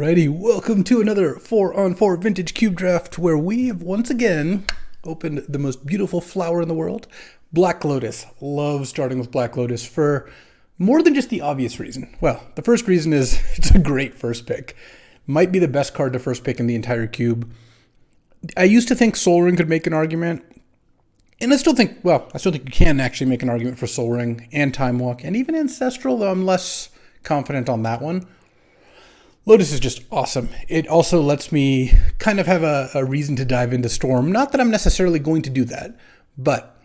Alrighty, welcome to another 4-on-4 vintage cube draft where we have once again opened the most beautiful flower in the world, Black Lotus. Love starting with Black Lotus for more than just the obvious reason. Well, the first reason is it's a great first pick. Might be the best card to first pick in the entire cube. I used to think Soul Ring could make an argument, and I still think you can actually make an argument for Soul Ring and Time Walk, and even Ancestral, though I'm less confident on that one. Lotus is just awesome. It also lets me kind of have a reason to dive into Storm. Not that I'm necessarily going to do that, but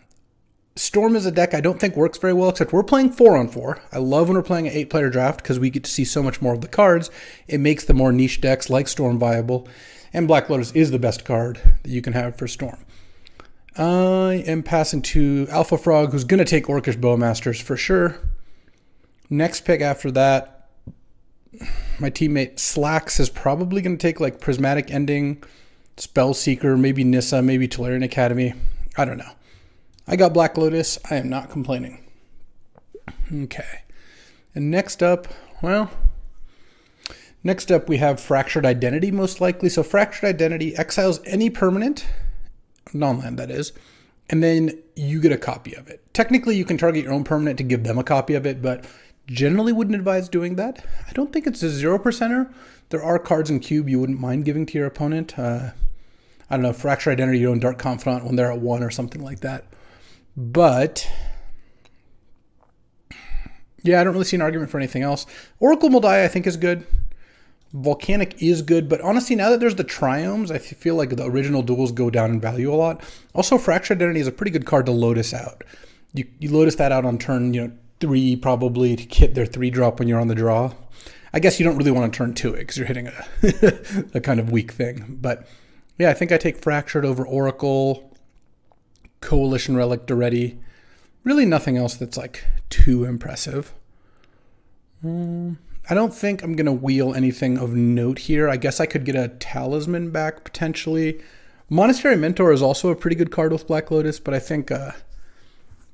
Storm is a deck I don't think works very well, except we're playing 4-on-4. I love when we're playing an 8-player draft because we get to see so much more of the cards. It makes the more niche decks like Storm viable, and Black Lotus is the best card that you can have for Storm. I am passing to Alpha Frog, who's going to take Orcish Bowmasters for sure. Next pick after that, my teammate Slacks is probably going to take like Prismatic Ending, Spellseeker, maybe Nissa, maybe Tolarian Academy. I don't know. I got Black Lotus. I am not complaining. Okay. And next up we have Fractured Identity most likely. So Fractured Identity exiles any permanent, non-land that is, and then you get a copy of it. Technically you can target your own permanent to give them a copy of it, but generally wouldn't advise doing that. I don't think it's a 0%er. There are cards in Cube you wouldn't mind giving to your opponent. I don't know, Fractured Identity, your own Dark Confidant when they're at 1 or something like that. But yeah, I don't really see an argument for anything else. Oracle Moldai I think is good. Volcanic is good, but honestly, now that there's the Triomes, I feel like the original duels go down in value a lot. Also, Fractured Identity is a pretty good card to Lotus out. You Lotus that out on turn, 3 probably to hit their 3-drop when you're on the draw. I guess you don't really want to turn 2 it because you're hitting a kind of weak thing. But yeah, I think I take Fractured over Oracle, Coalition Relic already. Really nothing else that's like too impressive. I don't think I'm going to wheel anything of note here. I guess I could get a Talisman back potentially. Monastery Mentor is also a pretty good card with Black Lotus, but I think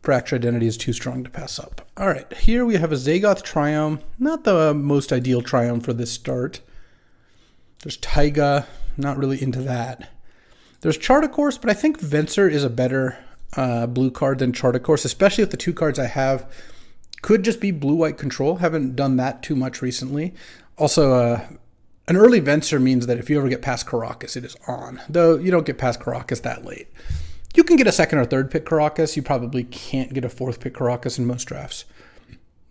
Fractured Identity is too strong to pass up. All right, here we have a Zagoth Triome. Not the most ideal Triome for this start. There's Taiga. Not really into that. There's Chart a Course, but I think Venser is a better blue card than Chart a Course, especially if the 2 cards I have could just be blue-white control. Haven't done that too much recently. Also, an early Venser means that if you ever get past Caracas, it is on. Though you don't get past Caracas that late. You can get a 2nd or 3rd pick Caracas. You probably can't get a 4th pick Caracas in most drafts.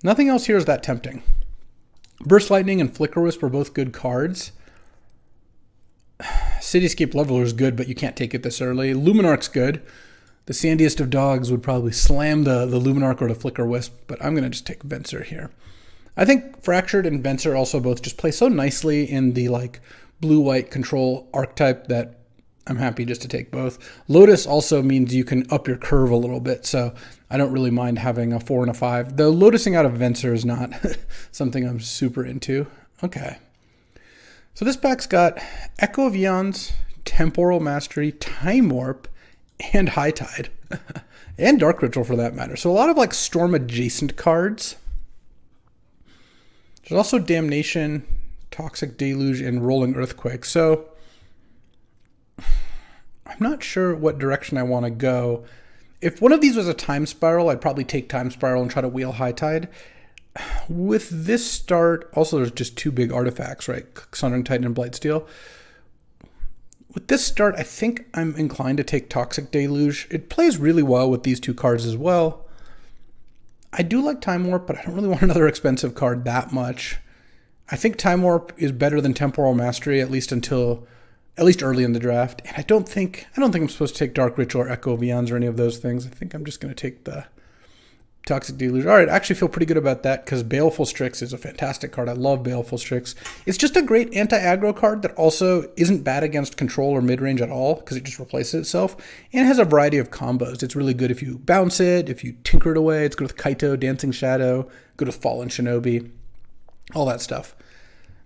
Nothing else here is that tempting. Burst Lightning and Flicker Wisp are both good cards. Cityscape Leveler is good, but you can't take it this early. Luminarch's good. The sandiest of dogs would probably slam the Luminarch or the Flicker Wisp, but I'm going to just take Venser here. I think Fractured and Venser also both just play so nicely in the like blue-white control archetype that I'm happy just to take both. Lotus also means you can up your curve a little bit, so I don't really mind having a 4 and a 5. Though Lotusing out of Venser is not something I'm super into. Okay. So this pack's got Echo of Eons, Temporal Mastery, Time Warp, and High Tide. And Dark Ritual for that matter. So a lot of like Storm adjacent cards. There's also Damnation, Toxic Deluge, and Rolling Earthquake. So I'm not sure what direction I want to go. If one of these was a Time Spiral, I'd probably take Time Spiral and try to wheel High Tide. With this start, also there's just 2 big artifacts, right? Sundering Titan and Blightsteel. With this start, I think I'm inclined to take Toxic Deluge. It plays really well with these 2 cards as well. I do like Time Warp, but I don't really want another expensive card that much. I think Time Warp is better than Temporal Mastery, at least early in the draft. And I don't think I'm supposed to take Dark Ritual or Echo of Eons or any of those things. I think I'm just going to take the Toxic Deluge. All right, I actually feel pretty good about that because Baleful Strix is a fantastic card. I love Baleful Strix. It's just a great anti-aggro card that also isn't bad against control or mid-range at all because it just replaces itself and has a variety of combos. It's really good if you bounce it, if you tinker it away. It's good with Kaito, Dancing Shadow, good with Fallen Shinobi, all that stuff.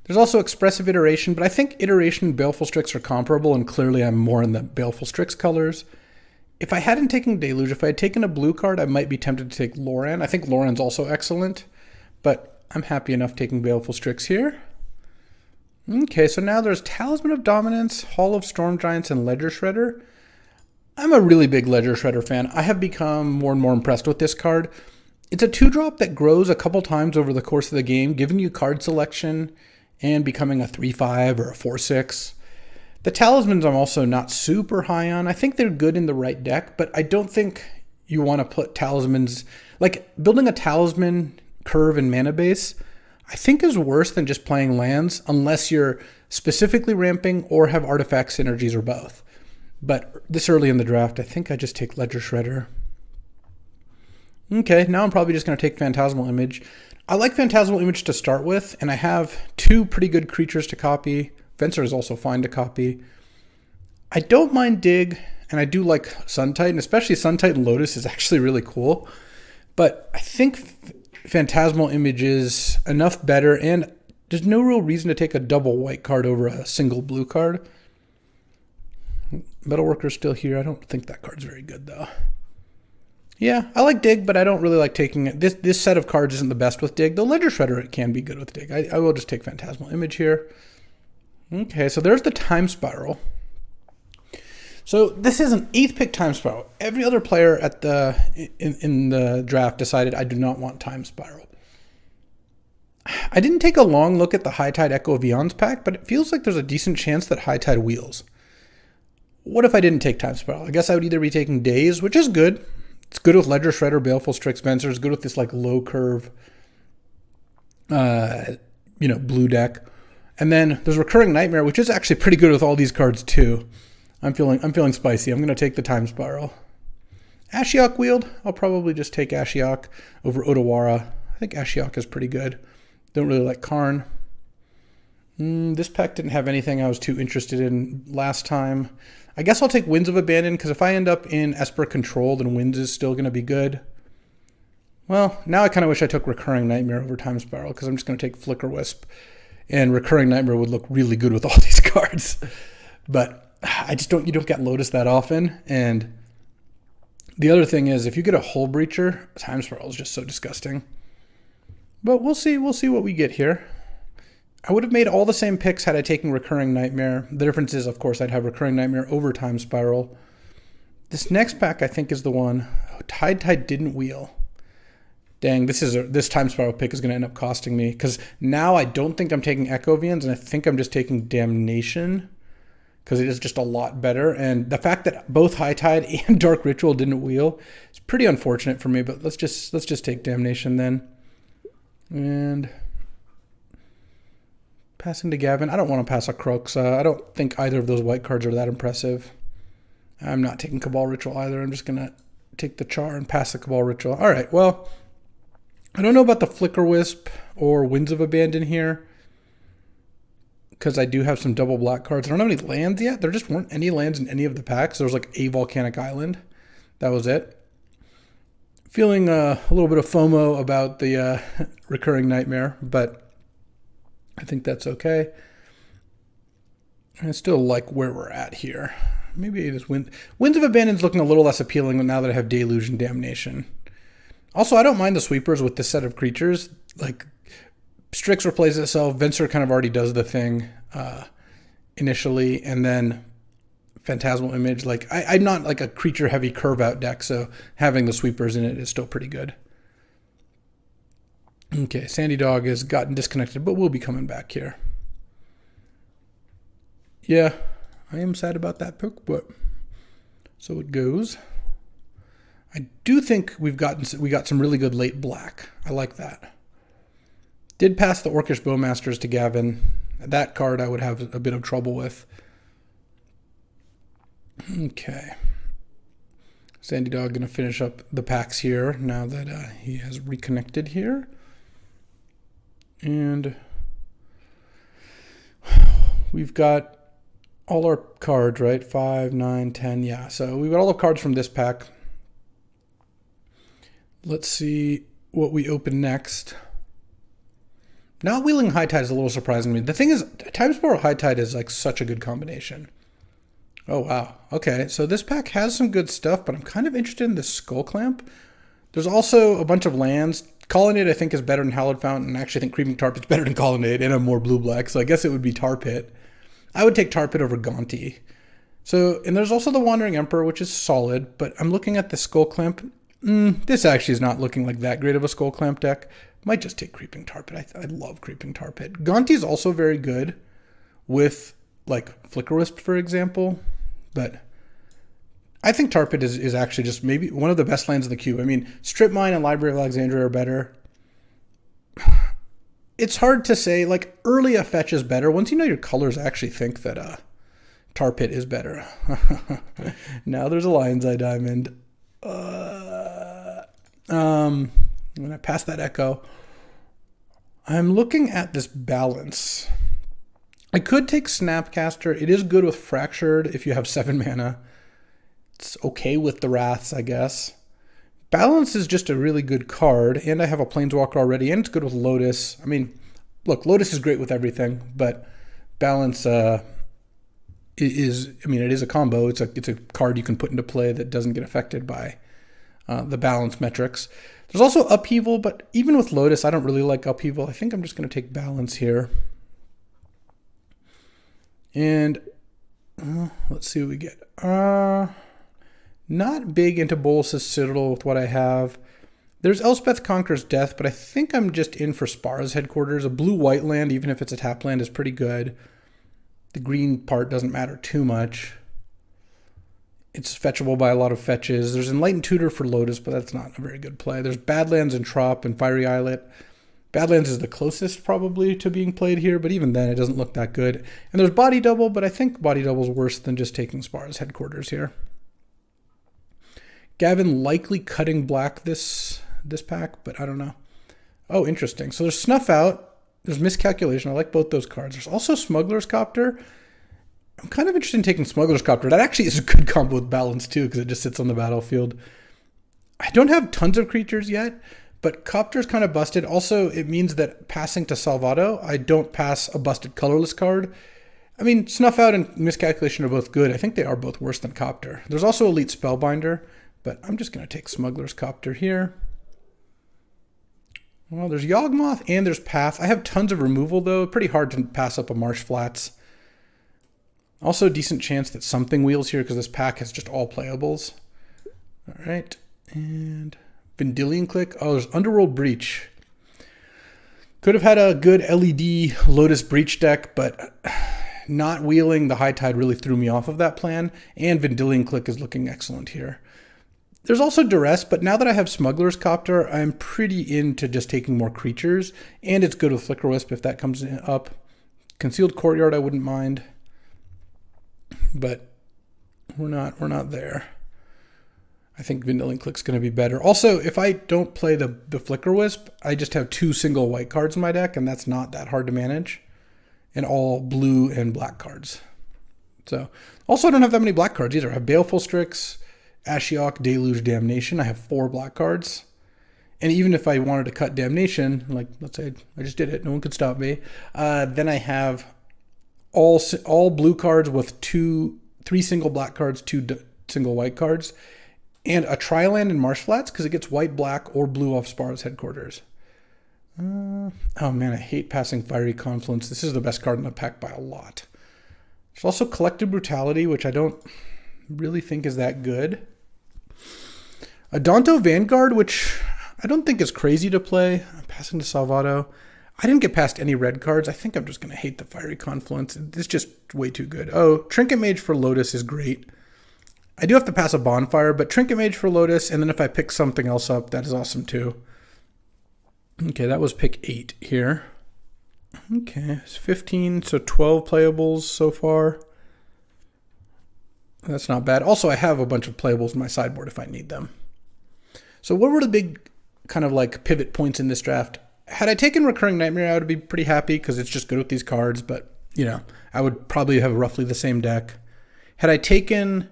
There's also Expressive Iteration, but I think Iteration and Baleful Strix are comparable, and clearly I'm more in the Baleful Strix colors. If I hadn't taken Deluge, if I had taken a blue card, I might be tempted to take Loran. I think Loran's also excellent, but I'm happy enough taking Baleful Strix here. Okay, so now there's Talisman of Dominance, Hall of Storm Giants, and Ledger Shredder. I'm a really big Ledger Shredder fan. I have become more and more impressed with this card. It's a 2-drop that grows a couple times over the course of the game, giving you card selection and becoming a 3/5 or a 4/6. The talismans I'm also not super high on. I think they're good in the right deck, but I don't think you want to put talismans... Like, building a talisman curve and mana base, I think is worse than just playing lands, unless you're specifically ramping or have artifact synergies or both. But this early in the draft, I think I just take Ledger Shredder. Okay, now I'm probably just going to take Phantasmal Image. I like Phantasmal Image to start with, and I have 2 pretty good creatures to copy. Fencer is also fine to copy. I don't mind Dig, and I do like Sun Titan, especially Sun Titan Lotus is actually really cool. But I think Phantasmal Image is enough better, and there's no real reason to take a double white card over a single blue card. Metalworker's still here. I don't think that card's very good, though. Yeah, I like Dig, but I don't really like taking it. This set of cards isn't the best with Dig. The Ledger Shredder, it can be good with Dig. I will just take Phantasmal Image here. Okay, so there's the Time Spiral. So this is an 8th pick Time Spiral. Every other player at in the draft decided I do not want Time Spiral. I didn't take a long look at the High Tide Echo of Eons pack, but it feels like there's a decent chance that High Tide wheels. What if I didn't take Time Spiral? I guess I would either be taking Daze, which is good. It's good with Ledger Shredder, Baleful Strix, Venser. It's good with this like low curve, blue deck. And then there's Recurring Nightmare, which is actually pretty good with all these cards too. I'm feeling spicy. I'm going to take the Time Spiral. Ashiok Wield. I'll probably just take Ashiok over Otawara. I think Ashiok is pretty good. Don't really like Karn. This pack didn't have anything I was too interested in last time. I guess I'll take Winds of Abandon, because if I end up in Esper Control, then Winds is still going to be good. Well, now I kind of wish I took Recurring Nightmare over Time Spiral, because I'm just going to take Flicker Wisp. And Recurring Nightmare would look really good with all these cards. But you don't get Lotus that often. And the other thing is, if you get a Hull Breacher, Time Spiral is just so disgusting. But we'll see what we get here. I would have made all the same picks had I taken Recurring Nightmare. The difference is, of course, I'd have Recurring Nightmare over Time Spiral. This next pack, I think, is the one. Oh, Tide didn't wheel. Dang, this Time Spiral pick is going to end up costing me, because now I don't think I'm taking Echo Vians, and I think I'm just taking Damnation, because it is just a lot better. And the fact that both High Tide and Dark Ritual didn't wheel is pretty unfortunate for me, but let's just take Damnation then. And passing to Gavin. I don't want to pass a Crux. I don't think either of those white cards are that impressive. I'm not taking Cabal Ritual either. I'm just going to take the Char and pass the Cabal Ritual. All right, well, I don't know about the Flicker Wisp or Winds of Abandon here, because I do have some double black cards. I don't have any lands yet. There just weren't any lands in any of the packs. There was like a Volcanic Island. That was it. Feeling a little bit of FOMO about the Recurring Nightmare, but I think that's okay. I still like where we're at here. Maybe this Winds of Abandon's looking a little less appealing now that I have Deluge and Damnation. Also, I don't mind the sweepers with this set of creatures. Like, Strix replaces itself. Venser kind of already does the thing initially, and then Phantasmal Image. Like, I'm not like a creature-heavy curve-out deck, so having the sweepers in it is still pretty good. Okay, Sandy Dog has gotten disconnected, but we'll be coming back here. Yeah, I am sad about that pick, but so it goes. I do think we got some really good late black. I like that. Did pass the Orcish Bowmasters to Gavin. That card I would have a bit of trouble with. Okay. Sandy Dog going to finish up the packs here now that he has reconnected here. And we've got all our cards, right? 5, 9, 10. Yeah, so we've got all the cards from this pack. Let's see what we open next. Not wheeling High Tide is a little surprising to me. The thing is, Time Spiral High Tide is like such a good combination. Oh, wow. Okay, so this pack has some good stuff, but I'm kind of interested in this Skull Clamp. There's also a bunch of lands. Colonnade, I think, is better than Hallowed Fountain. I actually think Creeping Tar Pit's better than Colonnade, and I'm more blue-black, so I guess it would be Tar Pit. I would take Tar Pit over Gonti. So, and there's also the Wandering Emperor, which is solid, but I'm looking at the Skull Clamp. This actually is not looking like that great of a Skull Clamp deck. Might just take Creeping Tar Pit. I love Creeping Tar Pit. Gonti is also very good with, like, Flicker Wisp, for example, but I think Tar Pit is actually just maybe one of the best lands in the cube. I mean, Strip Mine and Library of Alexandria are better. It's hard to say. Like, early a fetch is better. Once you know your colors, I actually think that Tar Pit is better. Now there's a Lion's Eye Diamond. When I pass that Echo, I'm looking at this balance. I could take Snapcaster. It is good with Fractured if you have 7 mana. It's okay with the Wraths, I guess. Balance is just a really good card, and I have a Planeswalker already, and it's good with Lotus. I mean, look, Lotus is great with everything, but Balance it is a combo. It's a card you can put into play that doesn't get affected by the balance metrics. There's also Upheaval, but even with Lotus, I don't really like Upheaval. I think I'm just going to take Balance here. And let's see what we get. Not big into Bolas's Citadel with what I have. There's Elspeth Conquers Death, but I think I'm just in for Spara's Headquarters. A blue-white land, even if it's a tap land, is pretty good. The green part doesn't matter too much. It's fetchable by a lot of fetches. There's Enlightened Tutor for Lotus, but that's not a very good play. There's Badlands and Trop and Fiery Islet. Badlands is the closest probably to being played here, but even then it doesn't look that good. And there's Body Double, but I think Body Double is worse than just taking Spara's Headquarters here. Gavin likely cutting black this pack, but I don't know. Oh, interesting. So there's Snuff Out. There's Miscalculation. I like both those cards. There's also Smuggler's Copter. I'm kind of interested in taking Smuggler's Copter. That actually is a good combo with Balance too, because it just sits on the battlefield. I don't have tons of creatures yet, but Copter's kind of busted. Also, it means that passing to Salvado, I don't pass a busted colorless card. I mean, Snuff Out and Miscalculation are both good. I think they are both worse than Copter. There's also Elite Spellbinder, but I'm just going to take Smuggler's Copter here. Well, there's Yawgmoth and there's Path. I have tons of removal, though. Pretty hard to pass up a Marsh Flats. Also, a decent chance that something wheels here because this pack has just all playables. All right. And Vendilion Click. Oh, there's Underworld Breach. Could have had a good LED Lotus Breach deck, but not wheeling the High Tide really threw me off of that plan. And Vendilion Click is looking excellent here. There's also Duress, but now that I have Smuggler's Copter, I'm pretty into just taking more creatures, and it's good with Flicker Wisp if that comes up. Concealed Courtyard I wouldn't mind, but we're not there. I think Vendilion Click's going to be better. Also, if I don't play the Flicker Wisp, I just have 2 single white cards in my deck, and that's not that hard to manage, and all blue and black cards. So, also I don't have that many black cards either. I have Baleful Strix, Ashiok, Deluge, Damnation. I have 4 black cards. And even if I wanted to cut Damnation, like let's say I just did it, no one could stop me, then I have all blue cards with 3 single black cards, 2 single white cards, and a Tri-Land and Marsh Flats because it gets white, black, or blue off Spara's Headquarters. Oh man, I hate passing Fiery Confluence. This is the best card in the pack by a lot. There's also Collective Brutality, which I don't really think is that good. Adonto Vanguard, which I don't think is crazy to play. I'm passing to Salvado. I didn't get past any red cards. I think I'm just going to hate the Fiery Confluence. It's just way too good. Oh, Trinket Mage for Lotus is great. I do have to pass a Bonfire, but Trinket Mage for Lotus, and then if I pick something else up, that is awesome too. Okay, that was pick 8 here. Okay, it's 15, so 12 playables so far. That's not bad. Also, I have a bunch of playables in my sideboard if I need them. So what were the big kind of like pivot points in this draft? Had I taken Recurring Nightmare, I would be pretty happy because it's just good with these cards, but, you know, I would probably have roughly the same deck. Had I taken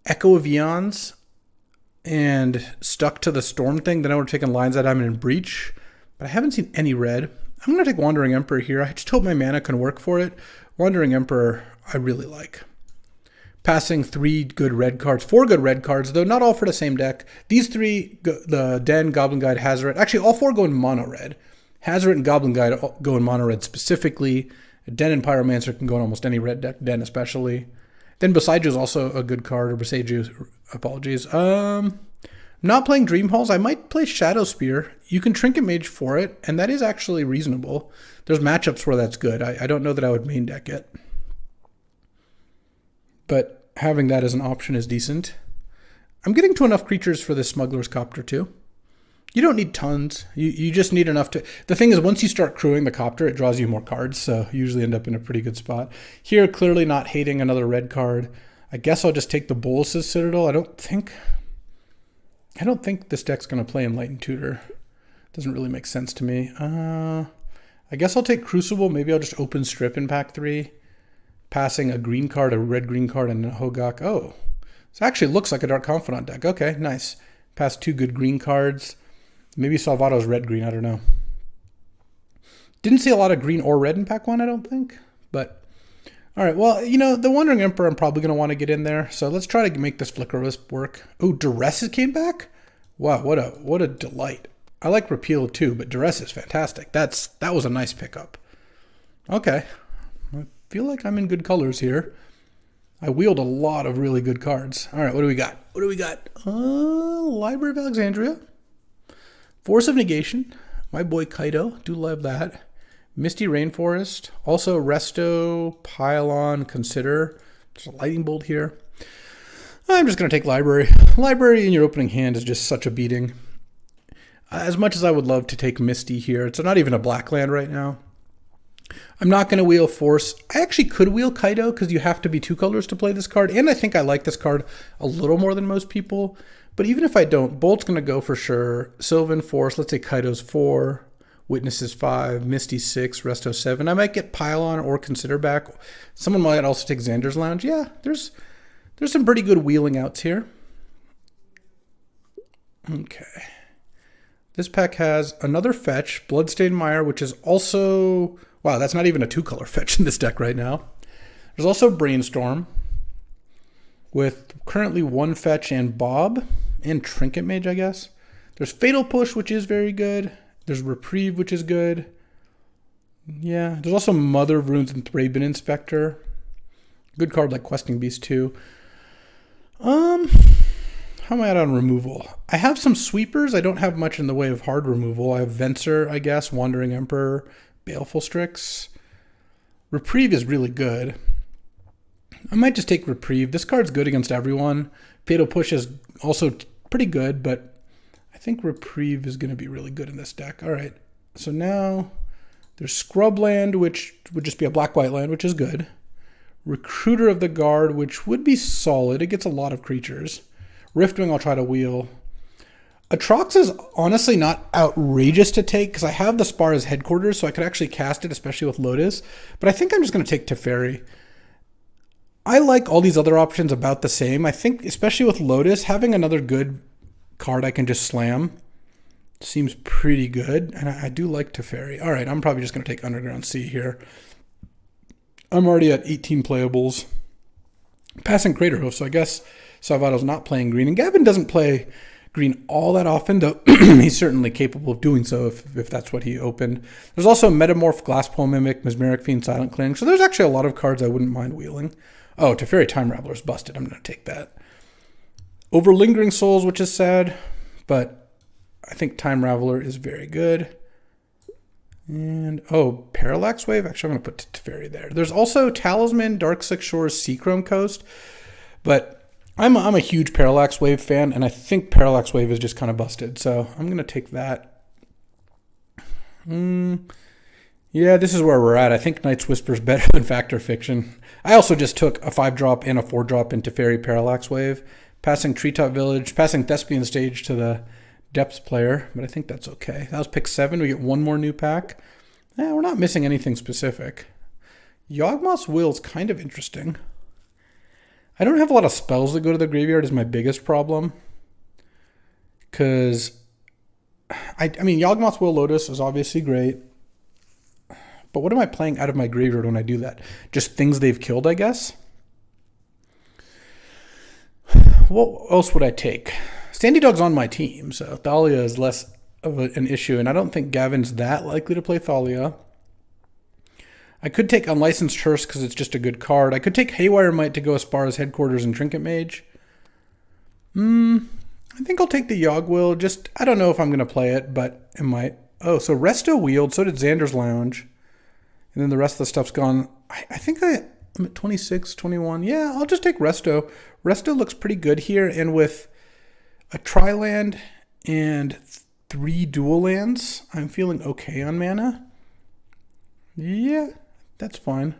Echo of Eons and stuck to the Storm thing, then I would have taken Lion's Eye Diamond and Breach, but I haven't seen any red. I'm going to take Wandering Emperor here. I just hope my mana can work for it. Wandering Emperor, I really like. passing 3 good red cards, 4 good red cards, though not all for the same deck. These 3, the Den, Goblin Guide, Hazoret, actually all 4 go in mono red. Hazoret and Goblin Guide go in mono red specifically. Den and Pyromancer can go in almost any red deck, Den especially. Then Boseiju is also a good card, or Boseiju, apologies. Not playing Dream Halls, I might play Shadow Spear. You can Trinket Mage for it, and that is actually reasonable. There's matchups where that's good. I don't know that I would main deck it. But having that as an option is decent. I'm getting to enough creatures for this Smuggler's Copter too. You don't need tons. You just need enough to... The thing is, once you start crewing the Copter, it draws you more cards, so you usually end up in a pretty good spot. Here, clearly not hating another red card. I guess I'll just take the Bolas's Citadel. I don't think this deck's going to play Enlightened Tutor. Doesn't really make sense to me. I guess I'll take Crucible. Maybe I'll just open Strip in pack 3. Passing a green card, a red-green card, and a Hogak. Oh, this actually looks like a Dark Confidant deck. Okay, nice. Pass 2 good green cards. Maybe Salvato's red-green, I don't know. Didn't see a lot of green or red in pack 1, I don't think. But, all right, well, you know, the Wandering Emperor I'm probably going to want to get in there. So let's try to make this Flicker Wisp work. Oh, Duress came back? Wow, what a delight. I like Repeal too, but Duress is fantastic. That was a nice pickup. Okay. I feel like I'm in good colors here. I wield a lot of really good cards. All right, what do we got? Library of Alexandria. Force of Negation. My boy Kaido. Do love that. Misty Rainforest. Also Resto, Pylon, Consider. There's a Lightning Bolt here. I'm just going to take Library. Library in your opening hand is just such a beating. As much as I would love to take Misty here, it's not even a black land right now. I'm not going to wheel Force. I actually could wheel Kaido because you have to be 2 colors to play this card. And I think I like this card a little more than most people. But even if I don't, Bolt's going to go for sure. Sylvan, Force, let's say Kaido's 4. Witnesses 5. Misty 6. Resto 7. I might get Pylon or Consider back. Someone might also take Xander's Lounge. Yeah, there's some pretty good wheeling outs here. Okay. This pack has another fetch, Bloodstained Mire, which is also... Wow, that's not even a 2-color fetch in this deck right now. There's also Brainstorm, with currently 1 fetch and Bob, and Trinket Mage, I guess. There's Fatal Push, which is very good. There's Reprieve, which is good. Yeah, there's also Mother of Runes and Thraben Inspector. Good card like Questing Beast too. How am I at on removal? I have some sweepers. I don't have much in the way of hard removal. I have Venser, I guess, Wandering Emperor, Baleful Strix. Reprieve is really good. I might just take Reprieve. This card's good against everyone. Fatal Push is also pretty good, but I think Reprieve is going to be really good in this deck. All right, so now there's Scrubland, which would just be a black-white land, which is good. Recruiter of the Guard, which would be solid. It gets a lot of creatures. Riftwing I'll try to wheel. Atrox is honestly not outrageous to take because I have the Spara's Headquarters, so I could actually cast it, especially with Lotus. But I think I'm just going to take Teferi. I like all these other options about the same. I think, especially with Lotus, having another good card I can just slam seems pretty good. And I do like Teferi. All right, I'm probably just going to take Underground Sea here. I'm already at 18 playables. Passing Craterhoof, so I guess Salvato's not playing green. And Gavin doesn't play green all that often, though he's certainly capable of doing so if that's what he opened. There's also Metamorph, Glasspool Mimic, Mesmeric Fiend, Silent Clearing. So there's actually a lot of cards I wouldn't mind wheeling. Oh, Teferi Time Raveler is busted. I'm going to take that. Over Lingering Souls, which is sad, but I think Time Raveler is very good. And, oh, Parallax Wave? Actually, I'm going to put Teferi there. There's also Talisman, Dark Six Shores, Seachrome Coast, but I'm a huge Parallax Wave fan, and I think Parallax Wave is just kind of busted, so I'm going to take that. Yeah, this is where we're at. I think Night's Whisper is better than Fact or Fiction. I also just took a 5-drop and a 4-drop in Teferi Parallax Wave, passing Treetop Village, passing Thespian Stage to the Depths player, but I think that's okay. That was pick 7. We get one more new pack. We're not missing anything specific. Yawgmoth's Will is kind of interesting. I don't have a lot of spells that go to the graveyard is my biggest problem. Because, I mean, Yawgmoth's Will Lotus is obviously great. But what am I playing out of my graveyard when I do that? Just things they've killed, I guess? what else would I take? Sandy Dog's on my team, so Thalia is less of an issue, and I don't think Gavin's that likely to play Thalia. I could take Unlicensed Hearse because it's just a good card. I could take Haywire Might to go as far as Headquarters and Trinket Mage. I think I'll take the Yogg-Will. Just, I don't know if I'm going to play it, but it might. Oh, so Resto wheeled, so did Xander's Lounge. And then the rest of the stuff's gone. I think I'm at 26, 21. Yeah, I'll just take Resto. Resto looks pretty good here, and with a Tri-Land and 3 dual lands, I'm feeling okay on mana. Yeah, that's fine.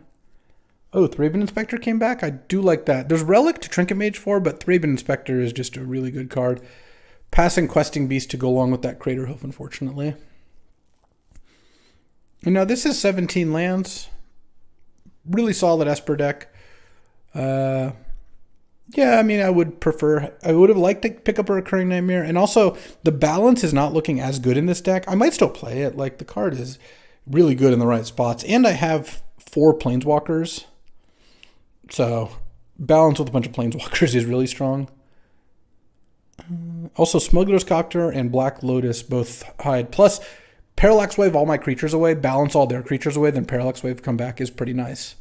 Oh, Thraben Inspector came back? I do like that. There's Relic to Trinket Mage for, but Thraben Inspector is just a really good card. Passing Questing Beast to go along with that Craterhoof, unfortunately. And now this is 17 lands. Really solid Esper deck. Yeah, I mean, I would have liked to pick up a Recurring Nightmare. And also, the balance is not looking as good in this deck. I might still play it. Like, the card is really good in the right spots. And I have 4 Planeswalkers. So, balance with a bunch of Planeswalkers is really strong. Also, Smuggler's Copter and Black Lotus both hide. Plus, Parallax Wave all my creatures away, balance all their creatures away, then Parallax Wave come back is pretty nice.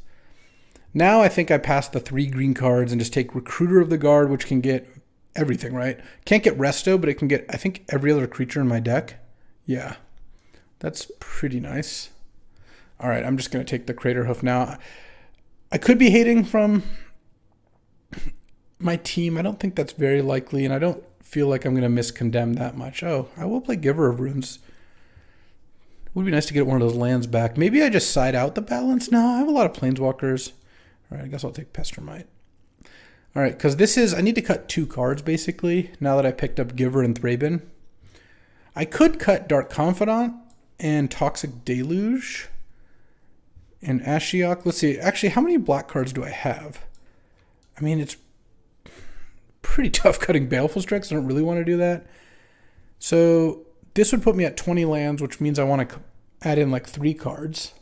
Now I think I pass the 3 green cards and just take Recruiter of the Guard, which can get everything, right? Can't get Resto, but it can get, I think, every other creature in my deck. Yeah, that's pretty nice. All right, I'm just going to take the Craterhoof now. I could be hating from my team. I don't think that's very likely, and I don't feel like I'm going to miscondemn that much. Oh, I will play Giver of Runes. It would be nice to get one of those lands back. Maybe I just side out the balance. No, I have a lot of Planeswalkers. All right, I guess I'll take Pestermite. All right, because this is, I need to cut 2 cards, basically, now that I picked up Giver and Thraben. I could cut Dark Confidant and Toxic Deluge and Ashiok. Let's see, actually, how many black cards do I have? I mean, it's pretty tough cutting Baleful Strix. I don't really want to do that. So this would put me at 20 lands, which means I want to add in like 3 cards.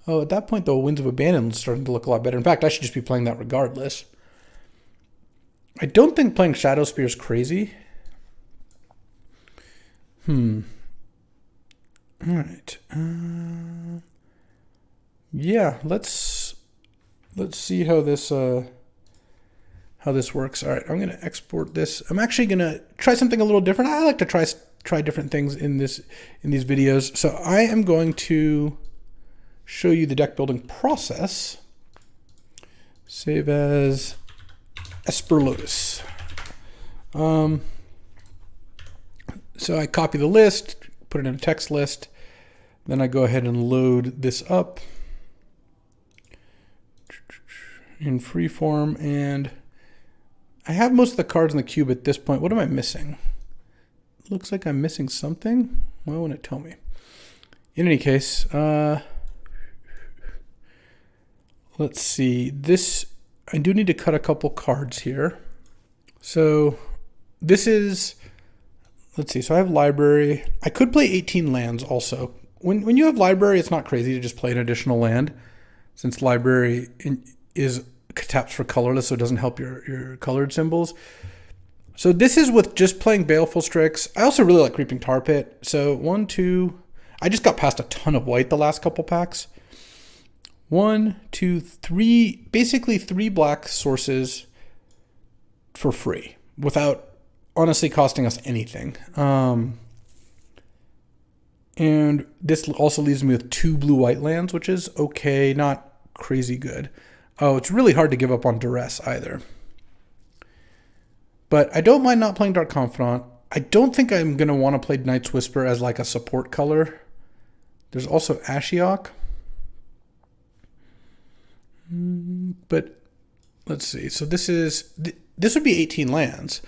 Oh, at that point, though, Winds of Abandon is starting to look a lot better. In fact, I should just be playing that regardless. I don't think playing Shadow Spear is crazy. All right. Yeah, let's see how this works. All right, I'm gonna export this. I'm actually gonna try something a little different. I like to try different things in these videos. So I am going to show you the deck building process. Save as Esper Lotus. So I copy the list, put it in a text list. Then I go ahead and load this up in freeform, and I have most of the cards in the cube at this point. What am I missing? Looks like I'm missing something. Why won't it tell me? In any case, let's see. This, I do need to cut a couple cards here. So this is, let's see. So I have library. I could play 18 lands also. When you have library, it's not crazy to just play an additional land, since library is taps for colorless, so it doesn't help your colored symbols. So this is with just playing Baleful Strix. I also really like Creeping Tar Pit. So 1, 2, I just got past a ton of white the last couple packs. 1, 2, 3, basically 3 black sources for free without honestly costing us anything. And this also leaves me with 2 blue-white lands, which is okay, not crazy good. Oh, it's really hard to give up on Duress either. But I don't mind not playing Dark Confidant. I don't think I'm going to want to play Night's Whisper as like a support color. There's also Ashiok. But let's see. So this would be 18 lands.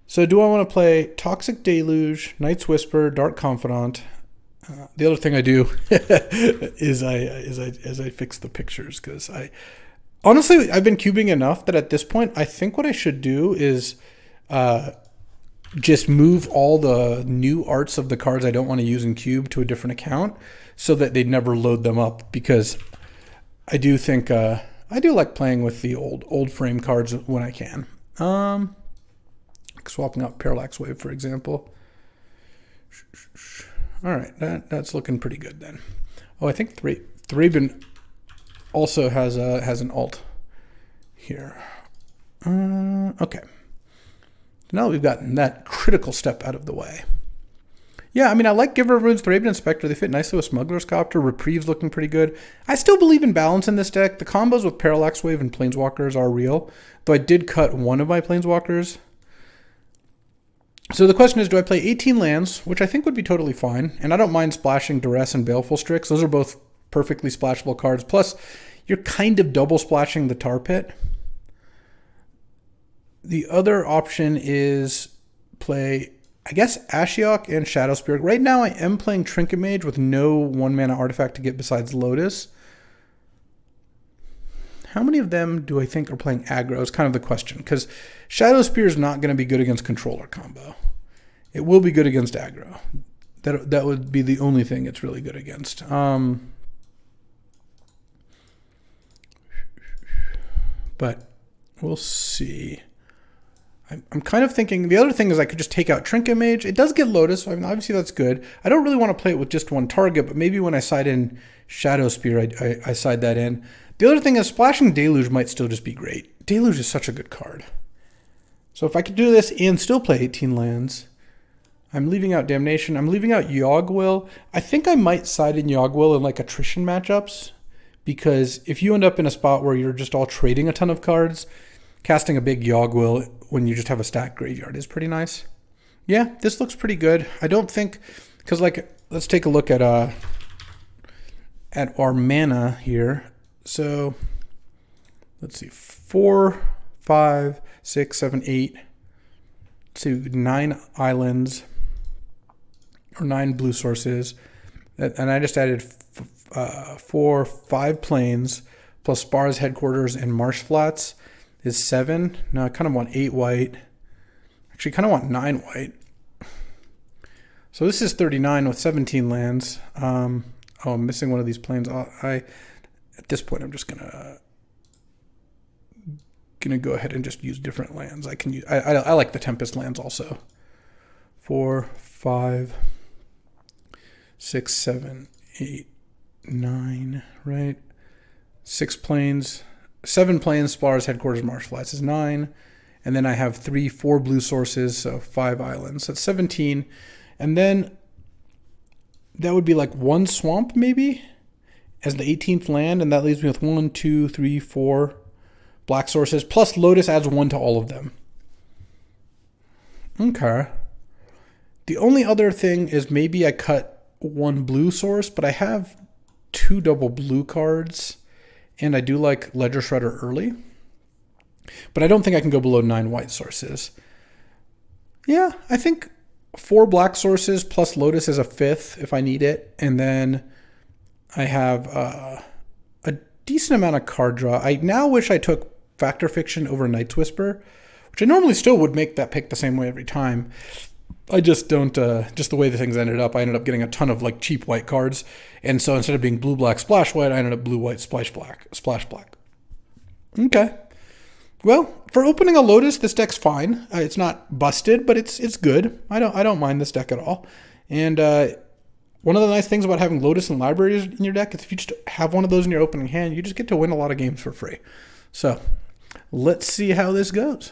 So do I want to play Toxic Deluge, Night's Whisper, Dark Confidant? The other thing I do is I fix the pictures, because honestly I've been cubing enough that at this point I think what I should do is just move all the new arts of the cards I don't want to use in cube to a different account so that they never load them up, because I do think I do like playing with the old frame cards when I can. Swapping out Parallax Wave, for example. All right, that's looking pretty good then. Oh, I think Thraben also has an alt here. Okay. Now that we've gotten that critical step out of the way. Yeah, I mean, I like Giver of Runes, Thraben, and Spectre. They fit nicely with Smuggler's Copter. Reprieve's looking pretty good. I still believe in balance in this deck. The combos with Parallax Wave and Planeswalkers are real, though I did cut one of my Planeswalkers. So the question is, do I play 18 lands, which I think would be totally fine, and I don't mind splashing Duress and Baleful Strix. Those are both perfectly splashable cards. Plus, you're kind of double splashing the Tar Pit. The other option is play, I guess, Ashiok and Shadow Spirit. Right now, I am playing Trinket Mage with no 1-mana artifact to get besides Lotus. How many of them do I think are playing aggro is kind of the question, because Shadow Spear is not going to be good against controller combo. It will be good against aggro. That would be the only thing it's really good against. But we'll see. I'm kind of thinking, the other thing is I could just take out Trinket Mage. It does get Lotus, so I mean, obviously that's good. I don't really want to play it with just one target, but maybe when I side in Shadow Spear, I side that in. The other thing is splashing Deluge might still just be great. Deluge is such a good card. So if I could do this and still play 18 lands, I'm leaving out Damnation. I'm leaving out Yogg-Will. I think I might side in Yogg-Will in like attrition matchups, because if you end up in a spot where you're just all trading a ton of cards, casting a big Yogg-Will when you just have a stacked graveyard is pretty nice. Yeah, this looks pretty good. I don't think, because like, let's take a look at our mana here. So let's see, 4, 5, 6, 7, 8, to 9 islands or 9 blue sources, and I just added 5 plains plus Spar's Headquarters and Marsh Flats is 7. Now I kind of want 8 white. Actually, kind of want 9 white. So this is 39 with 17 lands. Oh, I'm missing one of these plains. At this point, I'm just gonna go ahead and just use different lands. I can use. I like the Tempest lands also. 4, 5, 6, 7, 8, 9. Right. 6 plains, 7 plains. Spar's Headquarters, Marsh Flats is 9, and then I have 3, 4 blue sources, so 5 islands. That's 17, and then that would be like 1 swamp maybe as the 18th land, and that leaves me with 1, 2, 3, 4 black sources, plus Lotus adds 1 to all of them. Okay. The only other thing is maybe I cut 1 blue source, but I have 2 double blue cards, and I do like Ledger Shredder early, but I don't think I can go below 9 white sources. Yeah, I think 4 black sources plus Lotus is a 5th if I need it, and then I have a decent amount of card draw. I now wish I took Factor Fiction over Night's Whisper, which I normally still would make that pick the same way every time. I just don't, just the way the things ended up, I ended up getting a ton of like cheap white cards, and so instead of being blue, black, splash white, I ended up blue, white, splash black. Okay. Well, for opening a Lotus, this deck's fine. It's not busted, but it's good. I don't mind this deck at all. And one of the nice things about having Lotus and libraries in your deck is if you just have one of those in your opening hand, you just get to win a lot of games for free. So let's see how this goes.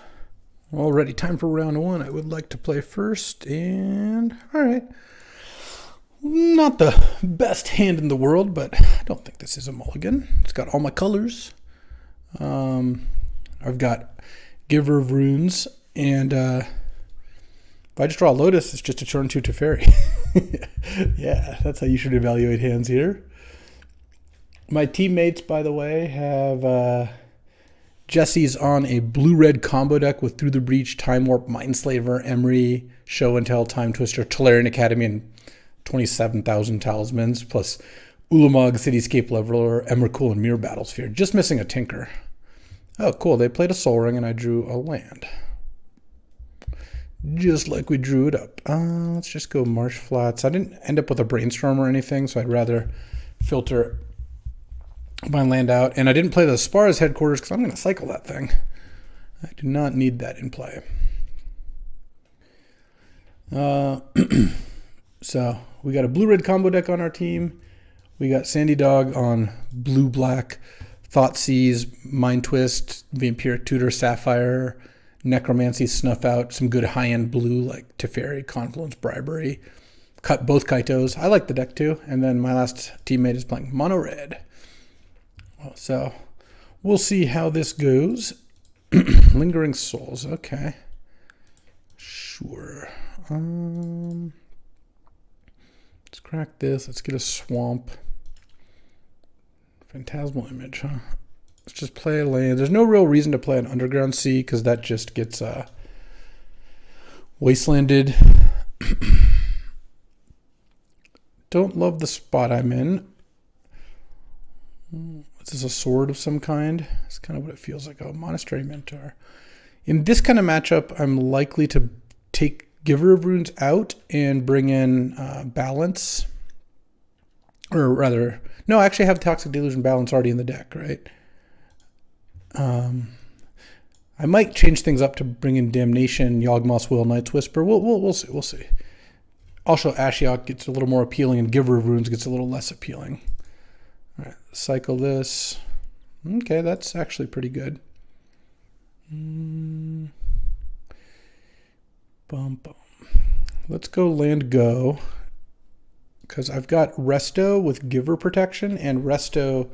Already time for round 1. I would like to play first, and all right. Not the best hand in the world, but I don't think this is a mulligan. It's got all my colors. I've got Giver of Runes, and if I just draw a Lotus, it's just a turn 2 Teferi. Yeah, that's how you should evaluate hands here. My teammates, by the way, have Jesse's on a blue-red combo deck with Through the Breach, Time Warp, Mindslaver, Emery, Show and Tell, Time Twister, Tolarian Academy, and 27,000 Talismans, plus Ulamog, Cityscape Leveler, Emrakul, and Mirror Battlesphere. Just missing a Tinker. Oh, cool. They played a Soul Ring, and I drew a land. Just like we drew it up. Let's just go Marsh Flats. I didn't end up with a Brainstorm or anything, so I'd rather filter my land out. And I didn't play the Spar's Headquarters because I'm going to cycle that thing. I do not need that in play. So we got a blue-red combo deck on our team. We got Sandy Dog on blue-black, Thoughtseize, Mind Twist, Vampiric Tutor, Sapphire, Necromancy, Snuff Out, some good high-end blue like Teferi, Confluence, Bribery. Cut both Kaitos. I like the deck too. And then my last teammate is playing mono red. So we'll see how this goes. Lingering Souls. Okay. Sure. Let's crack this. Let's get a Swamp. Phantasmal Image, huh? Let's just play a land. There's no real reason to play an Underground Sea because that just gets wastelanded. Don't love the spot I'm in. Is this a sword of some kind? It's kind of what it feels like. Oh, Monastery Mentor. In this kind of matchup, I'm likely to take Giver of Runes out and bring in Balance. Or rather, no, I actually have Toxic Deluge and Balance already in the deck, right? I might change things up to bring in Damnation, Yawgmoth's Will, Night's Whisper. We'll see. We'll see. Also, Ashiok gets a little more appealing, and Giver of Runes gets a little less appealing. All right, cycle this. Okay, that's actually pretty good. Bum, bum. Let's go land go. Because I've got Resto with Giver Protection, and Resto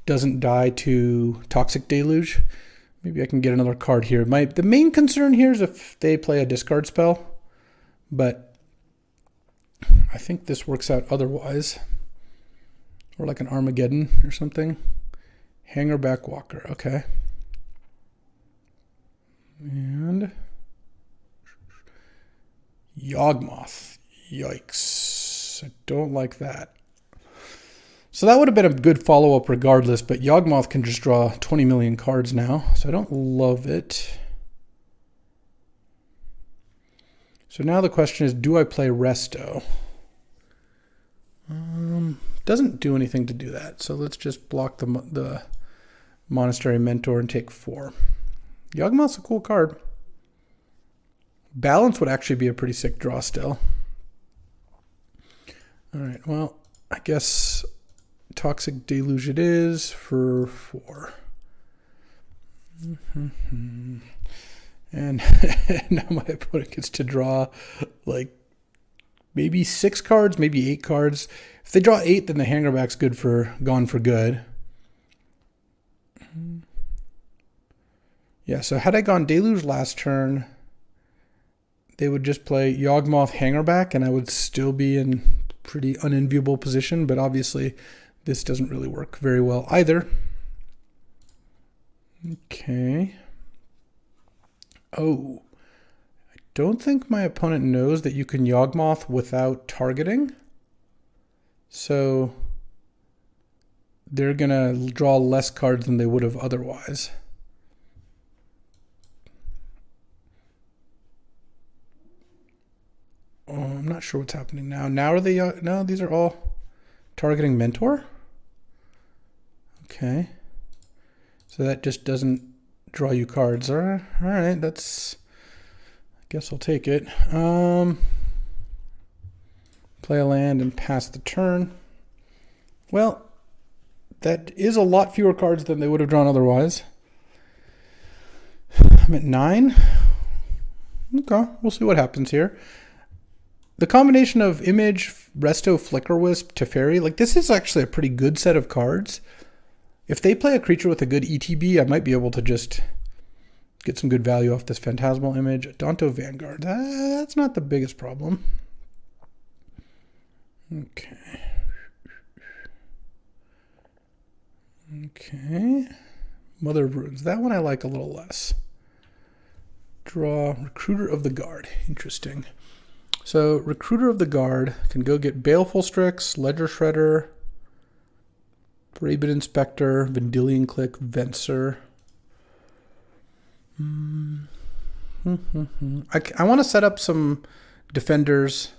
doesn't die to Toxic Deluge. Maybe I can get another card here. The main concern here is if they play a discard spell, but I think this works out otherwise. Or like an Armageddon or something. Hangerback Walker, okay. And Yawgmoth, yikes. I don't like that. So that would have been a good follow-up regardless, but Yawgmoth can just draw 20 million cards now, so I don't love it. So now the question is, do I play Resto? Doesn't do anything to do that, so let's just block the Monastery Mentor and take 4. Yawgmoth's a cool card. Balance would actually be a pretty sick draw still. All right, well, I guess Toxic Deluge it is for 4. And now my opponent gets to draw like maybe 6 cards, maybe 8 cards. If they draw 8, then the Hangerback's gone for good. Yeah, so had I gone Deluge last turn, they would just play Yawgmoth Hangerback, and I would still be in pretty unenviable position, but obviously this doesn't really work very well either. Okay. Oh, I don't think my opponent knows that you can Yawgmoth without targeting. So they're going to draw less cards than they would have otherwise. Oh, I'm not sure what's happening now. Now are they... No, these are all targeting Mentor? Okay. So that just doesn't draw you cards. All right, that's... I guess I'll take it. Play a land and pass the turn. Well, that is a lot fewer cards than they would have drawn otherwise. I'm at 9. Okay, we'll see what happens here. The combination of Image, Resto, Flicker Wisp, Teferi, like this is actually a pretty good set of cards. If they play a creature with a good ETB, I might be able to just get some good value off this Phantasmal Image. Danto Vanguard, that's not the biggest problem. Okay. Okay. Mother of Runes, that one I like a little less. Draw Recruiter of the Guard, interesting. So Recruiter of the Guard can go get Baleful Strix, Ledger Shredder, Rabid Inspector, Vendilion Click, Venser. I want to set up some defenders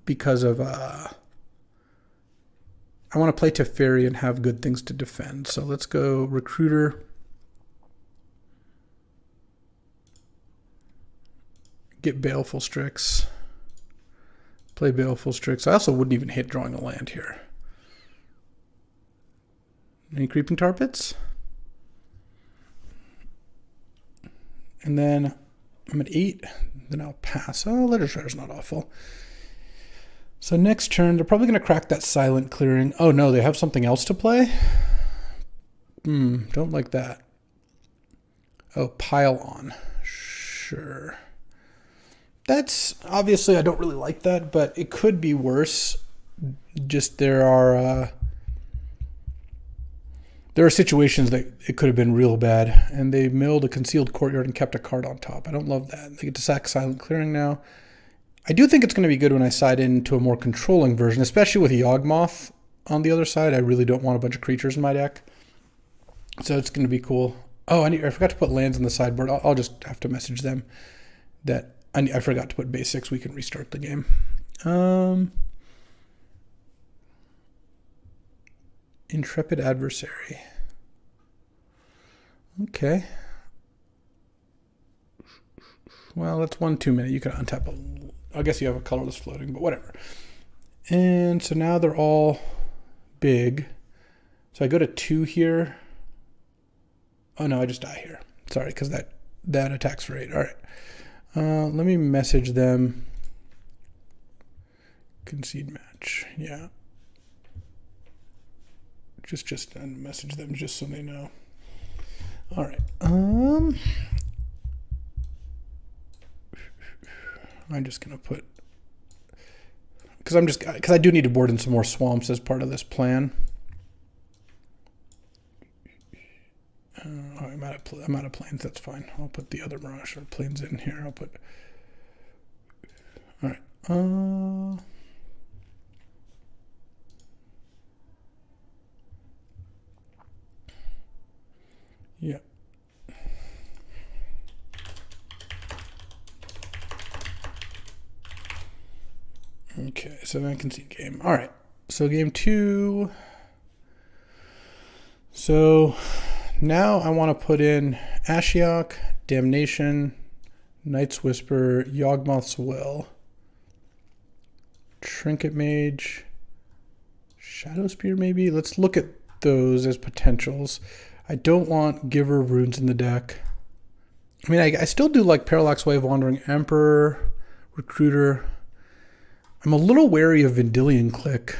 because of I want to play Teferi and have good things to defend. So let's go Recruiter. get Baleful Strix. Play Baleful Strix. I also wouldn't even hit drawing a land here. Any Creeping Tar Pits? And then I'm at 8. Then I'll pass. Oh, Ledger Shredder's not awful. So next turn, they're probably going to crack that Silent Clearing. Oh no, they have something else to play? Don't like that. Oh, Pile On. Sure. That's, obviously I don't really like that, but it could be worse. Just there are situations that it could have been real bad, and they milled a Concealed Courtyard and kept a card on top. I don't love that. They get to sack Silent Clearing now. I do think it's going to be good when I side into a more controlling version, especially with Yawgmoth on the other side. I really don't want a bunch of creatures in my deck. So it's going to be cool. Oh, I forgot to put lands on the sideboard. I'll just have to message them that I forgot to put base 6. We can restart the game. Intrepid Adversary. Okay. Well, that's 1 2 minute. You can untap I guess you have a colorless floating, but whatever. And so now they're all big. So I go to 2 here. Oh no, I just die here. Sorry, because that attacks for 8. All right. Let me message them. Concede match. Yeah. Just message them just so they know. All right. I'm just gonna put because I do need to board in some more swamps as part of this plan. I'm out of planes. That's fine. I'll put the other Mirage or planes in here. I'll put. All right. Yeah. Okay, so I can see game. All right, so game 2. So now I want to put in Ashiok, Damnation, Night's Whisper, Yawgmoth's Will, Trinket Mage, Shadow Spear maybe? Let's look at those as potentials. I don't want Giver of Runes in the deck. I mean, I still do like Parallax Wave, Wandering Emperor, Recruiter. I'm a little wary of Vendilion Click.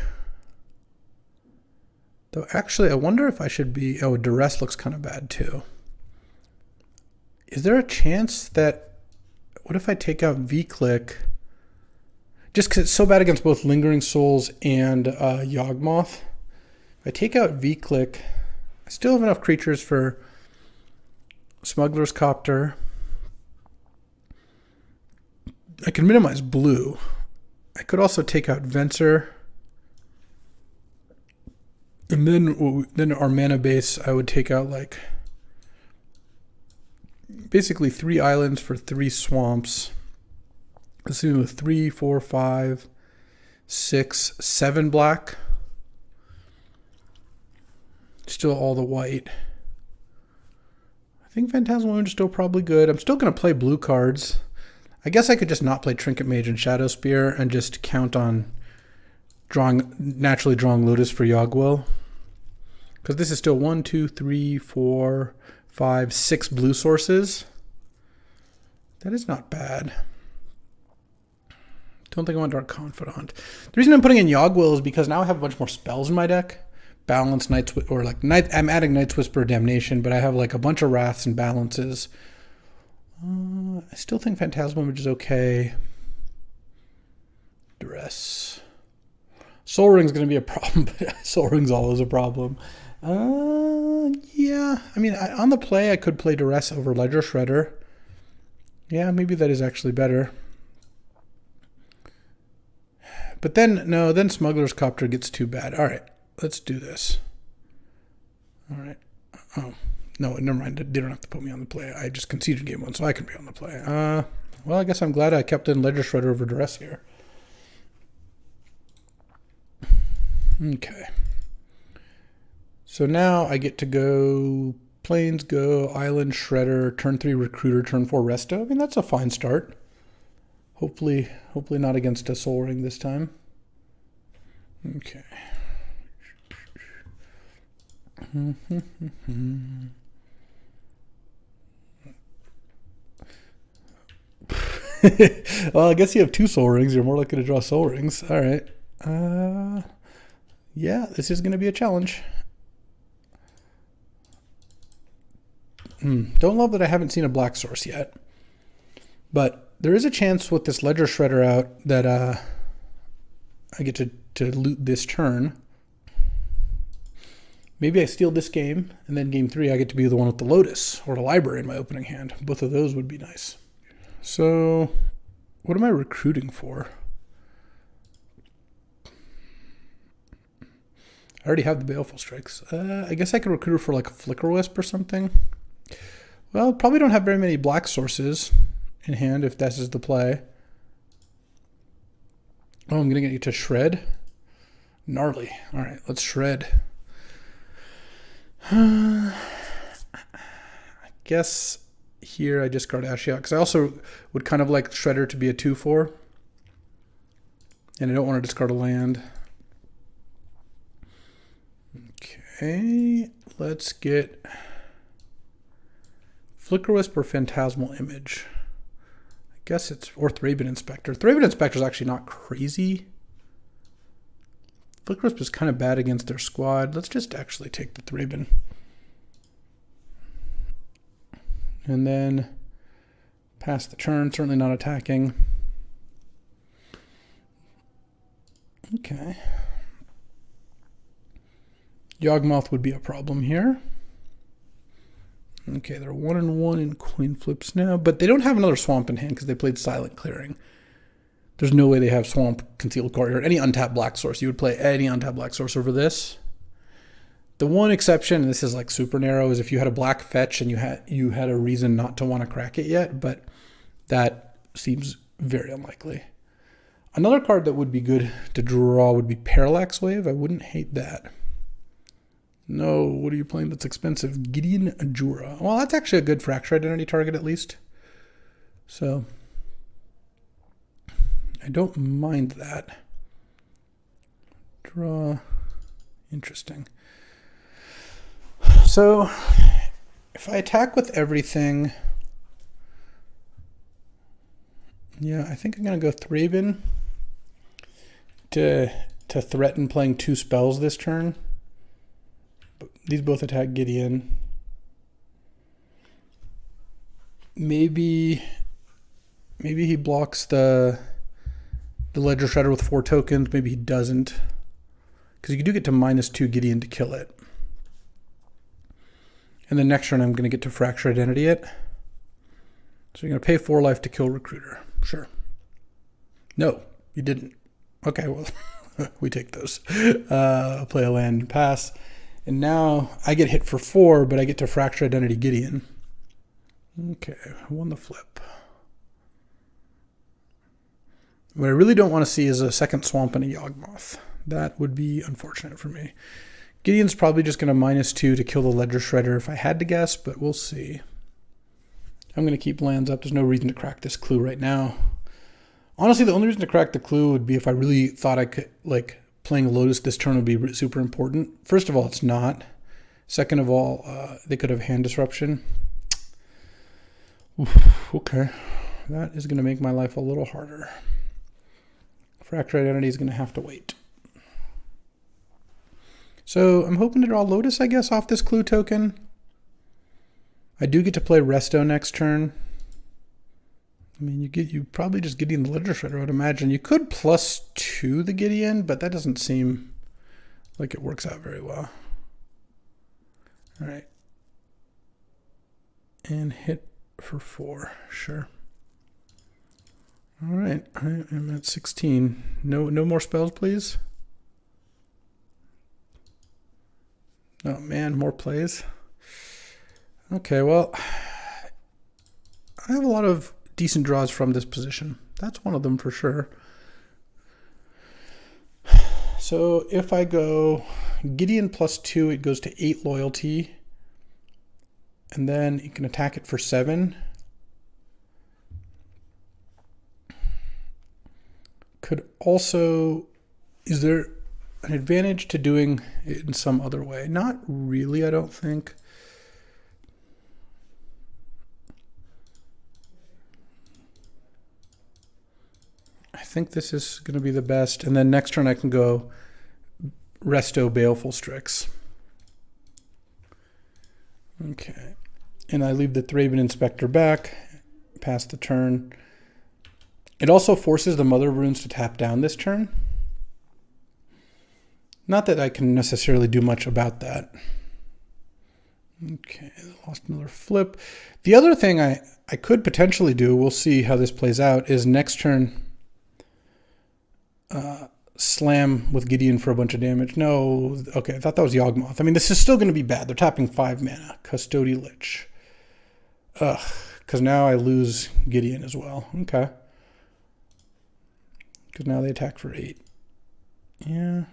Though actually, I wonder if I should be... Oh, Duress looks kind of bad too. Is there a chance that... What if I take out V-Click? Just because it's so bad against both Lingering Souls and Yawgmoth. If I take out V-Click, I still have enough creatures for Smuggler's Copter. I can minimize blue. I could also take out Venser. And then our mana base, I would take out like basically 3 islands for 3 swamps. Let's do 3, 4, 5, 6, 7 black. Still all the white. I think Phantasmal Wound is still probably good. I'm still going to play blue cards. I guess I could just not play Trinket Mage and Shadow Spear and just count on naturally drawing Lotus for Yawgwill. Because this is still 1, 2, 3, 4, 5, 6 blue sources. That is not bad. Don't think I want Dark Confidant. The reason I'm putting in Yawgwill is because now I have a bunch more spells in my deck. Balance, I'm adding Night's Whisper, Damnation, but I have like a bunch of Wraths and Balances. I still think Phantasmal Image is okay. Duress. Soul Ring's going to be a problem, but Soul Ring's always a problem. Yeah. I mean, on the play, I could play Duress over Ledger Shredder. Yeah, maybe that is actually better. But then Smuggler's Copter gets too bad. All right, let's do this. All right. Oh. No, never mind. They don't have to put me on the play. I just conceded game 1, so I can be on the play. Well, I guess I'm glad I kept in Ledger Shredder over Duress here. Okay. So now I get to go Plains, go Island, Shredder, turn 3 Recruiter, turn 4 Resto. I mean, that's a fine start. Hopefully not against a Soul Ring this time. Okay. Well, I guess you have 2 Soul Rings. You're more likely to draw Soul Rings. All right. Yeah, this is going to be a challenge. Don't love that I haven't seen a black source yet. But there is a chance with this Ledger Shredder out that I get to loot this turn. Maybe I steal this game, and then game 3 I get to be the one with the Lotus or the Library in my opening hand. Both of those would be nice. So, what am I recruiting for? I already have the Baleful Strikes. I guess I could recruit her for like a Flicker Wisp or something. Well, probably don't have very many black sources in hand if this is the play. Oh, I'm going to get you to shred. Gnarly. All right, let's shred. I guess here I discard Ashiok because I also would kind of like Shredder to be a 2/4. And I don't want to discard a land. Okay, let's get Flicker Wisp or Phantasmal Image. I guess it's, or Thraben Inspector. Thraben Inspector is actually not crazy. Flicker Wisp is kind of bad against their squad. Let's just actually take the Thraben. And then pass the turn, certainly not attacking. Okay. Yawgmoth would be a problem here. Okay, they're 1-1 in coin flips now, but they don't have another swamp in hand because they played Silent Clearing. There's no way they have Swamp, Concealed Courtyard, any untapped black source. You would play any untapped black source over this. The one exception, and this is like super narrow, is if you had a black fetch and you had a reason not to want to crack it yet, but that seems very unlikely. Another card that would be good to draw would be Parallax Wave. I wouldn't hate that. No, what are you playing that's expensive? Gideon Ajura. Well, that's actually a good Fracture Identity target at least. So, I don't mind that. Draw. Interesting. So, if I attack with everything, yeah, I think I'm going to go Thraben to threaten playing 2 spells this turn. These both attack Gideon. Maybe he blocks the Ledger Shredder with 4 tokens. Maybe he doesn't. Because you do get to -2 Gideon to kill it. And then next turn I'm going to get to Fracture Identity it. So you're going to pay 4 life to kill Recruiter. Sure. No, you didn't. Okay, well, we take those. Play a land and pass. And now I get hit for 4, but I get to Fracture Identity Gideon. Okay, I won the flip. What I really don't want to see is a second Swamp and a Yawgmoth. That would be unfortunate for me. Gideon's probably just going to -2 to kill the Ledger Shredder if I had to guess, but we'll see. I'm going to keep lands up. There's no reason to crack this clue right now. Honestly, the only reason to crack the clue would be if I really thought I could, like, playing Lotus this turn would be super important. First of all, it's not. Second of all, they could have hand disruption. Oof, okay. That is going to make my life a little harder. Fracture Identity is going to have to wait. So I'm hoping to draw Lotus, I guess, off this clue token. I do get to play Resto next turn. I mean, you probably just Gideon the Ledger Shredder, I would imagine. You could +2 the Gideon, but that doesn't seem like it works out very well. All right. And hit for 4, sure. All right, I am at 16. No more spells, please. Oh man, more plays. Okay, well, I have a lot of decent draws from this position. That's one of them for sure. So if I go Gideon +2, it goes to 8 loyalty. And then you can attack it for 7. could also, is there an advantage to doing it in some other way? Not really, I don't think. I think this is going to be the best. And then next turn I can go Resto Baleful Strix. Okay. And I leave the Thraben Inspector back, pass the turn. It also forces the Mother of Runes to tap down this turn. Not that I can necessarily do much about that. Okay, lost another flip. The other thing I could potentially do, we'll see how this plays out, is next turn slam with Gideon for a bunch of damage. No, okay, I thought that was Yawgmoth. I mean, this is still going to be bad. They're tapping 5 mana. Custody Lich. Ugh, because now I lose Gideon as well. Okay. Because now they attack for 8. Yeah.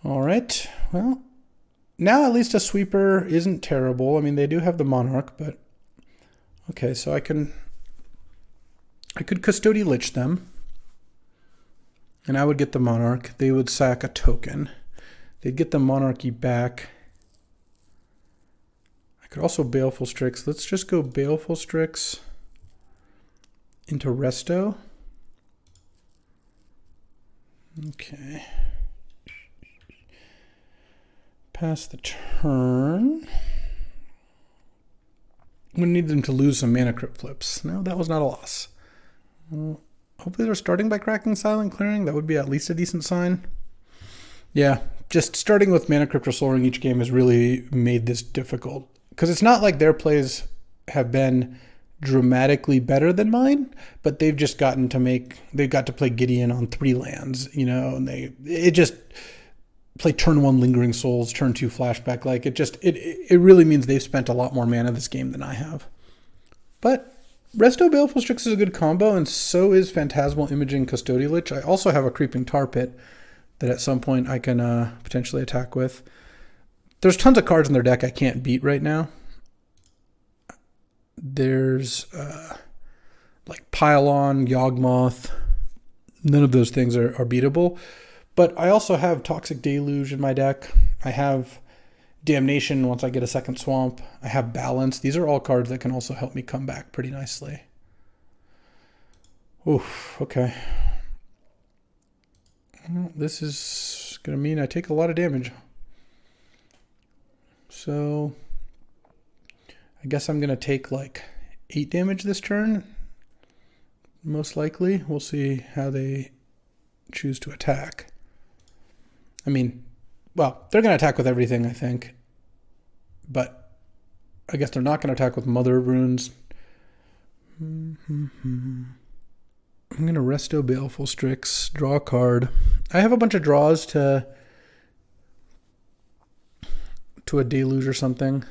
All right. Well, now at least a sweeper isn't terrible. I mean, they do have the Monarch, but okay. So I could Custody Lich them, and I would get the Monarch. They would sack a token. They'd get the Monarchy back. I could also Baleful Strix. Let's just go Baleful Strix into Resto. Okay. Pass the turn. I'm going to need them to lose some mana crypt flips. No, that was not a loss. Well, hopefully they're starting by cracking Silent Clearing. That would be at least a decent sign. Yeah, just starting with mana crypt restoring each game has really made this difficult. Because it's not like their plays have been dramatically better than mine, but they've just gotten to they've got to play Gideon on 3 lands, you know, and it just play turn 1 Lingering Souls, turn 2 Flashback. Like it really means they've spent a lot more mana this game than I have. But Resto Baleful Strix is a good combo, and so is Phantasmal Imaging Custody Lich. I also have a Creeping Tar Pit that at some point I can potentially attack with. There's tons of cards in their deck I can't beat right now. There's like Pylon, Yawgmoth. None of those things are beatable. But I also have Toxic Deluge in my deck. I have Damnation once I get a second Swamp. I have Balance. These are all cards that can also help me come back pretty nicely. Oof, okay. Well, this is going to mean I take a lot of damage. So I guess I'm going to take like 8 damage this turn. Most likely. We'll see how they choose to attack. I mean, well, they're going to attack with everything, I think. But I guess they're not going to attack with Mother of Runes. I'm going to Resto Baleful Strix, draw a card. I have a bunch of draws to a Deluge or something.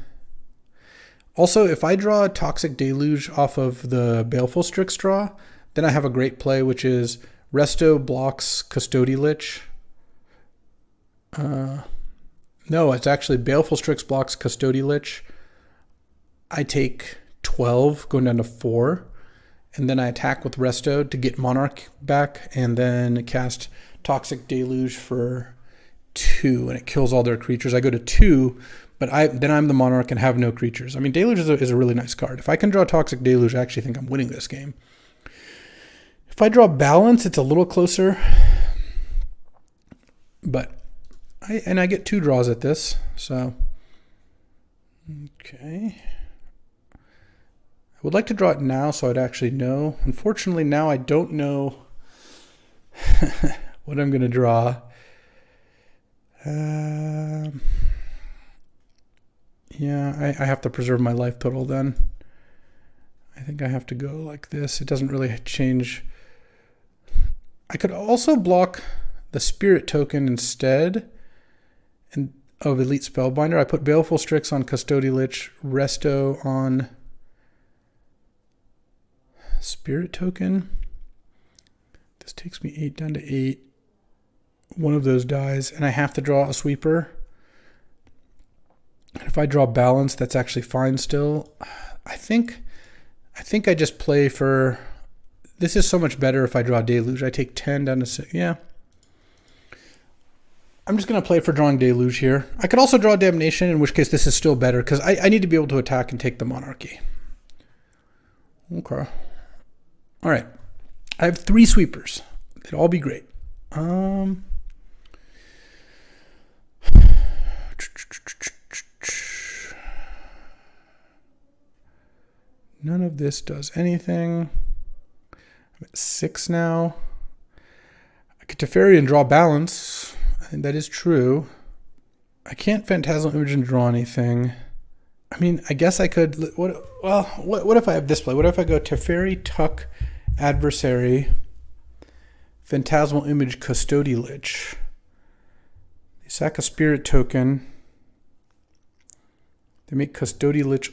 Also, if I draw a Toxic Deluge off of the Baleful Strix draw, then I have a great play, which is Resto blocks Custody Lich. No, it's actually Baleful Strix blocks Custody Lich. I take 12, going down to 4, and then I attack with Resto to get Monarch back, and then cast Toxic Deluge for 2, and it kills all their creatures. I go to 2, but then I'm the Monarch and have no creatures. I mean, Deluge is a really nice card. If I can draw Toxic Deluge, I actually think I'm winning this game. If I draw Balance, it's a little closer, but I get 2 draws at this, so okay. I would like to draw it now so I'd actually know. Unfortunately, now I don't know what I'm going to draw. Yeah, I have to preserve my life total then. I think I have to go like this. It doesn't really change. I could also block the Spirit token instead of Elite Spellbinder. I put Baleful Strix on Custody Lich, Resto on Spirit token. This takes me 8 down to 8. One of those dies, and I have to draw a sweeper. And if I draw Balance, that's actually fine still. I think I just play for... This is so much better if I draw Deluge. I take 10 down to 6. Yeah. I'm just going to play for drawing Deluge here. I could also draw Damnation, in which case this is still better, because I need to be able to attack and take the Monarchy. Okay. All right. I have 3 sweepers. They'd all be great. None of this does anything. I'm at 6 now. I could Teferi and draw balance, and that is true. I can't Phantasmal Image and draw anything. I mean, I guess I could. What if I have this play? What if I go Teferi, Tuck, Adversary, Phantasmal Image, Custody Lich? They sack a Spirit token. They make Custody Lich.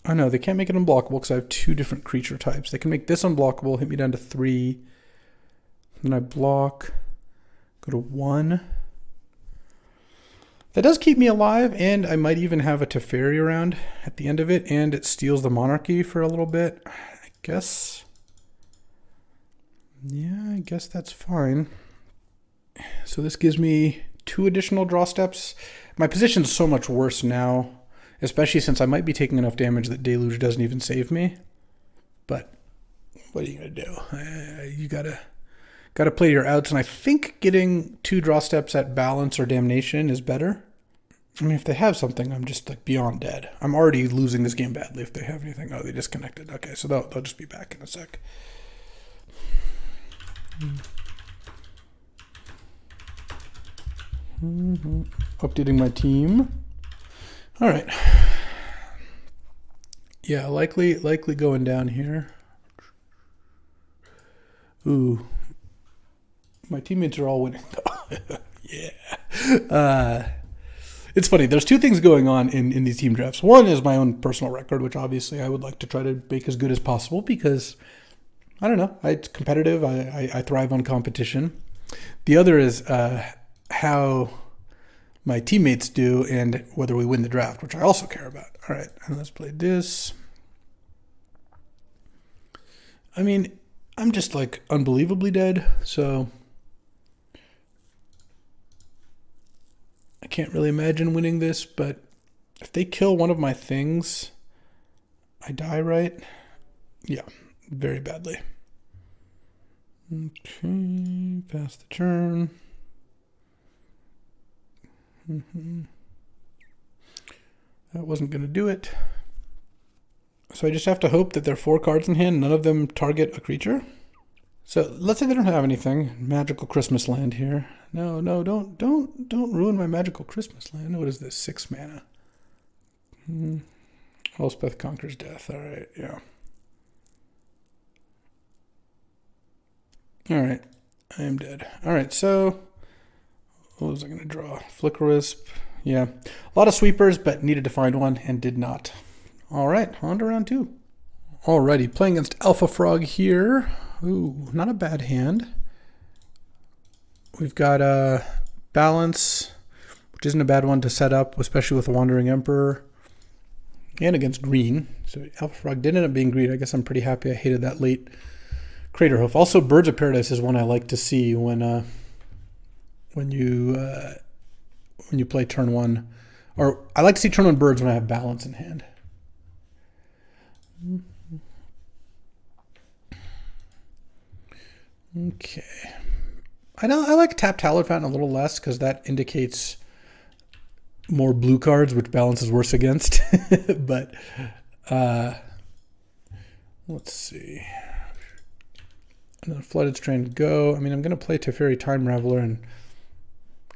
Oh no, they can't make it unblockable because I have 2 different creature types. They can make this unblockable, hit me down to 3. Then I block, go to 1. That does keep me alive, and I might even have a Teferi around at the end of it, and it steals the Monarchy for a little bit. I guess. Yeah, I guess that's fine. So this gives me 2 additional draw steps. My position's so much worse now, especially since I might be taking enough damage that Deluge doesn't even save me. But what are you gonna do? You gotta play your outs, and I think getting 2 draw steps at balance or damnation is better. I mean, if they have something, I'm just like beyond dead. I'm already losing this game badly if they have anything. Oh, they disconnected. Okay, so they'll just be back in a sec. Updating my team. All right. Yeah, likely going down here. Ooh. My teammates are all winning. Yeah. It's funny. There's 2 things going on in these team drafts. One is my own personal record, which obviously I would like to try to make as good as possible because, I don't know, it's competitive. I thrive on competition. The other is how my teammates do and whether we win the draft, which I also care about. All right, and let's play this. I mean, I'm just like unbelievably dead, so I can't really imagine winning this, but if they kill one of my things, I die, right? Yeah, very badly. Okay, pass the turn. That wasn't going to do it. So I just have to hope that there are 4 cards in hand, none of them target a creature. So let's say they don't have anything. Magical Christmas Land here. No, don't ruin my Magical Christmas Land. What is this? 6 mana. Elspeth Conquers Death. All right, yeah. All right, I am dead. All right, so what was I going to draw? Flicker Wisp. Yeah, a lot of sweepers, but needed to find one and did not. All right, on to round 2. Alrighty, playing against Alpha Frog here. Ooh, not a bad hand. We've got Balance, which isn't a bad one to set up, especially with Wandering Emperor, and against green. So Alpha Frog did end up being green. I guess I'm pretty happy. I hated that late Crater Hoof. Also, Birds of Paradise is one I like to see when you play turn 1. Or I like to see turn 1 birds when I have Balance in hand. Okay. I like Tap Talon Fountain a little less because that indicates more blue cards, which Balance is worse against. But let's see. And then Flooded Strand go. I mean, I'm going to play Teferi Time Raveler and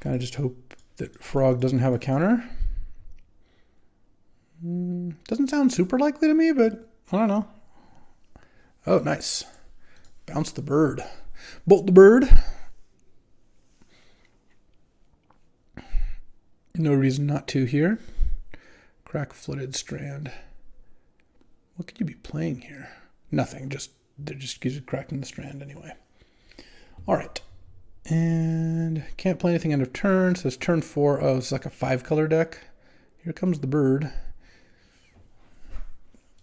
kind of just hope that Frog doesn't have a counter. Doesn't sound super likely to me, but I don't know. Oh, nice. Bounce the bird. Bolt the bird. No reason not to here. Crack Flooded Strand. What could you be playing here? Nothing. They're just cracking the strand anyway. All right. And can't play anything end of turn. So it's turn 4. Oh, it's like a 5-color deck. Here comes the bird.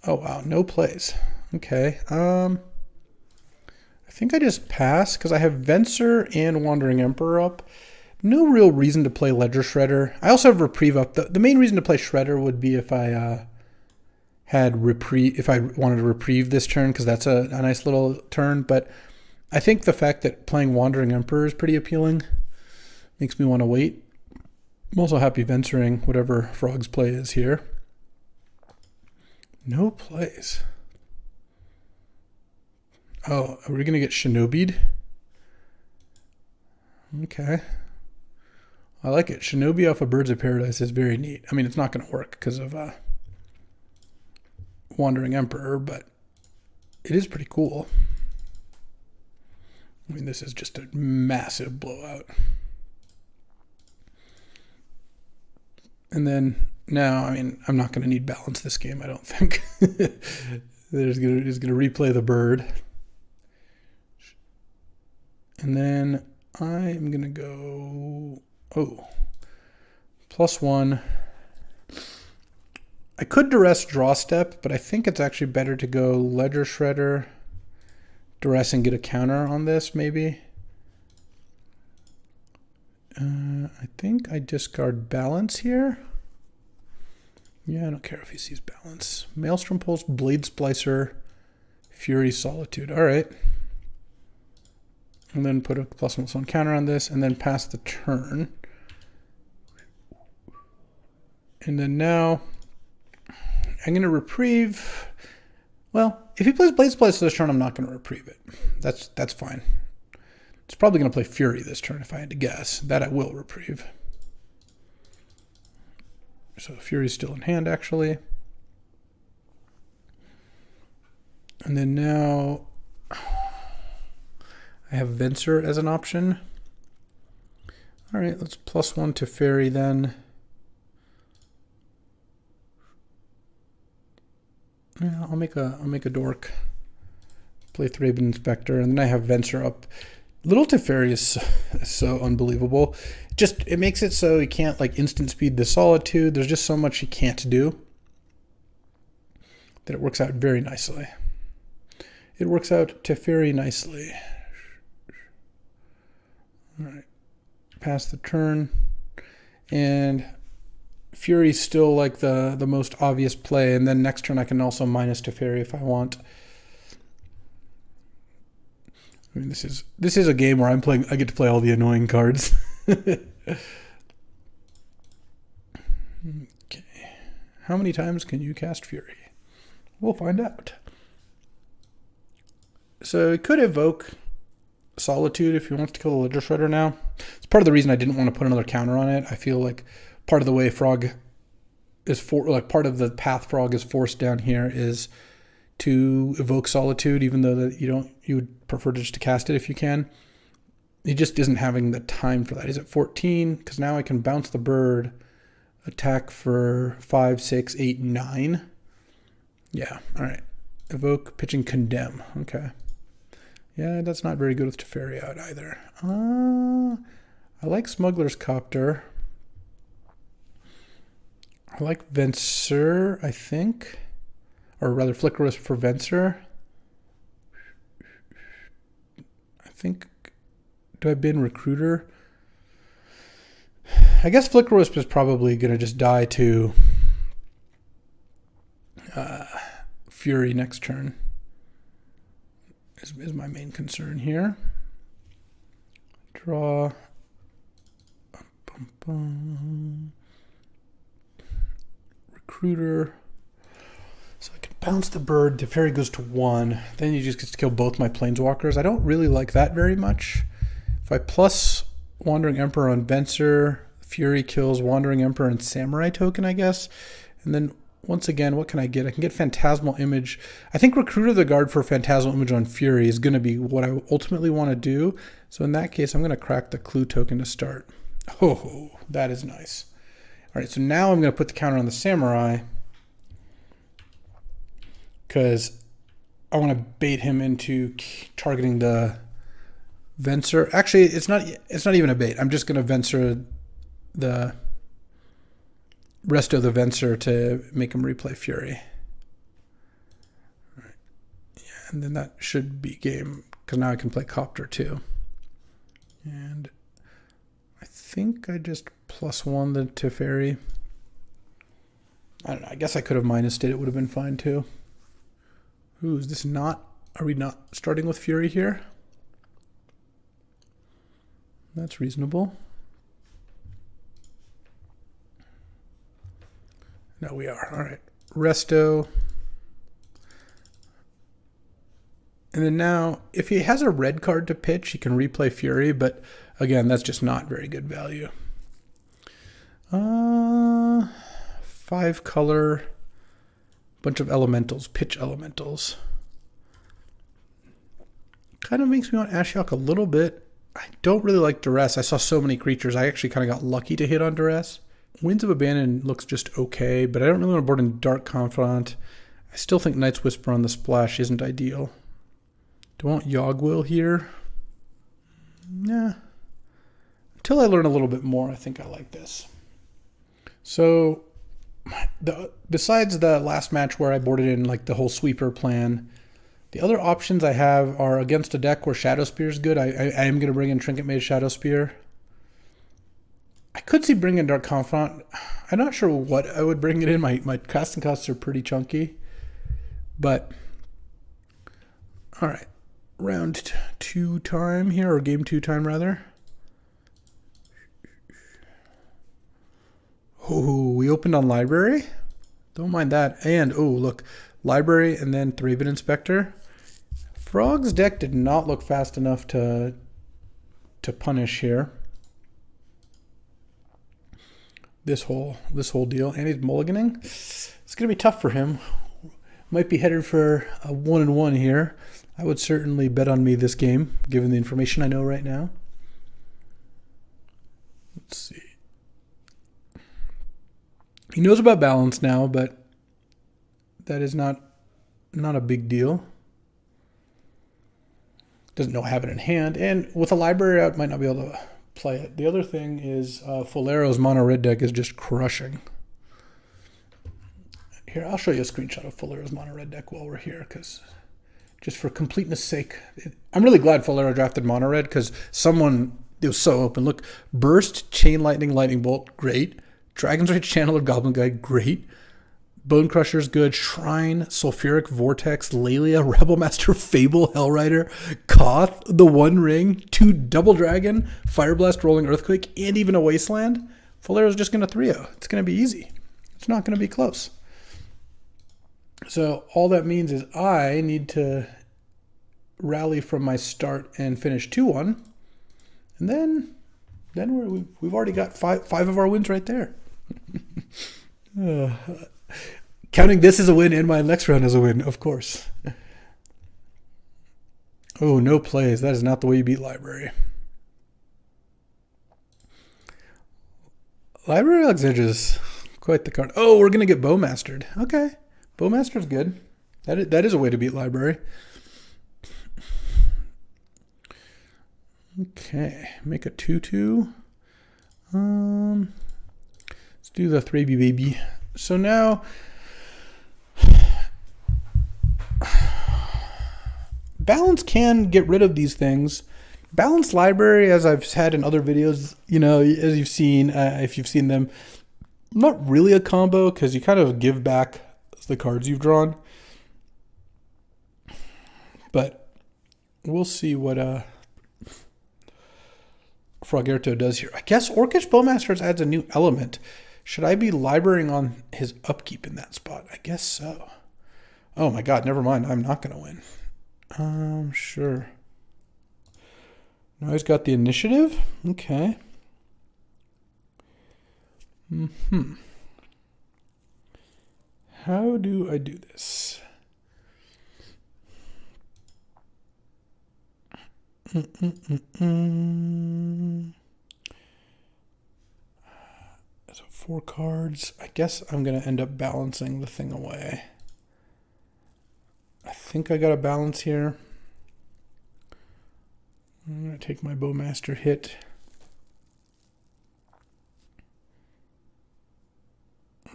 Oh, wow. No plays. Okay. think I just pass because I have Venser and Wandering Emperor up. No real reason to play Ledger Shredder. I also have Reprieve up. The main reason to play Shredder would be if I had Reprieve, if I wanted to Reprieve this turn, because that's a nice little turn. But I think the fact that playing Wandering Emperor is pretty appealing makes me want to wait. I'm also happy venturing whatever Frog's play is here. No plays. Oh, are we going to get Shinobi'd? Okay. I like it. Shinobi off of Birds of Paradise is very neat. I mean, it's not going to work because of Wandering Emperor, but it is pretty cool. I mean, this is just a massive blowout. And then now, I mean, I'm not going to need balance this game, I don't think. There's going to replay the bird. And then I'm going to go, +1. I could duress draw step, but I think it's actually better to go Ledger Shredder, duress and get a counter on this, maybe. I think I discard balance here. Yeah, I don't care if he sees balance. Maelstrom Pulse, Blade Splicer, Fury Solitude. All right. And then put a +1 counter on this, and then pass the turn. And then now I'm going to Reprieve. Well, if he plays Blade Splicer this turn, I'm not going to Reprieve it. That's fine. It's probably going to play Fury this turn if I had to guess. That I will Reprieve. So Fury's still in hand, actually. And then now I have Venser as an option. All right, let's +1 to Fairy then. Yeah, I'll make a dork. Play Thraben Inspector, and then I have Venser up. Little Teferi is so unbelievable. It makes it so you can't like instant speed the Solitude. There's just so much you can't do that it works out very nicely. It works out Teferi nicely. All right, pass the turn, and Fury's still like the most obvious play, and then next turn I can also minus Teferi if I want. I mean, this is a game where I get to play all the annoying cards. Okay. How many times can you cast Fury? We'll find out. So it could evoke Solitude if he wants to kill the Ledger Shredder now. It's part of the reason I didn't want to put another counter on it. I feel like part of the way Frog is part of the path Frog is forced down here is to evoke Solitude, even though that you would prefer to just cast it if you can. He just isn't having the time for that. He's at 14 because now I can bounce the bird, attack for 5, 6, 8, 9. Yeah, all right. Evoke, pitching, condemn. Okay. Yeah, that's not very good with Teferi out either. I like Smuggler's Copter. I like Venser, I think. Or rather, Flicker Wisp for Venser. I think, do I bin Recruiter? I guess Flicker Wisp is probably going to just die to Fury next turn. Is my main concern here. Draw. Recruiter. So I can bounce the bird. Teferi goes to 1. Then you just get to kill both my Planeswalkers. I don't really like that very much. If I plus Wandering Emperor on Venser, Fury kills Wandering Emperor and Samurai Token, I guess. And then once again, what can I get? I can get Phantasmal Image. I think Recruiter the Guard for Phantasmal Image on Fury is going to be what I ultimately want to do. So in that case, I'm going to crack the Clue token to start. Oh, that is nice. All right, so now I'm going to put the counter on the Samurai because I want to bait him into targeting the Venser. Actually, it's not even a bait. I'm just going to Venser the rest of the Venser to make him replay Fury. All right. Yeah, and then that should be game because now I can play Copter too. And I think I just +1 the Teferi. I don't know. I guess I could have minused it. It would have been fine too. Ooh, is this not... Are we not starting with Fury here? That's reasonable. No, we are. All right. Resto. And then now, if he has a red card to pitch, he can replay Fury, but again, that's just not very good value. 5 color, bunch of elementals, pitch elementals. Kind of makes me want Ashiok a little bit. I don't really like Duress. I saw so many creatures. I actually kind of got lucky to hit on Duress. Winds of Abandon looks just okay, but I don't really want to board in Dark Confidant. I still think Night's Whisper on the splash isn't ideal. Do I want Yogwill here? Nah. Until I learn a little bit more, I think I like this. So, besides the last match where I boarded in like the whole sweeper plan, the other options I have are against a deck where Shadow Spear is good. I am going to bring in Trinket Mage Shadow Spear. I could see bringing in Dark Confidant. I'm not sure what I would bring it in. My casting costs are pretty chunky. But, all right. Round 2 time here, or game 2 time rather. Oh, we opened on Library. Don't mind that. And, oh, look. Library and then Thraben Inspector. Frog's deck did not look fast enough to punish here. This whole deal. And he's mulliganing. It's going to be tough for him. Might be headed for a 1-1 here. I would certainly bet on me this game, given the information I know right now. Let's see. He knows about balance now, but that is not a big deal. Doesn't know have it in hand, and with a library out, might not be able to play it. The other thing is Folero's mono red deck is just crushing. Here, I'll show you a screenshot of Folero's mono red deck while we're here, because just for completeness sake, I'm really glad Folero drafted mono red because it was so open. Look, Burst, Chain Lightning, Lightning Bolt, great. Dragon's Rage Channeler, Goblin Guide, great. Bone Crusher's good. Shrine, Sulfuric Vortex, Lalia, Rebel Master, Fable, Hellrider, Koth, the One Ring, 2 Double Dragon, Fire Blast, Rolling Earthquake, and even a Wasteland. Folero's just going to 3-0. It's going to be easy. It's not going to be close. So all that means is I need to rally from my start and finish 2-1. And then we've already got five of our wins right there. Counting this as a win and my next round as a win, of course. Oh, no plays. That is not the way you beat Library. Library Alexandra's quite the card. Oh, we're going to get Bowmastered. Okay. Bowmaster's good. That is a way to beat Library. Okay. Make a 2-2. Let's do the 3B baby. So now Balance can get rid of these things. Balance Library, as I've had in other videos, as you've seen, if you've seen them, not really a combo because you kind of give back the cards you've drawn. But we'll see what Frogerto does here. I guess Orcish Bowmasters adds a new element. Should I be librarying on his upkeep in that spot? I guess so. Oh my god, never mind. I'm not going to win. Sure. Now he's got the initiative. Okay. How do I do this? So 4 cards. I guess I'm going to end up balancing the thing away. I think I got a balance here. I'm going to take my Bowmaster hit.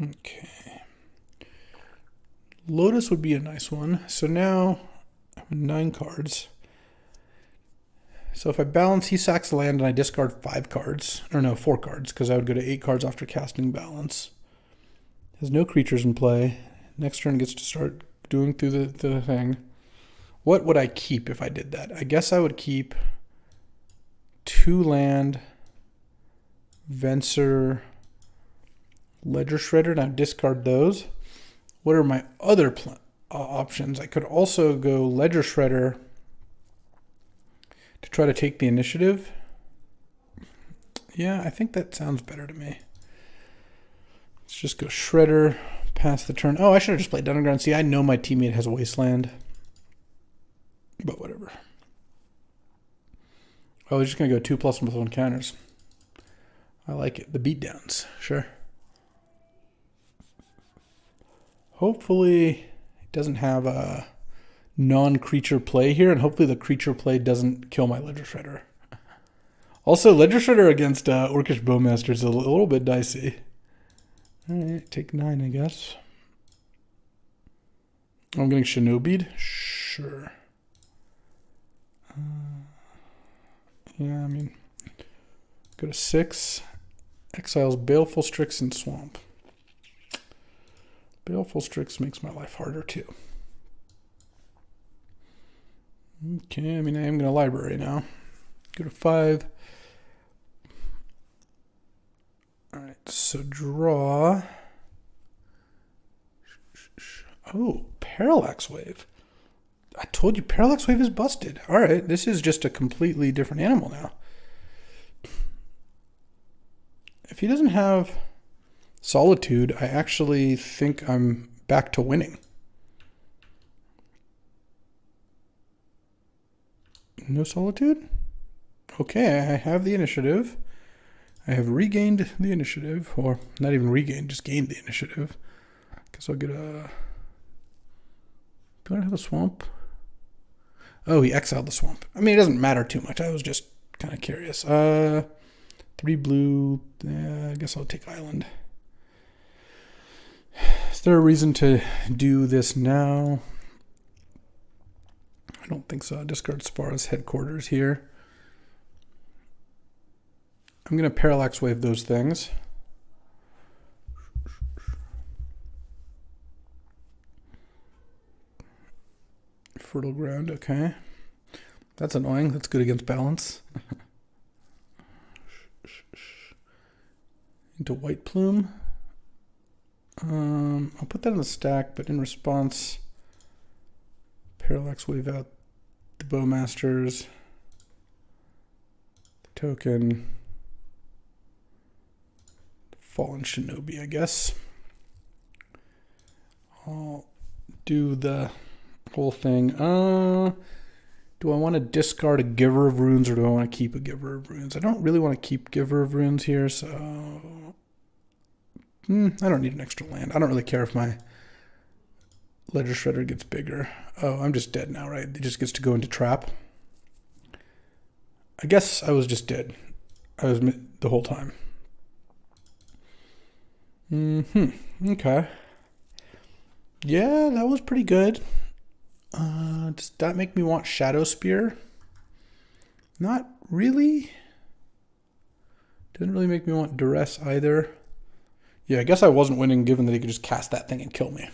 Okay. Lotus would be a nice one. So now I have 9 cards. So if I balance, he sacks the land and I discard 5 cards. Or no, 4 cards, because I would go to 8 cards after casting balance. Has no creatures in play. Next turn gets to start doing through the thing. What would I keep if I did that? I guess I would keep 2 land, Venser, Ledger Shredder, and I discard those. What are my other options? I could also go Ledger Shredder to try to take the initiative. Yeah, I think that sounds better to me. Let's just go Shredder, pass the turn. Oh, I should have just played Underground. See, I know my teammate has Wasteland. But whatever. Oh, we're just going to go 2+1/+1 counters. I like it. The beatdowns. Sure. Hopefully it doesn't have a non-creature play here, and hopefully the creature play doesn't kill my Ledger Shredder. Also, Ledger Shredder against Orcish Bowmaster is a little bit dicey. Alright, take 9, I guess. I'm getting Shinobi'd? Sure. Yeah, I mean, go to 6. Exiles Baleful Strix and Swamp. Baleful Strix makes my life harder too. Okay, I mean, I am going to library now. Go to 5. Alright, so draw. Oh, Parallax Wave. I told you Parallax Wave is busted. Alright, this is just a completely different animal now. If he doesn't have Solitude, I actually think I'm back to winning. No Solitude? Okay, I have the initiative. I have regained the initiative, or not even regained, just gained the initiative. Guess I'll get a... Do I have a swamp? Oh, he exiled the swamp. I mean, it doesn't matter too much. I was just kind of curious. 3 blue. I guess I'll take island. Is there a reason to do this now? I don't think so. I'll discard Spara's headquarters here. I'm going to Parallax Wave those things. Fertile Ground, okay. That's annoying. That's good against balance. Into White Plume. I'll put that in the stack, but in response, Parallax Wave out the Bowmasters, the token, Fallen Shinobi, I guess. I'll do the whole thing. Do I want to discard a Giver of Runes or do I want to keep a Giver of Runes? I don't really want to keep Giver of Runes here, so I don't need an extra land. I don't really care if my Ledger Shredder gets bigger. Oh, I'm just dead now, right? It just gets to go into trap. I guess I was just dead. I was the whole time. Okay. Yeah, that was pretty good. Does that make me want Shadow Spear? Not really. Didn't really make me want Duress either. Yeah, I guess I wasn't winning given that he could just cast that thing and kill me.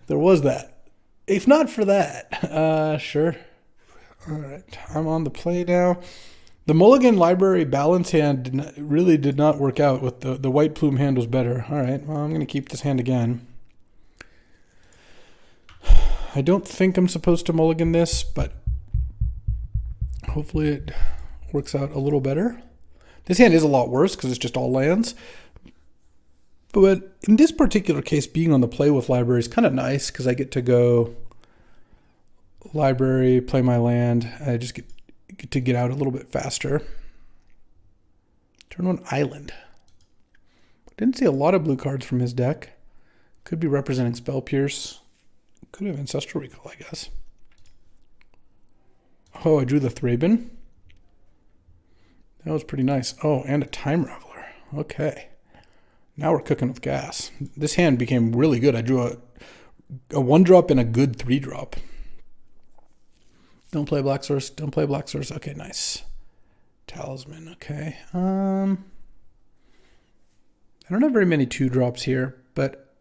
There was that. If not for that, sure. All right, I'm on the play now. The Mulligan Library balance hand really did not work out. With the White Plume hand was better. All right, well, I'm going to keep this hand again. I don't think I'm supposed to mulligan this, but hopefully it works out a little better. This hand is a lot worse because it's just all lands. But in this particular case, being on the play with library is kind of nice because I get to go library, play my land. I just get to get out a little bit faster. Turn on island. Didn't see a lot of blue cards from his deck. Could be representing Spell Pierce. Could have Ancestral Recall, I guess. Oh, I drew the Thraben. That was pretty nice. Oh, and a Time Raveler. Okay. Now we're cooking with gas. This hand became really good. I drew a 1-drop and a good 3-drop. Don't play Black Source. Don't play Black Source. Okay, nice. Talisman. Okay. I don't have very many 2-drops here, but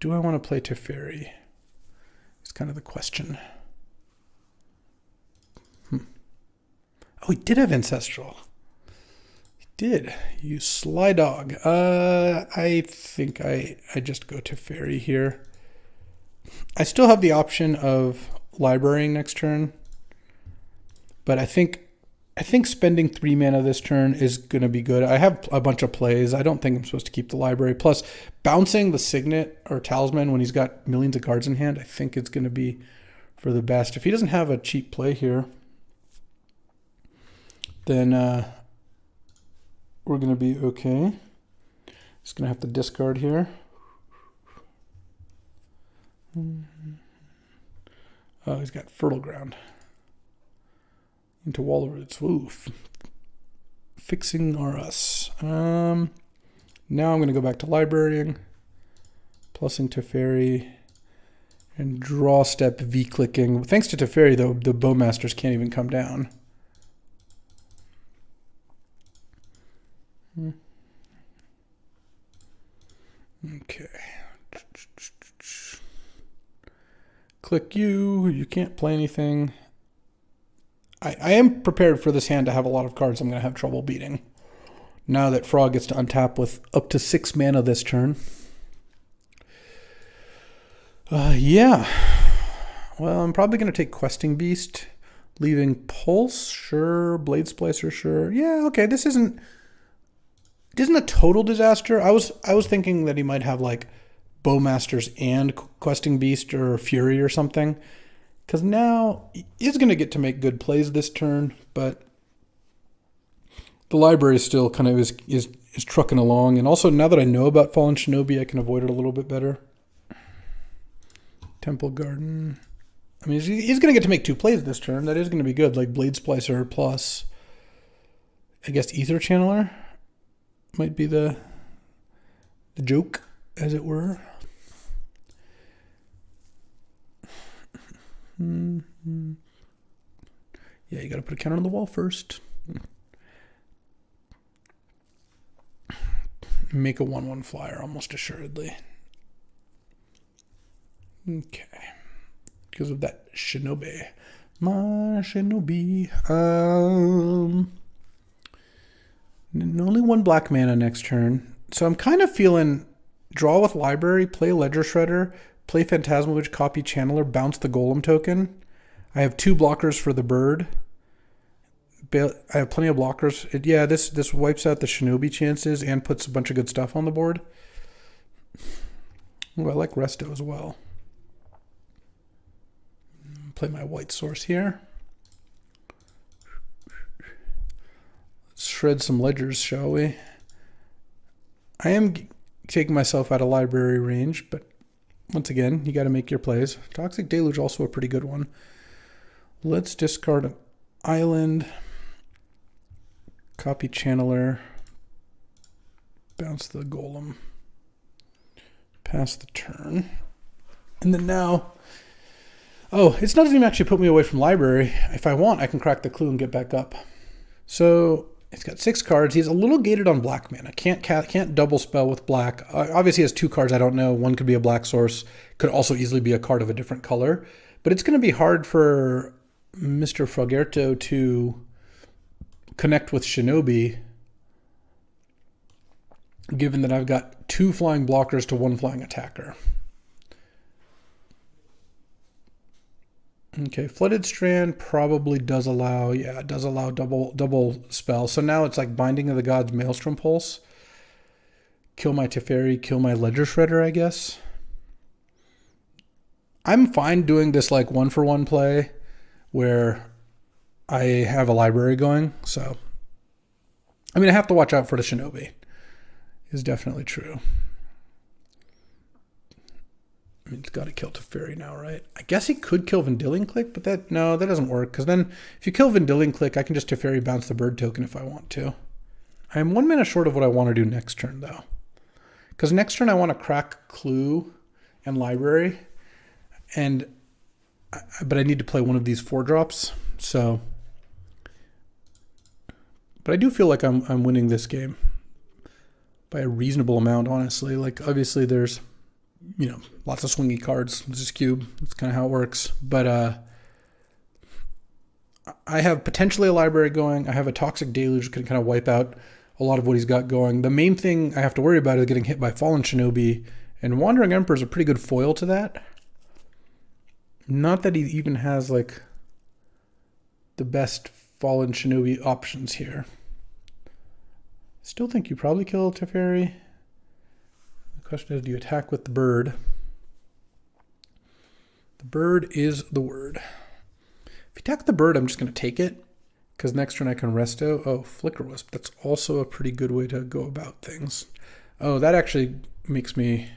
do I want to play Teferi? It's kind of the question. Oh, he did have Ancestral. He did. You sly dog. I think I just go Teferi here. I still have the option of librarying next turn, but I think spending 3 mana this turn is going to be good. I have a bunch of plays. I don't think I'm supposed to keep the library. Plus, bouncing the Signet or Talisman when he's got millions of cards in hand, I think it's going to be for the best. If he doesn't have a cheap play here, then we're going to be okay. Just going to have to discard here. Oh, he's got Fertile Ground. Into Wall of Roots. Oof. Fixing or us. Now I'm going to go back to librarying. Plussing Teferi. And draw step V-clicking. Thanks to Teferi, though, the Bowmasters can't even come down. Okay. Click you. You can't play anything. I am prepared for this hand to have a lot of cards I'm going to have trouble beating. Now that Frog gets to untap with up to 6 mana this turn. Yeah. Well, I'm probably going to take Questing Beast. Leaving Pulse, sure. Blade Splicer, sure. Yeah, okay. This isn't a total disaster. I was thinking that he might have like Bowmasters and Questing Beast or Fury or something. Because now he's going to get to make good plays this turn, but the library still kind of is trucking along. And also, now that I know about Fallen Shinobi, I can avoid it a little bit better. Temple Garden. I mean, he's going to get to make 2 plays this turn. That is going to be good, like Blade Splicer plus, I guess, Ether Channeler might be the joke, as it were. Mm-hmm. Yeah, you got to put a counter on the wall first. Make a 1/1 flyer, almost assuredly. Okay. Because of that Shinobi. My Shinobi. Only 1 black mana next turn. So I'm kind of feeling draw with library, play Ledger Shredder, play Phantasmovich, copy Channeler, bounce the Golem token. I have 2 blockers for the bird. I have plenty of blockers. Yeah, this wipes out the Shinobi chances and puts a bunch of good stuff on the board. Ooh, I like Resto as well. Play my white source here. Let's shred some ledgers, shall we? I am taking myself out of library range, but once again, you got to make your plays. Toxic Deluge, also a pretty good one. Let's discard an island. Copy Channeler. Bounce the Golem. Pass the turn. And then now... Oh, it doesn't even actually put me away from library. If I want, I can crack the clue and get back up. So it's got 6 cards. He's a little gated on black mana. Can't double spell with black. Obviously, he has 2 cards I don't know. One could be a black source. Could also easily be a card of a different color. But it's going to be hard for Mr. Frogerto to connect with Shinobi, given that I've got 2 flying blockers to 1 flying attacker. Okay, Flooded Strand probably does allow, yeah, it does allow double spell. So now it's like Binding of the Gods, Maelstrom Pulse. Kill my Teferi, kill my Ledger Shredder, I guess. I'm fine doing this like 1-for-1 play where I have a library going. So, I mean, I have to watch out for the Shinobi. Is definitely true. I mean, it's got to kill Teferi now, right? I guess he could kill Vendilion Click, but that doesn't work. Because then if you kill Vendilion Click, I can just Teferi bounce the bird token if I want to. I am 1 mana short of what I want to do next turn, though. Because next turn I want to crack Clue and Library. And but I need to play one of these 4-drops. So, but I do feel like I'm winning this game by a reasonable amount, honestly. Like, obviously there's, lots of swingy cards. This is cube. That's kind of how it works. But I have potentially a library going. I have a Toxic Deluge that can kind of wipe out a lot of what he's got going. The main thing I have to worry about is getting hit by Fallen Shinobi, and Wandering Emperor is a pretty good foil to that. Not that he even has, like, the best Fallen Shinobi options here. Still think you probably kill Teferi. The question is, do you attack with the bird? The bird is the word. If you attack the bird, I'm just going to take it, because next turn I can resto. Oh, Flicker Wisp. That's also a pretty good way to go about things. Oh, that actually makes me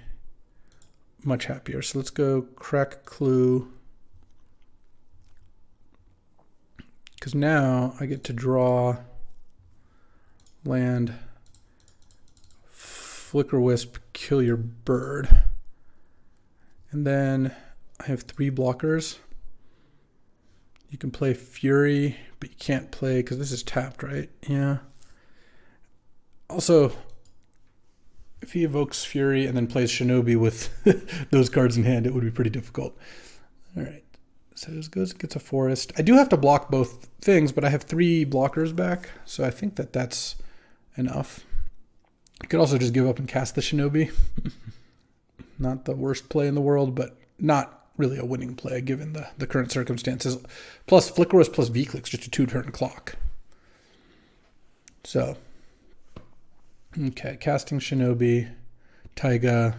much happier. So let's go Crack Clue. Because now I get to draw land, Flicker Wisp, kill your bird. And then I have 3 blockers. You can play Fury, but you can't play, because this is tapped, right? Yeah. Also, if he evokes Fury and then plays Shinobi with those cards in hand, it would be pretty difficult. All right. So this goes and gets a forest. I do have to block both things, but I have 3 blockers back, so I think that that's enough. I could also just give up and cast the Shinobi. Not the worst play in the world, but not really a winning play given the current circumstances. Plus Flicker Wisp plus V-Clicks, just a 2-turn clock. So, okay, casting Shinobi, Taiga,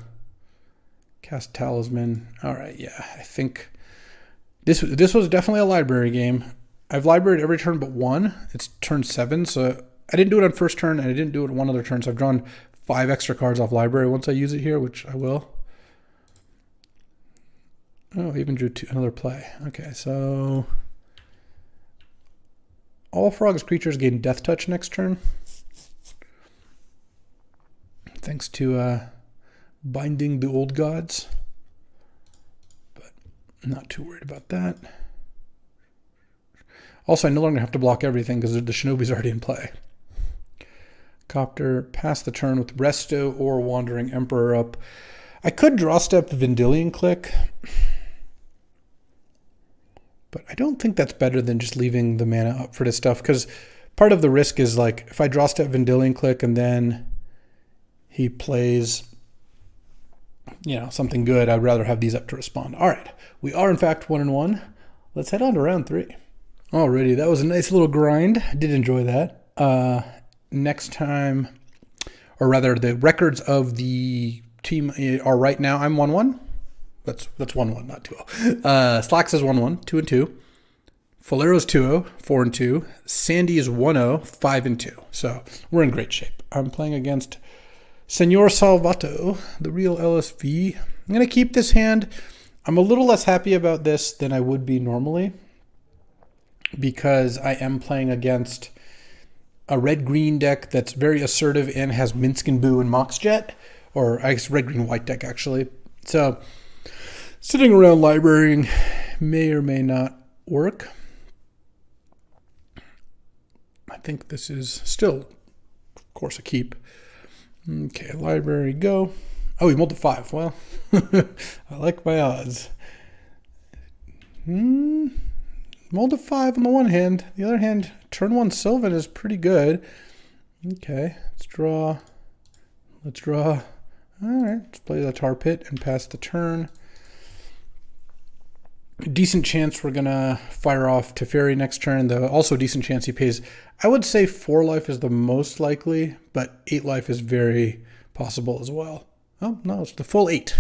cast Talisman. All right, yeah, I think this was definitely a library game. I've libraried every turn but one. It's turn 7, so I didn't do it on first turn, and I didn't do it on one other turn, so I've drawn 5 extra cards off library once I use it here, which I will. Oh, I even drew another play. Okay, so all Frog's creatures gain Death Touch next turn, thanks to Binding the Old Gods, but I'm not too worried about that. Also, I no longer have to block everything because the Shinobi's already in play. Copter, pass the turn with Resto or Wandering Emperor up. I could draw step Vendilion Click, but I don't think that's better than just leaving the mana up for this stuff, because part of the risk is, like, if I draw step Vendilion Click and then he plays, something good, I'd rather have these up to respond. All right, we are in fact 1-1. Let's head on to round 3. Alrighty, that was a nice little grind. I did enjoy that. Next time, or rather, the records of the team are right now. I'm 1-1. That's 1-1, not 2-0. Slacks is 1-1, 2-2. Folero's 2-0, 4-2. Sandy is 1-0, 5-2. So we're in great shape. I'm playing against Senor Salvato, the real LSV. I'm going to keep this hand. I'm a little less happy about this than I would be normally, because I am playing against a red-green deck that's very assertive and has Minsk and Boo and Moxjet, or I guess red-green-white deck, actually. So sitting around librarying may or may not work. I think this is still, of course, a keep. Okay, library, go. Oh, he mulled to 5. Well, I like my odds. Mulled to 5 on the one hand. The other hand, turn 1 Sylvan is pretty good. Okay, let's draw. All right, let's play the Tar Pit and pass the turn. Decent chance we're going to fire off Teferi next turn, though. Also decent chance he pays. I would say 4 life is the most likely, but 8 life is very possible as well. Oh, no, it's the full 8.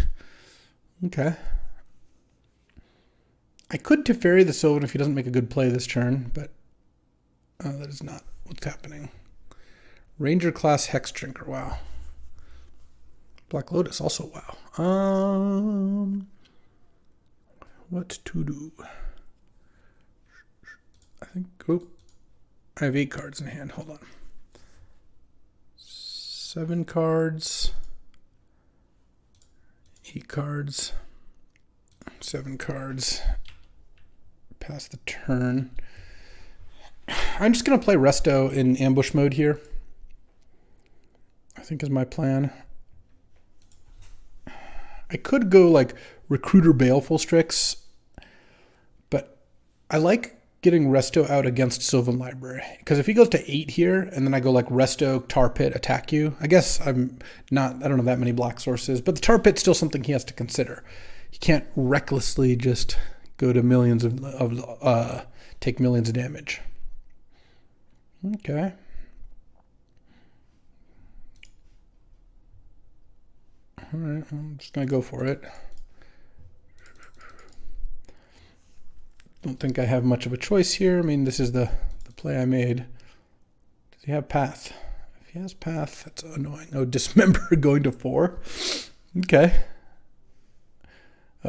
Okay. I could Teferi the Sylvan if he doesn't make a good play this turn, but that is not what's happening. Ranger class Hex Drinker, wow. Black Lotus, also wow. What to do? I think, I have 8 cards in hand, hold on. 7 cards, 8 cards, 7 cards, Pass the turn. I'm just going to play Resto in ambush mode here. I think is my plan. I could go like Recruiter Baleful Strix, but I like getting Resto out against Sylvan Library. Because if he goes to 8 here, and then I go like Resto, Tar Pit, attack you, I guess I don't know that many black sources, but the Tar Pit's still something he has to consider. He can't recklessly just go to millions take millions of damage. Okay. All right, I'm just going to go for it. Don't think I have much of a choice here. I mean, this is the play I made. Does he have Path? If he has Path, that's annoying. Oh, Dismember going to 4. Okay.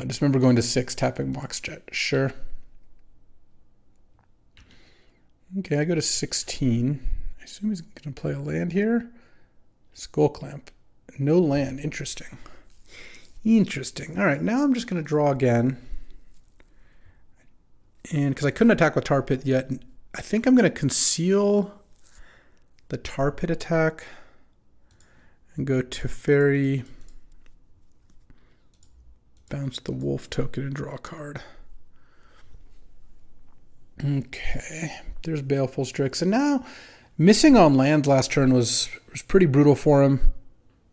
Dismember going to 6, tapping Mox Jet. Sure. Okay, I go to 16. I assume he's going to play a land here. Skull Clamp. No land. Interesting. Interesting. All right, now I'm just going to draw again. And because I couldn't attack with Tar Pit yet, I think I'm going to conceal the Tar Pit attack and go to Fairy, bounce the Wolf token and draw a card. Okay, there's Baleful Strix. And now missing on lands last turn was pretty brutal for him.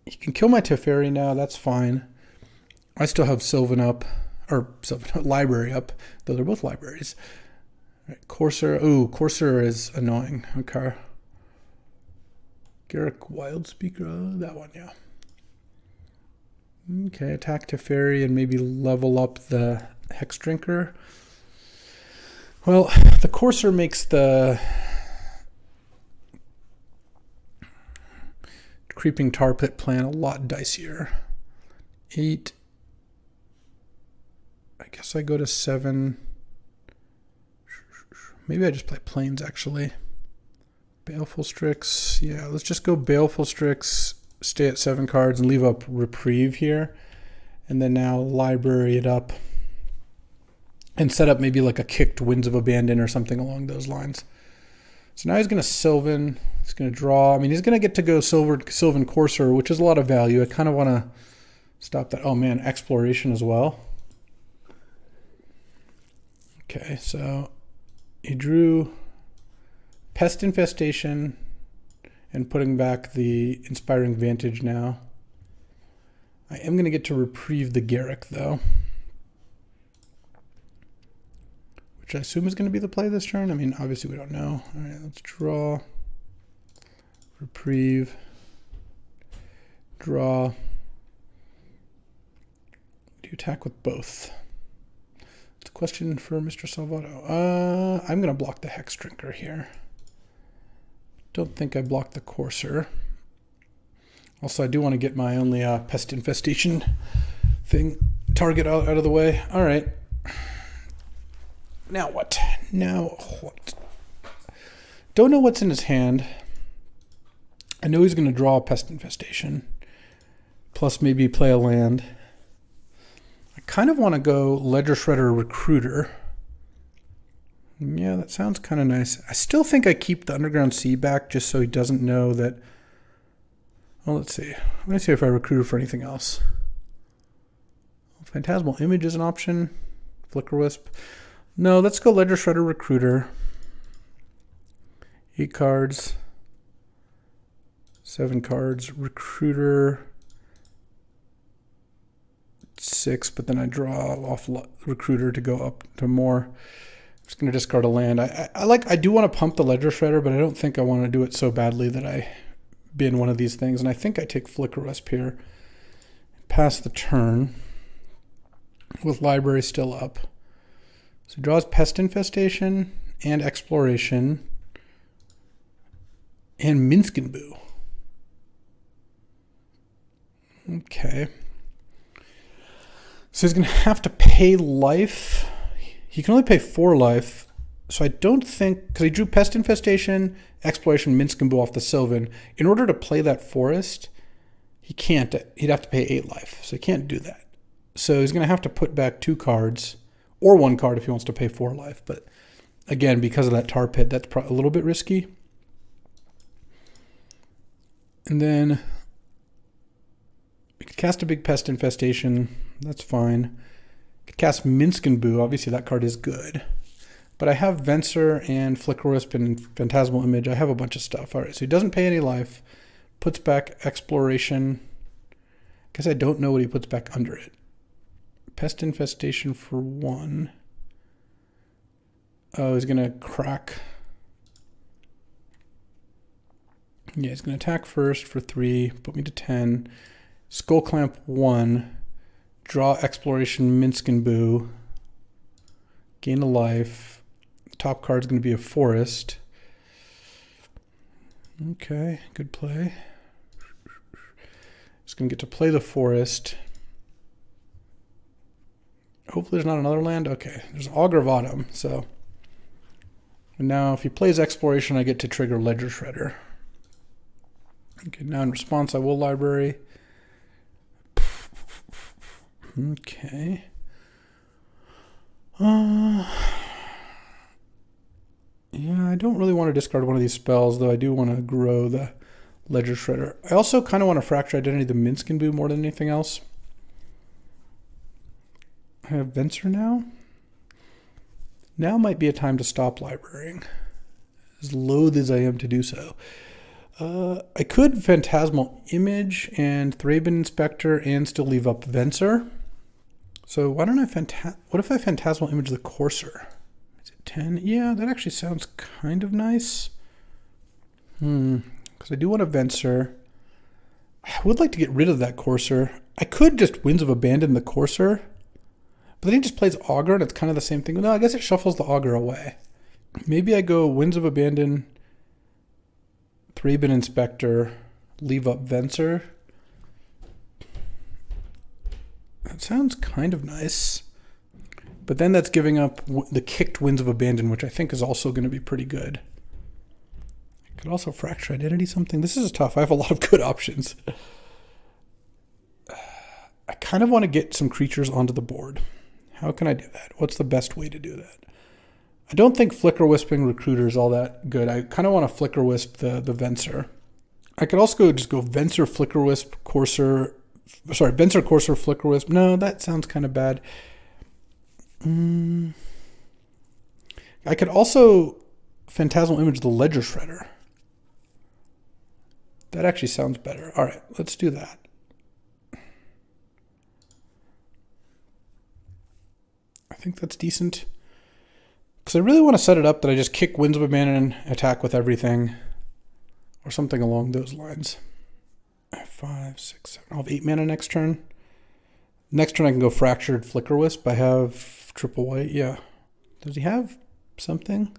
He can kill my Teferi now, that's fine. I still have Sylvan up. Or Library up, though they're both libraries. All right, Courser. Ooh, Courser is annoying. Okay. Garrick Wildspeaker. That one, yeah. Okay, attack Teferi and maybe level up the Hex Drinker. Well, the Courser makes the Creeping Tar Pit plan a lot dicier. 8. I guess I go to 7. Maybe I just play Plains, actually. Baleful Strix. Yeah, let's just go Baleful Strix, stay at 7 cards, and leave up Reprieve here. And then now Library it up. And set up maybe like a kicked Winds of Abandon or something along those lines. So now he's going to Sylvan. He's going to draw. I mean, he's going to get to go Sylvan Courser, which is a lot of value. I kind of want to stop that. Oh, man, Exploration as well. Okay, so he drew Pest Infestation and putting back the Inspiring Vantage now. I am going to get to Reprieve the Garrick, though, which I assume is going to be the play this turn. I mean, obviously we don't know. All right, let's draw, Reprieve, draw, do attack with both. It's a question for Mr. Salvato. I'm going to block the Hex Drinker here. Don't think I blocked the Courser. Also, I do want to get my only Pest Infestation thing target out of the way. All right. Now what? Now what? Don't know what's in his hand. I know he's going to draw a Pest Infestation. Plus maybe play a land. I kind of want to go Ledger Shredder Recruiter. Yeah, that sounds kind of nice. I still think I keep the Underground Sea back just so he doesn't know that. Well, let's see. Let me see if I recruit for anything else. Phantasmal Image is an option. Flicker Wisp. No, let's go Ledger Shredder Recruiter. 8 cards. 7 cards. Recruiter. 6, but then I draw off Recruiter to go up to more. I'm just going to discard a land. I do want to pump the Ledger Shredder, but I don't think I want to do it so badly that I bin one of these things. And I think I take Flicker Wisp here. Pass the turn with Library still up. So he draws Pest Infestation and Exploration and Minskenboo. Okay. So he's going to have to pay life. He can only pay 4 life. So I don't think, because he drew Pest Infestation, Exploration, Minskenboo off the Sylvan. In order to play that forest, he can't. He'd have to pay 8 life. So he can't do that. So he's going to have to put back 2 cards or 1 card if he wants to pay 4 life. But again, because of that tar pit, that's probably a little bit risky. And then we could cast a big pest infestation. That's fine. Could cast Minsk and Boo. Obviously, that card is good. But I have Venser and Flicker Wisp and Phantasmal Image. I have a bunch of stuff. All right, so he doesn't pay any life. Puts back Exploration. I guess I don't know what he puts back under it. Pest Infestation for 1. Oh, he's going to crack. Yeah, he's going to attack first for 3. Put me to 10. Skull Clamp 1. Draw Exploration, Minsk and Boo. Gain a life. The top card is going to be a Forest. Okay, good play. Just going to get to play the Forest. Hopefully there's not another land. Okay, there's Augur of Autumn. So and now if he plays Exploration, I get to trigger Ledger Shredder. Okay, now in response, I will library. Okay. Yeah, I don't really want to discard one of these spells, though I do want to grow the Ledger Shredder. I also kind of want to Fracture Identity the Minsk and Boo more than anything else. I have Venser now. Now might be a time to stop librarying, as loath as I am to do so. I could Phantasmal Image and Thraben Inspector and still leave up Venser. So why don't what if I Phantasmal Image the Courser? Is it 10? Yeah, that actually sounds kind of nice. Because I do want a Venser. I would like to get rid of that Courser. I could just Winds of Abandon the Courser. But then he just plays Augur and it's kind of the same thing. No, I guess it shuffles the Augur away. Maybe I go Winds of Abandon, Thraben Inspector, leave up Venser. That sounds kind of nice. But then that's giving up the kicked Winds of Abandon, which I think is also going to be pretty good. I could also Fracture Identity something. This is tough. I have a lot of good options. I kind of want to get some creatures onto the board. How can I do that? What's the best way to do that? I don't think Flicker Wisping Recruiter is all that good. I kind of want to Flicker Wisp the Venser. I could also just go Venser, Flicker Wisp, Courser. Sorry, Venser, Courser, Flicker Wisp. No, that sounds kind of bad. I could also Phantasmal Image the Ledger Shredder. That actually sounds better. All right, let's do that. I think that's decent. Because I really want to set it up that I just kick Winds of Abandon and attack with everything. Or something along those lines. 5, 6, 7. I'll have 8 mana next turn. Next turn I can go Fractured Flicker Wisp. I have triple white. Yeah. Does he have something?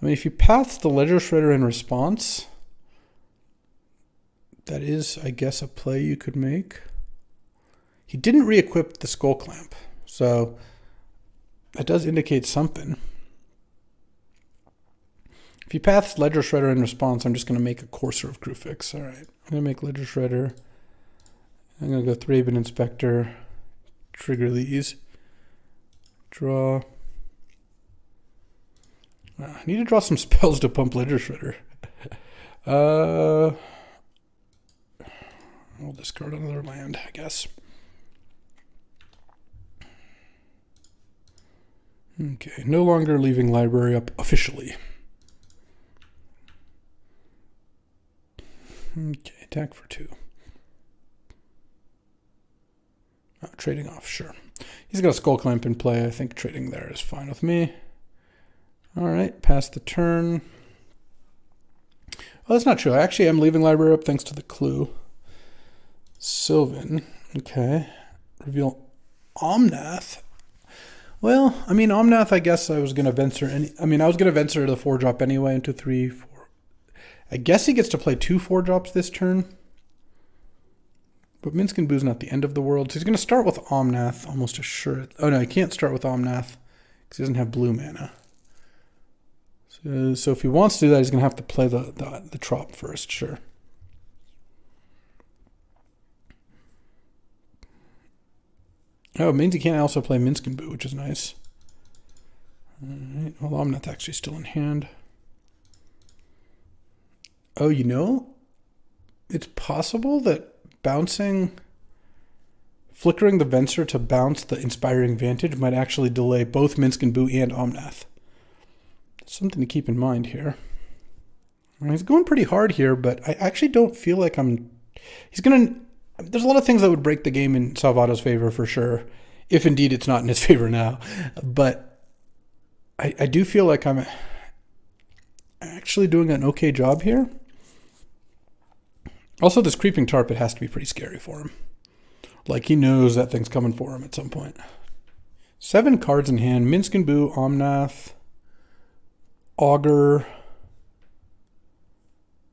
I mean, if you path the Ledger Shredder in response, that is, I guess, a play you could make. He didn't re-equip the Skull Clamp. So that does indicate something. If he paths Ledger Shredder in response, I'm just going to make a Courser of Crufix. All right, I'm going to make Ledger Shredder. I'm going to go Thraben Inspector, trigger these, draw. I need to draw some spells to pump Ledger Shredder. I'll discard another land, I guess. Okay, no longer leaving library up officially. Okay, attack for 2. Oh, trading off, sure. He's got a Skull Clamp in play. I think trading there is fine with me. All right, pass the turn. Well, that's not true. I actually am leaving library up thanks to the clue. Sylvan. Okay. Reveal Omnath. Well, I mean, Omnath, I guess I was going to Venser. I was going to Venser the 4-drop anyway into 3, 4. I guess he gets to play 2 4-drops this turn. But Minsk and Boo's not the end of the world. So he's going to start with Omnath, almost assured. Oh, no, he can't start with Omnath because he doesn't have blue mana. So if he wants to do that, he's going to have to play the Trop first, sure. Oh, it means he can't also play Minsk and Boo, which is nice. Alright, well, Omnath actually still in hand. Oh, you know, it's possible that flickering the Venser to bounce the Inspiring Vantage might actually delay both Minsk and Boo and Omnath. Something to keep in mind here. He's going pretty hard here, but I actually don't feel like there's a lot of things that would break the game in Salvato's favor for sure, if indeed it's not in his favor now. But I do feel like I'm actually doing an okay job here. Also, this creeping tarp, it has to be pretty scary for him. Like, he knows that thing's coming for him at some point. 7 cards in hand. Minsk and Boo, Omnath, Augur,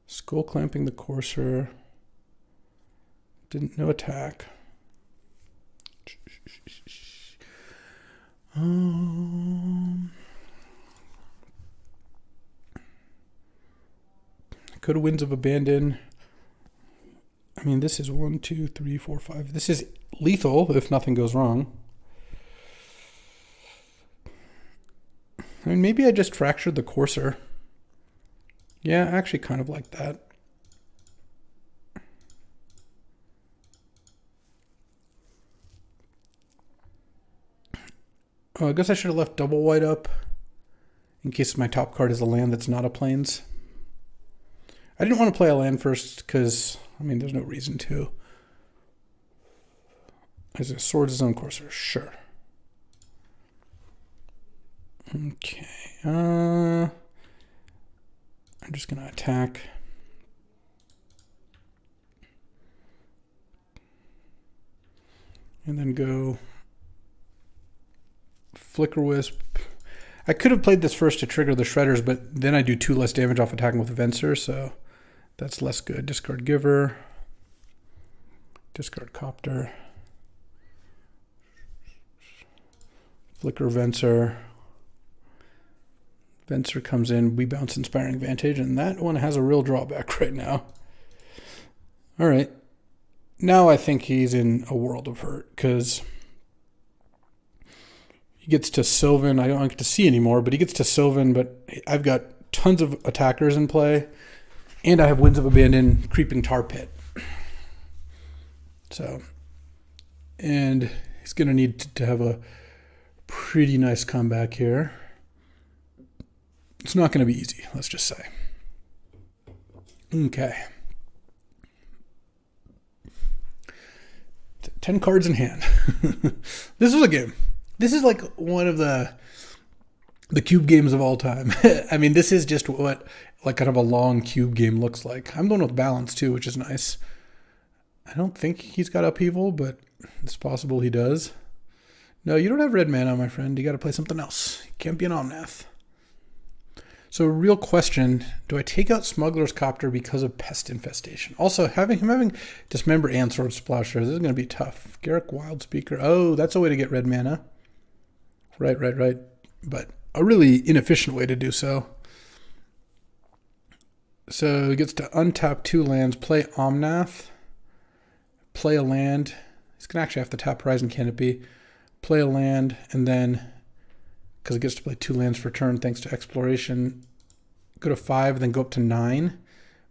Skull Clamping the Courser. No attack. Could have Winds of Abandon. I mean, this is 1, 2, 3, 4, 5. This is lethal if nothing goes wrong. I mean, maybe I just fractured the Courser. Yeah, I actually kind of like that. Oh, I guess I should have left double white up in case my top card is a land that's not a Plains. I didn't want to play a land first because, I mean, there's no reason to. Is it Swords Zone Courser? Sure. Okay. I'm just going to attack. And then go Flicker Wisp. I could have played this first to trigger the Shredders, but then I do 2 less damage off attacking with the Venser, so that's less good. Discard Giver. Discard Copter. Flicker Venser. Venser comes in, we bounce Inspiring Vantage, and that one has a real drawback right now. All right. Now I think he's in a world of hurt, because he gets to Sylvan. I don't get to see anymore, but he gets to Sylvan, but I've got tons of attackers in play, and I have Winds of Abandon, Creeping Tar Pit. So, and he's going to need to have a pretty nice comeback here. It's not going to be easy, let's just say. Okay. 10 cards in hand. This is a game. This is like one of the cube games of all time. I mean, this is just what like kind of a long cube game looks like. I'm going with balance too, which is nice. I don't think he's got upheaval, but it's possible he does. No, you don't have red mana, my friend. You got to play something else. You can't be an Omnath. So, real question, do I take out Smuggler's Copter because of Pest Infestation? Also, having Dismember and Sword Splasher, this is going to be tough. Garruk Wild Speaker. Oh, that's a way to get red mana. Right. But a really inefficient way to do so. So, he gets to untap 2 lands, play Omnath, play a land. He's going to actually have to tap Horizon Canopy, play a land, and then, because it gets to play 2 lands per turn thanks to Exploration, go to 5, then go up to 9.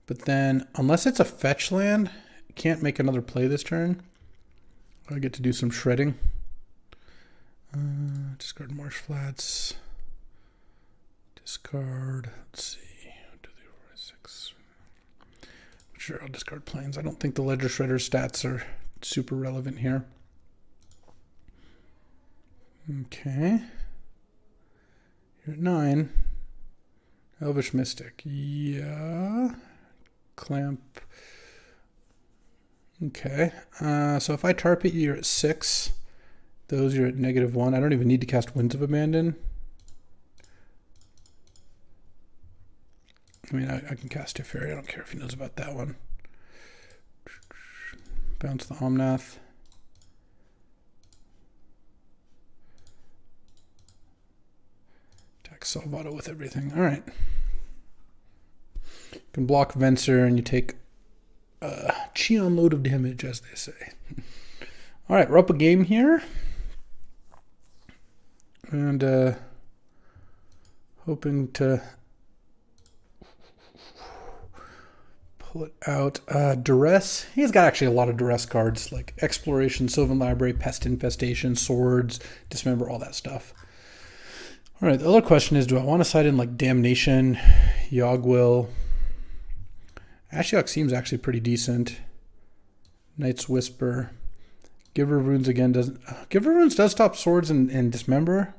But then, unless it's a fetch land, can't make another play this turn. I get to do some shredding. Discard Marsh Flats. Discard, let's see, 2, 3, 4, 6. Sure, I'll discard Plains. I don't think the Ledger Shredder stats are super relevant here. Okay. You're at 9. Elvish Mystic. Yeah. Clamp. Okay. So if I tarp it, you're at 6. Those, you're at -1. I don't even need to cast Winds of Abandon. I mean, I can cast Teferi. I don't care if he knows about that one. Bounce the Omnath. Salvato with everything. All right. You can block Venser and you take a Cheon load of damage, as they say. All right, we're up a game here. And hoping to pull it out. Duress. He's got actually a lot of Duress cards, like Exploration, Sylvan Library, Pest Infestation, Swords, Dismember, all that stuff. All right, the other question is, do I want to side in like Damnation, Yogwill? Ashiok seems actually pretty decent. Knight's Whisper. Giver of Runes again doesn't... Giver of Runes does stop Swords and Dismember.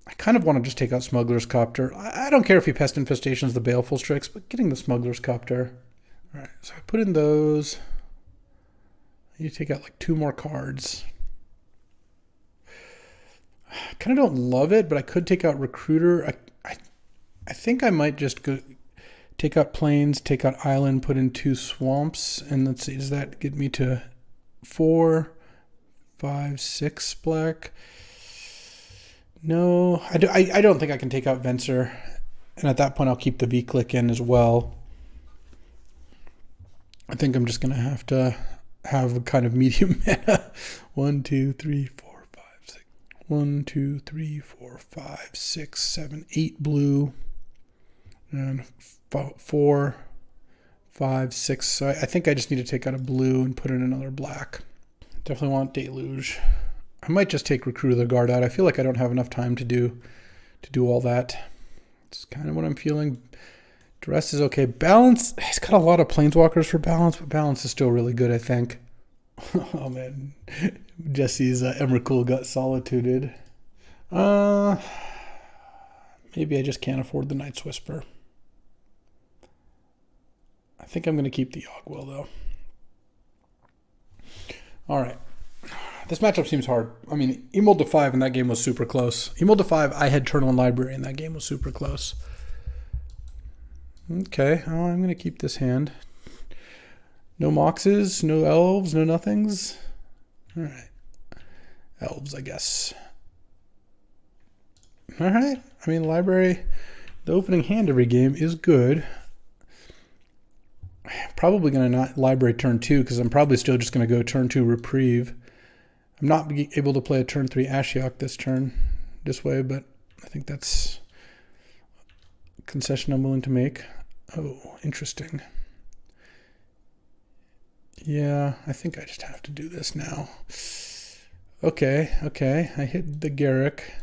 I kind of want to just take out Smuggler's Copter. I don't care if he Pest Infestations the Baleful Strix, but getting the Smuggler's Copter. All right, so I put in those. I need to take out like 2 more cards. I kind of don't love it, but I could take out Recruiter. I think I might just go take out Plains, take out Island, put in 2 Swamps, and let's see, does that get me to 4, 5, 6 black? No, I don't think I can take out Venser, and at that point I'll keep the V-Click in as well. I think I'm just going to have a kind of medium mana. 1, 2, 3, 4, 5, 6. 1, 2, 3, 4, 5, 6, 7, 8 blue, and 4, 5, 6. So I think I just need to take out a blue and put in another black. Definitely want Deluge. I might just take Recruit of the Guard out. I feel like I don't have enough time to do all that. It's kind of what I'm feeling. Duress is okay. Balance, he's got a lot of Planeswalkers for Balance, but Balance is still really good, I think. Oh man, Jesse's Emrakul got solituded. Maybe I just can't afford the Knight's Whisper. I think I'm going to keep the Yogwill though. All right. This matchup seems hard. I mean, Emerald to 5 in that game was super close. Emerald to 5, I had Turtle and Library, and that game was super close. Okay, well, I'm going to keep this hand. No Moxes, no Elves, no Nothings. All right. Elves, I guess. All right. I mean, Library, the opening hand every game is good. Probably going to not Library turn 2, because I'm probably still just going to go turn 2 Reprieve. I'm not able to play a turn 3 Ashiok this way, but I think that's a concession I'm willing to make. Oh, interesting. Yeah, I think I just have to do this now. Okay. I hit the Garrick,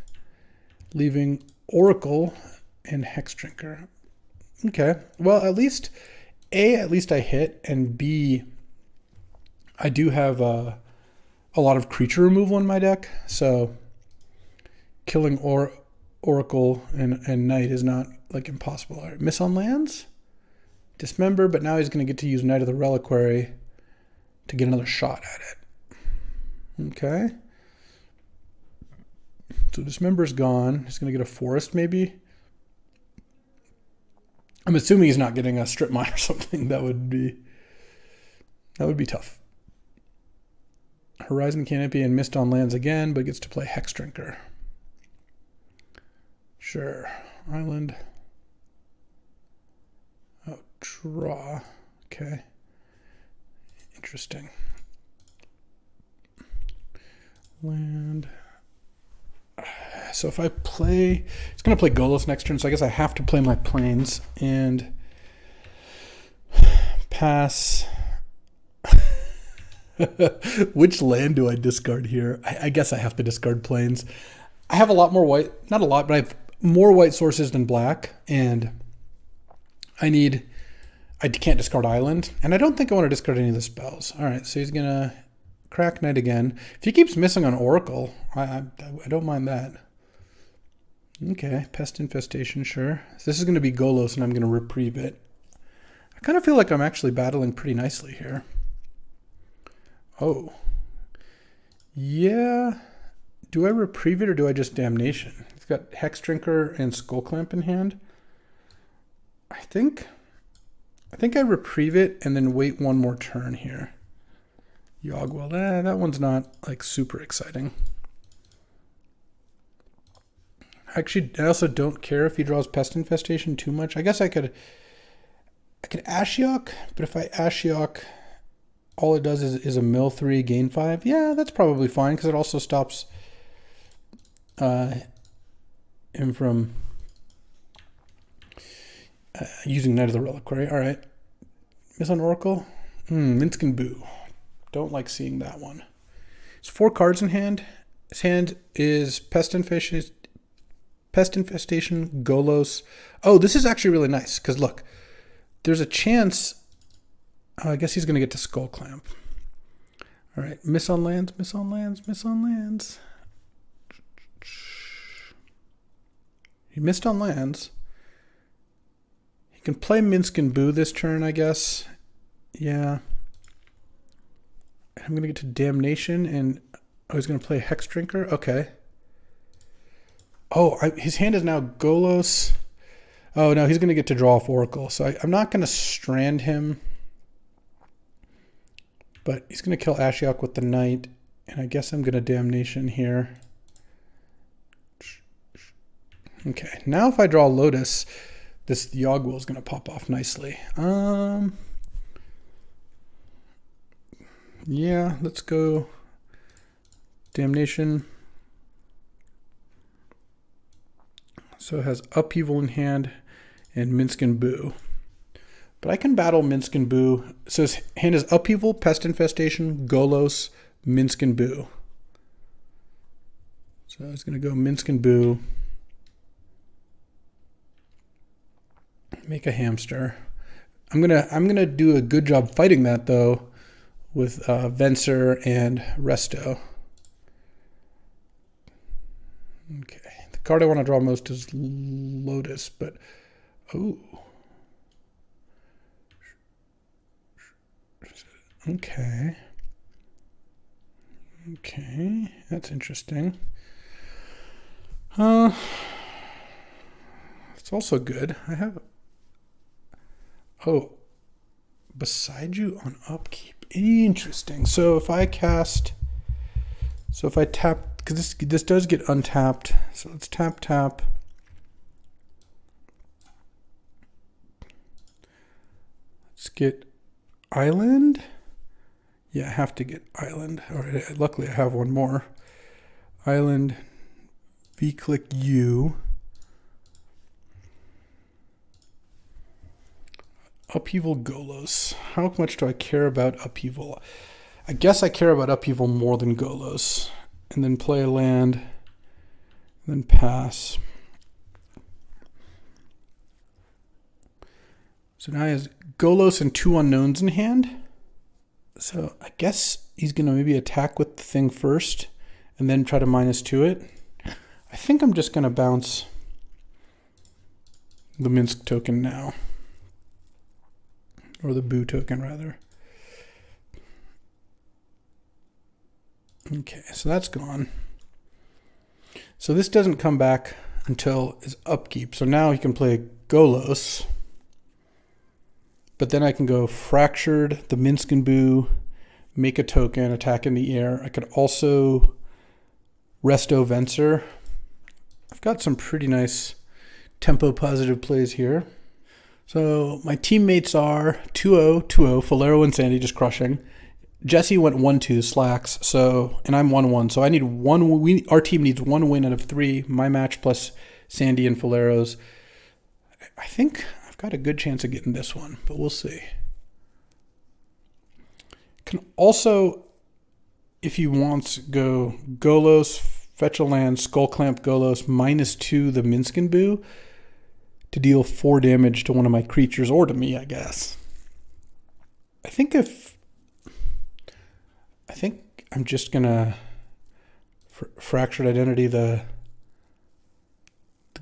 leaving Oracle and Hexdrinker. Okay, well, at least I hit, and B, I do have a lot of creature removal in my deck, so killing Oracle and Knight is not like impossible. All right, miss on lands, Dismember, but now he's going to get to use Knight of the Reliquary to get another shot at it. Okay, so Dismember's gone. He's going to get a Forest maybe. I'm assuming he's not getting a Strip Mine or something. That would be tough. Horizon Canopy and missed on lands again, but gets to play Hexdrinker. Sure. Island. Oh, draw. Okay. Interesting. Land. So if I play... It's going to play Golos next turn, so I guess I have to play my Plains and pass... Which land do I discard here? I guess I have to discard Plains. I have a lot more white, not a lot, but I have more white sources than black, and I can't discard Island, and I don't think I want to discard any of the spells. All right, so he's going to crack Knight again. If he keeps missing on Oracle, I don't mind that. Okay, Pest Infestation, sure. So this is going to be Golos, and I'm going to Reprieve it. I kind of feel like I'm actually battling pretty nicely here. Oh. Yeah. Do I Reprieve it or do I just Damnation? It's got Hexdrinker and Skullclamp in hand. I think I Reprieve it and then wait one more turn here. Yogwill. That one's not like super exciting. Actually, I also don't care if he draws Pest Infestation too much. I guess I could Ashiok, but if I Ashiok, all it does is a mill 3, gain 5. Yeah, that's probably fine because it also stops him from using Knight of the Reliquary. All right. Miss on Oracle. Minsk and Boo. Don't like seeing that one. There's 4 cards in hand. His hand is Pest Infestation, Golos. Oh, this is actually really nice because look, there's a chance. I guess he's going to get to Skull Clamp. All right, miss on lands, miss on lands, miss on lands. He missed on lands. He can play Minsk and Boo this turn, I guess. Yeah. I'm going to get to Damnation, and he's going to play Hex Drinker. Okay. Oh, his hand is now Golos. Oh, no, he's going to get to draw off Oracle. So I'm not going to strand him. But he's going to kill Ashiok with the Knight. And I guess I'm going to Damnation here. Okay, now if I draw Lotus, this Yogg-Will is going to pop off nicely. Yeah, let's go Damnation. So it has Upheaval in hand and Minsk and Boo. But I can battle Minsk and Boo. So his hand is Upheaval, Pest Infestation, Golos, Minsk and Boo. So I was going to go Minsk and Boo. Make a hamster. I'm gonna do a good job fighting that though with Venser and Resto. Okay. The card I want to draw most is Lotus, but oh. Okay. Okay, that's interesting. It's also good. I have. Oh, beside you on upkeep. Interesting. So if I tap, because this does get untapped. So let's tap. Let's get Island. Yeah, I have to get Island. All right, luckily I have one more. Island, V-click U. Upheaval Golos. How much do I care about Upheaval? I guess I care about Upheaval more than Golos. And then play a land. And then pass. So now he has Golos and 2 unknowns in hand. So I guess he's going to maybe attack with the thing first. And then try to -2 it. I think I'm just going to bounce the Minsk token now. Or the Boo token, rather. Okay, so that's gone. So this doesn't come back until his upkeep. So now he can play Golos. But then I can go Fractured, the Minsk and Boo, make a token, attack in the air. I could also Resto Venser. I've got some pretty nice tempo positive plays here. So my teammates are 2-0, Falero and Sandy just crushing. Jesse went 1-2, slacks. So, and I'm 1-1. So I need our team needs 1 win out of 3. My match plus Sandy and Falero's. I think I've got a good chance of getting this one, but we'll see. Can also, if he wants, go Golos, fetch a land, Skull Clamp Golos, -2 the Minsk and Boo, to deal 4 damage to one of my creatures, or to me, I guess. I think I'm just gonna Fractured Identity the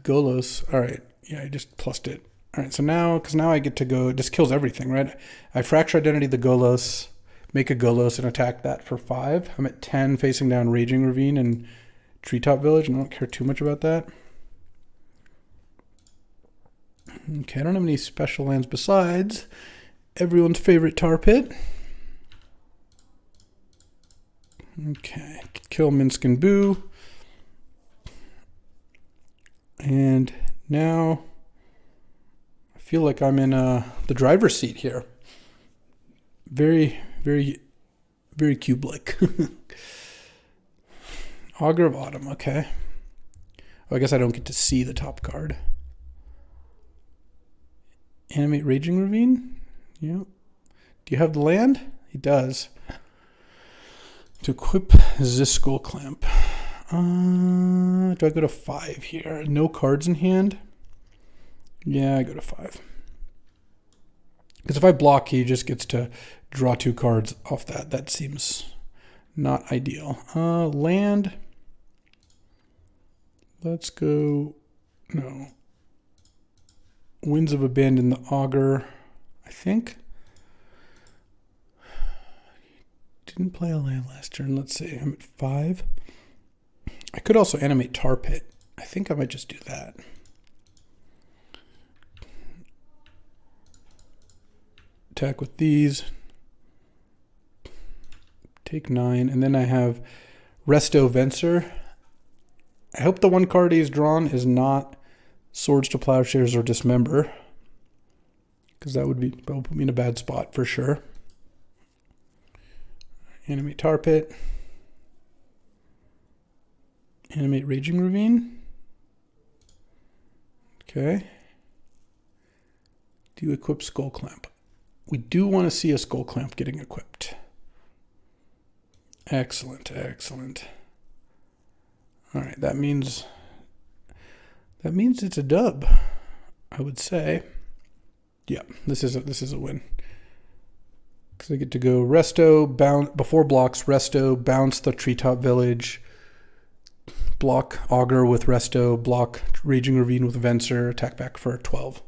Golos. All right, yeah, I just plussed it. All right, so now, because now I get to go, this kills everything, right? I Fracture Identity the Golos, make a Golos and attack that for 5. I'm at 10 facing down Raging Ravine and Treetop Village, and I don't care too much about that. Okay, I don't have any special lands besides everyone's favorite Tar Pit. Okay, kill Minsk and Boo. And now I feel like I'm in the driver's seat here. Very, very, very cube-like. Augur of Autumn, okay. Oh, I guess I don't get to see the top card. Animate Raging Ravine? Yep. Do you have the land? He does. To equip this Skull Clamp. Do I go to 5 here? No cards in hand? Yeah, I go to 5. Because if I block, he just gets to draw 2 cards off that. That seems not ideal. Land. Let's go. No. Winds of Abandon the Augur, I think. Didn't play a land last turn. Let's see. I'm at 5. I could also animate Tar Pit. I think I might just do that. Attack with these. Take 9. And then I have Resto Venser. I hope the one card he's drawn is not Swords to Plowshares or Dismember, because that would put me in a bad spot for sure. Animate Tar Pit. Animate Raging Ravine. Okay. Do you equip Skull Clamp? We do want to see a Skull Clamp getting equipped. Excellent, excellent. All right, that means it's a dub, I would say. Yeah, this is a win. Because I get to go Resto, bounce before blocks, Resto, bounce the Treetop Village, block Augur with Resto, block Raging Ravine with Venser, attack back for 12.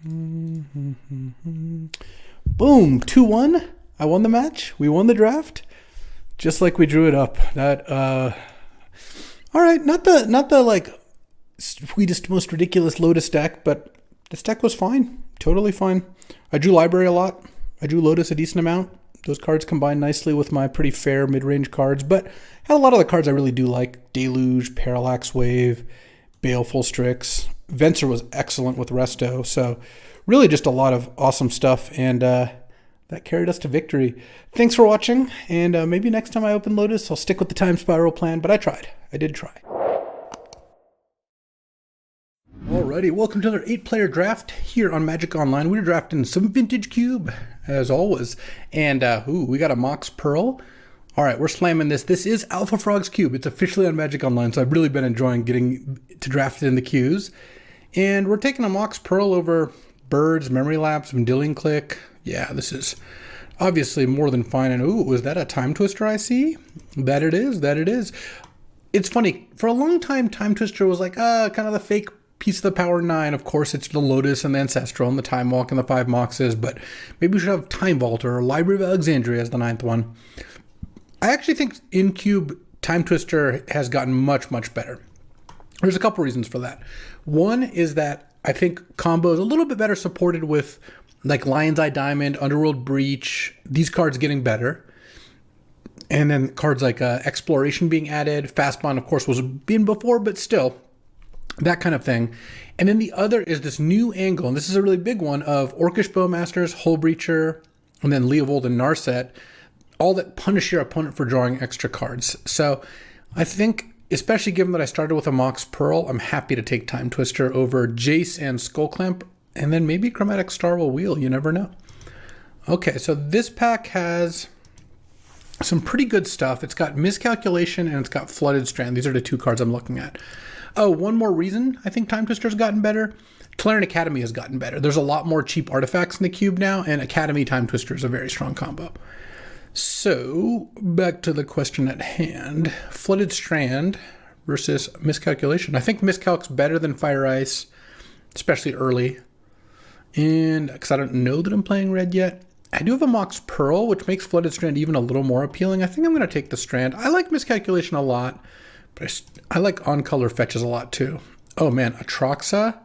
Boom, 2-1. I won the match. We won the draft, just like we drew it up. That all right, not the like sweetest, most ridiculous Lotus deck, but this deck was fine, totally fine. I drew Library a lot. I drew Lotus a decent amount. Those cards combine nicely with my pretty fair mid-range cards, but had a lot of the cards I really do like. Deluge, Parallax Wave, Baleful Strix. Venser was excellent with Resto, so really just a lot of awesome stuff, and that carried us to victory. Thanks for watching, and maybe next time I open Lotus, I'll stick with the Time Spiral plan, but I tried. I did try. Alrighty, welcome to another 8-player draft here on Magic Online. We're drafting some Vintage Cube, as always. And, we got a Mox Pearl. Alright, we're slamming this. This is Alpha Frog's Cube. It's officially on Magic Online, so I've really been enjoying getting to draft it in the queues. And we're taking a Mox Pearl over Birds, Memory Lapse, Vendilion Click. Yeah, this is obviously more than fine. And, ooh, was that a Time Twister I see? That it is, that it is. It's funny, for a long time, Time Twister was like, kind of the fake piece of the Power 9. Of course, it's the Lotus and the Ancestral and the Time Walk and the 5 Moxes, but maybe we should have Time Vault or Library of Alexandria as the 9th one. I actually think in Cube, Time Twister has gotten much, much better. There's a couple reasons for that. One is that I think combo is a little bit better supported with like Lion's Eye Diamond, Underworld Breach, these cards getting better. And then cards like Exploration being added. Fastbond, of course, was been before, but still, that kind of thing. And then the other is this new angle, and this is a really big one, of Orcish Bowmasters, Hull Breacher, and then Leovold and Narset, all that punish your opponent for drawing extra cards. So I think, especially given that I started with a Mox Pearl, I'm happy to take Time Twister over Jace and Skull Clamp, and then maybe Chromatic Star will wheel, you never know. Okay, so this pack has some pretty good stuff. It's got Miscalculation and it's got Flooded Strand. These are the 2 cards I'm looking at. Oh, one more reason I think Time Twister's gotten better. Tolarian Academy has gotten better. There's a lot more cheap artifacts in the cube now, and Academy Time Twister is a very strong combo. So, back to the question at hand. Flooded Strand versus Miscalculation. I think Miscalc's better than Fire Ice, especially early. And, because I don't know that I'm playing red yet. I do have a Mox Pearl, which makes Flooded Strand even a little more appealing. I think I'm going to take the Strand. I like Miscalculation a lot, but I like on-color fetches a lot too. Oh man, Atraxa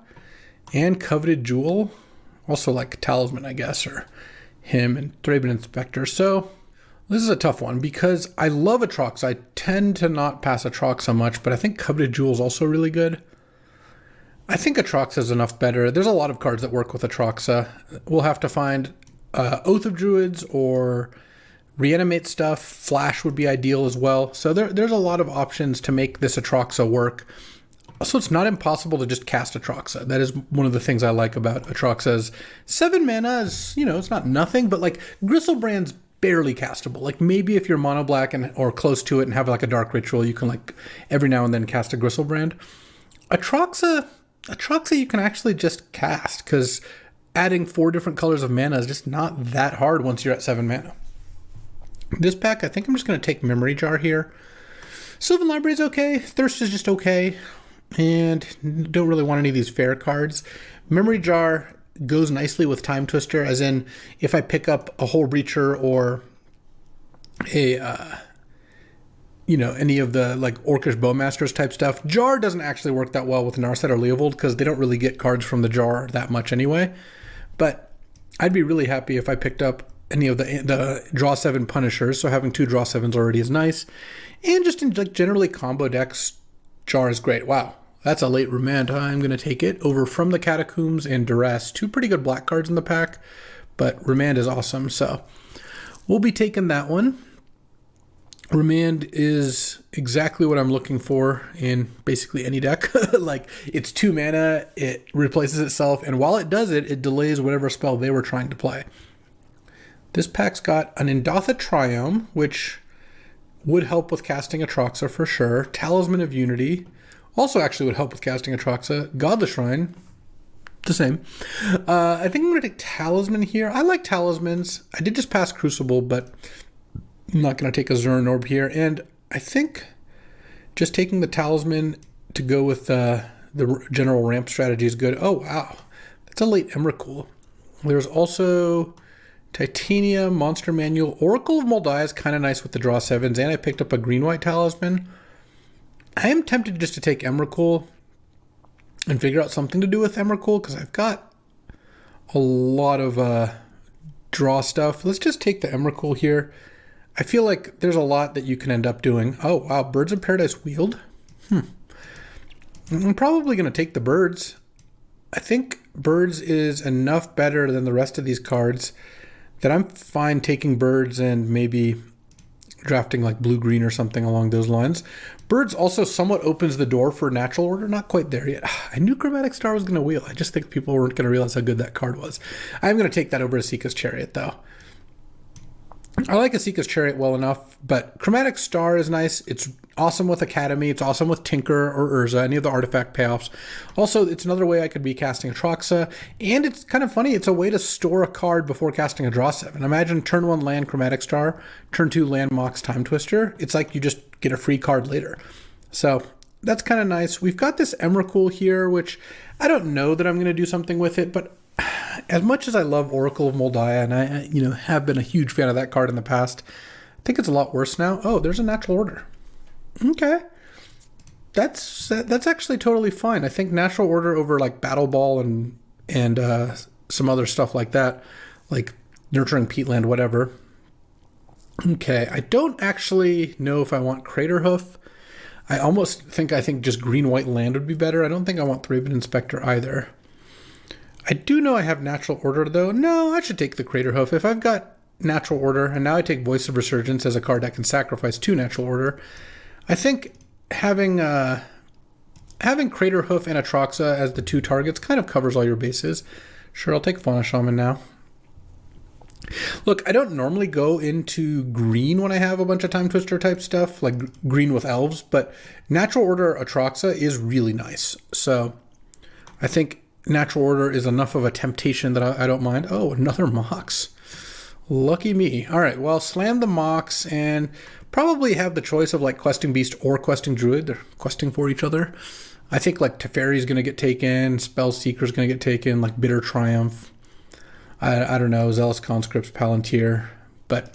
and Coveted Jewel. Also like Talisman, I guess, or him and Thraben Inspector. So this is a tough one because I love Atraxa. I tend to not pass Atraxa much, but I think Coveted Jewel is also really good. I think Atraxa is enough better. There's a lot of cards that work with Atraxa. We'll have to find Oath of Druids or Reanimate stuff, flash would be ideal as well. So there's a lot of options to make this Atraxa work. Also, it's not impossible to just cast Atraxa. That is one of the things I like about Atraxa's 7 mana is, it's not nothing, but like Gristlebrand's barely castable. Like maybe if you're mono black or close to it and have like a dark ritual, you can like every now and then cast a Gristlebrand. Atraxa you can actually just cast because adding 4 different colors of mana is just not that hard once you're at 7 mana. This pack, I think I'm just going to take Memory Jar here. Sylvan Library is okay. Thirst is just okay. And don't really want any of these fair cards. Memory Jar goes nicely with Time Twister, as in if I pick up a Hole Breacher or any of the like Orcish Bowmasters type stuff. Jar doesn't actually work that well with Narset or Leovold because they don't really get cards from the jar that much anyway. But I'd be really happy if I picked up any of the draw 7 Punishers, so having 2 draw 7s already is nice. And just in like generally combo decks, Jar is great. Wow. That's a late Remand. I'm going to take it over From the Catacombs and Duress. 2 pretty good black cards in the pack, but Remand is awesome. So we'll be taking that one. Remand is exactly what I'm looking for in basically any deck. Like it's 2 mana, it replaces itself, and while it does it, it delays whatever spell they were trying to play. This pack's got an Indotha Triome, which would help with casting Atraxa for sure. Talisman of Unity also actually would help with casting Atraxa. Godless Shrine, the same. I think I'm going to take Talisman here. I like Talismans. I did just pass Crucible, but I'm not going to take a Zern Orb here. And I think just taking the Talisman to go with the general ramp strategy is good. Oh, wow. That's a late Emrakul. There's also Titania, Monster Manual. Oracle of Moldiah is kind of nice with the draw 7s, and I picked up a green-white Talisman. I am tempted just to take Emrakul and figure out something to do with Emrakul because I've got a lot of draw stuff. Let's just take the Emrakul here. I feel like there's a lot that you can end up doing. Oh, wow. Birds of Paradise Wield. I'm probably going to take the Birds. I think Birds is enough better than the rest of these cards that I'm fine taking Birds and maybe drafting like blue-green or something along those lines. Birds also somewhat opens the door for Natural Order. Not quite there yet. I knew Chromatic Star was going to wheel. I just think people weren't going to realize how good that card was. I'm going to take that over Asika's Chariot, though. I like Asika's Chariot well enough, but Chromatic Star is nice. It's awesome with Academy. It's awesome with Tinker or Urza, any of the artifact payoffs. Also, it's another way I could be casting Atraxa, and it's kind of funny. It's a way to store a card before casting a draw 7. Imagine turn 1 land Chromatic Star, turn 2 land Mox Time Twister. It's like you just get a free card later. So that's kind of nice. We've got this Emrakul here, which I don't know that I'm going to do something with it, but as much as I love Oracle of Moldiah, and I have been a huge fan of that card in the past, I think it's a lot worse now. Oh, there's a Natural Order. Okay. That's actually totally fine. I think Natural Order over like Battle Ball and some other stuff like that, like Nurturing Peatland, whatever. Okay, I don't actually know if I want Crater Hoof. I think just green-white land would be better. I don't think I want Thraben Inspector either. I do know I have Natural Order, though. No, I should take the Crater Hoof. If I've got Natural Order, and now I take Voice of Resurgence as a card that can sacrifice 2 Natural Order, I think having Crater Hoof and Atraxa as the 2 targets kind of covers all your bases. Sure, I'll take Fauna Shaman now. Look, I don't normally go into green when I have a bunch of Time Twister type stuff, like green with elves, but Natural Order Atraxa is really nice. So I think Natural Order is enough of a temptation that I don't mind. Oh, another Mox. Lucky me. All right, well, slam the Mox and probably have the choice of like Questing Beast or Questing Druid. They're questing for each other. I think like Teferi's going to get taken, Spell Seeker's going to get taken, like Bitter Triumph. I don't know, Zealous Conscripts, Palantir. But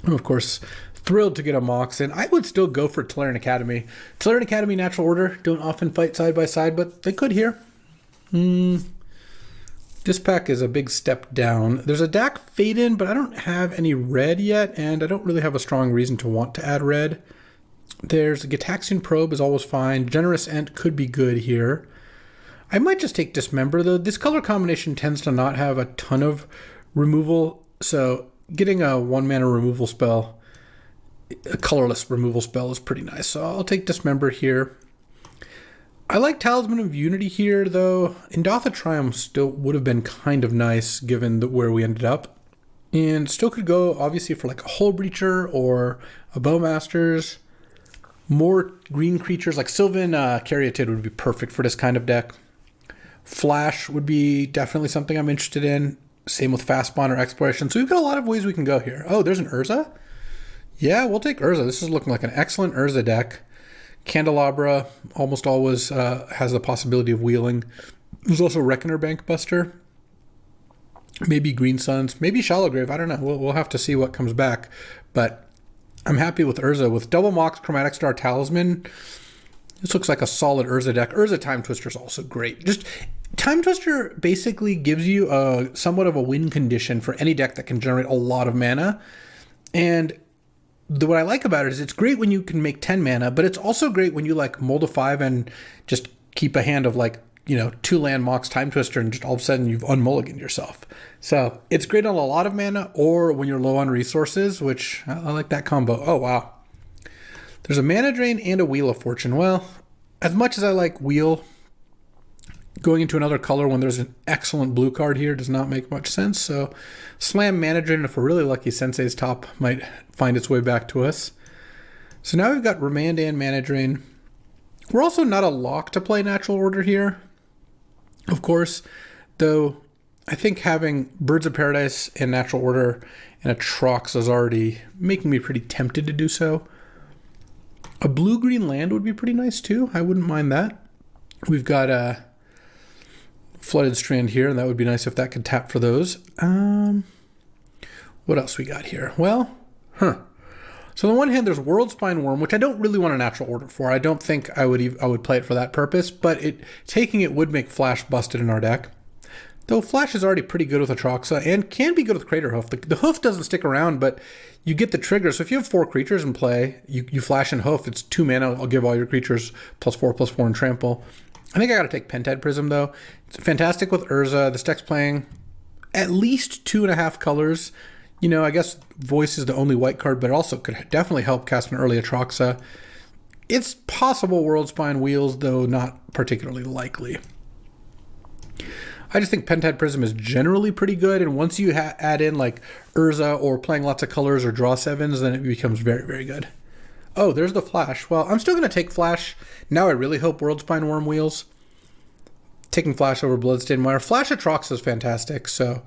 I'm, of course, thrilled to get a Mox, and I would still go for Tolarian Academy. Tolarian Academy Natural Order don't often fight side by side, but they could here. This pack is a big step down. There's a Dak Fade-In, but I don't have any red yet, and I don't really have a strong reason to want to add red. There's a Gitaxian Probe is always fine. Generous Ent could be good here. I might just take Dismember, though. This color combination tends to not have a ton of removal, so getting a 1-mana removal spell, a colorless removal spell, is pretty nice. So I'll take Dismember here. I like Talisman of Unity here, though. Indoth Triumph still would have been kind of nice given where we ended up. And still could go, obviously, for like a Hull Breacher or a Bowmasters. More green creatures like Sylvan Caryatid would be perfect for this kind of deck. Flash would be definitely something I'm interested in. Same with Fastbond or Exploration. So we've got a lot of ways we can go here. Oh, there's an Urza? Yeah, we'll take Urza. This is looking like an excellent Urza deck. Candelabra almost always has the possibility of wheeling. There's also Reckoner Bankbuster. Maybe Green Suns. Maybe Shallowgrave. I don't know. We'll have to see what comes back. But I'm happy with Urza. With Double Mox, Chromatic Star, Talisman, this looks like a solid Urza deck. Urza Time Twister is also great. Just Time Twister basically gives you a somewhat of a win condition for any deck that can generate a lot of mana. And what I like about it is it's great when you can make 10 mana, but it's also great when you like mold a 5 and just keep a hand of like, 2-land Mox Time Twister and just all of a sudden you've unmulliganed yourself. So it's great on a lot of mana or when you're low on resources, which I like that combo. Oh, wow. There's a Mana Drain and a Wheel of Fortune. Well, as much as I like Wheel, going into another color when there's an excellent blue card here does not make much sense. So slam Mana Drain, if we're really lucky, Sensei's Top might find its way back to us. So now we've got Remand and Mana Drain. We're also not a lock to play Natural Order here, of course, though I think having Birds of Paradise and Natural Order and a Trox is already making me pretty tempted to do so. A blue-green land would be pretty nice too. I wouldn't mind that. We've got a Flooded Strand here, and that would be nice if that could tap for those. What else we got here? Well, So on the one hand, there's World Spine Worm, which I don't really want a Natural Order for. I don't think I would play it for that purpose, but taking it would make Flash busted in our deck. Though Flash is already pretty good with Atraxa and can be good with Crater Hoof. The Hoof doesn't stick around, but you get the trigger. So if you have 4 creatures in play, you Flash and Hoof. It's 2 mana. I'll give all your creatures +4/+4 and trample. I think I got to take Pentad Prism, though. It's fantastic with Urza. This deck's playing at least 2.5 colors. I guess Voice is the only white card, but it also could definitely help cast an early Atraxa. It's possible World Spine Wheels, though not particularly likely. I just think Pentad Prism is generally pretty good, and once you add in like Urza or playing lots of colors or draw 7s, then it becomes very, very good. Oh, there's the Flash. Well, I'm still going to take Flash. Now I really hope World Spine Worm wheels. Taking Flash over Bloodstained Mire. Flash Atraxa is fantastic, so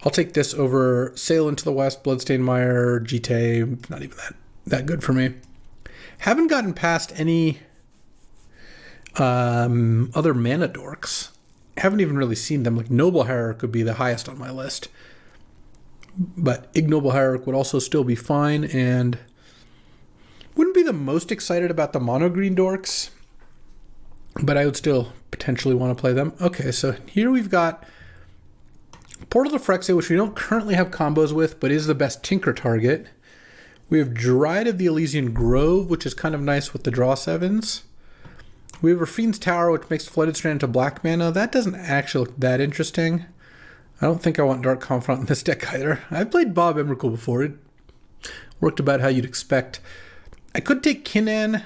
I'll take this over Sail into the West, Bloodstained Mire, Jite. Not even that good for me. Haven't gotten past any other mana dorks. Haven't even really seen them. Like Noble Hierarch would be the highest on my list. But Ignoble Hierarch would also still be fine, and wouldn't be the most excited about the mono green dorks, but I would still potentially want to play them. Okay, so here we've got Portal to Phyrexia, which we don't currently have combos with, but is the best Tinker target. We have Dryad of the Elysian Grove, which is kind of nice with the draw 7s. We have Rafine's Tower, which makes Flooded Strand into black mana. That doesn't actually look that interesting. I don't think I want Dark Confidant in this deck either. I've played Bob Emrakul before. It worked about how you'd expect. I could take Kinnan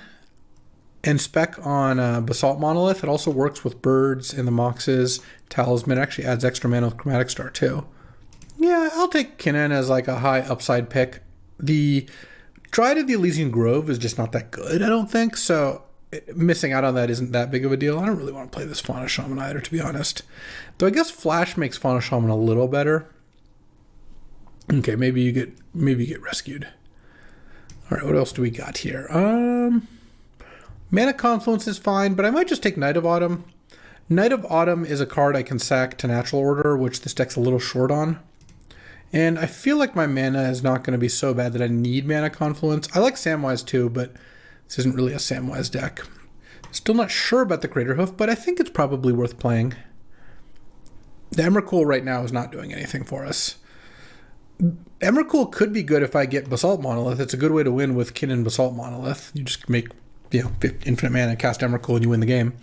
and spec on Basalt Monolith. It also works with birds and the Moxes. Talisman actually adds extra mana with Chromatic Star too. Yeah, I'll take Kinnan as like a high upside pick. The Dryad of the Elysian Grove is just not that good, I don't think. So missing out on that isn't that big of a deal. I don't really want to play this Fauna Shaman either, to be honest. Though I guess Flash makes Fauna Shaman a little better. Okay, maybe you get rescued. All right, what else do we got here? Mana Confluence is fine, but I might just take Night of Autumn. Night of Autumn is a card I can sack to Natural Order, which this deck's a little short on. And I feel like my mana is not going to be so bad that I need Mana Confluence. I like Samwise too, but this isn't really a Samwise deck. Still not sure about the Crater Hoof, but I think it's probably worth playing. The Emrakul right now is not doing anything for us. Emrakul could be good if I get Basalt Monolith. It's a good way to win with Kinnan Basalt Monolith. You just make infinite mana, cast Emrakul, and you win the game.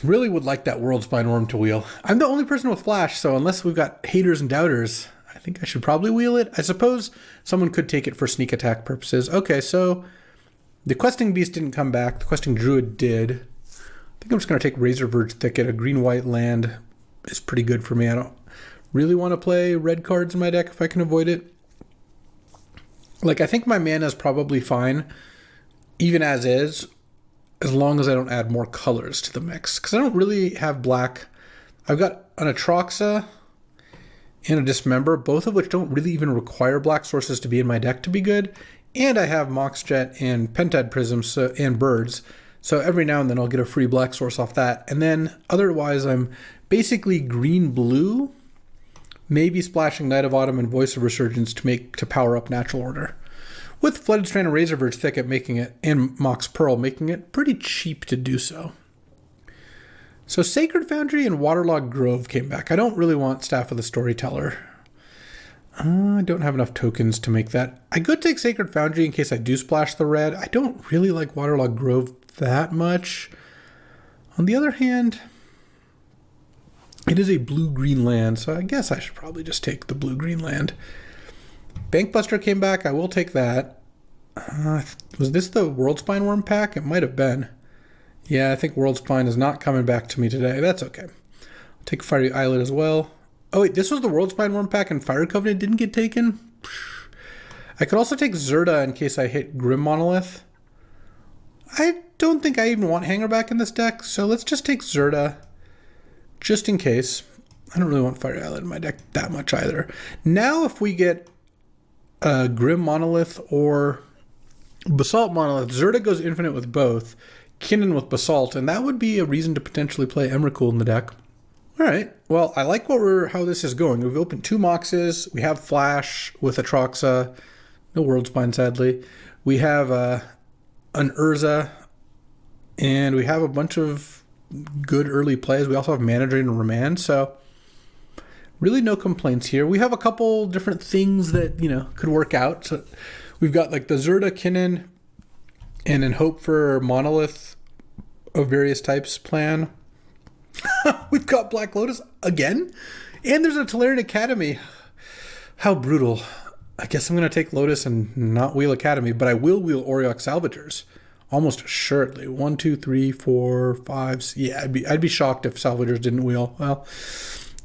Really would like that World Spine Worm to wheel. I'm the only person with Flash, so unless we've got haters and doubters, I think I should probably wheel it. I suppose someone could take it for sneak attack purposes. Okay, so the Questing Beast didn't come back. The Questing Druid did. I think I'm just going to take Razor Verge Thicket. A green-white land is pretty good for me. I don't really want to play red cards in my deck if I can avoid it. Like, I think my mana is probably fine, even as is, as long as I don't add more colors to the mix. Because I don't really have black. I've got an Atraxa and a Dismember, both of which don't really even require black sources to be in my deck to be good. And I have Moxjet and Pentad Prism and Birds. So every now and then I'll get a free black source off that. And then otherwise I'm basically green-blue, maybe splashing Knight of Autumn and Voice of Resurgence to power up Natural Order. With Flooded Strand and Razor Verge Thicket making it, and Mox Pearl making it pretty cheap to do so. So Sacred Foundry and Waterlogged Grove came back. I don't really want Staff of the Storyteller. I don't have enough tokens to make that. I could take Sacred Foundry in case I do splash the red. I don't really like Waterlogged Grove that much. On the other hand, it is a blue-green land, so I guess I should probably just take the blue-green land. Bankbuster came back. I will take that. Was this the World Spine Worm pack? It might have been. Yeah, I think World Spine is not coming back to me today. That's okay. I'll take Fiery Islet as well. Oh, wait, this was the World Spine Worm pack and Fire Covenant didn't get taken? I could also take Zerda in case I hit Grim Monolith. I don't think I even want Hangerback in this deck, so let's just take Zerda. Just in case. I don't really want Fire Islet in my deck that much either. Now if we get Grim Monolith or Basalt Monolith, Zerda goes infinite with both, Kinnan with Basalt, and that would be a reason to potentially play Emrakul in the deck. Alright, well, I like how this is going. We've opened 2 Moxes, we have Flash with Atraxa, no World Spine sadly. We have an Urza, and we have a bunch of good early plays. We also have Mana Drain and Remand, so really no complaints here. We have a couple different things that, could work out. So we've got like the Zerda Kinnan and in Hope for Monolith of various types plan. We've got Black Lotus again, and there's a Tolarian Academy. How brutal. I guess I'm going to take Lotus and not wheel Academy, but I will wheel Auriok Salvagers. Almost assuredly. 1, 2, 3, 4, 5. Yeah, I'd be shocked if Salvagers didn't wheel. Well,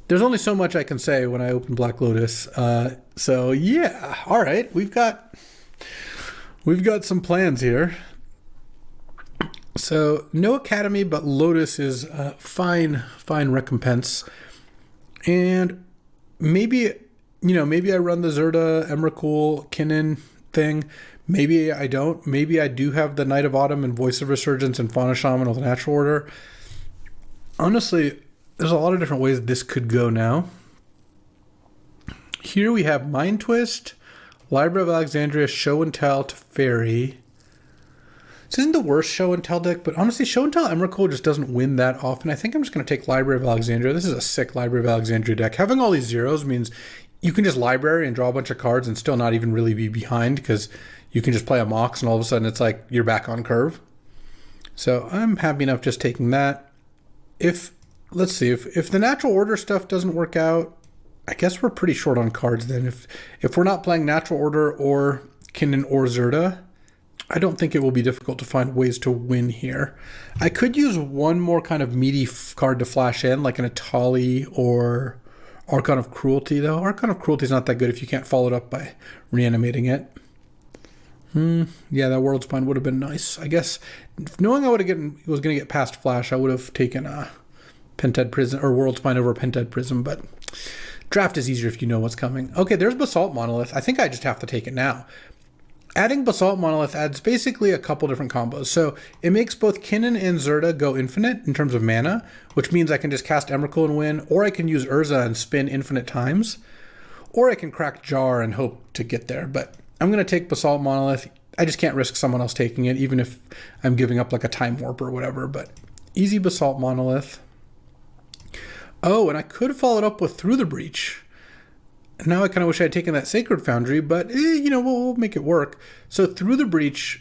there's only so much I can say when I open Black Lotus. So yeah, all right. We've got some plans here. So no Academy, but Lotus is fine recompense. And maybe I run the Zerda, Emrakul, Kinnan thing. Maybe I don't. Maybe I do have the Knight of Autumn and Voice of Resurgence and Fauna Shaman with Natural Order. Honestly, there's a lot of different ways this could go now. Here we have Mind Twist, Library of Alexandria, Show and Tell to Fairy. This isn't the worst Show and Tell deck, but honestly, Show and Tell Emrakul just doesn't win that often. I think I'm just going to take Library of Alexandria. This is a sick Library of Alexandria deck. Having all these zeros means you can just library and draw a bunch of cards and still not even really be behind because you can just play a Mox and all of a sudden it's like you're back on curve. So I'm happy enough just taking that. Let's see, if the Natural Order stuff doesn't work out, I guess we're pretty short on cards then. If we're not playing Natural Order or Kinnan or Zerda, I don't think it will be difficult to find ways to win here. I could use one more kind of meaty card to flash in, like an Atali or Archon of Cruelty, though. Archon of Cruelty is not that good if you can't follow it up by reanimating it. Yeah, that World Spine would have been nice. I guess, knowing I was going to get past Flash, I would have taken Pentad Prism or World Spine over Pentad Prism, but draft is easier if you know what's coming. Okay, there's Basalt Monolith. I think I just have to take it now. Adding Basalt Monolith adds basically a couple different combos. So it makes both Kinnan and Zerda go infinite in terms of mana, which means I can just cast Emrakul and win, or I can use Urza and spin infinite times, or I can crack Jar and hope to get there. But I'm going to take Basalt Monolith. I just can't risk someone else taking it, even if I'm giving up like a Time Warp or whatever. But easy Basalt Monolith. Oh, and I could follow it up with Through the Breach. Now I kind of wish I had taken that Sacred Foundry, but we'll make it work. So Through the Breach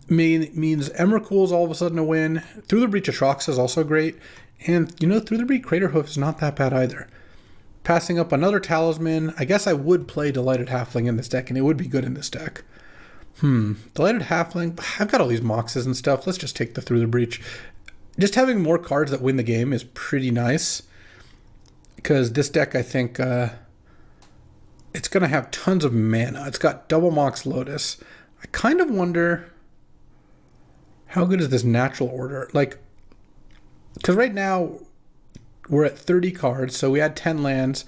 means Emrakul's all of a sudden a win. Through the Breach Atraxa is also great. And Through the Breach Craterhoof is not that bad either. passing up another Talisman. I guess I would play Delighted Halfling in this deck, and it would be good in this deck. Delighted Halfling. I've got all these Moxes and stuff. Let's just take the Through the Breach. Just having more cards that win the game is pretty nice. Because this deck, I think, it's going to have tons of mana. It's got double Mox Lotus. I kind of wonder, how good is this natural order? Like, because right now we're at 30 cards, so we had 10 lands.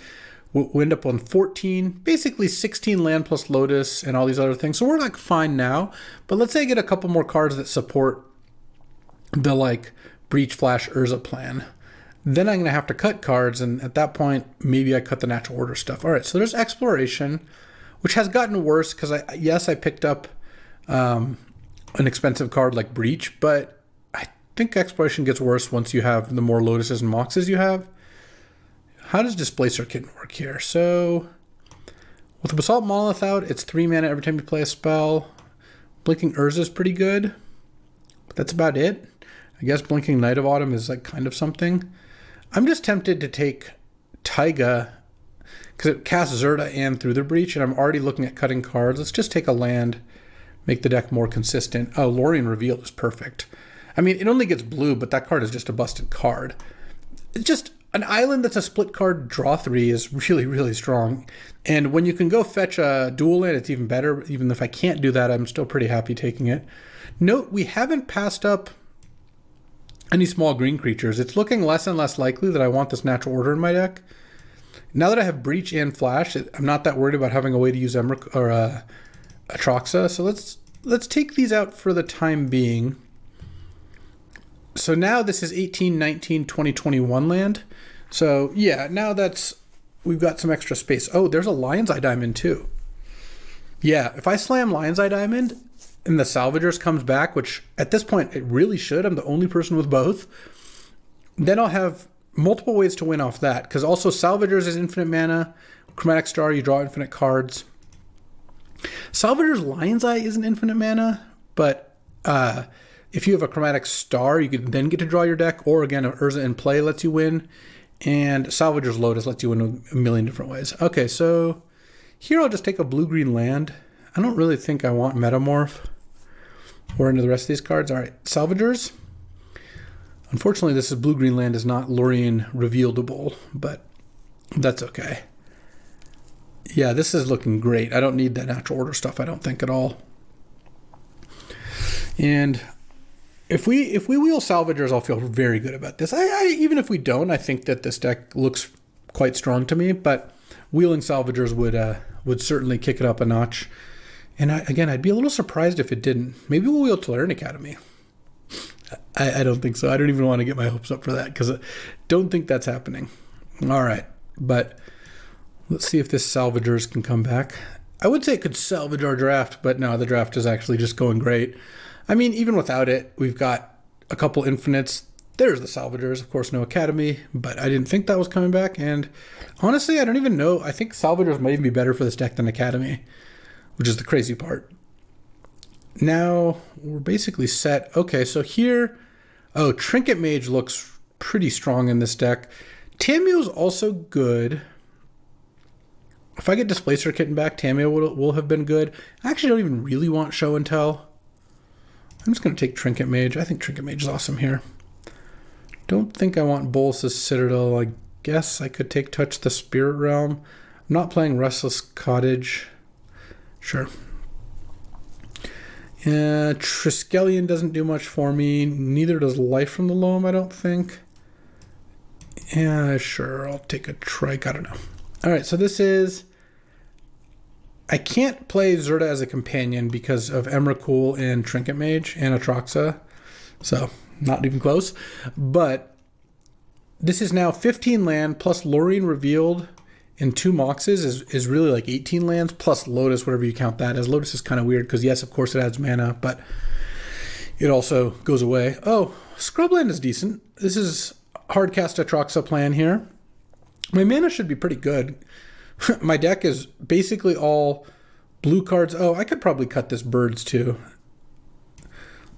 We'll end up on 14, basically 16 land plus Lotus and all these other things. So we're like fine now. But let's say I get a couple more cards that support the like Breach Flash Urza plan. Then I'm going to have to cut cards, and at that point, maybe I cut the natural order stuff. All right, so there's Exploration, which has gotten worse because I picked up an expensive card like Breach, but I think Exploration gets worse once you have the more Lotuses and Moxes you have. How does Displacer Kitten work here? So with the Basalt Monolith out, it's 3 mana every time you play a spell. Blinking Urza is pretty good, but that's about it. I guess Blinking Night of Autumn is like kind of something. I'm just tempted to take Taiga because it casts Zerta and Through the Breach, and I'm already looking at cutting cards. Let's just take a land, make the deck more consistent. Oh, Lorien Revealed is perfect. I mean, it only gets blue, but that card is just a busted card. It's just an island that's a split card draw 3 is really, really strong. And when you can go fetch a dual land, it's even better. Even if I can't do that, I'm still pretty happy taking it. Note, we haven't passed up any small green creatures. It's looking less and less likely that I want this natural order in my deck. Now that I have Breach and Flash, I'm not that worried about having a way to use Atraxa. So let's take these out for the time being. So now this is 18, 19, 20, 21 land. So yeah, now we've got some extra space. Oh, there's a Lion's Eye Diamond too. Yeah, if I slam Lion's Eye Diamond and the Salvagers comes back, which at this point it really should, I'm the only person with both, then I'll have multiple ways to win off that. Because also Salvagers is infinite mana. Chromatic Star, you draw infinite cards. Salvagers Lion's Eye isn't infinite mana, but if you have a Chromatic Star, you can then get to draw your deck, or again, Urza in play lets you win, and Salvager's Lotus lets you win a million different ways. Okay, so here I'll just take a blue-green land. I don't really think I want Metamorph or into the rest of these cards. All right, Salvagers. Unfortunately, this is blue-green land is not Lorien Revealedable, but that's okay. Yeah, this is looking great. I don't need that natural order stuff, I don't think, at all. And if we wheel Salvagers, I'll feel very good about this. Even if we don't, I think that this deck looks quite strong to me, but wheeling Salvagers would certainly kick it up a notch. And again, I'd be a little surprised if it didn't. Maybe we'll wheel Tolarian Academy. I don't think so. I don't even want to get my hopes up for that because I don't think that's happening. All right, but let's see if this Salvagers can come back. I would say it could salvage our draft, but no, the draft is actually just going great. I mean, even without it, we've got a couple infinites. There's the Salvagers, of course, no Academy, but I didn't think that was coming back. And honestly, I don't even know. I think Salvagers might even be better for this deck than Academy, which is the crazy part. Now, we're basically set. Okay, so here, Trinket Mage looks pretty strong in this deck. Tamiyo is also good. If I get Displacer Kitten back, Tamiyo will have been good. I actually don't even really want Show and Tell. I'm just going to take Trinket Mage. I think Trinket Mage is awesome here. Don't think I want Bolus's Citadel. I guess I could take Touch the Spirit Realm. I'm not playing Restless Cottage. Sure. Triskelion doesn't do much for me. Neither does Life from the Loam, I don't think. Yeah, sure. I'll take a Trike. I don't know. All right, so this is... I can't play Zerta as a companion because of Emrakul and Trinket Mage and Atraxa. So, not even close. But this is now 15 land plus Lorien Revealed and 2 Moxes is really like 18 lands plus Lotus, whatever you count that as. Lotus is kind of weird because, yes, of course it adds mana, but it also goes away. Oh, Scrubland is decent. This is hardcast Atraxa plan here. My mana should be pretty good. My deck is basically all blue cards. Oh, I could probably cut this Birds too.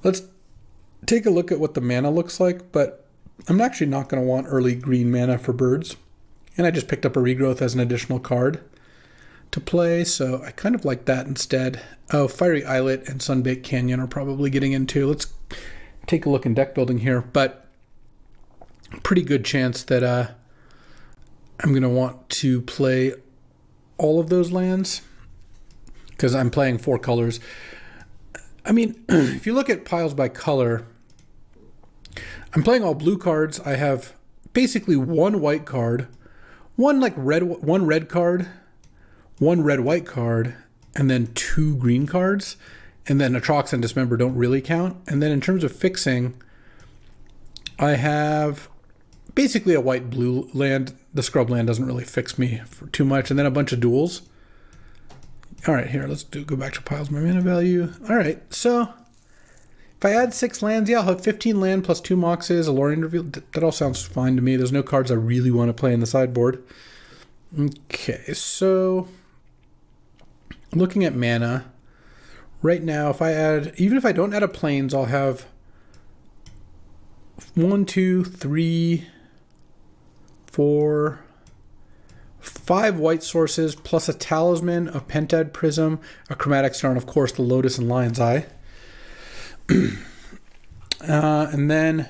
Let's take a look at what the mana looks like, but I'm actually not going to want early green mana for Birds. And I just picked up a regrowth as an additional card to play, so I kind of like that instead. Oh, Fiery Islet and Sunbaked Canyon are probably getting into. Let's take a look in deck building here, but pretty good chance that I'm going to want to play all of those lands because I'm playing 4 colors. I mean, if you look at piles by color, I'm playing all blue cards. I have basically 1 white card, one red card, 1 red-white card, and then 2 green cards. And then Atrox and Dismember don't really count. And then in terms of fixing, I have basically a white-blue land. The scrub land doesn't really fix me for too much. And then a bunch of duels. All right, here, let's go back to piles, my mana value. All right, so if I add 6 lands, yeah, I'll have 15 land plus 2 Moxes, a Lorien Reveal. That all sounds fine to me. There's no cards I really want to play in the sideboard. Okay, so looking at mana, right now, even if I don't add a plains, I'll have 1, 2, 3, 4, 5 white sources, plus a Talisman, a Pentad Prism, a Chromatic Star, and of course the Lotus and Lion's Eye. And then,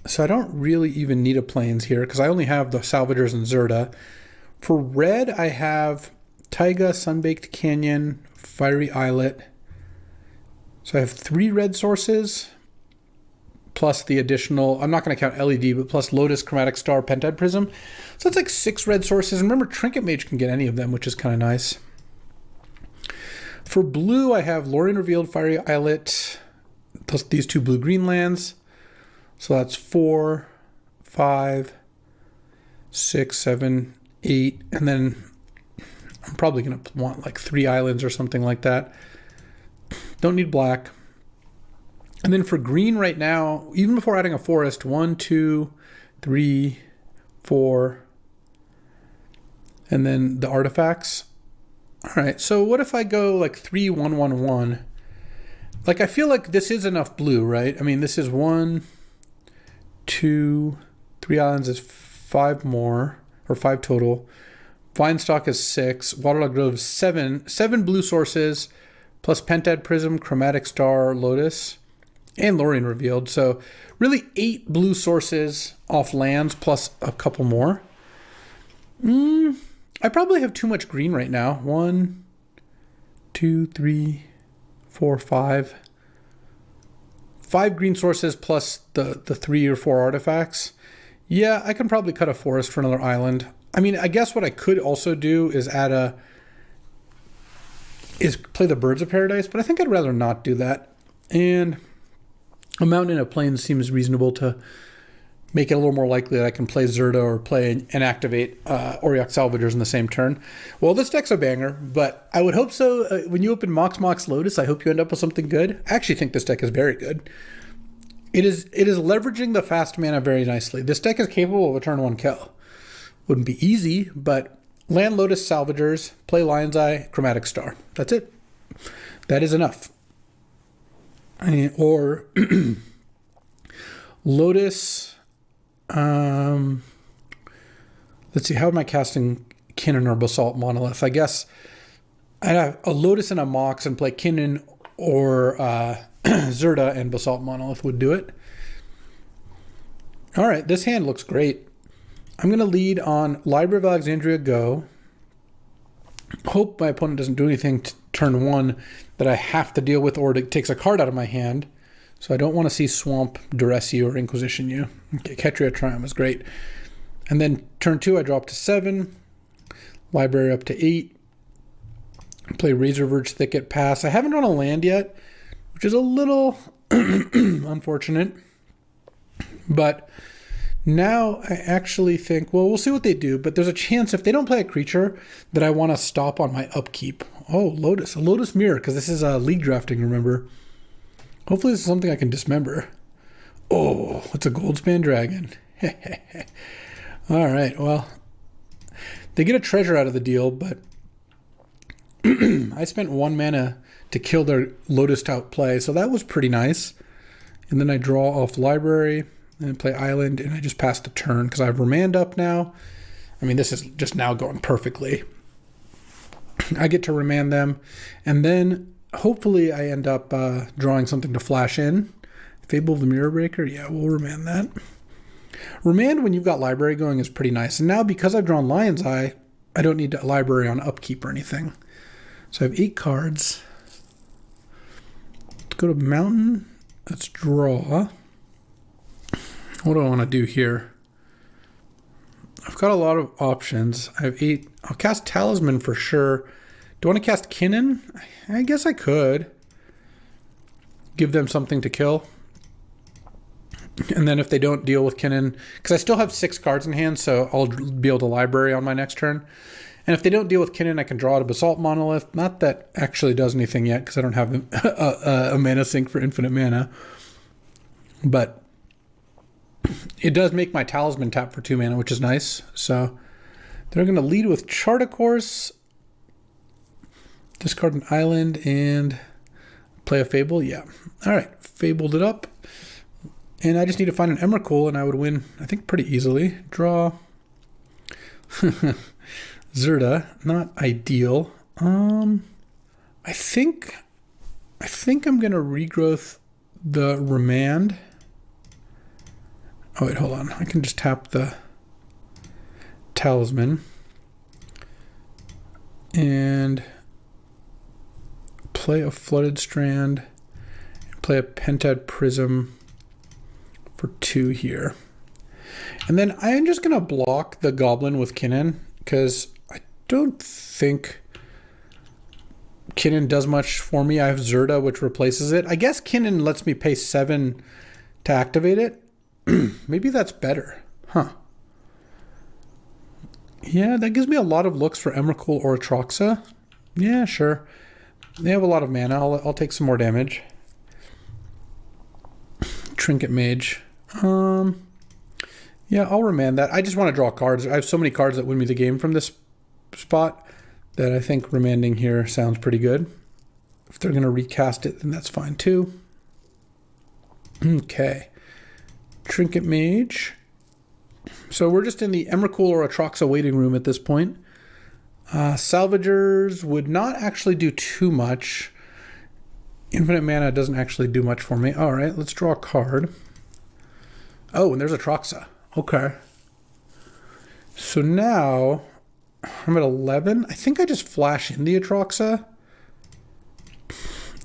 so I don't really even need a plains here because I only have the Salvagers and Zerda. For red, I have Taiga, Sunbaked Canyon, Fiery Islet. So I have 3 red sources, plus the additional, I'm not going to count LED, but plus Lotus, Chromatic Star, Pentad Prism. So that's like 6 red sources. And remember, Trinket Mage can get any of them, which is kind of nice. For blue, I have Lorien Revealed, Fiery Islet, these 2 blue-green lands. So that's 4, 5, 6, 7, 8, and then I'm probably going to want like 3 islands or something like that. Don't need black. And then for green right now, even before adding a forest, 1, 2, 3, 4, and then the artifacts. All right, so what if I go like 3, 1, 1, 1? Like I feel like this is enough blue, right? I mean, this is 1, 2, 3 islands is 5 more, or 5 total. Vinestock is 6, Waterlog Grove 7 blue sources, plus Pentad Prism, Chromatic Star, Lotus, and Lorien Revealed. So really 8 blue sources off lands plus a couple more. I probably have too much green right now. 1, 2, 3, 4, 5. 5 green sources plus the 3 or 4 artifacts. Yeah, I can probably cut a forest for another island. I mean, I guess what I could also do is play the Birds of Paradise, but I think I'd rather not do that. And a Mountain and a Plains seems reasonable to make it a little more likely that I can play Zerda or play and activate Auriok Salvagers in the same turn. Well, this deck's a banger, but I would hope so. When you open Mox Lotus, I hope you end up with something good. I actually think this deck is very good. It is leveraging the fast mana very nicely. This deck is capable of a turn 1 kill. Wouldn't be easy, but land Lotus Salvagers, play Lion's Eye, Chromatic Star. That's it. That is enough. Or Lotus. Let's see. How am I casting Kinnan or Basalt Monolith? I guess I'd have a Lotus and a Mox and play Kinnan or Zerda and Basalt Monolith would do it. All right, this hand looks great. I'm going to lead on Library of Alexandria Go. Hope my opponent doesn't do anything to turn 1 that I have to deal with or it takes a card out of my hand. So I don't want to see Swamp, Duress You, or Inquisition You. Okay, Ketria Triumph is great. And then turn 2, I drop to 7. Library up to 8. Play Razorverge Thicket, pass. I haven't drawn a land yet, which is a little unfortunate. But now I actually think, well, we'll see what they do, but there's a chance if they don't play a creature that I want to stop on my upkeep. Oh, Lotus. A Lotus Mirror, because this is league drafting, remember. Hopefully this is something I can dismember. Oh, it's a Goldspan Dragon. All right, well, they get a treasure out of the deal, but I spent 1 mana to kill their Lotus tout play, so that was pretty nice. And then I draw off Library and play Island, and I just pass the turn because I have Remand up now. I mean, this is just now going perfectly. I get to remand them, and then hopefully I end up drawing something to flash in. Fable of the Mirror Breaker, yeah, we'll remand that. Remand when you've got library going is pretty nice. And now because I've drawn Lion's Eye, I don't need a library on upkeep or anything. So I have 8 cards. Let's go to Mountain. Let's draw. What do I want to do here? I've got a lot of options. I have 8. I'll cast Talisman for sure. Do I want to cast Kinnan? I guess I could. Give them something to kill. And then if they don't deal with Kinnan, because I still have 6 cards in hand, so I'll be able to library on my next turn. And if they don't deal with Kinnan, I can draw out a Basalt Monolith. Not that actually does anything yet, because I don't have a mana sink for infinite mana. But it does make my Talisman tap for 2 mana, which is nice. So they're going to lead with Chart a Course, discard an island, and play a Fable. Yeah. All right. Fabled it up. And I just need to find an Emrakul, and I would win, I think, pretty easily. Draw. Zerda. Not ideal. I think I'm going to regrowth the Remand. Oh, wait, hold on. I can just tap the Talisman and play a Flooded Strand, play a Pentad Prism for 2 here. And then I am just going to block the Goblin with Kinnan, because I don't think Kinnan does much for me. I have Zerda, which replaces it. I guess Kinnan lets me pay 7 to activate it. Maybe that's better. Huh. Yeah, that gives me a lot of looks for Emrakul or Atraxa. Yeah, sure. They have a lot of mana. I'll take some more damage. Trinket Mage. Yeah, I'll remand that. I just want to draw cards. I have so many cards that win me the game from this spot that I think remanding here sounds pretty good. If they're going to recast it, then that's fine too. Okay. Trinket Mage. So we're just in the Emrakul or Atraxa waiting room at this point. Salvagers would not actually do too much. Infinite mana doesn't actually do much for me. All right, let's draw a card. Oh, and there's Atraxa. Okay. So now I'm at 11. I think I just flash in the Atraxa,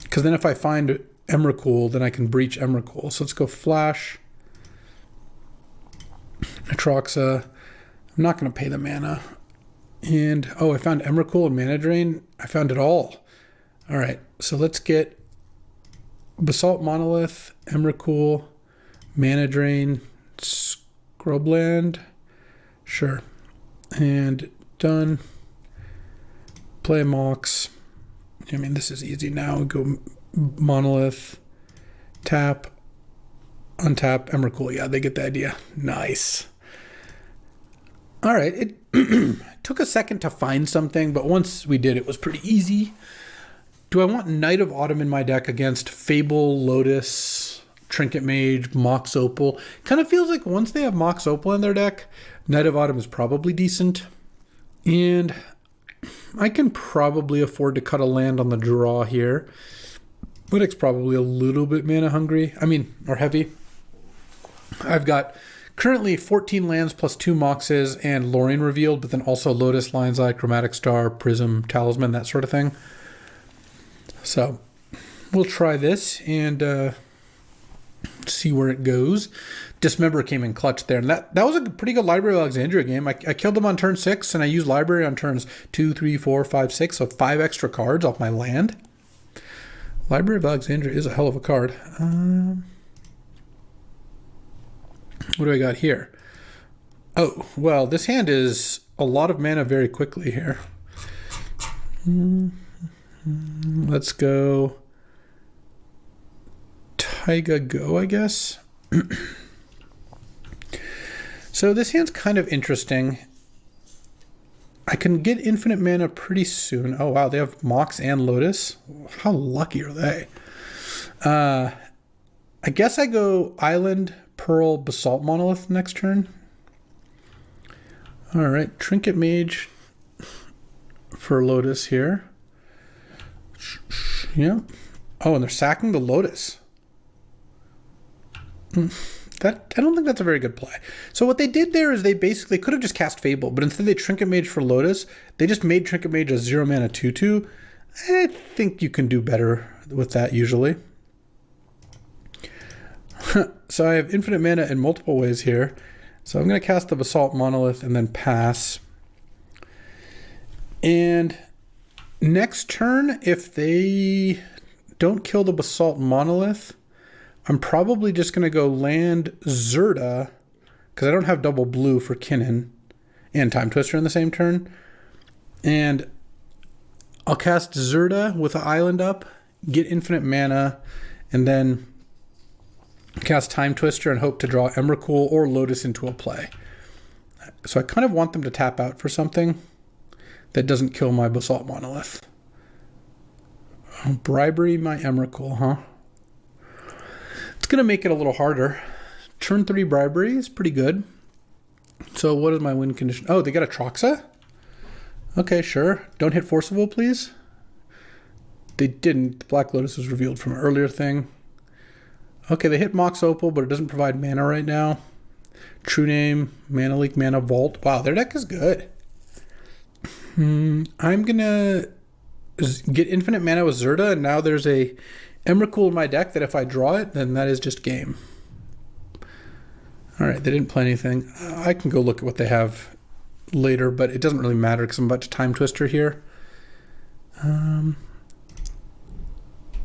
because then if I find Emrakul, then I can breach Emrakul. So let's go flash Atraxa. I'm not going to pay the mana. And, oh, I found Emrakul and Mana Drain. I found it all. All right, so let's get Basalt Monolith, Emrakul, Mana Drain, Scrubland. Sure. And done. Play Mox. I mean, this is easy now. Go Monolith, tap, untap, Emrakul. Yeah, they get the idea. Nice. All right, it took a second to find something, but once we did, it was pretty easy. Do I want Knight of Autumn in my deck against Fable, Lotus, Trinket Mage, Mox Opal? Kind of feels like once they have Mox Opal in their deck, Knight of Autumn is probably decent. And I can probably afford to cut a land on the draw here. Liddick's probably a little bit mana hungry. I mean, or heavy. I've got currently 14 lands plus 2 Moxes and Lorien revealed, but then also Lotus, Lion's Eye, Chromatic Star, Prism, Talisman, that sort of thing. So we'll try this and see where it goes. Dismember came in clutch there. And that was a pretty good Library of Alexandria game. I killed them on turn 6, and I used Library on turns 2, 3, 4, 5, 6. So 5 extra cards off my land. Library of Alexandria is a hell of a card. What do I got here? Oh, well, this hand is a lot of mana very quickly here. Let's go Taiga Go, I guess. So this hand's kind of interesting. I can get infinite mana pretty soon. Oh, wow, they have Mox and Lotus. How lucky are they? I guess I go Island, Pearl, Basalt Monolith next turn. All right, Trinket Mage for Lotus here. Yeah. Oh, and they're sacking the Lotus. That I don't think that's a very good play. So what they did there is they basically could have just cast Fable, but instead they Trinket Mage for Lotus. They just made Trinket Mage a 0 mana 2/2. I think you can do better with that usually. So I have infinite mana in multiple ways here. So I'm going to cast the Basalt Monolith and then pass. And next turn, if they don't kill the Basalt Monolith, I'm probably just going to go land Zirda, because I don't have double blue for Kinnan and Time Twister in the same turn. And I'll cast Zirda with an island up, get infinite mana, and then cast Time Twister and hope to draw Emrakul or Lotus into a play. So I kind of want them to tap out for something that doesn't kill my Basalt Monolith. Bribery my Emrakul, huh? It's going to make it a little harder. Turn 3 Bribery is pretty good. So what is my win condition? Oh, they got a Troxa? Okay, sure. Don't hit Forcible, please. They didn't. The Black Lotus was revealed from an earlier thing. Okay, they hit Mox Opal, but it doesn't provide mana right now. True Name, Mana Leak, Mana Vault. Wow, their deck is good. I'm going to get infinite mana with Zirda, and now there's a Emrakul in my deck that if I draw it, then that is just game. All right, they didn't play anything. I can go look at what they have later, but it doesn't really matter because I'm about to Time Twister here.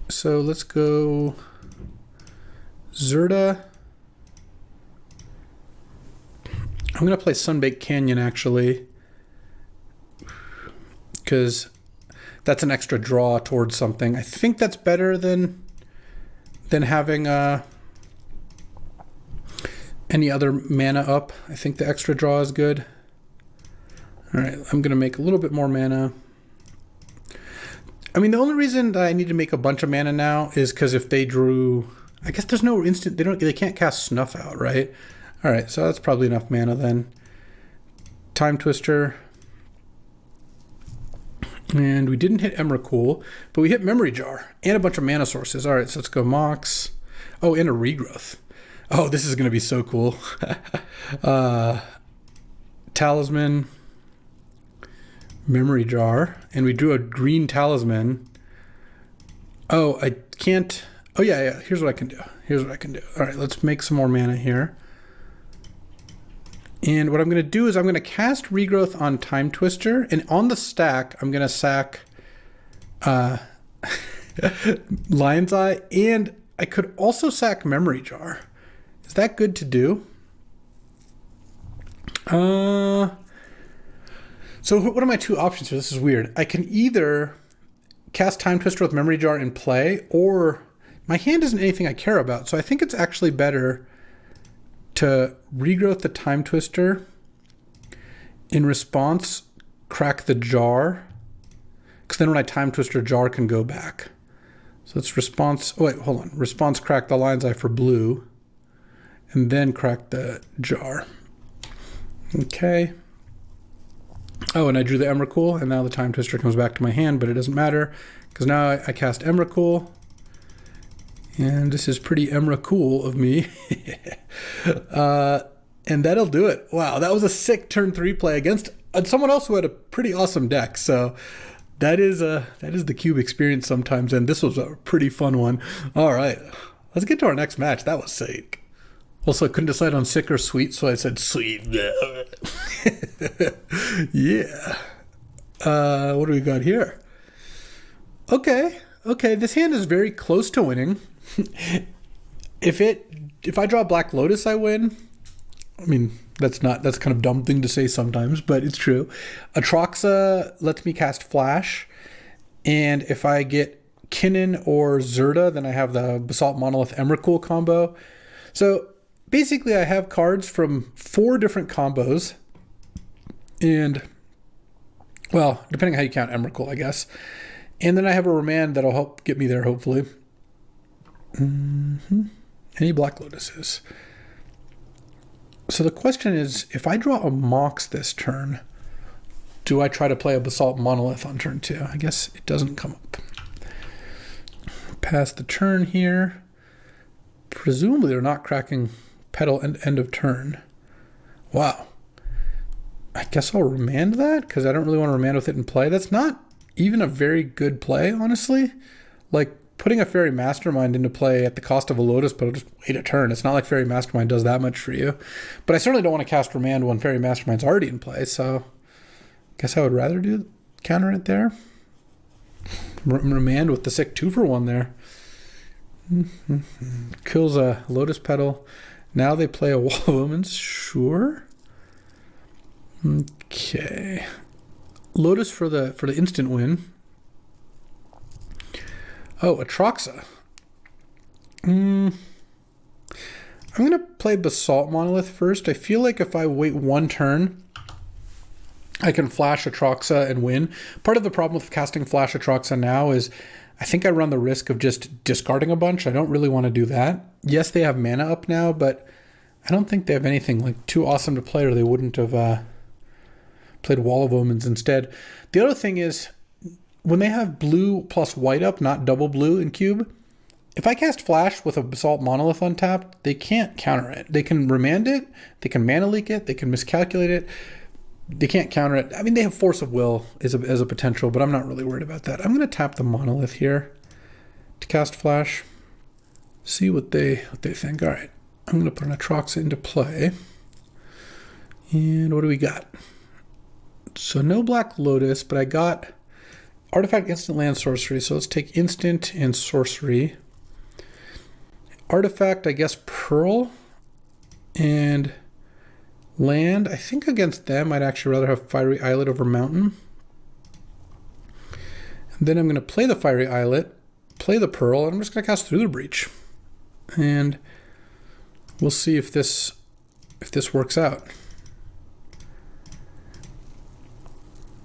So let's go Zirda. I'm going to play Sunbaked Canyon, actually, because that's an extra draw towards something. I think that's better than having any other mana up. I think the extra draw is good. All right, I'm going to make a little bit more mana. I mean, the only reason that I need to make a bunch of mana now is because if they drew, I guess there's no instant, they can't cast Snuff out, right? All right, so that's probably enough mana then. Time Twister. And we didn't hit Emrakul, but we hit Memory Jar and a bunch of mana sources. All right, so let's go Mox. Oh, and a Regrowth. Oh, this is going to be so cool. Talisman. Memory Jar. And we drew a green Talisman. Oh, I can't. Oh, yeah. Here's what I can do. All right, let's make some more mana here. And what I'm going to do is I'm going to cast Regrowth on Time Twister, and on the stack, I'm going to sack Lion's Eye, and I could also sack Memory Jar. Is that good to do? So what are my two options here? This is weird. I can either cast Time Twister with Memory Jar and play, or my hand isn't anything I care about, so I think it's actually better to Regrowth the Time Twister, in response, crack the Jar, because then when I Time Twister, Jar can go back. So it's response, oh wait, hold on. Response, crack the Lion's Eye for blue, and then crack the Jar. Okay. Oh, and I drew the Emrakul, and now the Time Twister comes back to my hand, but it doesn't matter, because now I cast Emrakul. And this is pretty Emrakul of me. And that'll do it. Wow, that was a sick turn 3 play against someone else who had a pretty awesome deck. So that is the Cube experience sometimes, and this was a pretty fun one. All right, let's get to our next match. That was sick. Also, I couldn't decide on sick or sweet, so I said sweet. Yeah. What do we got here? Okay, this hand is very close to winning. If I draw Black Lotus, I win. I mean, that's kind of a dumb thing to say sometimes, but it's true. Atroxa lets me cast Flash, and if I get Kinnan or Zirda, then I have the Basalt Monolith Emrakul combo. So basically, I have cards from 4 different combos, and well, depending on how you count Emrakul, I guess. And then I have a Remand that'll help get me there, hopefully. Any Black Lotuses? So the question is, if I draw a Mox this turn, do I try to play a Basalt Monolith on turn 2? I guess it doesn't come up. Pass the turn here. Presumably they're not cracking Petal end of turn. Wow. I guess I'll remand that because I don't really want to remand with it in play. That's not even a very good play, honestly. Like putting a Fairy Mastermind into play at the cost of a Lotus, but I'll just wait a turn. It's not like Fairy Mastermind does that much for you. But I certainly don't want to cast remand when Fairy Mastermind's already in play, so I guess I would rather do counter it there. Remand with the sick 2-for-1 there. Kills a Lotus Petal. Now they play a Wall of Omens. Sure. Okay. Lotus for the instant win. Oh, Atraxa. I'm going to play Basalt Monolith first. I feel like if I wait one turn, I can flash Atraxa and win. Part of the problem with casting flash Atraxa now is I think I run the risk of just discarding a bunch. I don't really want to do that. Yes, they have mana up now, but I don't think they have anything like too awesome to play, or they wouldn't have played Wall of Omens instead. The other thing is, when they have blue plus white up, not double blue in cube, if I cast Flash with a Basalt Monolith untapped, they can't counter it. They can remand it, they can mana leak it, they can miscalculate it. They can't counter it. I mean, they have Force of Will as a potential, but I'm not really worried about that. I'm going to tap the Monolith here to cast Flash. See what they think. All right. I'm going to put an Atraxa into play. And what do we got? So no Black Lotus, but I got Artifact, Instant, Land, Sorcery. So let's take Instant and Sorcery. Artifact, I guess Pearl. And Land, I think against them, I'd actually rather have Fiery Islet over Mountain. And then I'm going to play the Fiery Islet, play the Pearl, and I'm just going to cast Through the Breach. And we'll see if this works out.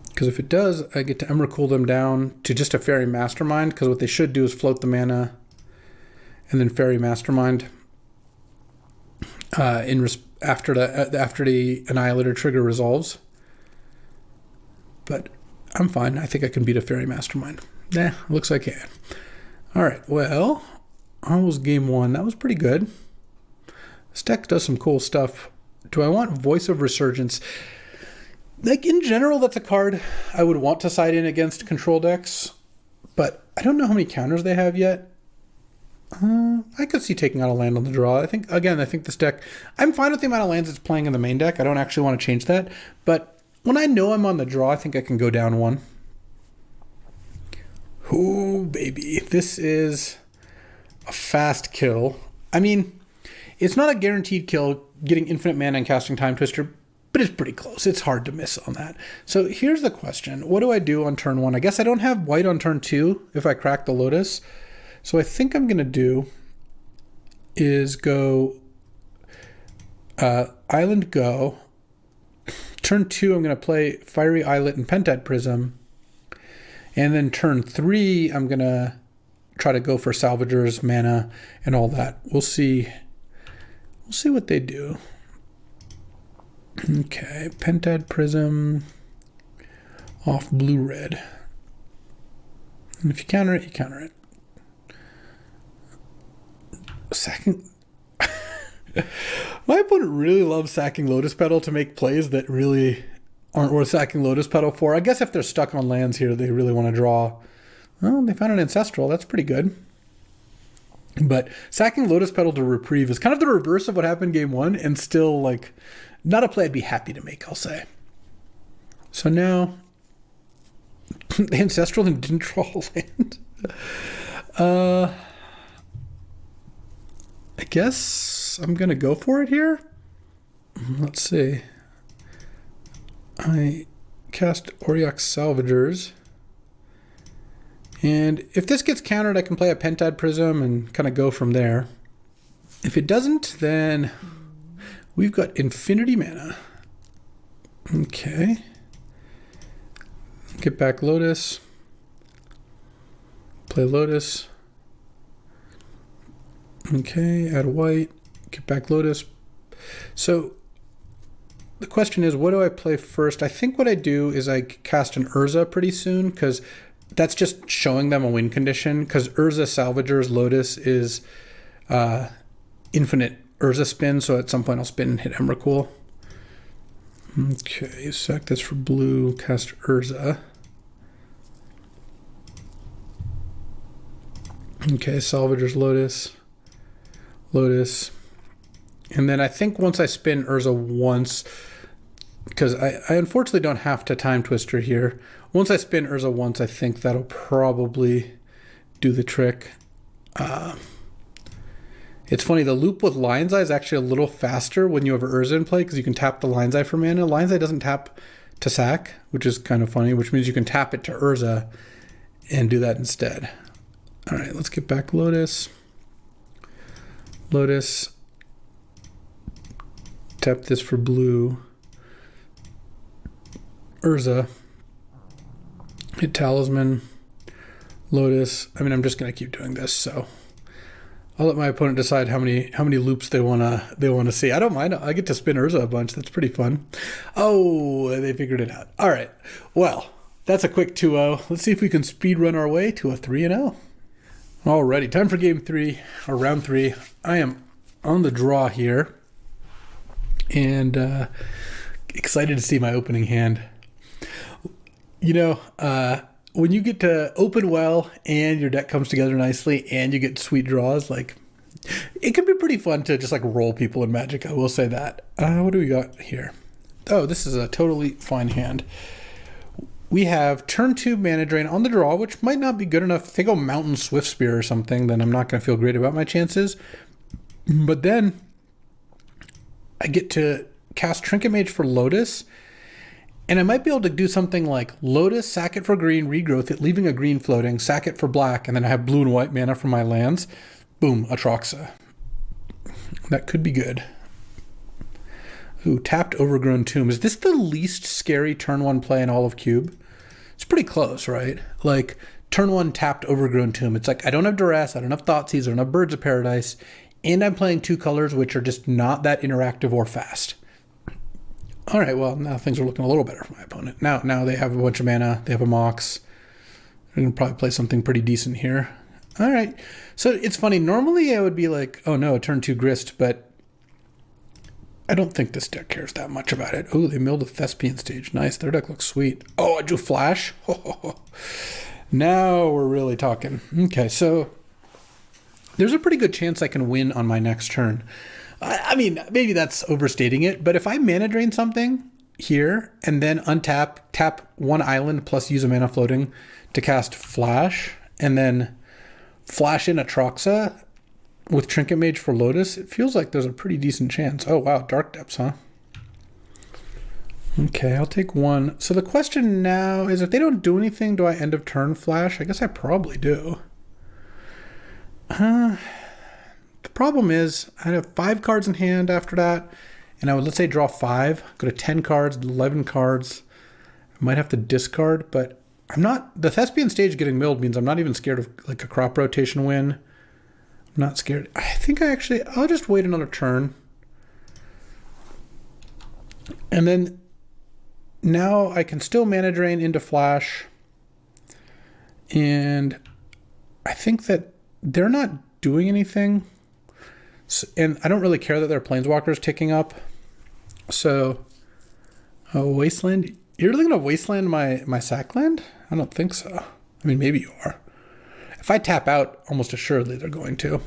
Because if it does, I get to Emrakul them down to just a Fairy Mastermind, because what they should do is float the mana and then Fairy Mastermind after the Annihilator trigger resolves. But I'm fine. I think I can beat a Fairy Mastermind. Looks like I can. All right, well, that was game 1. That was pretty good. This deck does some cool stuff. Do I want Voice of Resurgence? Like, in general, that's a card I would want to side in against control decks, but I don't know how many counters they have yet. I could see taking out a land on the draw. I think this deck, I'm fine with the amount of lands it's playing in the main deck. I don't actually want to change that, but when I know I'm on the draw, I think I can go down 1. Ooh, baby. This is a fast kill. I mean, it's not a guaranteed kill getting infinite mana and casting Time Twister, but it's pretty close. It's hard to miss on that. So here's the question. What do I do on turn 1? I guess I don't have white on turn 2 if I crack the Lotus. So I think I'm going to do is go Island Go. Turn 2, I'm going to play Fiery Islet and Pentad Prism. And then turn 3, I'm going to try to go for Salvagers, mana, and all that. We'll see what they do. Okay, Pentad Prism off blue-red. And if you counter it, you counter it. Sacking. My opponent really loves sacking Lotus Petal to make plays that really aren't worth sacking Lotus Petal for. I guess if they're stuck on lands here, they really want to draw. Well, they found an Ancestral. That's pretty good. But sacking Lotus Petal to reprieve is kind of the reverse of what happened game 1, and still, like, not a play I'd be happy to make, I'll say. So now, the Ancestral and didn't draw a land. I guess I'm going to go for it here. Let's see. I cast Auriok Salvagers. And if this gets countered, I can play a Pentad Prism and kind of go from there. If it doesn't, then we've got infinity mana. Okay. Get back Lotus. Play Lotus. Okay, add white. Get back Lotus. So the question is, what do I play first? I think what I do is I cast an Urza pretty soon, because that's just showing them a win condition, because Urza Salvager's Lotus is infinite Urza spin, so at some point I'll spin and hit Emrakul. Okay, sack this for blue, cast Urza. Okay, Salvager's Lotus. Lotus. And then I think once I spin Urza once, because I unfortunately don't have to Time Twister here. Once I spin Urza once, I think that'll probably do the trick. It's funny, the loop with Lion's Eye is actually a little faster when you have Urza in play, because you can tap the Lion's Eye for mana. Lion's Eye doesn't tap to sack, which is kind of funny, which means you can tap it to Urza and do that instead. All right, let's get back Lotus. Lotus. Tap this for blue. Urza. Hit Talisman. Lotus. I mean, I'm just going to keep doing this, so I'll let my opponent decide how many loops they wanna see. I don't mind. I get to spin Urza a bunch. That's pretty fun. Oh, they figured it out. All right. Well, that's a quick 2-0. Let's see if we can speed run our way to a 3-0. Alrighty, time for game 3, or round 3. I am on the draw here, and excited to see my opening hand. You know, when you get to open well and your deck comes together nicely and you get sweet draws, like, it can be pretty fun to just like roll people in Magic. I will say that. What do we got here? Oh, this is a totally fine hand. We have turn 2 mana drain on the draw, which might not be good enough. If they go Mountain Swift Spear or something, then I'm not going to feel great about my chances. But then I get to cast Trinket Mage for Lotus, and I might be able to do something like Lotus, sack it for green, regrowth it, leaving a green floating, sack it for black, and then I have blue and white mana for my lands. Boom, Atraxa. That could be good. Ooh, tapped Overgrown Tomb. Is this the least scary turn 1 play in all of Cube? It's pretty close, right? Like, turn 1 tapped Overgrown Tomb. It's like, I don't have Duress, I don't have Thoughtseize, I don't have Birds of Paradise, and I'm playing 2 colors which are just not that interactive or fast. All right, well, now things are looking a little better for my opponent. Now they have a bunch of mana, they have a Mox. They're going to probably play something pretty decent here. All right, so it's funny. Normally I would be like, oh no, turn 2 Grist, but I don't think this deck cares that much about it. Oh, they milled a Thespian Stage. Nice. Their deck looks sweet. Oh, I drew Flash. Now we're really talking. Okay, so there's a pretty good chance I can win on my next turn. I mean, maybe that's overstating it, but if I mana drain something here and then untap, tap 1 island plus use a mana floating to cast Flash, and then flash in Atraxa with Trinket Mage for Lotus, it feels like there's a pretty decent chance. Oh, wow. Dark Depths, huh? Okay, I'll take 1. So the question now is, if they don't do anything, do I end of turn Flash? I guess I probably do. The problem is, I have 5 cards in hand after that, and I would, let's say, draw 5, go to 10 cards, 11 cards. I might have to discard, but I'm not... The Thespian Stage getting milled means I'm not even scared of, like, a crop rotation win. I'm not scared. I think I'll just wait another turn. And then now I can still mana drain into Flash. And I think that they're not doing anything. So, and I don't really care that their Planeswalker's ticking up. So, Wasteland. You're really going to Wasteland my sack land? I don't think so. I mean, maybe you are. If I tap out, almost assuredly they're going to.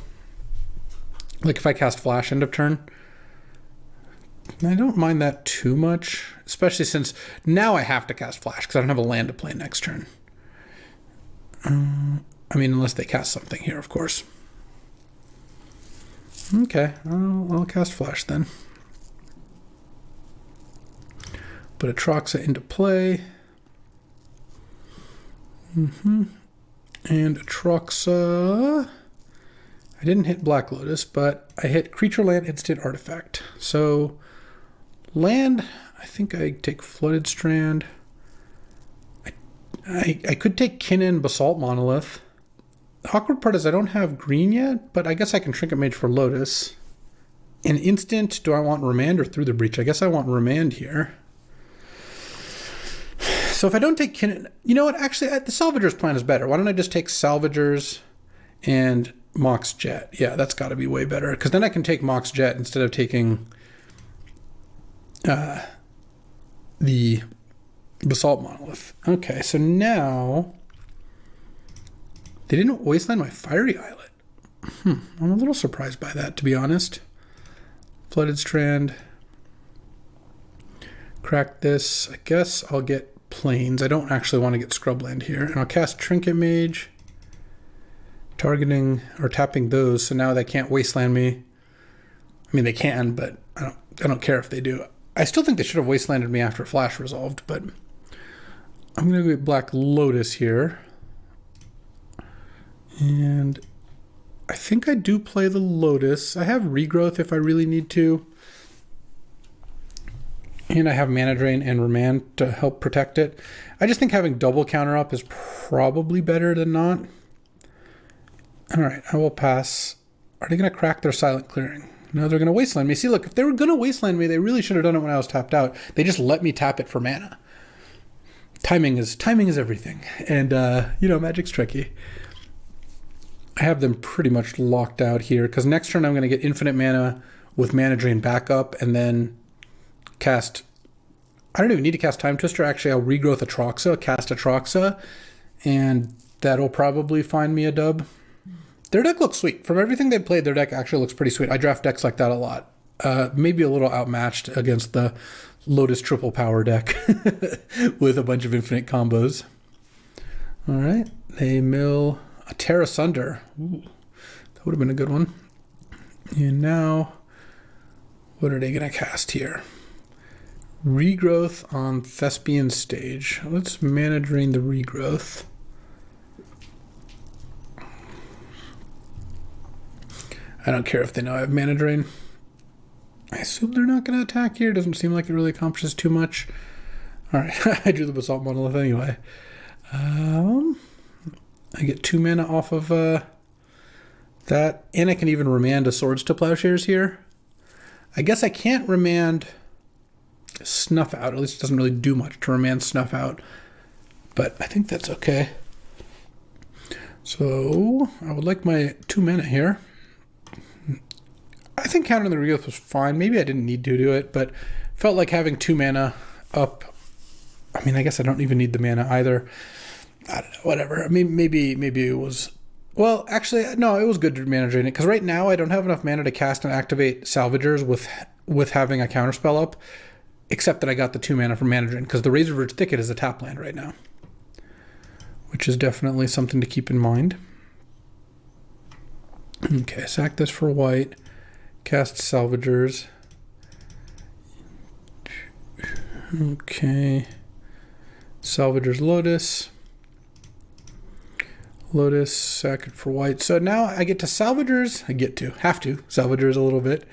Like if I cast Flash end of turn, I don't mind that too much, especially since now I have to cast Flash because I don't have a land to play next turn. I mean, unless they cast something here, of course. Okay, I'll cast Flash then. Put Atraxa into play. And Atraxa... I didn't hit Black Lotus, but I hit Creature Land Instant Artifact. So, land, I think I take Flooded Strand. I could take Kinnan Basalt Monolith. The awkward part is I don't have green yet, but I guess I can Trinket Mage for Lotus. an instant. Do I want Remand or Through the Breach? I guess I want Remand here. So if I don't take you know what? Actually, the Salvager's plan is better. Why don't I just take Salvagers and Mox Jet? Yeah, that's got to be way better. Because then I can take Mox Jet instead of taking the Basalt Monolith. Okay, so now they didn't wasteland my Fiery Islet. I'm a little surprised by that, to be honest. Flooded Strand. Crack this. I guess I'll get Plains. I don't actually want to get Scrubland here. And I'll cast Trinket Mage. Targeting or tapping those, so now they can't wasteland me. I mean, they can, but I don't care if they do. I still think they should have wastelanded me after Flash resolved, but I'm going to get Black Lotus here. And I think I do play the Lotus. I have Regrowth if I really need to. And I have Mana Drain and Remand to help protect it. I just think having double counter up is probably better than not. All right, I will pass. Are they going to crack their Silent Clearing? No, they're going to wasteland me. See, look, if they were going to wasteland me, they really should have done it when I was tapped out. They just let me tap it for mana. Timing is everything. And, you know, Magic's tricky. I have them pretty much locked out here because next turn I'm going to get infinite mana with Mana Drain backup and then cast... I don't even need to cast Time Twister. Actually, I'll regrowth Atroxa, cast Atroxa, and that'll probably find me a dub. Their deck looks sweet. From everything they've played, their deck actually looks pretty sweet. I draft decks like that a lot. Maybe a little outmatched against the Lotus triple power deck with a bunch of infinite combos. All right. They mill a Terra Sunder. Ooh, that would have been a good one. And now, what are they going to cast here? Regrowth on Thespian Stage. Let's Mana Drain the Regrowth. I don't care if they know I have Mana Drain. I assume they're not going to attack here. Doesn't seem like it really accomplishes too much. All right, I drew the Basalt Monolith anyway. I get 2 mana off of that, and I can even remand a Swords to Plowshares here. I guess I can't remand Snuff Out. At least it doesn't really do much to remand Snuff Out, but I think that's okay. So I would like my 2 mana here. I think countering the Regrowth was fine. Maybe I didn't need to do it, but felt like having 2 mana up. I mean, I guess I don't even need the mana either. I don't know, whatever. I mean, maybe it was... Well, actually, no, it was good to Mana Drain it, because right now I don't have enough mana to cast and activate Salvagers with having a counterspell up, except that I got the 2 mana from Mana Drain, because the Razorverge Thicket is a tap land right now, which is definitely something to keep in mind. Okay, sack this for white. Cast Salvagers. Okay. Salvagers Lotus. Lotus, sack it for white. So now I get to Salvagers. Have to Salvagers a little bit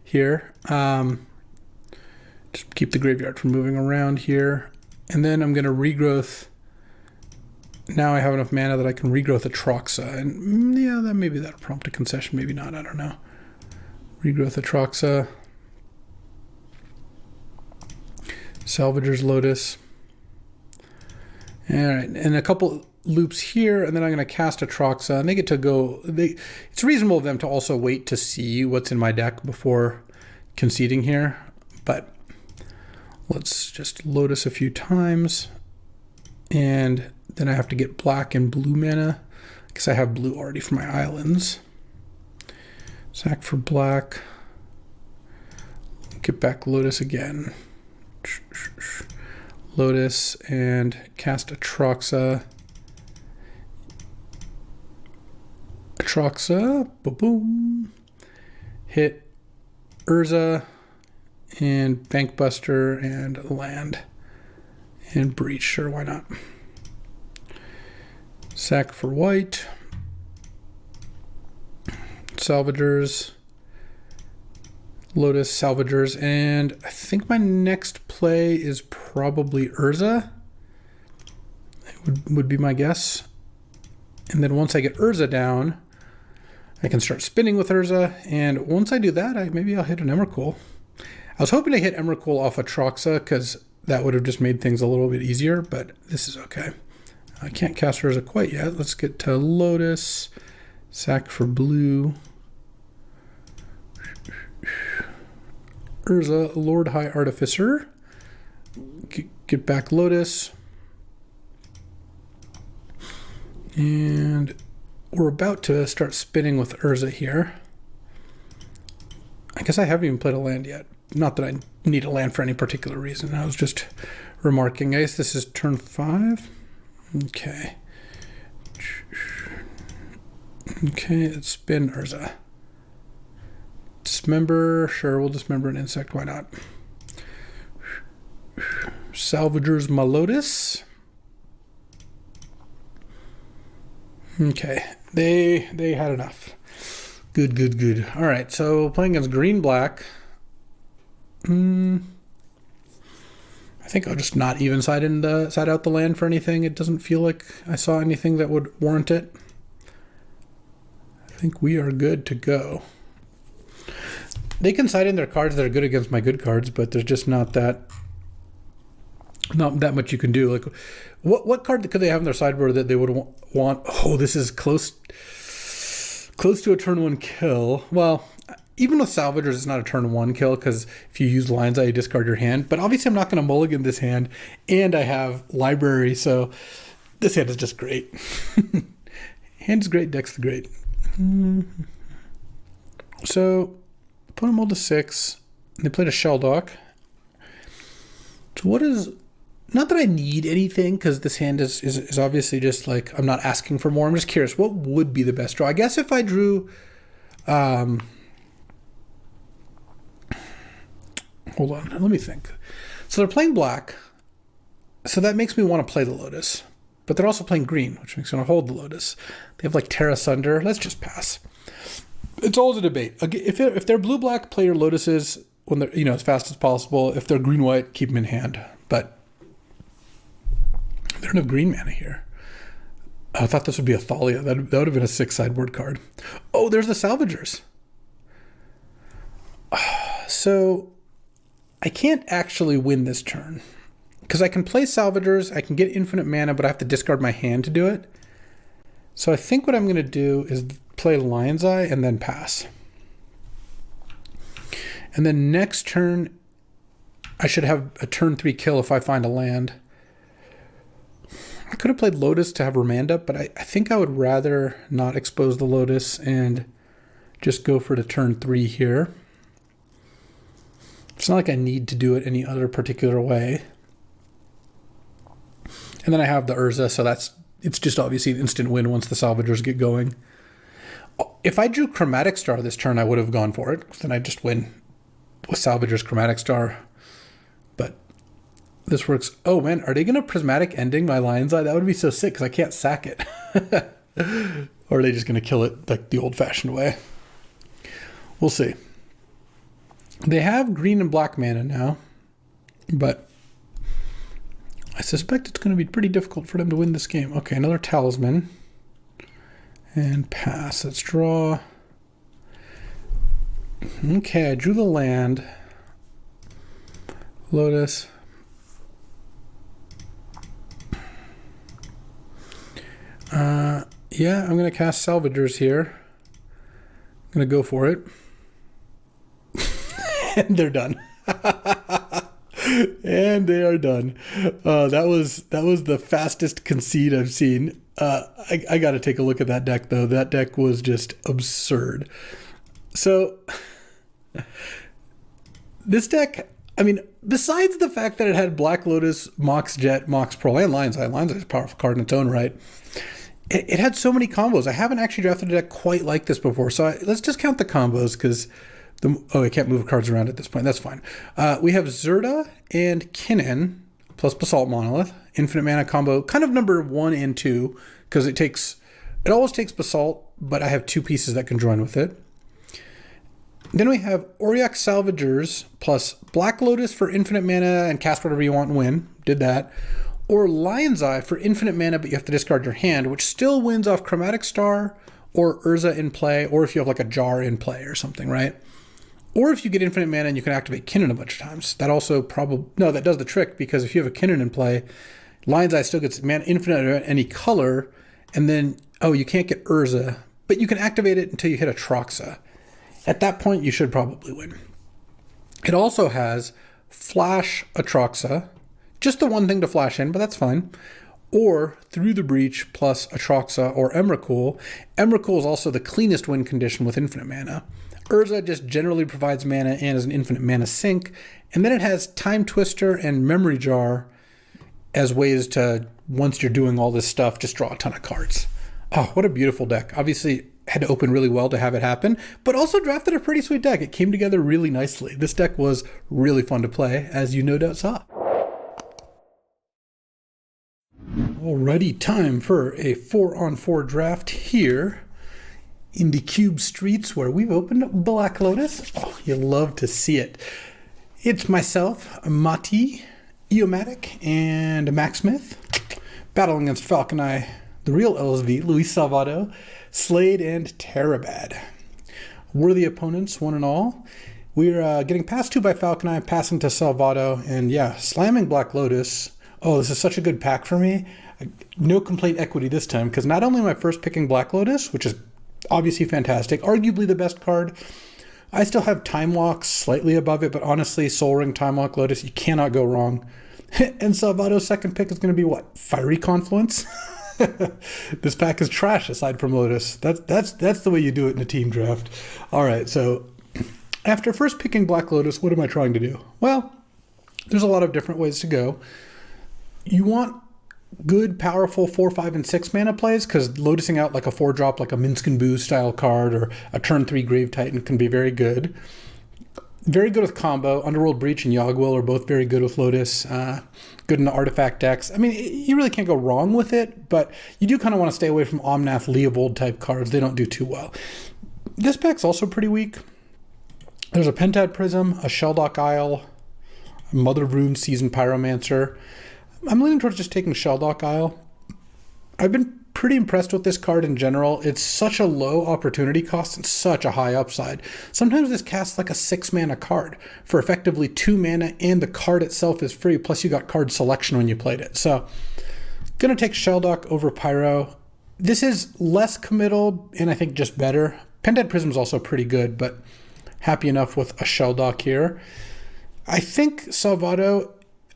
here. Just keep the graveyard from moving around here. And then I'm going to regrowth. Now I have enough mana that I can regrowth Atroxa. And yeah, maybe that'll prompt a concession. Maybe not. I don't know. Regrowth Atroxa. Salvagers Lotus. All right, and a couple loops here, and then I'm going to cast Atroxa, and they get to go... It's reasonable of them to also wait to see what's in my deck before conceding here, but let's just Lotus a few times, and then I have to get black and blue mana, because I have blue already for my islands. Sack for black. Get back Lotus again. Lotus and cast Atroxa. Atroxa, boom. Hit Urza and Bankbuster and land and breach. Sure, why not? Sack for white. Salvagers. Lotus, Salvagers, and I think my next play is probably Urza. Would be my guess. And then once I get Urza down, I can start spinning with Urza, and once I do that, maybe I'll hit an Emrakul. I was hoping to hit Emrakul off a Troxa, because that would have just made things a little bit easier, but this is okay. I can't cast Urza quite yet. Let's get to Lotus. Sack for blue. Urza, Lord High Artificer. Get back Lotus. And we're about to start spinning with Urza here. I guess I haven't even played a land yet. Not that I need a land for any particular reason. I was just remarking. I guess this is turn 5. Okay. Okay, let's spin Urza. Dismember. Sure, we'll dismember an insect. Why not? Salvagers my Lotus. Okay, they had enough. Good, good, good. All right, so playing against green-black. I think I'll just not even side out the land for anything. It doesn't feel like I saw anything that would warrant it. I think we are good to go. They can side in their cards that are good against my good cards, but there's just not that much you can do. Like, what card could they have in their sideboard that they would want? Oh, this is close to a turn 1 kill. Well, even with Salvagers, it's not a turn 1 kill, because if you use Lion's Eye, you discard your hand. But obviously, I'm not going to mulligan this hand, and I have Library, so this hand is just great. Hand's great, deck's great. So, put them all to 6. They played a Shelldock. So what is... Not that I need anything, because this hand is obviously just like, I'm not asking for more. I'm just curious, what would be the best draw? I guess if I drew... hold on, let me think. So they're playing black, so that makes me want to play the Lotus. But they're also playing green, which makes me want to hold the Lotus. They have like Terra Sunder. Let's just pass. It's always a debate. If they're blue-black, play your Lotuses when they're, as fast as possible. If they're green-white, keep them in hand. But they don't have green mana here. I thought this would be a Thalia. That would have been a 6 sideboard card. Oh, there's the Salvagers. So I can't actually win this turn, because I can play Salvagers, I can get infinite mana, but I have to discard my hand to do it. So I think what I'm going to do is play Lion's Eye and then pass. And then next turn, I should have a turn 3 kill if I find a land. I could have played Lotus to have Remand up, but I think I would rather not expose the Lotus and just go for the turn 3 here. It's not like I need to do it any other particular way. And then I have the Urza, so it's just obviously an instant win once the Salvagers get going. If I drew Chromatic Star this turn, I would have gone for it, because then I'd just win with Salvagers Chromatic Star. But this works. Oh man, are they going to Prismatic Ending my Lion's Eye? That would be so sick, because I can't sack it. Or are they just going to kill it like the old-fashioned way? We'll see. They have green and black mana now, but I suspect it's going to be pretty difficult for them to win this game. Okay, another Talisman. And pass. Let's draw. Okay, I drew the land. Lotus. Yeah, I'm going to cast Salvagers here. I'm going to go for it. And they're done. And they are done. That was the fastest concede I've seen. I got to take a look at that deck, though. That deck was just absurd. So, this deck, I mean, besides the fact that it had Black Lotus, Mox Jet, Mox Pearl, and Lion's Eye. Lion's Eye is a powerful card in its own right. It had so many combos. I haven't actually drafted a deck quite like this before. So let's just count the combos, because... I can't move cards around at this point. That's fine. We have Zerda and Kinnan plus Basalt Monolith. Infinite mana combo, kind of number 1 and 2, because it always takes Basalt, but I have 2 pieces that can join with it. Then we have Auriok Salvagers plus Black Lotus for infinite mana and cast whatever you want and win. Did that. Or Lion's Eye for infinite mana, but you have to discard your hand, which still wins off Chromatic Star or Urza in play, or if you have like a Jar in play or something, right? Or if you get infinite mana and you can activate Kinnan a bunch of times. That also probably, no, that does the trick, because if you have a Kinnan in play, Lion's Eye still gets mana infinite of any color, and then, oh, you can't get Urza, but you can activate it until you hit a Troxa. At that point, you should probably win. It also has Flash Atroxa, just the one thing to flash in, but that's fine. Or Through the Breach plus Atroxa or Emrakul. Emrakul is also the cleanest win condition with infinite mana. Urza just generally provides mana and is an infinite mana sink. And then it has Time Twister and Memory Jar as ways to, once you're doing all this stuff, just draw a ton of cards. Oh, what a beautiful deck. Obviously, had to open really well to have it happen, but also drafted a pretty sweet deck. It came together really nicely. This deck was really fun to play, as you no doubt saw. Alrighty, time for a 4-on-4 draft here in the Cube streets where we've opened Black Lotus. Oh, you'll love to see it. It's myself, Mati, Eomatic, and Max Smith, battling against Falcon Eye, the real LSV, Luis Salvato, Slade, and Terabad. Worthy opponents, one and all. We're getting passed to by Falcon Eye, passing to Salvato, and yeah, slamming Black Lotus. Oh, this is such a good pack for me. No complaint equity this time, because not only am I first picking Black Lotus, which is obviously fantastic, arguably the best card, I still have Time Walk slightly above it, but honestly, Soul Ring, Time Walk, Lotus, you cannot go wrong. And Salvato's second pick is going to be what? Fiery Confluence? This pack is trash aside from Lotus. That's the way you do it in a team draft. All right, so after first picking Black Lotus, what am I trying to do? Well, there's a lot of different ways to go. You want good, powerful 4, 5, and 6 mana plays, because Lotusing out like a 4-drop, like a Minsk and Boo style card, or a turn 3 Grave Titan can be very good. Very good with combo. Underworld Breach and Yogg-Will are both very good with Lotus. Good in the artifact decks. I mean, you really can't go wrong with it, but you do kind of want to stay away from Omnath, Leovold type cards. They don't do too well. This pack's also pretty weak. There's a Pentad Prism, a Shelldock Isle, a Mother of Runes, Seasoned Pyromancer. I'm leaning towards just taking Shelldock Isle. I've been pretty impressed with this card in general. It's such a low opportunity cost and such a high upside. Sometimes this casts like a 6 mana card for effectively 2 mana, and the card itself is free, plus you got card selection when you played it. So, gonna take Shelldock over Pyro. This is less committal, and I think just better. Pentad Prism is also pretty good, but happy enough with a Shelldock here. I think Salvato,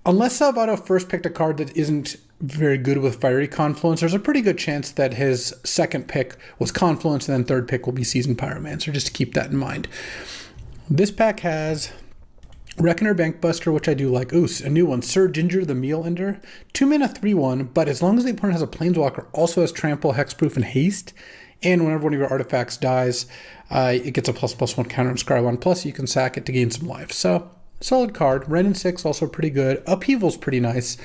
unless Salvato first picked a card that isn't very good with Fiery Confluence, there's a pretty good chance that his second pick was Confluence, and then third pick will be Seasoned Pyromancer, just to keep that in mind. This pack has Reckoner Bankbuster, which I do like. Ooh, a new one, Sir Ginger the Meal Ender. 2 mana, 3/1, but as long as the opponent has a Planeswalker, also has Trample, Hexproof, and Haste, and whenever one of your artifacts dies, it gets a ++1 counter and Scry 1+, plus you can sack it to gain some life. So, solid card. Ren and 6 also pretty good. Upheaval's pretty nice.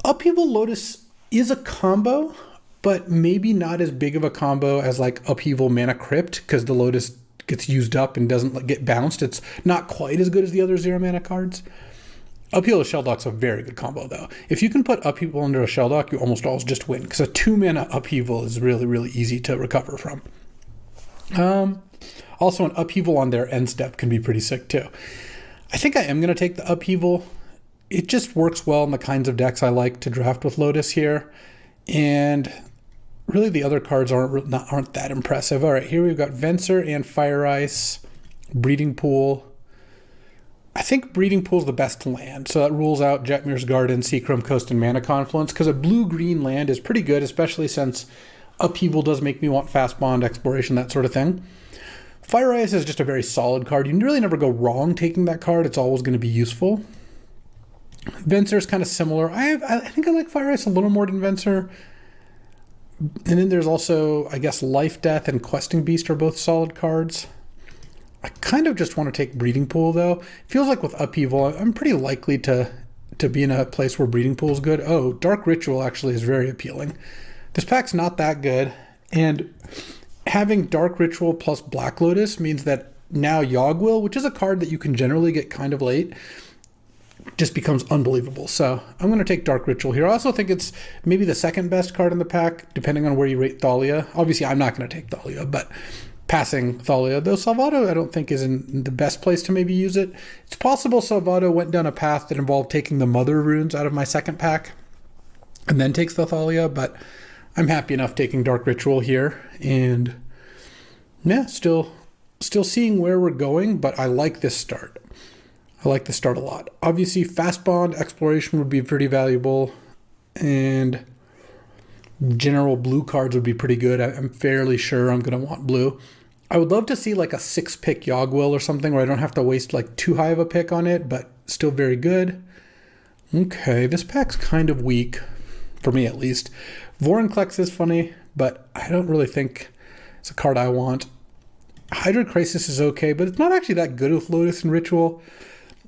Upheaval Lotus is a combo, but maybe not as big of a combo as like Upheaval Mana Crypt, because the Lotus gets used up and doesn't get bounced. It's not quite as good as the other 0 mana cards. Upheaval Shelldock's a very good combo, though. If you can put Upheaval under a Shelldock, you almost always just win, because a 2 mana Upheaval is really, really easy to recover from. Also, an Upheaval on their end step can be pretty sick, too. I think I am going to take the Upheaval. It just works well in the kinds of decks I like to draft with Lotus here. And really the other cards aren't that impressive. All right, here we've got Venser and Fire Ice, Breeding Pool. I think Breeding Pool is the best land, so that rules out Jetmir's Garden, Seachrome Coast, and Mana Confluence, because a blue-green land is pretty good, especially since Upheaval does make me want Fast Bond, Exploration, that sort of thing. Fire Ice is just a very solid card. You can really never go wrong taking that card. It's always going to be useful. Venser is kind of similar. I think I like Fire Ice a little more than Venser. And then there's also, I guess, Life Death and Questing Beast are both solid cards. I kind of just want to take Breeding Pool, though. It feels like with Upheaval, I'm pretty likely to be in a place where Breeding Pool is good. Oh, Dark Ritual actually is very appealing. This pack's not that good, and having Dark Ritual plus Black Lotus means that now Yogg-Will, which is a card that you can generally get kind of late, just becomes unbelievable. So I'm going to take Dark Ritual here. I also think it's maybe the second best card in the pack, depending on where you rate Thalia. Obviously, I'm not going to take Thalia, but passing Thalia, though Salvato I don't think is in the best place to maybe use it. It's possible Salvato went down a path that involved taking the Mother runes out of my second pack and then takes the Thalia, but I'm happy enough taking Dark Ritual here. And yeah, still seeing where we're going, but I like this start. I like this start a lot. Obviously, Fast Bond Exploration would be pretty valuable, and general blue cards would be pretty good. I'm fairly sure I'm going to want blue. I would love to see like a 6-pick Yogwill or something where I don't have to waste like too high of a pick on it, but still very good. Okay, this pack's kind of weak, for me at least. Vorinclex is funny, but I don't really think it's a card I want. Hydroid Crisis is okay, but it's not actually that good with Lotus and Ritual.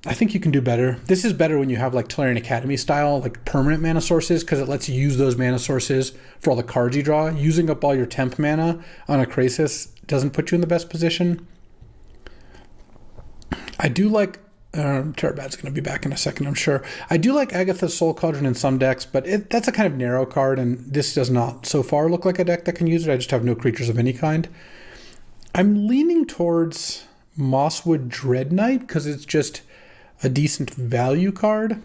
I think you can do better. This is better when you have like Tolarian Academy style, like permanent mana sources, because it lets you use those mana sources for all the cards you draw. Using up all your temp mana on a Crisis doesn't put you in the best position. I do like, Terabad's going to be back in a second, I'm sure. I do like Agatha's Soul Cauldron in some decks, but that's a kind of narrow card, and this does not so far look like a deck that can use it. I just have no creatures of any kind. I'm leaning towards Mosswood Dread Knight because it's just a decent value card.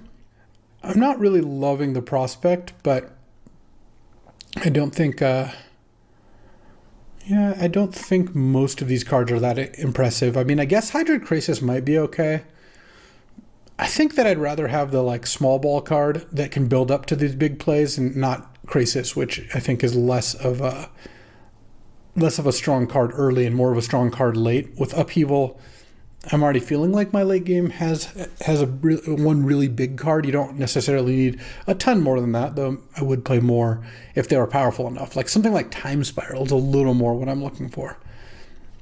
I'm not really loving the prospect, but I don't think I don't think most of these cards are that impressive. I mean, I guess Hydroid Crisis might be okay. I think that I'd rather have the like small ball card that can build up to these big plays and not Crisis, which I think is less of a strong card early and more of a strong card late. With Upheaval, I'm already feeling like my late game has one really big card. You don't necessarily need a ton more than that, though I would play more if they were powerful enough. Like something like Time Spiral is a little more what I'm looking for.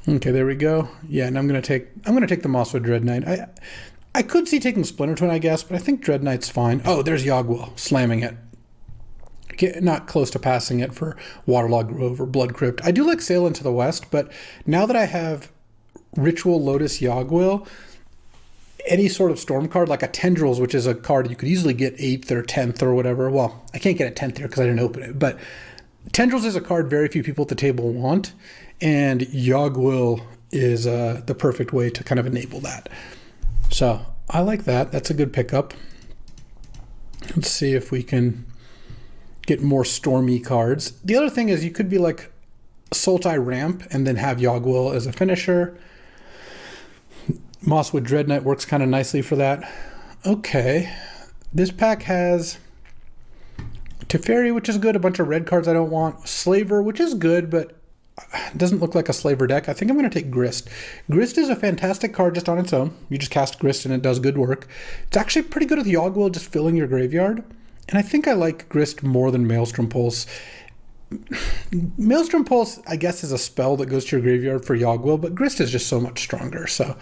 Okay, there we go. Yeah, and I'm gonna take the Mosswood Dread Knight. I could see taking Splinter Twin, I guess, but I think Dread Knight's fine. Oh, there's Yogwill slamming it. Not close to passing it for Waterlogged Grove or Blood Crypt. I do like Sail into the West, but now that I have Ritual Lotus Yogwill, any sort of storm card, like a Tendrils, which is a card you could easily get 8th or 10th or whatever. Well, I can't get it 10th here because I didn't open it, but Tendrils is a card very few people at the table want, and Yogwill is the perfect way to kind of enable that. So I like that. That's a good pickup. Let's see if we can get more stormy cards. The other thing is you could be like Sultai Ramp and then have Yogwill as a finisher. Mosswood Dread Knight works kind of nicely for that. Okay. This pack has Teferi, which is good. A bunch of red cards I don't want. Slaver, which is good, but it doesn't look like a Slaver deck. I think I'm going to take Grist. Grist is a fantastic card just on its own. You just cast Grist and it does good work. It's actually pretty good with Yogwill just filling your graveyard. And I think I like Grist more than Maelstrom Pulse. Maelstrom Pulse, I guess, is a spell that goes to your graveyard for Yogwill, but Grist is just so much stronger. So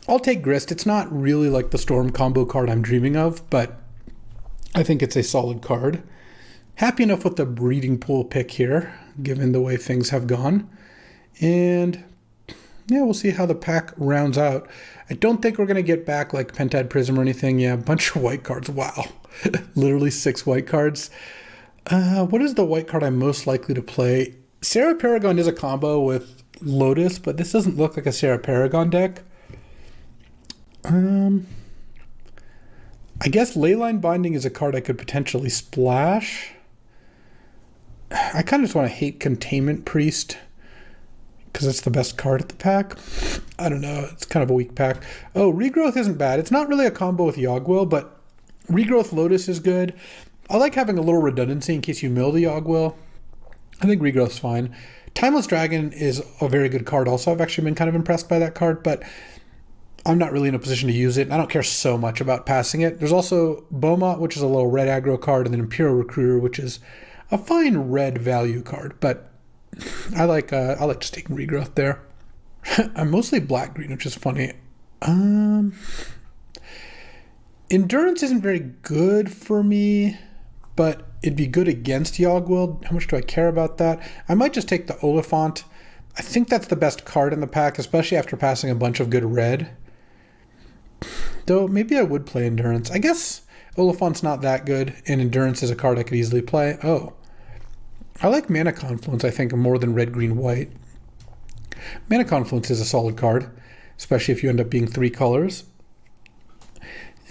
I'll take Grist. It's not really like the Storm combo card I'm dreaming of, but I think it's a solid card. Happy enough with the Breeding Pool pick here, given the way things have gone. And yeah, we'll see how the pack rounds out. I don't think we're going to get back like Pentad Prism or anything. Yeah, a bunch of white cards. Wow. Literally 6 white cards. What is the white card I'm most likely to play? Sarah Paragon is a combo with Lotus, but this doesn't look like a Sarah Paragon deck. I guess Leyline Binding is a card I could potentially splash. I kind of just want to hate Containment Priest because it's the best card at the pack. I don't know. It's kind of a weak pack. Oh, Regrowth isn't bad. It's not really a combo with Yogwill, but Regrowth Lotus is good. I like having a little redundancy in case you mill the Yogwill. I think Regrowth's fine. Timeless Dragon is a very good card also. I've actually been kind of impressed by that card, but I'm not really in a position to use it. I don't care so much about passing it. There's also Beaumont, which is a little red aggro card, and then Imperial Recruiter, which is a fine red value card, but I like just taking Regrowth there. I'm mostly black-green, which is funny. Endurance isn't very good for me, but it'd be good against Yogwill. How much do I care about that? I might just take the Oliphant. I think that's the best card in the pack, especially after passing a bunch of good red. Though maybe I would play Endurance. I guess Oliphant's not that good, and Endurance is a card I could easily play. Oh, I like Mana Confluence, I think, more than red, green, white. Mana Confluence is a solid card, especially if you end up being 3 colors.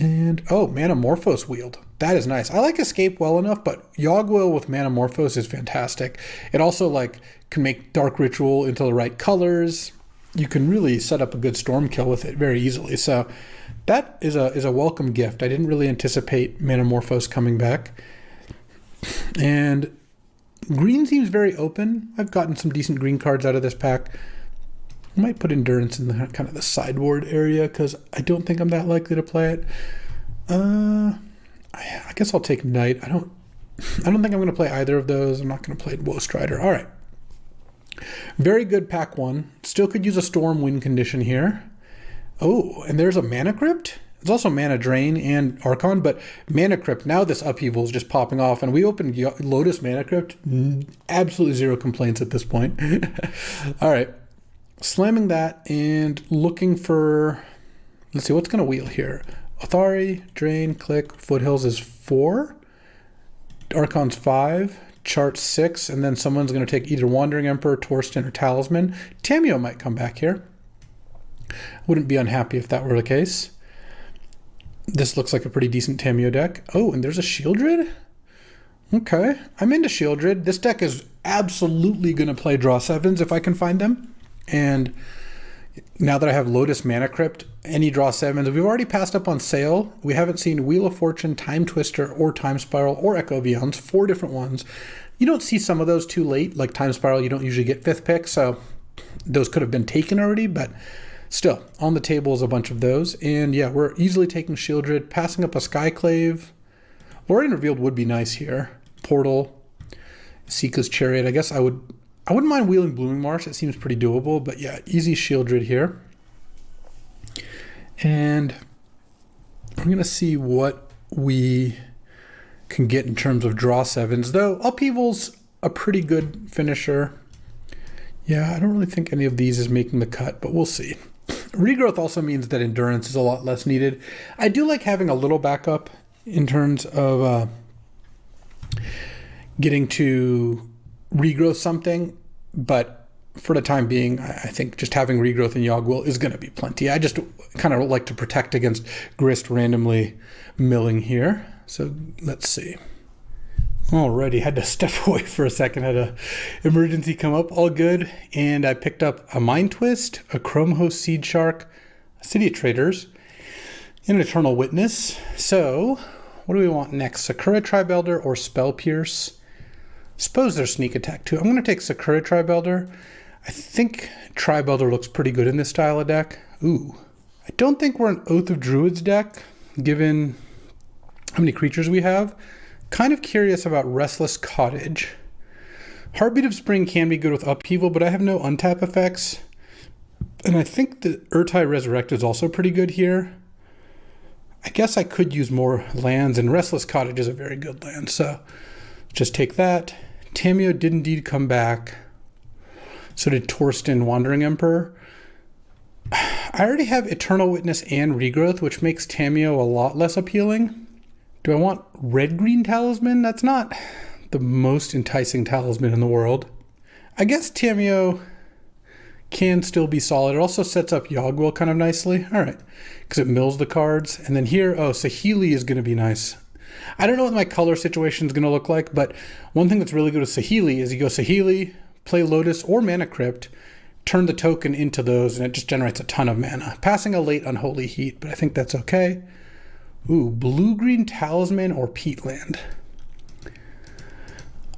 And, oh, Manamorphose Wield. That is nice. I like Escape well enough, but Yogg-Will with Manamorphose is fantastic. It also, like, can make Dark Ritual into the right colors. You can really set up a good Storm kill with it very easily. So that is a welcome gift. I didn't really anticipate Manamorphose coming back. And green seems very open. I've gotten some decent green cards out of this pack. I might put Endurance in the kind of the sideboard area because I don't think I'm that likely to play it. I guess I'll take Knight. I don't think I'm going to play either of those. I'm not going to play Woe Strider. All right. Very good pack 1. Still could use a Storm win condition here. Oh, and there's a Mana Crypt. There's also Mana Drain and Archon, but Mana Crypt, now this upheaval is just popping off, and we opened Lotus Mana Crypt. Absolutely zero complaints at this point. All right. Slamming that and looking for, let's see, what's going to wheel here? Athari, Drain, Click, Foothills is 4. Archon's 5. Chart 6. And then someone's going to take either Wandering Emperor, Torsten, or Talisman. Tamiyo might come back here. Wouldn't be unhappy if that were the case. This looks like a pretty decent Tamiyo deck. Oh, and there's a Shieldred? Okay. I'm into Shieldred. This deck is absolutely going to play Draw 7s if I can find them. And now that I have Lotus Mana Crypt, any Draw 7s, we've already passed up on Sale. We haven't seen Wheel of Fortune, Time Twister, or Time Spiral, or Echo Vions, 4 different ones. You don't see some of those too late, like Time Spiral, you don't usually get 5th pick, so those could have been taken already, but still, on the table is a bunch of those. And yeah, we're easily taking Shieldred, passing up a Skyclave. Lorien Revealed would be nice here. Portal, Sika's Chariot, I guess I wouldn't mind wheeling Blooming Marsh. It seems pretty doable, but yeah, easy Shieldred here. And I'm going to see what we can get in terms of Draw 7s, though Upheaval's a pretty good finisher. Yeah, I don't really think any of these is making the cut, but we'll see. Regrowth also means that Endurance is a lot less needed. I do like having a little backup in terms of getting to regrowth something, but for the time being, I think just having Regrowth and Yogg-Will is going to be plenty. I just kind of like to protect against Grist randomly milling here. So let's see. Alrighty, had to step away for a second, had a emergency come up, all good. And I picked up a Mind Twist, a Chrome Host Seed Shark, a City of Traders, and an Eternal Witness. So what do we want next? Sakura Tribe Elder or Spell Pierce? Suppose there's Sneak Attack too. I'm going to take Sakura Tribe Elder. I think Tribe Elder looks pretty good in this style of deck. Ooh. I don't think we're an Oath of Druids deck, given how many creatures we have. Kind of curious about Restless Cottage. Heartbeat of Spring can be good with Upheaval, but I have no untap effects. And I think the Urtai Resurrect is also pretty good here. I guess I could use more lands, and Restless Cottage is a very good land, so just take that. Tamiyo did indeed come back. So did Torsten, Wandering Emperor. I already have Eternal Witness and Regrowth, which makes Tamiyo a lot less appealing. Do I want Red-Green Talisman? That's not the most enticing talisman in the world. I guess Tamiyo can still be solid. It also sets up Yogg-Will kind of nicely. All right, because it mills the cards. And then here, oh, Saheeli is going to be nice. I don't know what my color situation is going to look like, but one thing that's really good with Saheeli is you go Saheeli, play Lotus or Mana Crypt, turn the token into those, and it just generates a ton of mana. Passing a late Unholy Heat, but I think that's okay. Ooh, Blue-Green Talisman or Peatland.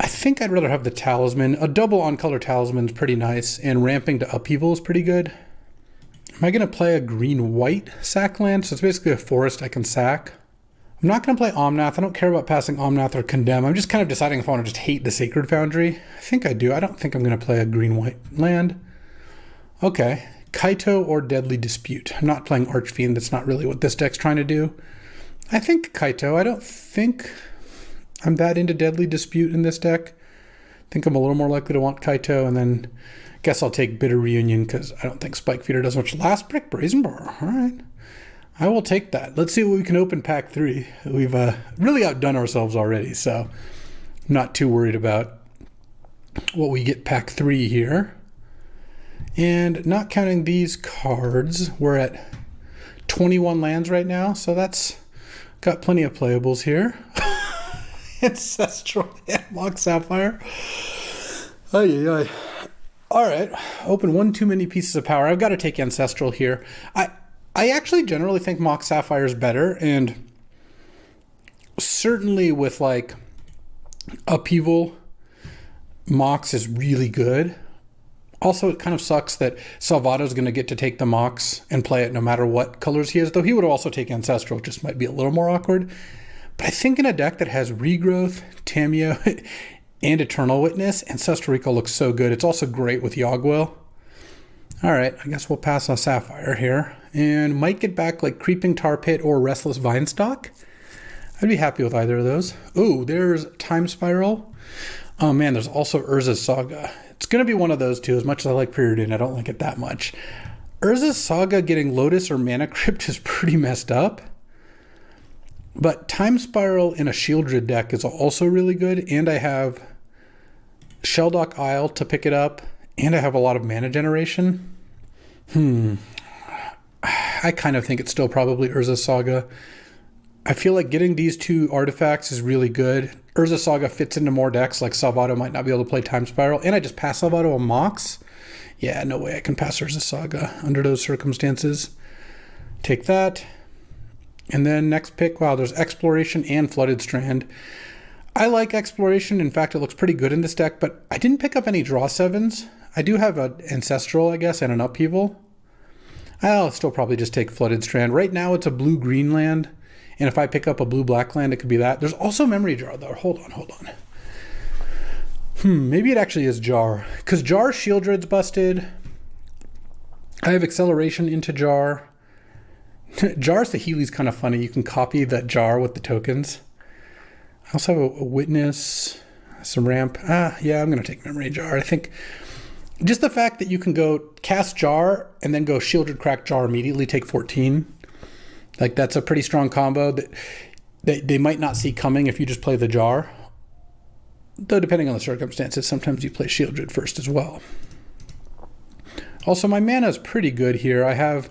I think I'd rather have the Talisman. A double on-color Talisman is pretty nice, and ramping to Upheaval is pretty good. Am I going to play a green-white sack land? So it's basically a forest I can sack. I'm not going to play Omnath. I don't care about passing Omnath or Condemn. I'm just kind of deciding if I want to just hate the Sacred Foundry. I think I do. I don't think I'm going to play a green-white land. Okay. Kaito or Deadly Dispute. I'm not playing Archfiend. That's not really what this deck's trying to do. I think Kaito. I don't think I'm that into Deadly Dispute in this deck. I think I'm a little more likely to want Kaito, and then I guess I'll take Bitter Reunion because I don't think Spike Feeder does much. Last Brick, Brazen Bar. All right. I will take that. Let's see what we can open pack 3. We've really outdone ourselves already, so I'm not too worried about what we get pack 3 here. And not counting these cards, we're at 21 lands right now, so that's got plenty of playables here. Ancestral Mock Sapphire. Ay, ay, ay. All right, open one too many pieces of power. I've got to take Ancestral here. I actually generally think Mock Sapphire is better, and certainly with like Upheaval, Mox is really good. Also, it kind of sucks that Salvato's going to get to take the Mox and play it no matter what colors he is, though he would also take Ancestral, which just might be a little more awkward. But I think in a deck that has Regrowth, Tamiyo, and Eternal Witness, Ancestral Recall looks so good. It's also great with Yogwell. All right, I guess we'll pass on Sapphire here. And might get back like Creeping Tar Pit or Restless Vinestock. I'd be happy with either of those. Ooh, there's Time Spiral. Oh man, there's also Urza's Saga. It's going to be one of those two. As much as I like Preordain, I don't like it that much. Urza's Saga getting Lotus or Mana Crypt is pretty messed up. But Time Spiral in a Shieldred deck is also really good. And I have Shelldock Isle to pick it up. And I have a lot of mana generation. I kind of think it's still probably Urza's Saga. I feel like getting these two artifacts is really good. Urza's Saga fits into more decks, like Salvato might not be able to play Time Spiral. And I just pass Salvato on Mox. Yeah, no way I can pass Urza's Saga under those circumstances. Take that. And then next pick, wow, there's Exploration and Flooded Strand. I like Exploration. In fact, it looks pretty good in this deck, but I didn't pick up any draw 7s. I do have an Ancestral, I guess, and an Upheaval. I'll still probably just take Flooded Strand. Right now it's a blue-green land, and if I pick up a blue-black land, it could be that. There's also Memory Jar, though. Hold on. Maybe it actually is Jar, because Jar Shieldred's busted. I have Acceleration into Jar. Jar's the Healy's kind of funny. You can copy that Jar with the tokens. I also have a Witness, some ramp. Yeah, I'm going to take Memory Jar. I think just the fact that you can go cast Jar and then go Shieldred Crack Jar immediately, take 14. Like, that's a pretty strong combo that they might not see coming if you just play the Jar. Though, depending on the circumstances, sometimes you play Shieldred first as well. Also, my mana is pretty good here. I have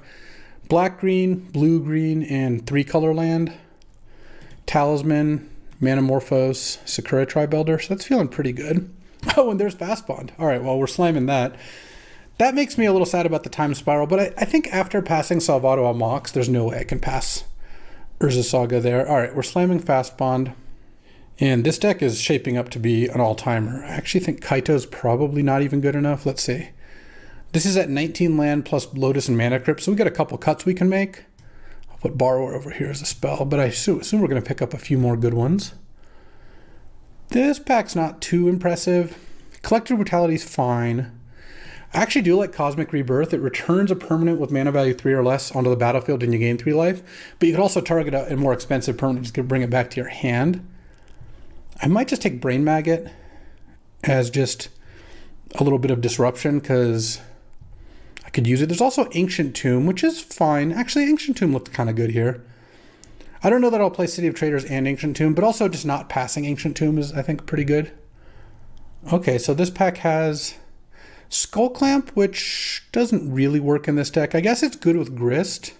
black-green, blue-green, and 3-color land. Talisman, Manamorphose, Sakura Tribe Elder. So that's feeling pretty good. Oh, and there's Fast Bond. All right, well, we're slamming that. That makes me a little sad about the Time Spiral, but I think after passing Salvato on Mox, there's no way I can pass Urza's Saga there. All right, we're slamming Fast Bond. And this deck is shaping up to be an all-timer. I actually think Kaito's probably not even good enough. Let's see. This is at 19 land plus Lotus and Mana Crypt, so we got a couple cuts we can make. I'll put Borrower over here as a spell, but I assume we're going to pick up a few more good ones. This pack's not too impressive. Collective Brutality's fine. I actually do like Cosmic Rebirth. It returns a permanent with mana value 3 or less onto the battlefield and you gain 3 life, but you can also target a more expensive permanent just to bring it back to your hand. I might just take Brain Maggot as just a little bit of disruption because I could use it. There's also Ancient Tomb, which is fine. Actually, Ancient Tomb looked kind of good here. I don't know that I'll play City of Traders and Ancient Tomb, but also just not passing Ancient Tomb is, I think, pretty good. Okay, so this pack has Skull Clamp, which doesn't really work in this deck. I guess it's good with Grist.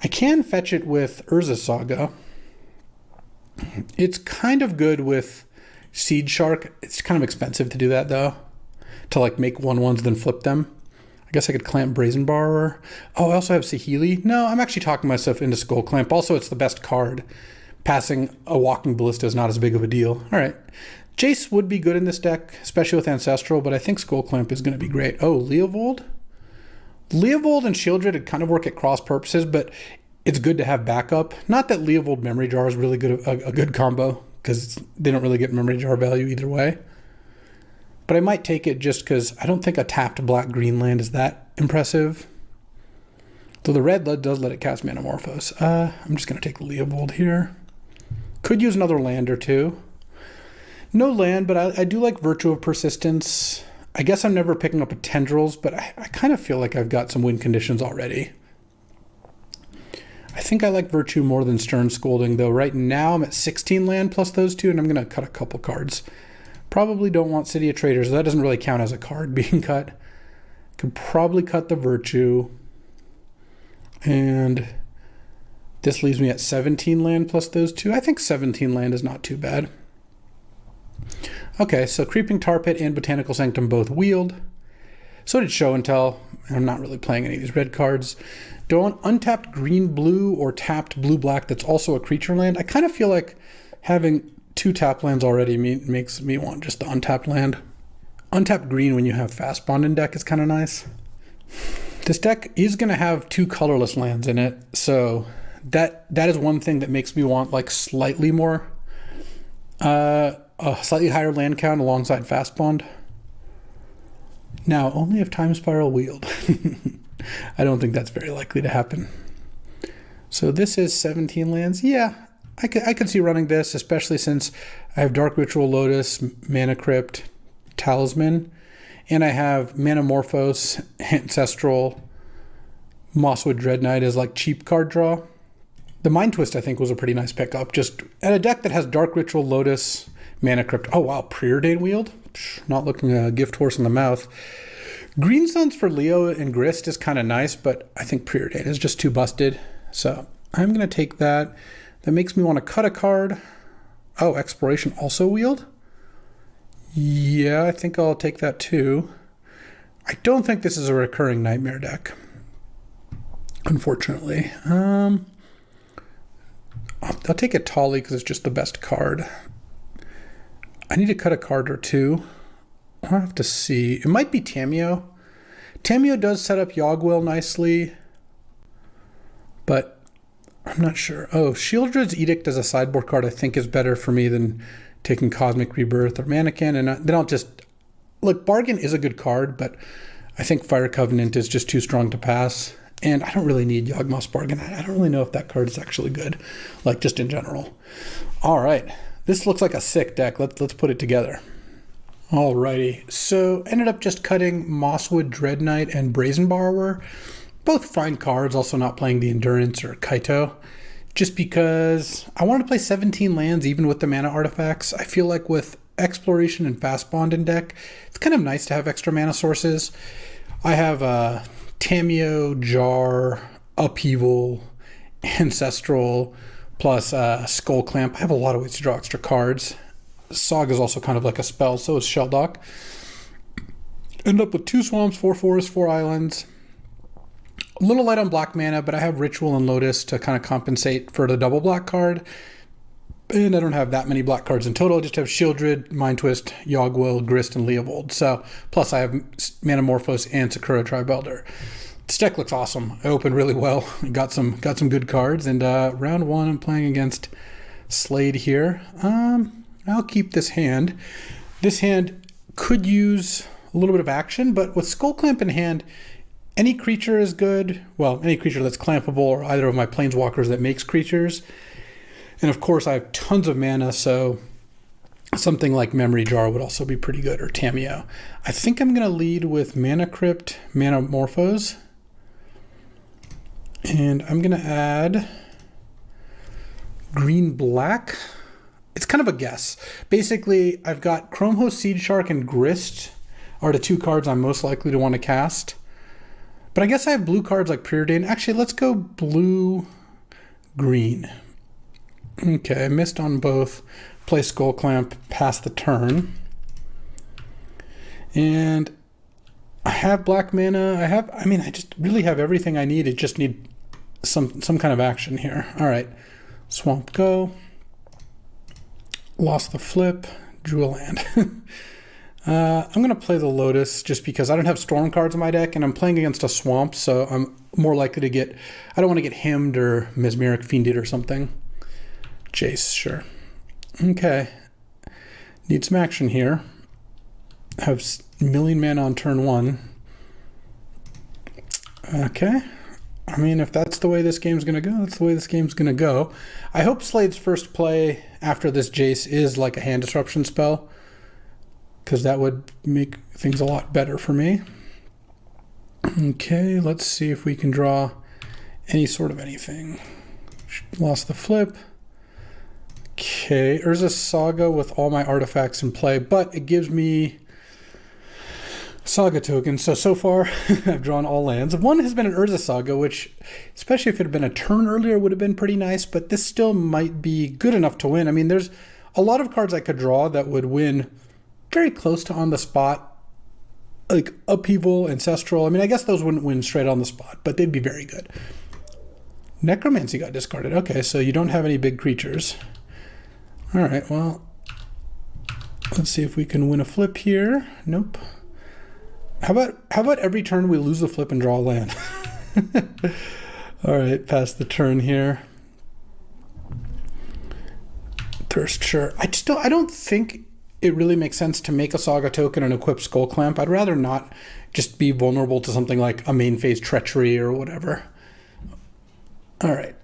I can fetch it with Urza's Saga. It's kind of good with Seed Shark. It's kind of expensive to do that, though, to like make 1/1s then flip them. I guess I could clamp Brazen Borrower. Oh, I also have Saheeli. No, I'm actually talking myself into Skull Clamp. Also, it's the best card. Passing a Walking Ballista is not as big of a deal. All right. Jace would be good in this deck, especially with Ancestral, but I think Skull Clamp is going to be great. Oh, Leovold? Leovold and Shieldred kind of work at cross purposes, but it's good to have backup. Not that Leovold Memory Jar is really good, a good combo, because they don't really get Memory Jar value either way. But I might take it just because I don't think a tapped black-green land is that impressive. Though the red does let it cast Manamorphose. I'm just going to take Leovold here. Could use another land or two. No land, but I do like Virtue of Persistence. I guess I'm never picking up a Tendrils, but I kind of feel like I've got some win conditions already. think I like Virtue more than Stern Scolding, though. Right now I'm at 16 land plus those two, and I'm going to cut a couple cards. Probably don't want City of Traders. That doesn't really count as a card being cut. Could probably cut the Virtue. And this leaves me at 17 land plus those two. I think 17 land is not too bad. Okay, so Creeping Tar Pit and Botanical Sanctum both wheeled. So did Show and Tell. I'm not really playing any of these red cards. Don't untapped green-blue or tapped blue-black that's also a creature land. I kind of feel like having 2 tap lands already makes me want just the untapped land. Untapped green when you have Fast Bond in deck is kind of nice. This deck is going to have 2 colorless lands in it, so that is one thing that makes me want like slightly more, a slightly higher land count alongside Fast Bond. Now, only if Time Spiral wheeled. I don't think that's very likely to happen. So this is 17 lands. Yeah, I could see running this, especially since I have Dark Ritual, Lotus, Mana Crypt, Talisman, and I have Manamorphose, Ancestral, Mosswood Dread Knight as like cheap card draw. The Mind Twist, I think, was a pretty nice pickup. Just at a deck that has Dark Ritual, Lotus, Mana Crypt. Oh, wow, Preordain wheeled? Not looking a gift horse in the mouth. Green Suns for Leo and Grist is kind of nice, but I think Preordain is just too busted. So I'm going to take that. That makes me want to cut a card. Oh, Exploration also wheeled? Yeah, I think I'll take that too. I don't think this is a recurring Nightmare deck, unfortunately. I'll take a Tolly because it's just the best card. I need to cut a card or two. I'll have to see. It might be Tameo. Tameo does set up Yogwill nicely, but I'm not sure. Oh, Shieldred's Edict as a sideboard card I think is better for me than taking Cosmic Rebirth or Mannequin. And then I'll just... Look, Bargain is a good card, but I think Fire Covenant is just too strong to pass. And I don't really need Yawgmoth's Bargain. I don't really know if that card is actually good, like just in general. All right. This looks like a sick deck. Let's put it together. Alrighty, so ended up just cutting Mosswood Dread Knight and Brazen Borrower. Both fine cards, also not playing the Endurance or Kaito. Just because I wanted to play 17 lands even with the mana artifacts. I feel like with Exploration and Fast Bond in deck, it's kind of nice to have extra mana sources. I have Tameo, Jar, Upheaval, Ancestral, plus Skull Clamp. I have a lot of ways to draw extra cards. Saga is also kind of like a spell, so is Shelldock. End up with 2 swamps, 4 forests, 4 islands. A little light on black mana, but I have Ritual and Lotus to kind of compensate for the double black card. And I don't have that many black cards in total. I just have Shieldred, Mind Twist, Yogwill, Grist, and Leovold. So, plus I have Manamorphose and Sakura Tribelder. This deck looks awesome. I opened really well. Got some good cards. And round 1, I'm playing against Slade here. I'll keep this hand. This hand could use a little bit of action, but with Skull Clamp in hand, any creature is good. Well, any creature that's clampable or either of my planeswalkers that makes creatures. And of course, I have tons of mana, so something like Memory Jar would also be pretty good, or Tameo. I think I'm going to lead with Mana Crypt, Manamorphose. And I'm going to add green-black. It's kind of a guess. Basically, I've got Chromehost, Seed Shark, and Grist are the 2 cards I'm most likely to want to cast. But I guess I have blue cards like Preordain. Actually, let's go blue-green. Okay, I missed on both. Play Skull Clamp, pass the turn. And I have black mana. I just really have everything I need. I just need some kind of action here. All right, Swamp go. Lost the flip, drew a land. I'm going to play the Lotus just because I don't have Storm cards in my deck, and I'm playing against a Swamp, so I'm more likely to get... I don't want to get Hymned or Mesmeric Fiended or something. Jace, sure. Okay. Need some action here. Have a million mana on turn 1. Okay. I mean, if that's the way this game's going to go, that's the way this game's going to go. I hope Slade's first play after this Jace is like a hand disruption spell, because that would make things a lot better for me. Okay, let's see if we can draw any sort of anything. Lost the flip. Okay, Urza Saga with all my artifacts in play, but it gives me Saga token. So far, I've drawn all lands. One has been an Urza Saga, which, especially if it had been a turn earlier, would have been pretty nice, but this still might be good enough to win. I mean, there's a lot of cards I could draw that would win very close to on the spot, like Upheaval, Ancestral. I mean, I guess those wouldn't win straight on the spot, but they'd be very good. Necromancy got discarded. Okay, so you don't have any big creatures. All right, well, let's see if we can win a flip here. Nope. How about every turn we lose the flip and draw a land? All right, pass the turn here. Thirst, sure. I don't think it really makes sense to make a Saga token and equip Skull Clamp. I'd rather not just be vulnerable to something like a main phase Treachery or whatever. All right.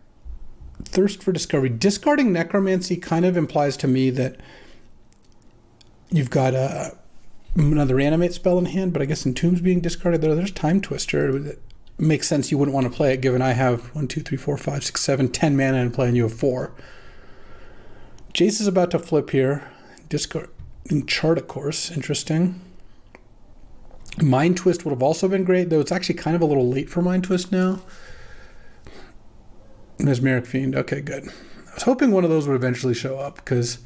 Thirst for Discovery. Discarding Necromancy kind of implies to me that you've got another Animate spell in hand, but I guess Entomb's being discarded. There's Time Twister. It makes sense you wouldn't want to play it, given I have 1, 2, 3, 4, 5, 6, 7, 10 mana in play and you have 4. Jace is about to flip here. Discard Chart, of course. Interesting. Mind Twist would have also been great, though it's actually kind of a little late for Mind Twist now. Mesmeric Fiend. Okay, good. I was hoping one of those would eventually show up, because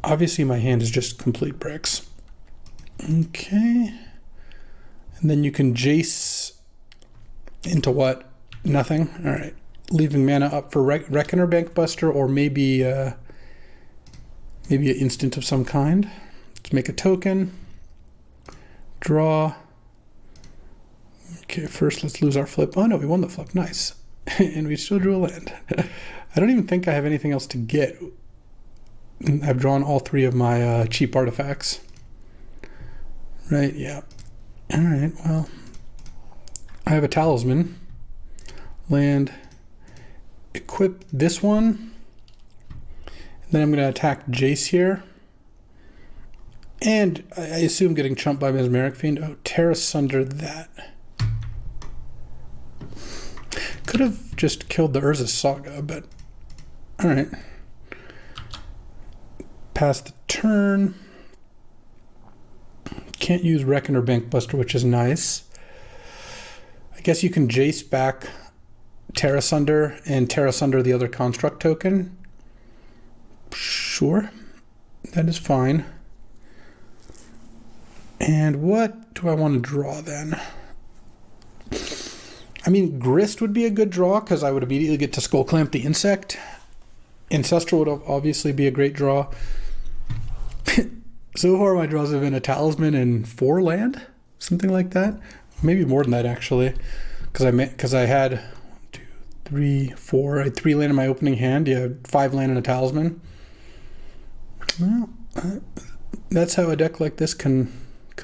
obviously my hand is just complete bricks. Okay. And then you can Jace into what? Nothing? All right. Leaving mana up for Reckoner, Bankbuster, or maybe an instant of some kind. Let's make a token. Draw. Okay, first let's lose our flip. Oh no, we won the flip. Nice. And we still drew a land. I don't even think I have anything else to get. I've drawn all 3 of my cheap artifacts. Right, yeah. All right, well, I have a Talisman. Land. Equip this one. And then I'm going to attack Jace here. And I assume getting chumped by Mesmeric Fiend. Oh, Tear Asunder that. Could have just killed the Urza Saga, but all right. Pass the turn. Can't use Reckoner, Bankbuster, which is nice. I guess you can Jace back Tear Asunder and Tear Asunder the other construct token. Sure, that is fine. And what do I want to draw then? I mean, Grist would be a good draw because I would immediately get to Skull Clamp the insect. Ancestral would obviously be a great draw. So far, my draws have been a Talisman and 4 land, something like that. Maybe more than that, actually, because I had 1, 2, 3, 4. I had 3 land in my opening hand. Yeah, 5 land and a Talisman. Well, that's how a deck like this can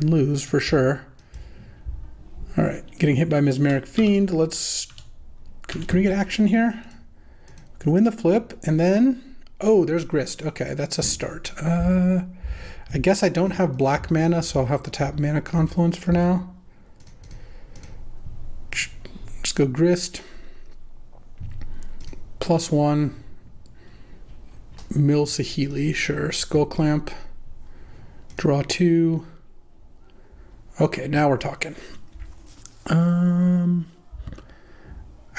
lose for sure. All right, getting hit by Mesmeric Fiend. Can we get action here? We can win the flip, and then, oh, there's Grist. Okay, that's a start. I guess I don't have black mana, so I'll have to tap Mana Confluence for now. Let's go Grist. +1. Mill Saheeli, sure. Skull Clamp. Draw 2. Okay, now we're talking. I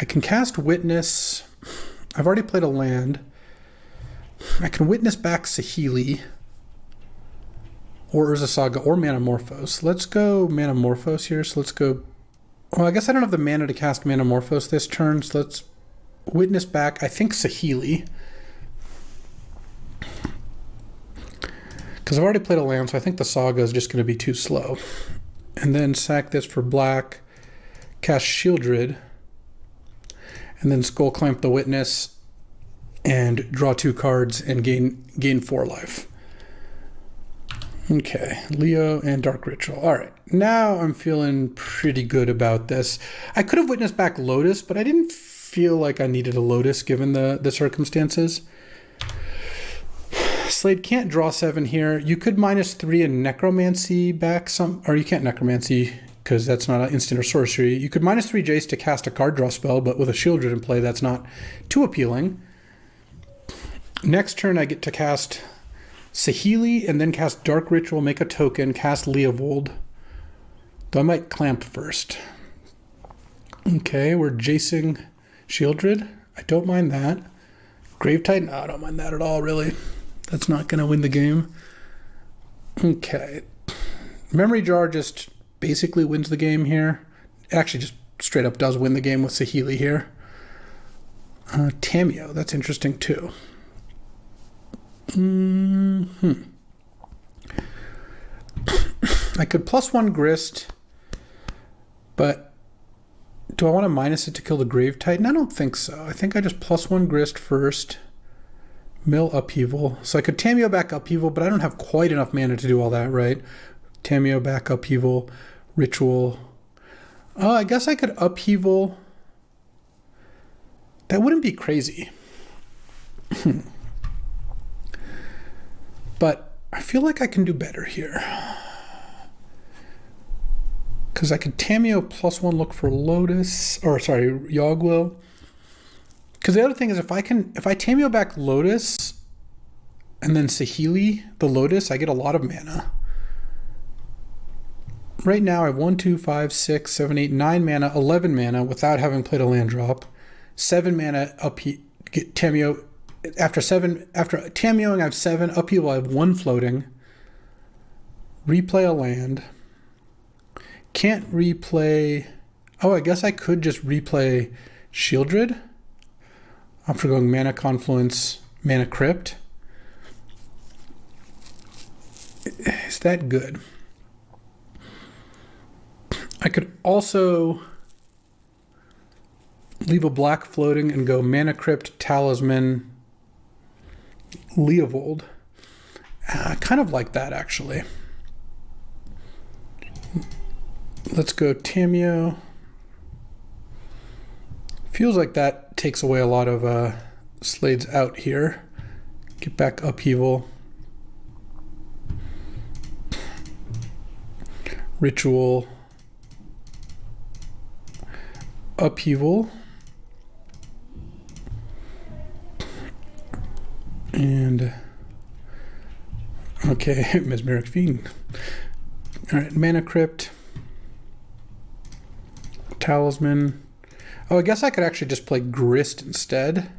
can cast Witness. I've already played a land. I can Witness back Saheeli or Urza Saga or Manamorphose. Let's go Manamorphose here. So let's go. Well, I guess I don't have the mana to cast Manamorphose this turn. So let's Witness back, I think, Saheeli. Because I've already played a land, so I think the Saga is just going to be too slow. And then sack this for black. Cast Shieldred. And then Skull Clamp the Witness and draw 2 cards and gain 4 life. Okay, Leo and Dark Ritual. All right, now I'm feeling pretty good about this. I could have Witnessed back Lotus, but I didn't feel like I needed a Lotus given the circumstances. Slade can't draw 7 here. You could -3 and Necromancy back some, or you can't Necromancy. because that's not an instant or sorcery. You could -3 Jace to cast a card draw spell, but with a Shieldred in play, that's not too appealing. Next turn, I get to cast Saheeli and then cast Dark Ritual, make a token, cast Leovold. Though I might clamp first. Okay, we're Jacing Shieldred. I don't mind that. Grave Titan? Oh, I don't mind that at all, really. That's not going to win the game. Okay. Memory Jar just basically wins the game here. Actually, just straight up does win the game with Saheeli here. Tamiyo, that's interesting too. I could +1 Grist, but do I want to minus it to kill the Grave Titan? I don't think so. I think I just +1 Grist first, mill Upheaval. So I could Tamiyo back Upheaval, but I don't have quite enough mana to do all that, right? Tamiyo back Upheaval, Ritual. Oh, I guess I could Upheaval. That wouldn't be crazy. But I feel like I can do better here. Because I could Tamiyo +1 look for Lotus, or sorry, Yogg-Will. Because the other thing is if I Tamiyo back Lotus and then Saheeli, the Lotus, I get a lot of mana. Right now I have 1, 2, 5, 6, 7, 8, 9 mana, 11 mana without having played a land drop. 7 mana get Tamiyo. After Tamiyoing I have 7, Upheaval I have 1 floating. Replay a land. Can't replay. Oh, I guess I could just replay Shieldred after going Mana Confluence, Mana Crypt. Is that good? I could also leave a black floating and go Mana Crypt, Talisman, Leovold. Kind of like that, actually. Let's go Tamiyo. Feels like that takes away a lot of Slade's out here. Get back Upheaval. Ritual. Upheaval. And okay, Mesmeric Fiend. All right, Mana Crypt. Talisman. Oh, I guess I could actually just play Grist instead.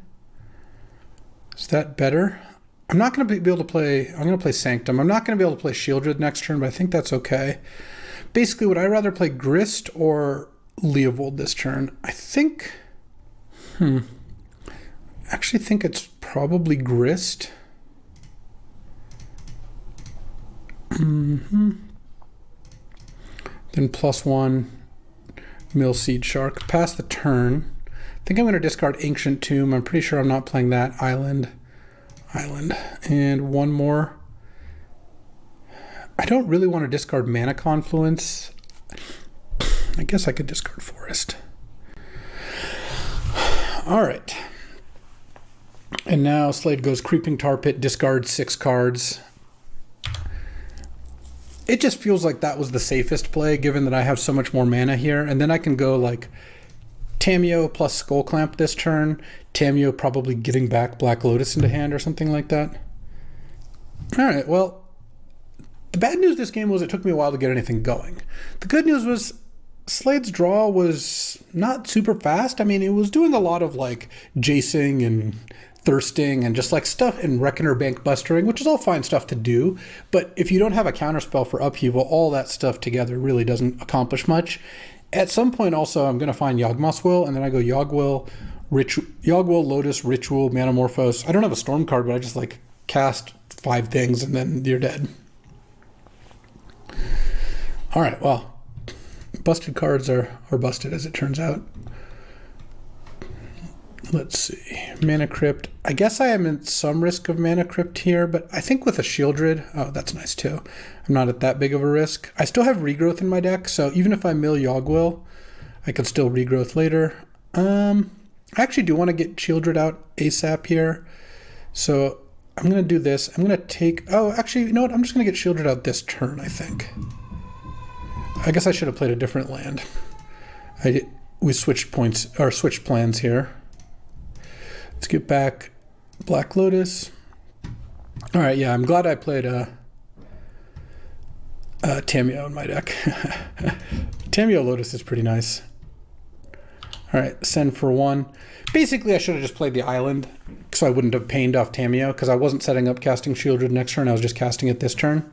Is that better? I'm not going to be able to play. I'm going to play Sanctum. I'm not going to be able to play Shieldred next turn, but I think that's okay. Basically, would I rather play Grist or Leovold this turn? I think. I actually think it's probably Grist. Then +1. Mill Seed Shark. Pass the turn. I think I'm going to discard Ancient Tomb. I'm pretty sure I'm not playing that. Island. And one more. I don't really want to discard Mana Confluence. I guess I could discard Forest. All right. And now Slade goes Creeping Tar Pit, discards 6 cards. It just feels like that was the safest play, given that I have so much more mana here. And then I can go like Tamiyo plus Skull Clamp this turn. Tamiyo probably getting back Black Lotus into hand or something like that. All right, well, the bad news this game was it took me a while to get anything going. The good news was Slade's draw was not super fast. I mean, it was doing a lot of like Jacing and Thirsting and just like stuff and Reckoner Bank Bustering, which is all fine stuff to do. But if you don't have a counterspell for Upheaval, all that stuff together really doesn't accomplish much. At some point also, I'm going to find Yawgmoth's Will, and then I go Yogg-Will, Lotus, Ritual, Manamorphose. I don't have a Storm card, but I just like cast 5 things and then you're dead. All right, well, busted cards are busted as it turns out. Let's see. Mana Crypt. I guess I am in some risk of Mana Crypt here, but I think with a Shieldred, oh, that's nice too. I'm not at that big of a risk. I still have Regrowth in my deck, so even if I mill Yogg-Will, I could still Regrowth later. I actually do want to get Shieldred out ASAP here, so I'm going to do this. I'm going to take... Oh, actually, you know what? I'm just going to get Shieldred out this turn, I think. I guess I should have played a different land. We switched points, or switched plans here. Let's get back Black Lotus. All right, yeah, I'm glad I played Tamiyo in my deck. Tamiyo Lotus is pretty nice. All right, send for 1. Basically, I should have just played the island, so I wouldn't have pained off Tamiyo, because I wasn't setting up casting Shieldred next turn. I was just casting it this turn.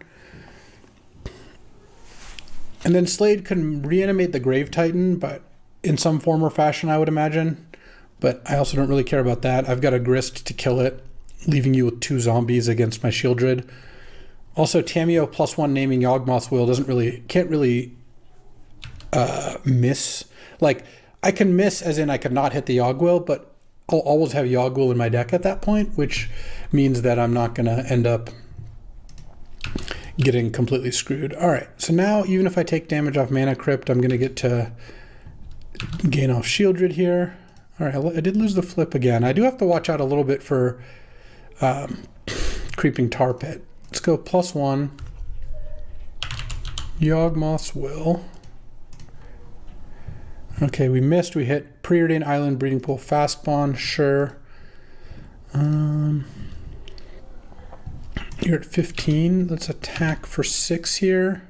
And then Slade can reanimate the Grave Titan, but in some form or fashion, I would imagine. But I also don't really care about that. I've got a Grist to kill it, leaving you with 2 zombies against my Shieldred. Also, Tamiyo +1 naming Yawgmoth's Will can't really miss. Like, I can miss as in I could not hit the Yawg-Will, but I'll always have Yawg-Will in my deck at that point, which means that I'm not going to end up getting completely screwed. All right, so now even if I take damage off Mana Crypt, I'm going to get to gain off Shieldred here. All right, I did lose the flip again. I do have to watch out a little bit for Creeping Tar Pit. Let's go +1. Yawgmoth's Will. Okay, we missed. We hit Preordained Island, Breeding Pool, Fast Spawn. Sure. You're at 15. Let's attack for 6 here.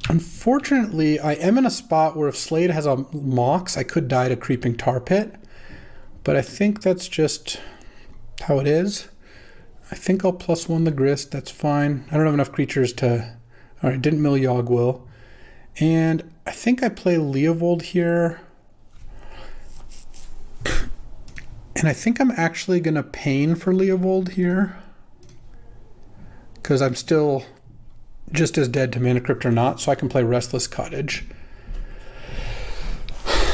Unfortunately, I am in a spot where if Slade has a Mox, I could die to Creeping Tar Pit. But I think that's just how it is. I think I'll +1 the Grist. That's fine. I don't have enough creatures to... All right, didn't mill Yawg-Will. And I think I play Leovold here. And I think I'm actually going to Pain for Leovold here, because I'm still just as dead to Mana Crypt or not, so I can play Restless Cottage.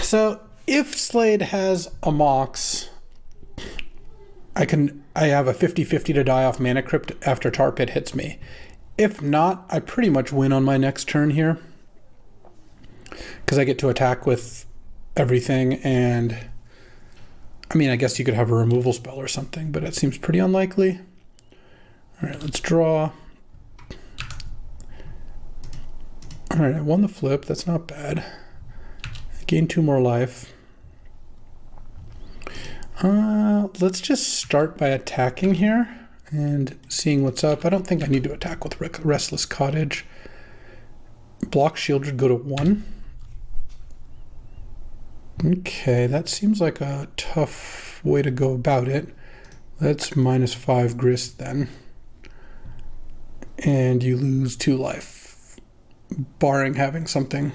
So if Slade has a Mox, I have a 50-50 to die off Mana Crypt after Tar Pit hits me. If not, I pretty much win on my next turn here, because I get to attack with everything, and I mean, I guess you could have a removal spell or something, but it seems pretty unlikely. All right, let's draw. All right, I won the flip. That's not bad. I gained 2 more life. Let's just start by attacking here and seeing what's up. I don't think I need to attack with Restless Cottage. Block Shieldred, go to 1. Okay, that seems like a tough way to go about it. Let's -5 Grist then. And you lose 2 life. Barring having something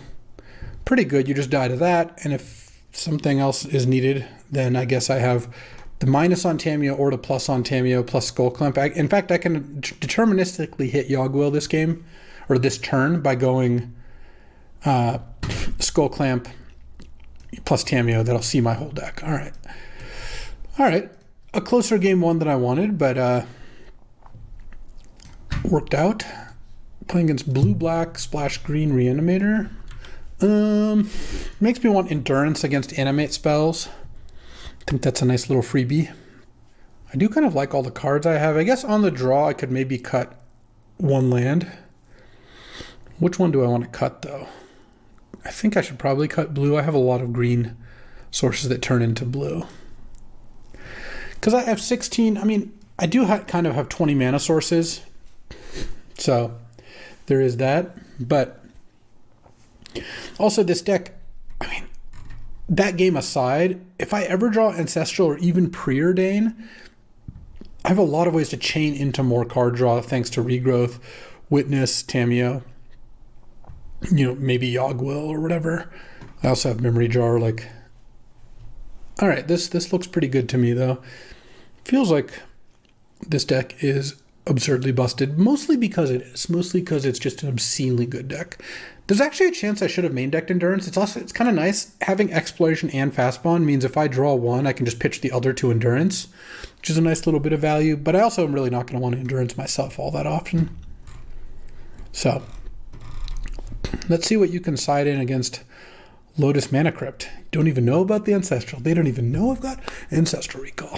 pretty good, you just die to that. And if something else is needed, then I guess I have the minus on Tamiyo or the plus on Tamiyo plus Skull Clamp. In fact, I can deterministically hit Yawg-Will this game, or this turn, by going Skull Clamp plus Tamiyo. That'll see my whole deck. All right. All right. A closer game 1 than I wanted, but worked out. Playing against blue-black, splash-green Reanimator. Makes me want Endurance against Animate spells. I think that's a nice little freebie. I do kind of like all the cards I have. I guess on the draw I could maybe cut 1 land. Which one do I want to cut, though? I think I should probably cut blue. I have a lot of green sources that turn into blue. Because I have 16, I mean, I do kind of have 20 mana sources. So there is that. But also this deck, I mean, that game aside, if I ever draw Ancestral or even Preordain, I have a lot of ways to chain into more card draw thanks to Regrowth, Witness, Tamiyo, you know, maybe Yawg-Will or whatever. I also have Memory Jar. Like, all right, this looks pretty good to me though. Feels like this deck is absurdly busted, mostly because it is. Mostly because it's just an obscenely good deck. There's actually a chance I should have main decked Endurance. It's kind of nice. Having Exploration and Fast Spawn means if I draw 1, I can just pitch the other to Endurance, which is a nice little bit of value. But I also am really not going to want Endurance myself all that often. So let's see what you can side in against Lotus Mana Crypt. Don't even know about the Ancestral. They don't even know I've got Ancestral Recall.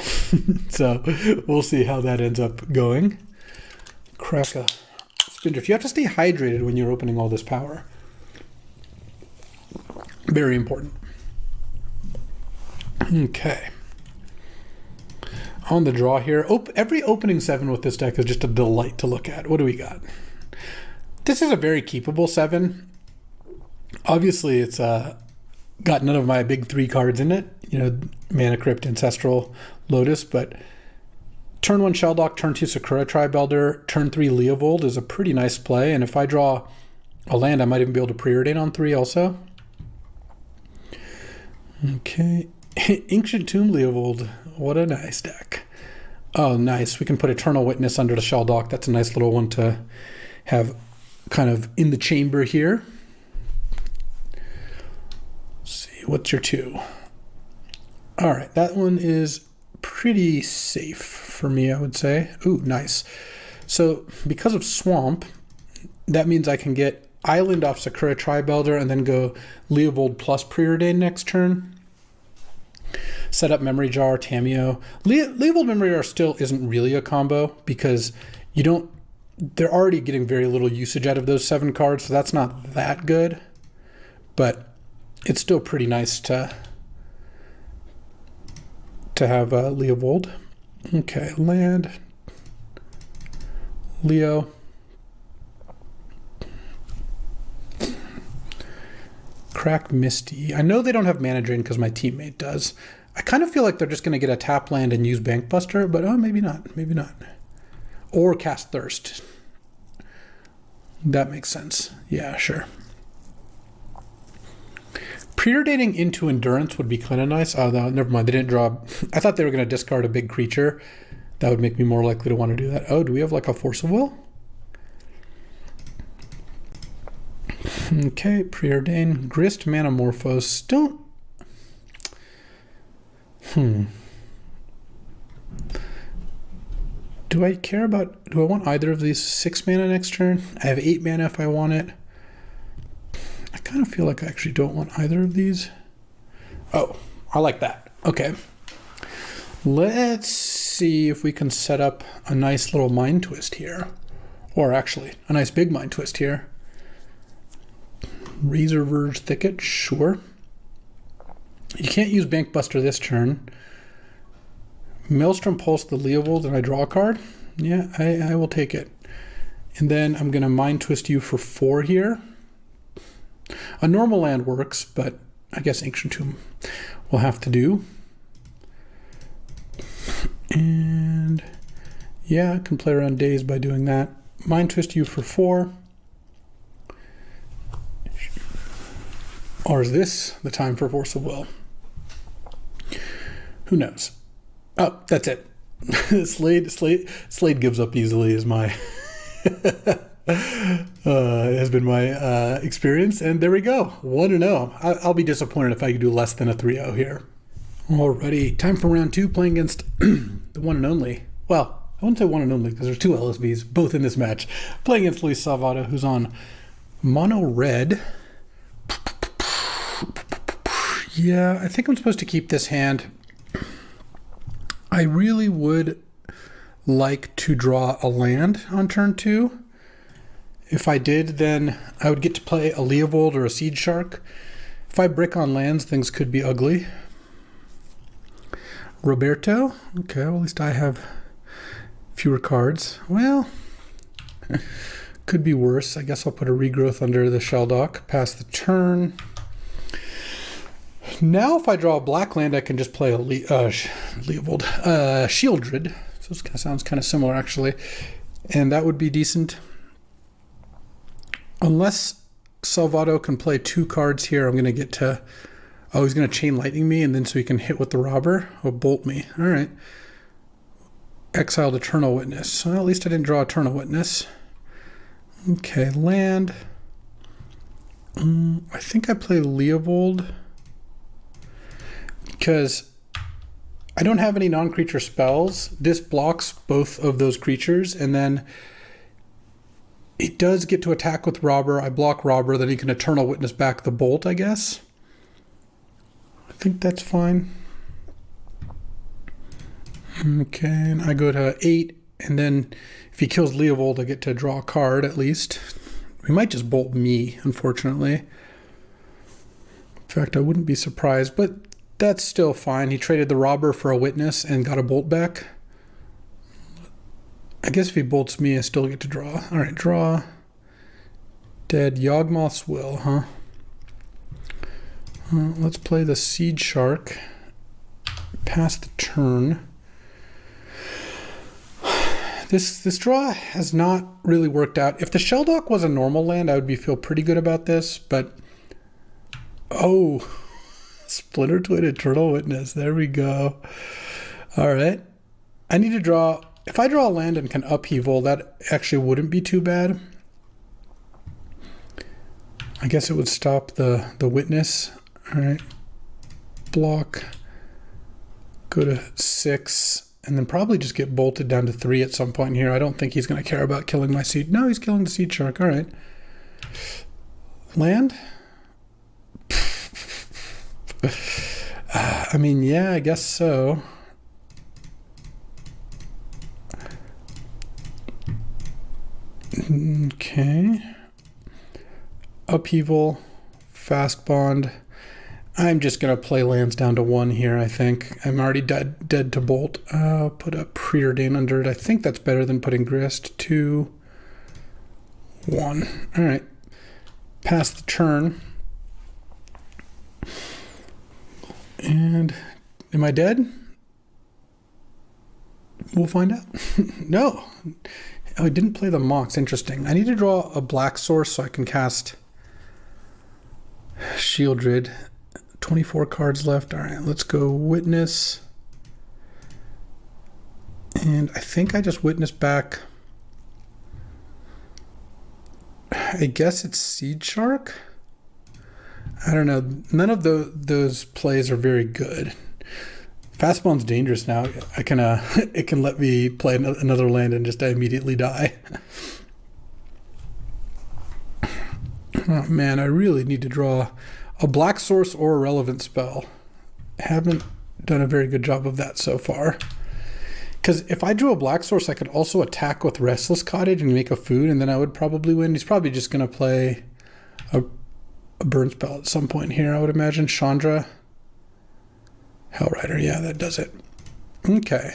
So we'll see how that ends up going. Crack a Spindrift. You have to stay hydrated when you're opening all this power. Very important. Okay. On the draw here, every opening 7 with this deck is just a delight to look at. What do we got? This is a very keepable 7. Obviously, it's got none of my big 3 cards in it. You know, Mana Crypt, Ancestral, Lotus, but turn 1 Shelldock, turn 2 Sakura Tribe-Elder, turn 3 Leovold is a pretty nice play, and if I draw a land, I might even be able to preordain on 3 also. Okay, Ancient Tomb Leovold, what a nice deck. Oh, nice. We can put Eternal Witness under the Shelldock. That's a nice little one to have kind of in the chamber here. Let's see, what's your 2? All right, that one is pretty safe for me, I would say. Ooh, nice. So because of Swamp, that means I can get Island off Sakura Tribe-Elder and then go Leovold plus Preordain next turn. Set up Memory Jar, Tameo. Leovold Memory Jar still isn't really a combo because they're already getting very little usage out of those 7 cards, so that's not that good. But it's still pretty nice to have Leovold. Okay, land. Leo. Crack Misty. I know they don't have Mana Drain because my teammate does. I kind of feel like they're just going to get a tap land and use Bankbuster, but oh, maybe not. Maybe not. Or cast Thirst. That makes sense. Yeah, sure. Preordating into Endurance would be kind of nice. Oh, no, never mind. They didn't draw. I thought they were going to discard a big creature. That would make me more likely to want to do that. Oh, do we have like a Force of Will? Okay, Preordain. Grist, Manamorphose. Don't... Do I care about... Do I want either of these? 6 mana next turn? I have 8 mana if I want it. I kind of feel like I actually don't want either of these. Oh, I like that. Okay. Let's see if we can set up a nice little Mind Twist here. Or actually, a nice big Mind Twist here. Razor Verge Thicket, sure. You can't use Bankbuster this turn. Maelstrom Pulse the Leovold and I draw a card. Yeah, I will take it. And then I'm going to Mind Twist you for 4 here. A normal land works, but I guess Ancient Tomb will have to do. And yeah, I can play around days by doing that. Mind Twist you for 4. Or is this the time for Force of Will? Who knows? Oh, that's it. Slade gives up easily is my has been my experience, and there we go. 1-0. I'll be disappointed if I could do less than a 3-0 here. Alrighty, time for round 2, playing against the one and only. Well, I wouldn't say one and only because there's 2 LSVs, both in this match. Playing against Luis Salvato, who's on mono red. Yeah, I think I'm supposed to keep this hand. I really would like to draw a land on turn 2. If I did, then I would get to play a Leovold or a Seed Shark. If I brick on lands, things could be ugly. Roberto. Okay, well, at least I have fewer cards. Well, could be worse. I guess I'll put a Regrowth under the Shelldock. Pass the turn. Now if I draw a black land, I can just play a Leovold. Shieldred. So this kind of sounds kind of similar, actually. And that would be decent. Unless Salvato can play 2 cards here, I'm going to get to... Oh, he's going to Chain Lightning me, and then so he can hit with the Robber? Or Bolt me. All right. Exiled Eternal Witness. Well, at least I didn't draw Eternal Witness. Okay, land. I think I play Leovold. Because I don't have any non-creature spells. This blocks both of those creatures, and then it does get to attack with Robber. I block Robber, then he can Eternal Witness back the Bolt, I guess. I think that's fine. Okay, and I go to 8, and then if he kills Leovold, I get to draw a card at least. He might just bolt me, unfortunately. In fact, I wouldn't be surprised, but that's still fine. He traded the robber for a witness and got a bolt back. I guess if he bolts me, I still get to draw. All right, draw. Dead. Yawgmoth's Will, huh? Let's play the Seed Shark. Pass the turn. This draw has not really worked out. If the Shelldock was a normal land, I would feel pretty good about this, but... Oh, Splinter Twin Eternal Witness. There we go. All right. I need to draw... If I draw a land and can upheaval, that actually wouldn't be too bad. I guess it would stop the witness. All right. Block. Go to 6. And then probably just get bolted down to 3 at some point here. I don't think he's going to care about killing my seed. No, he's killing the Seed Shark. All right. Land? I mean, yeah, I guess so. Okay. Upheaval. Fast bond. I'm just going to play lands down to 1 here, I think. I'm already dead to bolt. I'll put a Preordain under it. I think that's better than putting Grist. 2, 1. All right. Pass the turn. And am I dead? We'll find out. No. Oh, I didn't play the Mox. Interesting. I need to draw a black source so I can cast Shieldred. 24 cards left. All right, let's go Witness. And I think I just Witness back. I guess it's Seed Shark? I don't know. None of those plays are very good. Fastball's dangerous now. I can it can let me play another land and just immediately die. Oh man, I really need to draw a black source or a relevant spell. Haven't done a very good job of that so far. Because if I drew a black source, I could also attack with Restless Cottage and make a food, and then I would probably win. He's probably just going to play a burn spell at some point here, I would imagine. Chandra. Hellrider, yeah, that does it. Okay.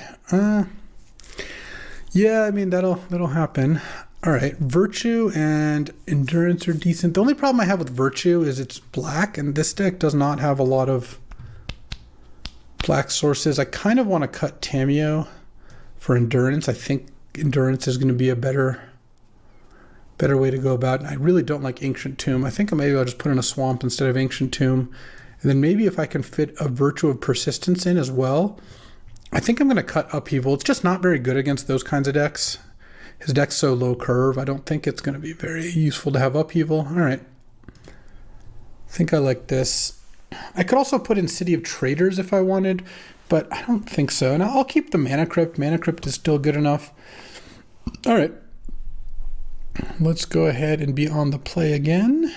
Yeah, I mean, that'll happen. All right, Virtue and Endurance are decent. The only problem I have with Virtue is it's black, and this deck does not have a lot of black sources. I kind of want to cut Tamiyo for Endurance. I think Endurance is going to be a better way to go about it. And I really don't like Ancient Tomb. I think maybe I'll just put in a Swamp instead of Ancient Tomb. And then maybe if I can fit a Virtue of Persistence in as well, I think I'm going to cut Upheaval. It's just not very good against those kinds of decks. His deck's so low curve, I don't think it's going to be very useful to have Upheaval. All right. I think I like this. I could also put in City of Traders if I wanted, but I don't think so. And I'll keep the Mana Crypt. Mana Crypt is still good enough. All right. Let's go ahead and be on the play again.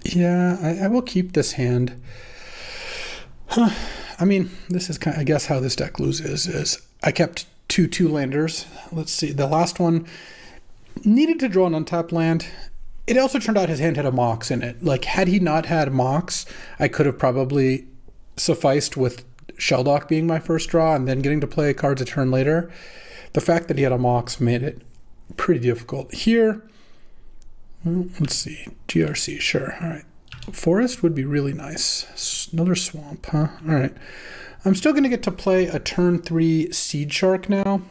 Yeah, I will keep this hand. Huh. I mean, this is kind of, I guess, how this deck loses is I kept two landers. Let's see. The last one needed to draw an untapped land. It also turned out his hand had a Mox in it. Like, had he not had Mox, I could have probably sufficed with Shelldock being my first draw and then getting to play cards a turn later. The fact that he had a Mox made it pretty difficult. Here, well, let's see. GRC, sure. All right. Forest would be really nice. Another Swamp, huh? All right. I'm still going to get to play a turn 3 Seed Shark now.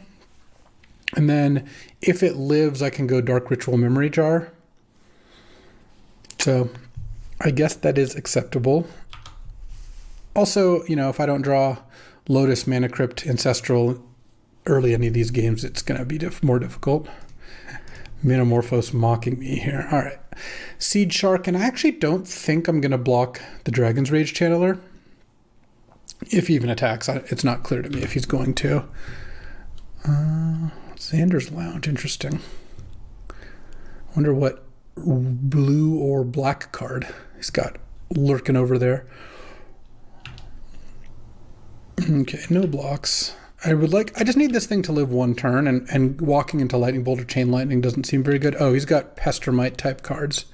And then if it lives, I can go Dark Ritual Memory Jar. So I guess that is acceptable. Also, you know, if I don't draw Lotus, Mana Crypt, Ancestral early any of these games, it's going to be more difficult. Metamorphose mocking me here. All right. Seed Shark, and I actually don't think I'm going to block the Dragon's Rage Channeler. If he even attacks, it's not clear to me if he's going to. Xander's Lounge, interesting. Wonder what blue or black card he's got lurking over there. Okay, no blocks. I just need this thing to live one turn, and walking into Lightning Bolt or Chain Lightning doesn't seem very good. Oh, he's got Pestermite type cards.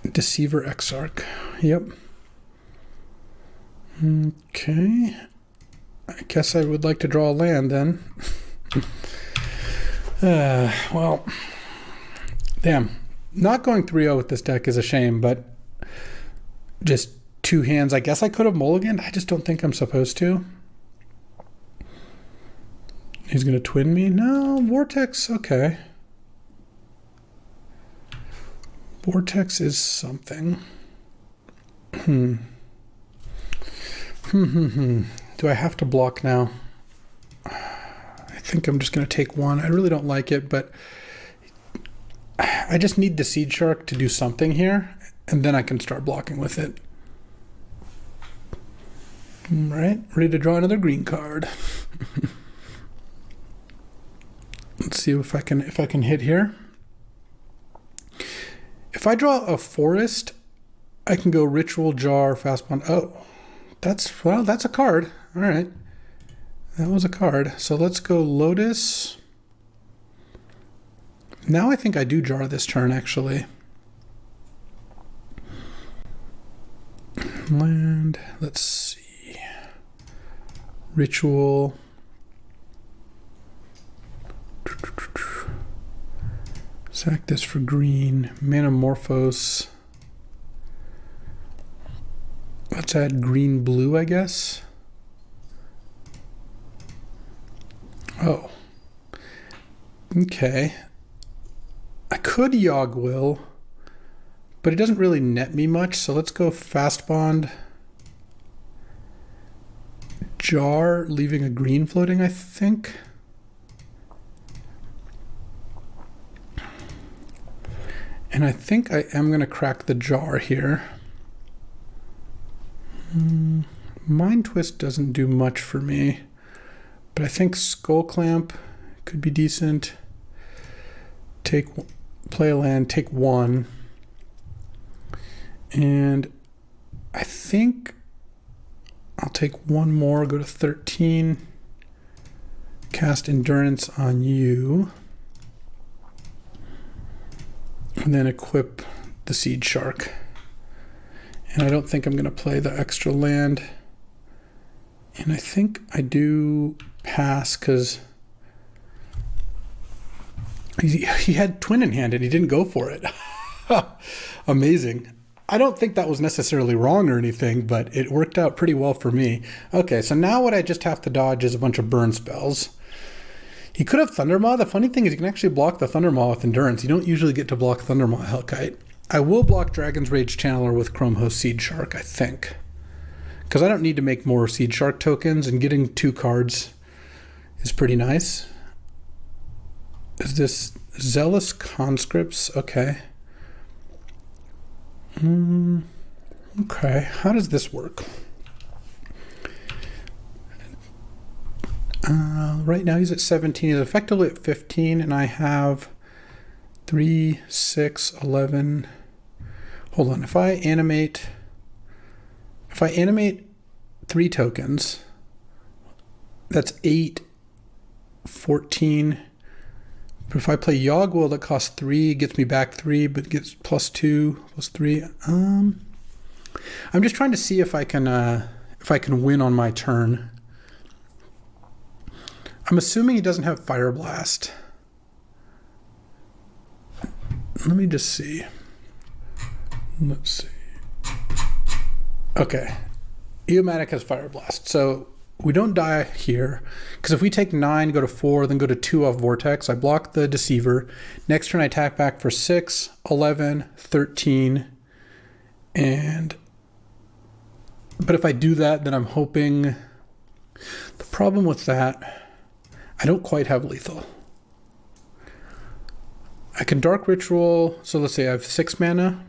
Deceiver Exarch. Yep. Okay. I guess I would like to draw a land then. Well, damn. Not going 3-0 with this deck is a shame, but just two hands. I guess I could have mulliganed. I just don't think I'm supposed to. He's going to twin me? No, Vortex, okay. Vortex is something. Do I have to block now? I think I'm just going to take one. I really don't like it, but I just need the Seed Shark to do something here, and then I can start blocking with it. All right, ready to draw another green card. Let's see if I can hit here. If I draw a forest, I can go Ritual, Jar, Fastbond. Oh, that's a card. All right, that was a card. So let's go Lotus. Now I think I do Jar this turn, actually. Land, let's see. Ritual. Sack this for green. Manamorphose. Let's add green blue, I guess. Oh. Okay. I could Yogg Will, but it doesn't really net me much, so let's go Fastbond. Jar, leaving a green floating, I think. And I think I am going to crack the Jar here. Mind Twist doesn't do much for me, but I think Skull Clamp could be decent. Play a land, take one. And I think I'll take one more, go to 13. Cast Endurance on you. And then equip the Seed Shark. And I don't think I'm going to play the extra land. And I think I do pass because he had Twin in hand and he didn't go for it. Amazing. I don't think that was necessarily wrong or anything, but it worked out pretty well for me. Okay, so now what I just have to dodge is a bunch of burn spells. He could have Thundermaw. The funny thing is you can actually block the Thundermaw with Endurance. You don't usually get to block Thundermaw Hellkite. I will block Dragon's Rage Channeler with Chrome Host Seed Shark, I think. Because I don't need to make more Seed Shark tokens, and getting 2 cards is pretty nice. Is this Zealous Conscripts? Okay. Okay, how does this work? Right now he's at 17. He's effectively at 15, and I have 3, 6, 11. Hold on. If I animate 3 tokens, that's 8, 14. But if I play Yogg Will, that costs 3, it gets me back 3, but gets +2, +3. I'm just trying to see if I can win on my turn. I'm assuming he doesn't have Fire Blast. Let me just see. Let's see. Okay. Eomatic has Fire Blast. So we don't die here. Because if we take 9, go to 4, then go to 2 off Vortex, I block the Deceiver. Next turn I attack back for 6, 11, 13. But if I do that, then I'm hoping... The problem with that... I don't quite have lethal. I can Dark Ritual, so let's say I have 6 mana.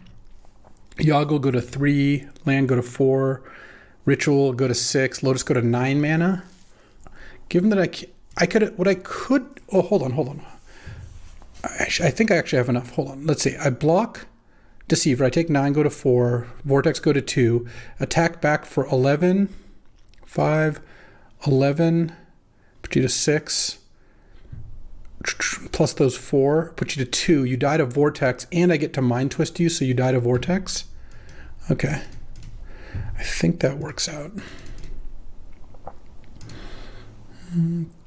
Yogg will go to 3, land go to 4, Ritual go to 6, Lotus go to 9 mana. Given that oh, hold on. I think I actually have enough. Hold on, let's see. I block Deceiver, I take 9, go to 4, Vortex go to 2, attack back for 11, 5, 11, put you to 6, plus those 4, put you to 2. You die to Vortex, and I get to Mind Twist you, so you die to Vortex. Okay. I think that works out.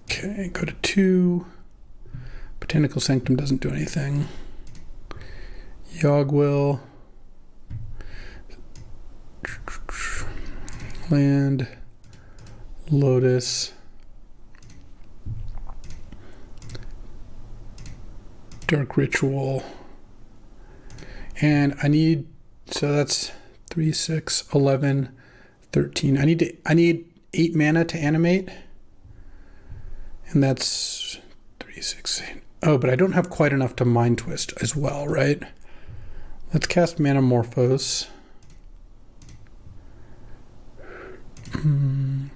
Okay, go to 2. Botanical Sanctum doesn't do anything. Yogwill. Land. Lotus. Dark Ritual. And I need, so that's 3, 6, 11, 13. I need 8 mana to animate. And that's 3, 6, 8. Oh, but I don't have quite enough to Mind Twist as well, right? Let's cast Manamorphose. Blue.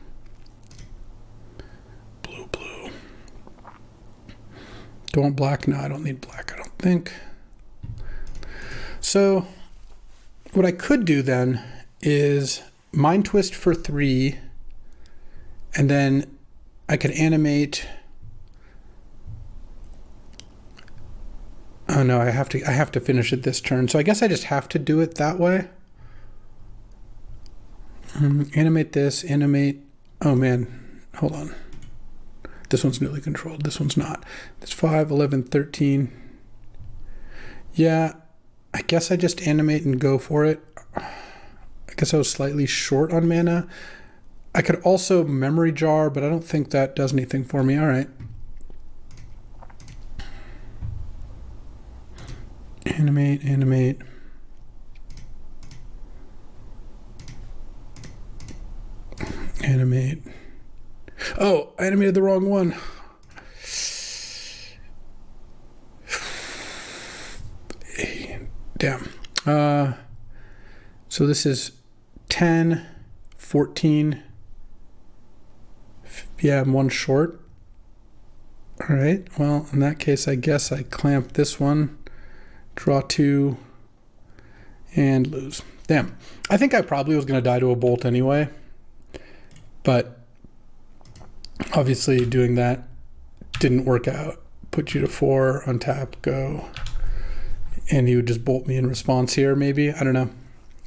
Don't want black? No, I don't need black, I don't think. So what I could do then is Mind Twist for 3, and then I could animate. Oh no, I have to finish it this turn. So I guess I just have to do it that way. Animate this, animate. Oh man, hold on. This one's newly controlled. This one's not. It's 5, 11, 13. Yeah, I guess I just animate and go for it. I guess I was slightly short on mana. I could also Memory Jar, but I don't think that does anything for me. All right. Animate, animate. Animate. Oh, I animated the wrong one. Damn. So this is 10, 14. Yeah, I'm one short. All right. Well, in that case, I guess I clamp this one, draw 2, and lose. Damn. I think I probably was going to die to a bolt anyway. But obviously doing that didn't work out. Put you to 4, untap, go. And he would just bolt me in response here, maybe. I don't know.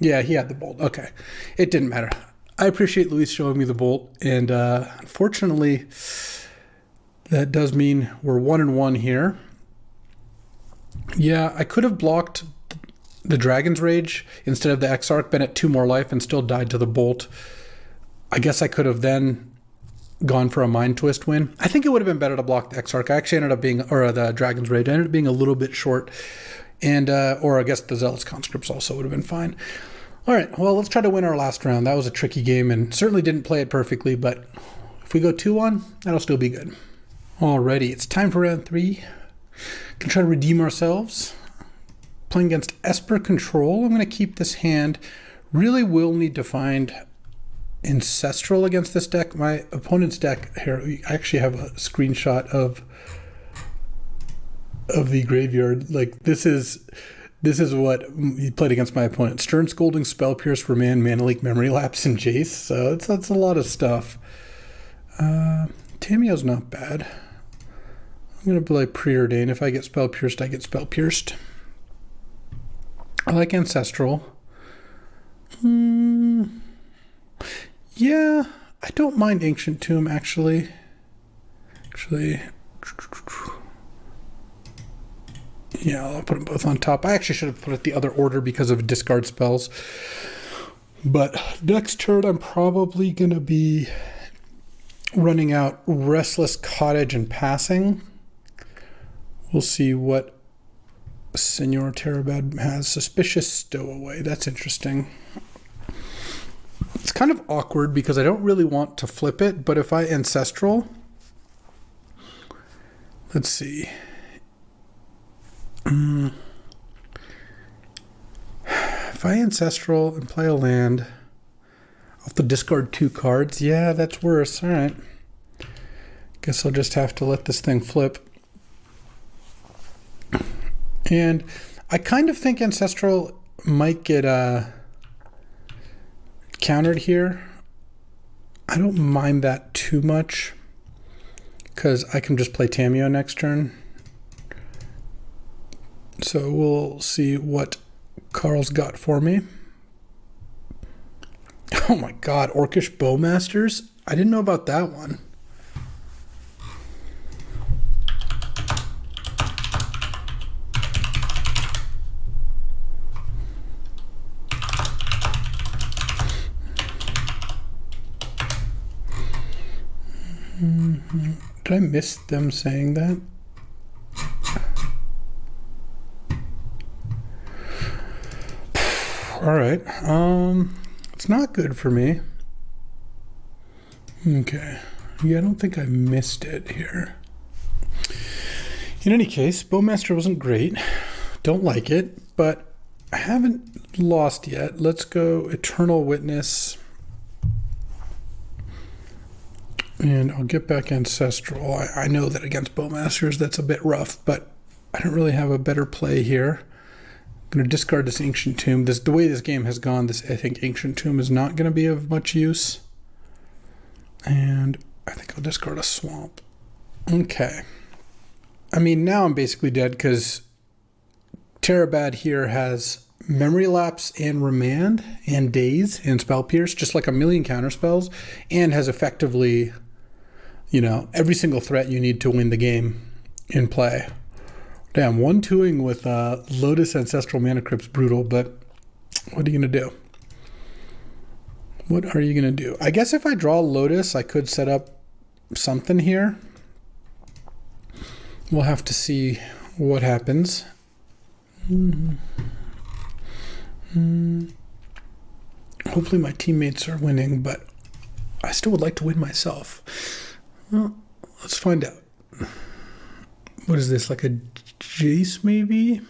Yeah, he had the bolt. Okay. It didn't matter. I appreciate Luis showing me the bolt. And unfortunately, that does mean we're 1-1 here. Yeah, I could have blocked the Dragon's Rage instead of the Exarch, been at 2 more life, and still died to the bolt. I guess I could have then gone for a Mind Twist win. I think it would have been better to block the Exarch. I actually ended up being, or the Dragon's Rage, I ended up being a little bit short. And, or I guess the Zealot's Conscripts also would have been fine. All right, well, let's try to win our last round. That was a tricky game and certainly didn't play it perfectly, but if we go 2-1, that'll still be good. Alrighty, it's time for round 3. Can try to redeem ourselves. Playing against Esper Control. I'm going to keep this hand. Really will need to find Ancestral against this deck. My opponent's deck here, I actually have a screenshot of the graveyard. Like this is what he played against my opponent. Stern Scolding, Spell Pierce, Remand, Mana Leak, Memory Lapse, and Jace. So that's a lot of stuff. Tamiyo's not bad. I'm going to play Preordain. If I get Spell Pierced, I get Spell Pierced. I like Ancestral. Yeah, I don't mind Ancient Tomb, actually. Yeah, I'll put them both on top. I actually should have put it the other order because of discard spells. But next turn, I'm probably going to be running out Restless Cottage and passing. We'll see what Senor Terabad has. Suspicious Stowaway. That's interesting. It's kind of awkward because I don't really want to flip it, but if I Ancestral, let's see. If I Ancestral and play a land, I'll have to discard 2 cards. Yeah, that's worse. All right. Guess I'll just have to let this thing flip. And I kind of think Ancestral might get countered here. I don't mind that too much because I can just play Tamiyo next turn. So we'll see what Carl's got for me. Oh my god, Orcish Bowmasters? I didn't know about that one. Did I miss them saying that? All right. It's not good for me. Okay. Yeah, I don't think I missed it here. In any case, Bowmaster wasn't great. Don't like it, but I haven't lost yet. Let's go Eternal Witness. And I'll get back Ancestral. I know that against Bowmasters that's a bit rough, but I don't really have a better play here. I'm going to discard this Ancient Tomb. The way this game has gone, I think Ancient Tomb is not going to be of much use. And I think I'll discard a Swamp. Okay. I mean, now I'm basically dead because Terabad here has Memory Lapse and Remand and Daze and Spell Pierce, just like a million counterspells, and has effectively, every single threat you need to win the game in play. Damn, 1-2ing with Lotus Ancestral Mana Crypt's brutal, but what are you going to do? What are you going to do? I guess if I draw Lotus, I could set up something here. We'll have to see what happens. Hopefully my teammates are winning, but I still would like to win myself. Well, let's find out. What is this, like a Jace maybe?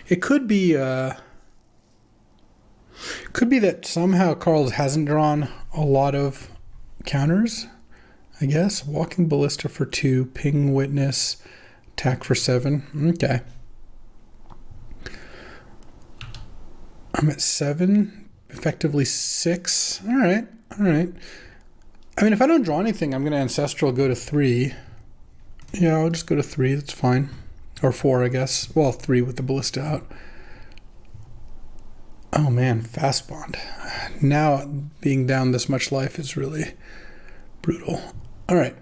It could be that somehow Carl hasn't drawn a lot of counters, I guess. Walking Ballista for 2, Ping Witness, attack for 7. Okay. I'm at 7, effectively 6. All right. I mean, if I don't draw anything, I'm going to Ancestral go to 3. Yeah, I'll just go to 3. That's fine. Or 4, I guess. Well, 3 with the Ballista out. Oh, man. Fast Bond. Now, being down this much life is really brutal. All right.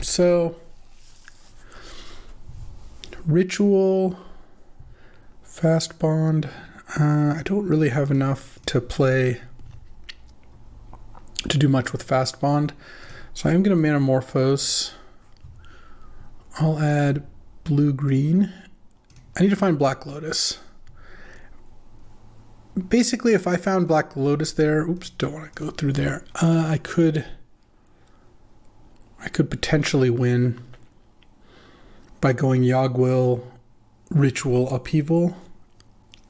So, Ritual, Fast Bond. I don't really have enough to do much with Fast Bond. So I am going to Manamorphose. I'll add blue-green. I need to find Black Lotus. Basically, if I found Black Lotus there, oops, don't want to go through there. I could potentially win by going Yogwill, Ritual, Upheaval.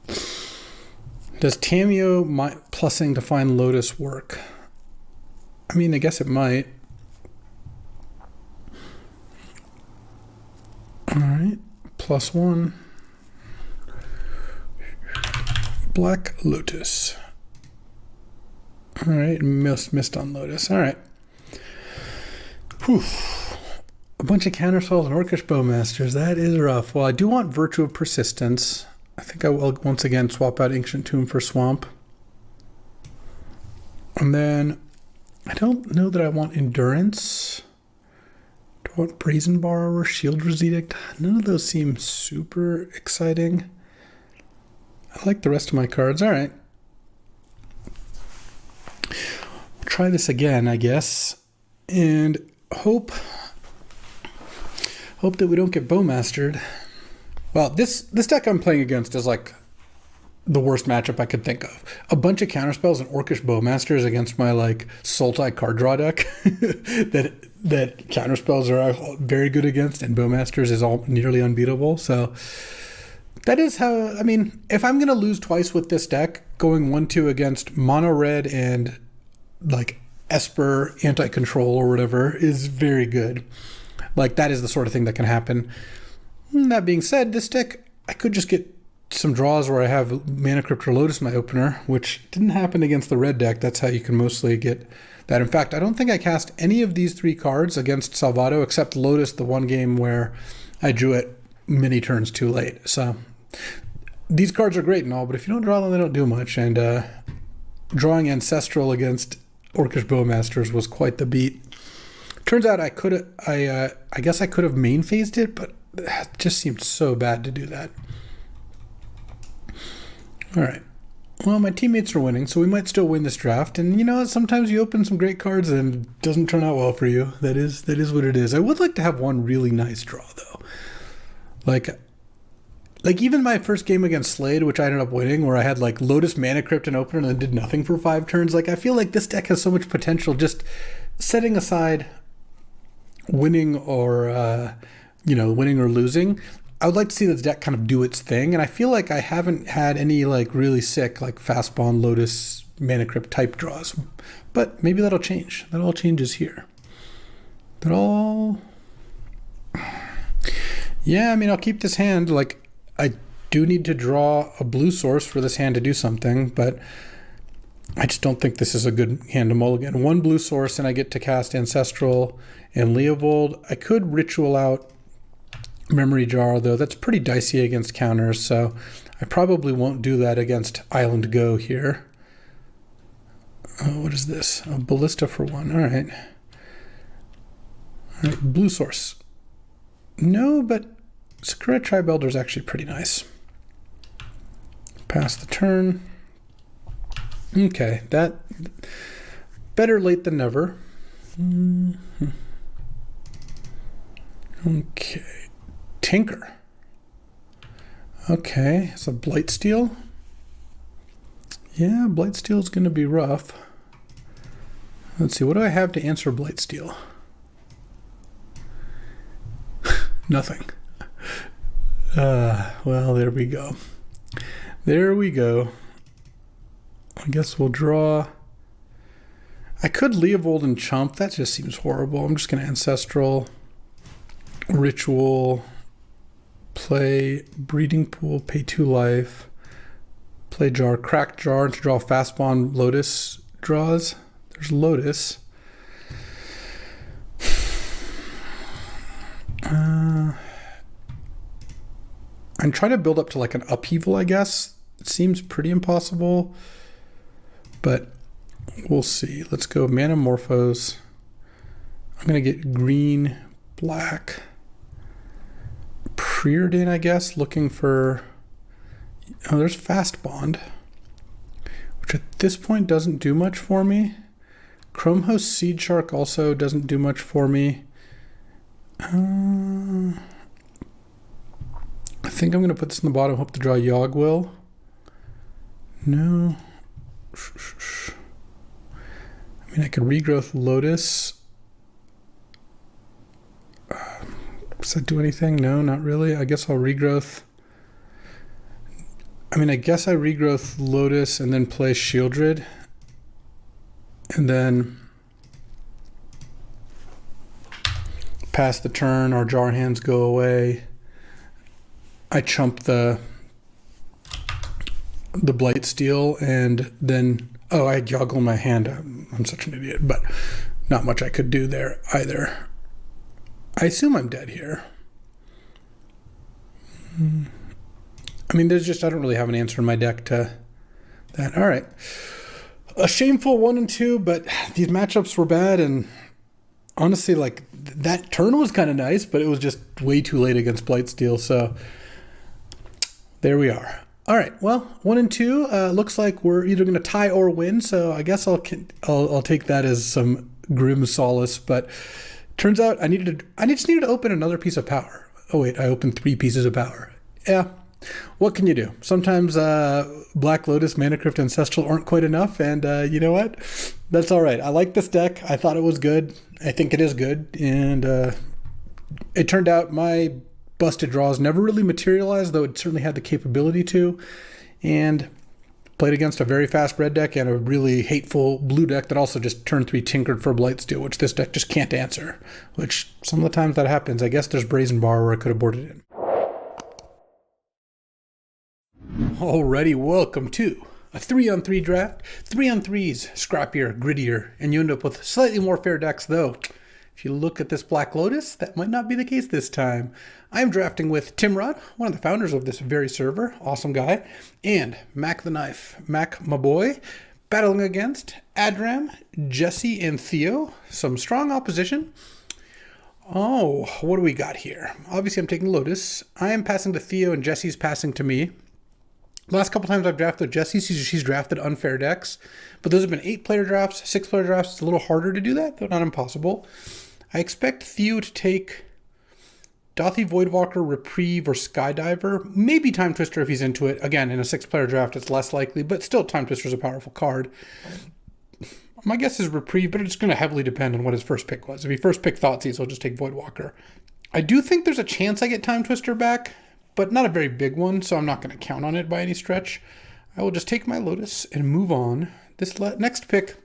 Does Tamiyo plussing to find Lotus work? I mean, I guess it might. All right, +1. Black Lotus. All right, missed on Lotus. All right. Whew. A bunch of counterspells and Orcish Bowmasters. That is rough. Well, I do want Virtue of Persistence. I think I will once again swap out Ancient Tomb for Swamp. And then I don't know that I want Endurance. Do I want Brazen Borrower, Shield's Edict? None of those seem super exciting. I like the rest of my cards. All right. We'll try this again, I guess. And hope that we don't get Bowmastered. Well, this deck I'm playing against is like the worst matchup I could think of. A bunch of counterspells and Orcish Bowmasters against my like Sultai card draw deck that counterspells are very good against, and Bowmasters is all nearly unbeatable. So that is how, I mean, if I'm going to lose twice with this deck, going 1-2 against mono red and like Esper anti-control or whatever is very good. Like, that is the sort of thing that can happen. That being said, this deck, I could just get some draws where I have Mana Crypt or Lotus in my opener, which didn't happen against the red deck. That's how you can mostly get that. In fact, I don't think I cast any of these 3 cards against Salvato except Lotus, the one game where I drew it many turns too late. So these cards are great and all, but if you don't draw them, they don't do much. And drawing Ancestral against Orcish Bowmasters was quite the beat. Turns out I guess I could have main phased it, but it just seemed so bad to do that. All right. Well, my teammates are winning, so we might still win this draft. And you know, sometimes you open some great cards and it doesn't turn out well for you. That is what it is. I would like to have one really nice draw though. Like even my first game against Slade, which I ended up winning, where I had like Lotus, Mana Crypt, and opener and then did nothing for 5 turns. Like I feel like this deck has so much potential. Just setting aside winning or winning or losing, I would like to see this deck kind of do its thing, and I feel like I haven't had any like really sick like Fastbond, Lotus, Mana Crypt type draws, but maybe that'll change. That all changes here. Yeah, I mean, I'll keep this hand. Like I do need to draw a blue source for this hand to do something, but I just don't think this is a good hand to mulligan. 1 blue source and I get to cast Ancestral and Leovold. I could ritual out Memory Jar, though that's pretty dicey against counters, so I probably won't do that against Island Go here. What is this? A Ballista for 1. All right. All right, blue source. No, but Sakura Tribe Elder is actually pretty nice. Pass the turn. Okay, that better late than never. Okay. Tinker. Okay, it's a Blightsteel. Yeah, Blightsteel is going to be rough. Let's see, what do I have to answer Blightsteel? Nothing. Well, there we go. There we go. I guess we'll draw. I could Leovold and Chump. That just seems horrible. I'm just going to Ancestral, Ritual, play Breeding Pool, pay 2 life, play Jar, crack Jar to draw Fastbond Lotus draws. There's Lotus. I'm trying to build up to like an upheaval, I guess. It seems pretty impossible, but we'll see. Let's go Manamorphose. I'm going to get green, black, Preordain, I guess, looking for... Oh, there's Fastbond, which at this point doesn't do much for me. Chrome Host Seed Shark also doesn't do much for me. I think I'm going to put this in the bottom, hope to draw Yogwill. No. I mean, I could regrowth Lotus. Does that do anything? No, not really. I guess I'll regrowth. I mean, I guess I regrowth Lotus and then play Shieldred. And then pass the turn, our jar hands go away. I chump the Blightsteel and then, oh, I Yoggle my hand. I'm such an idiot, but not much I could do there either. I assume I'm dead here. I mean, there's just, I don't really have an answer in my deck to that. All right. A shameful 1 and 2, but these matchups were bad, and honestly, like, that turn was kind of nice, but it was just way too late against Blightsteel, so there we are. All right, well, 1 and 2, looks like we're either going to tie or win, so I guess I'll take that as some grim solace, but turns out I just needed to open another piece of power. Oh wait, I opened 3 pieces of power. Yeah, what can you do? Sometimes Black Lotus, Mana Crypt, Ancestral aren't quite enough, and you know what? That's all right. I like this deck. I thought it was good. I think it is good, and it turned out my busted draws never really materialized, though it certainly had the capability to, and played against a very fast red deck and a really hateful blue deck that also just turn 3 tinkered for Blightsteel, which this deck just can't answer, which some of the times that happens. I guess there's Brazen Bar where I could have boarded in. Alrighty, welcome to a 3-on-3 draft. 3-on-3's scrappier, grittier, and you end up with slightly more fair decks, though. If you look at this Black Lotus, that might not be the case this time. I'm drafting with Timrod, one of the founders of this very server, awesome guy, and Mac the Knife, Mac my boy, battling against Adram, Jesse, and Theo. Some strong opposition. Oh, what do we got here? Obviously, I'm taking Lotus. I am passing to Theo, and Jesse's passing to me. Last couple times I've drafted Jessie, she's drafted unfair decks, but those have been 8-player drafts, 6-player drafts. It's a little harder to do that, though not impossible. I expect Theo to take Dothy Voidwalker, Reprieve, or Skydiver. Maybe Time Twister if he's into it. Again, in a 6-player draft, it's less likely, but still Time Twister is a powerful card. My guess is Reprieve, but it's going to heavily depend on what his first pick was. If he first picked Thoughtseize, he'll just take Voidwalker. I do think there's a chance I get Time Twister back, but not a very big one, so I'm not going to count on it by any stretch. I will just take my Lotus and move on. This next pick,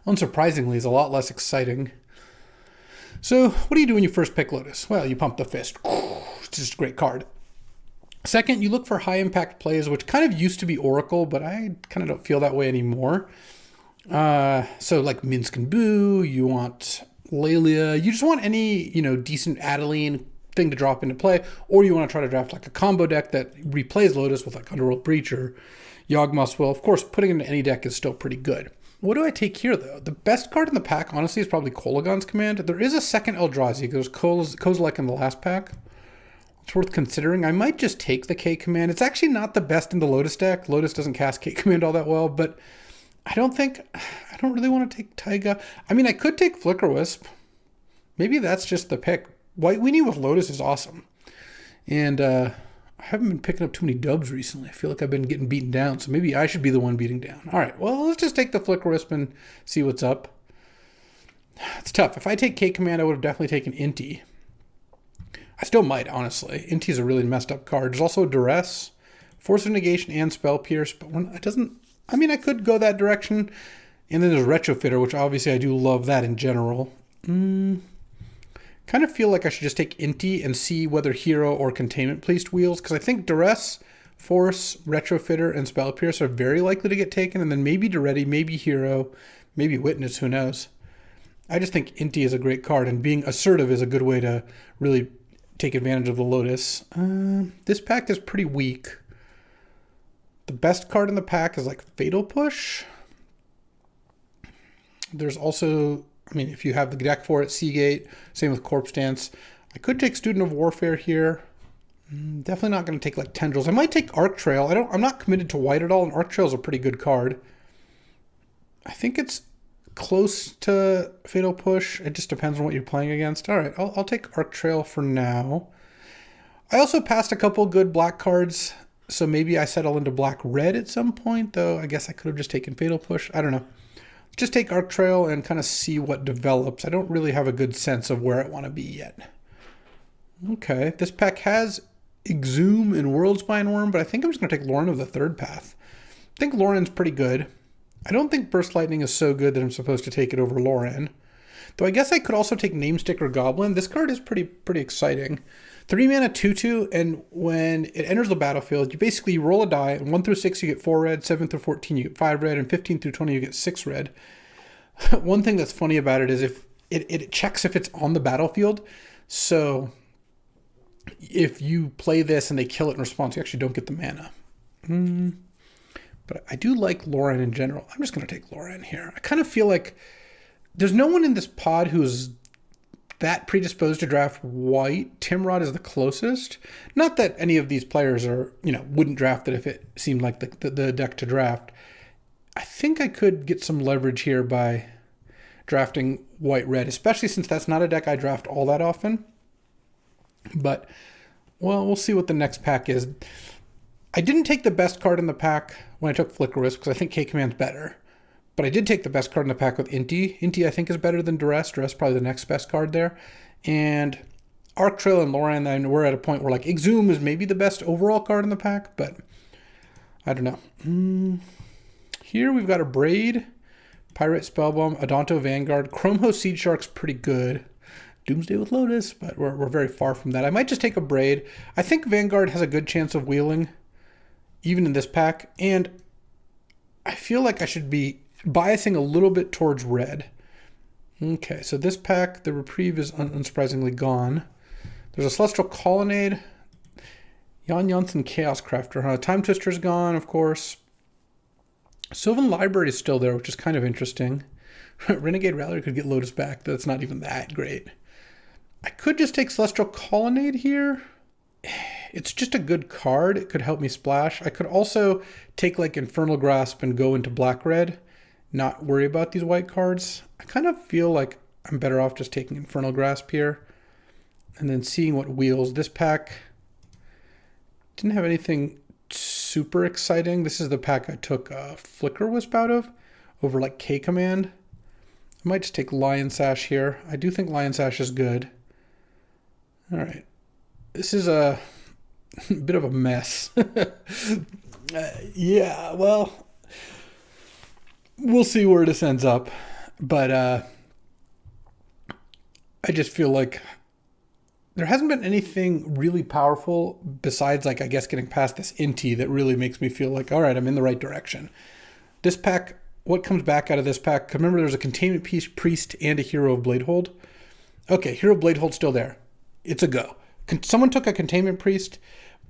unsurprisingly, is a lot less exciting. So, what do you do when you first pick Lotus? Well, you pump the fist. It's just a great card. Second, you look for high-impact plays, which kind of used to be Oracle, but I kind of don't feel that way anymore. So, like Minsk and Boo, you want Lelia, you just want any, decent Adeline thing to drop into play, or you want to try to draft like a combo deck that replays Lotus with like Underworld Breach or Yawgmoth's Will. Of course, putting it into any deck is still pretty good. What do I take here, though? The best card in the pack, honestly, is probably Kolaghan's Command. There is a second Eldrazi. There's Kozilek in the last pack. It's worth considering. I might just take the K Command. It's actually not the best in the Lotus deck. Lotus doesn't cast K Command all that well, but I don't really want to take Taiga. I mean, I could take Flicker Wisp. Maybe that's just the pick. White Weenie with Lotus is awesome. And I haven't been picking up too many dubs recently. I feel like I've been getting beaten down, so maybe I should be the one beating down. All right, well, let's just take the Flicker Wisp and see what's up. It's tough. If I take K Command, I would have definitely taken Inti. I still might, honestly. Inti is a really messed up card. There's also Duress, Force of Negation, and Spell Pierce, but it doesn't... I mean, I could go that direction. And then there's Retrofitter, which obviously I do love that in general. Kind of feel like I should just take Inti and see whether Hero or Containment Priest wheels, because I think Duress, Force, Retrofitter, and Spell Pierce are very likely to get taken, and then maybe Duretti, maybe Hero, maybe Witness, who knows. I just think Inti is a great card, and being assertive is a good way to really take advantage of the Lotus. This pack is pretty weak. The best card in the pack is like Fatal Push. There's also... I mean, if you have the deck for it, Seagate, same with Corpse Dance. I could take Student of Warfare here. Definitely not going to take like Tendrils. I might take Arc Trail. I'm not committed to white at all, and Arc Trail is a pretty good card. I think it's close to Fatal Push. It just depends on what you're playing against. All right, I'll take Arc Trail for now. I also passed a couple good black cards, so maybe I settle into black-red at some point, though I guess I could have just taken Fatal Push. I don't know. Just take Arc Trail and kind of see what develops. I don't really have a good sense of where I want to be yet. Okay, this pack has Exhume and Worldspine Worm, but I think I'm just going to take Lauren of the Third Path. I think Lauren's pretty good. I don't think Burst Lightning is so good that I'm supposed to take it over Lauren. Though I guess I could also take Namestick or Goblin. This card is pretty exciting. 3-mana 2/2, and when it enters the battlefield, you roll a die, and 1 through 6 you get 4 red, 7 through 14 you get 5 red, and 15 through 20 you get 6 red. One thing that's funny about it is if it checks if it's on the battlefield, so if you play this and they kill it in response, you actually don't get the mana. But I do like Lauren in general. I'm just going to take Lauren here. I kind of feel like there's no one in this pod who's that predisposed to draft white. Timrod is the closest. Not that any of these players are, wouldn't draft it if it seemed like the deck to draft. I think I could get some leverage here by drafting white-red, especially since that's not a deck I draft all that often. But, well, we'll see what the next pack is. I didn't take the best card in the pack when I took Flicker Wisp because I think K-Command's better. But I did take the best card in the pack with Inti. Inti, I think, is better than Duress. Duress probably the next best card there. And Arc Trail and Lauren, then we're at a point where, like, Exhume is maybe the best overall card in the pack, but I don't know. Here we've got a Braid, Pirate Spellbomb, Adonto Vanguard. Chromo Seed Shark's pretty good. Doomsday with Lotus, but we're very far from that. I might just take a Braid. I think Vanguard has a good chance of wheeling. even in this pack. And I feel like I should be biasing a little bit towards red. Okay, so this pack, the Reprieve is unsurprisingly gone. There's a Celestial Colonnade. Jan Janssen Chaos Crafter. Time Twister's gone, of course. Sylvan Library is still there, which is kind of interesting. Renegade Rally could get Lotus back. That's not even that great. I could just take Celestial Colonnade here. It's just a good card. It could help me splash. I could also take like Infernal Grasp and go into black-red, not worry about these white cards. I kind of feel like I'm better off just taking Infernal Grasp here and then seeing what wheels. This pack didn't have anything super exciting. This is the pack I took Flicker Wisp out of over like K-Command. I might just take Lion Sash here. I do think Lion Sash is good. All right. This is a bit of a mess. Yeah, well, we'll see where this ends up. But I just feel like there hasn't been anything really powerful besides, like, I guess, getting past this Inti that really makes me feel like, all right, I'm in the right direction. This pack, what comes back out of this pack? Remember, there's a Containment Priest and a Hero of Bladehold. Okay, Hero of Bladehold's still there. It's a go. Someone took a Containment Priest,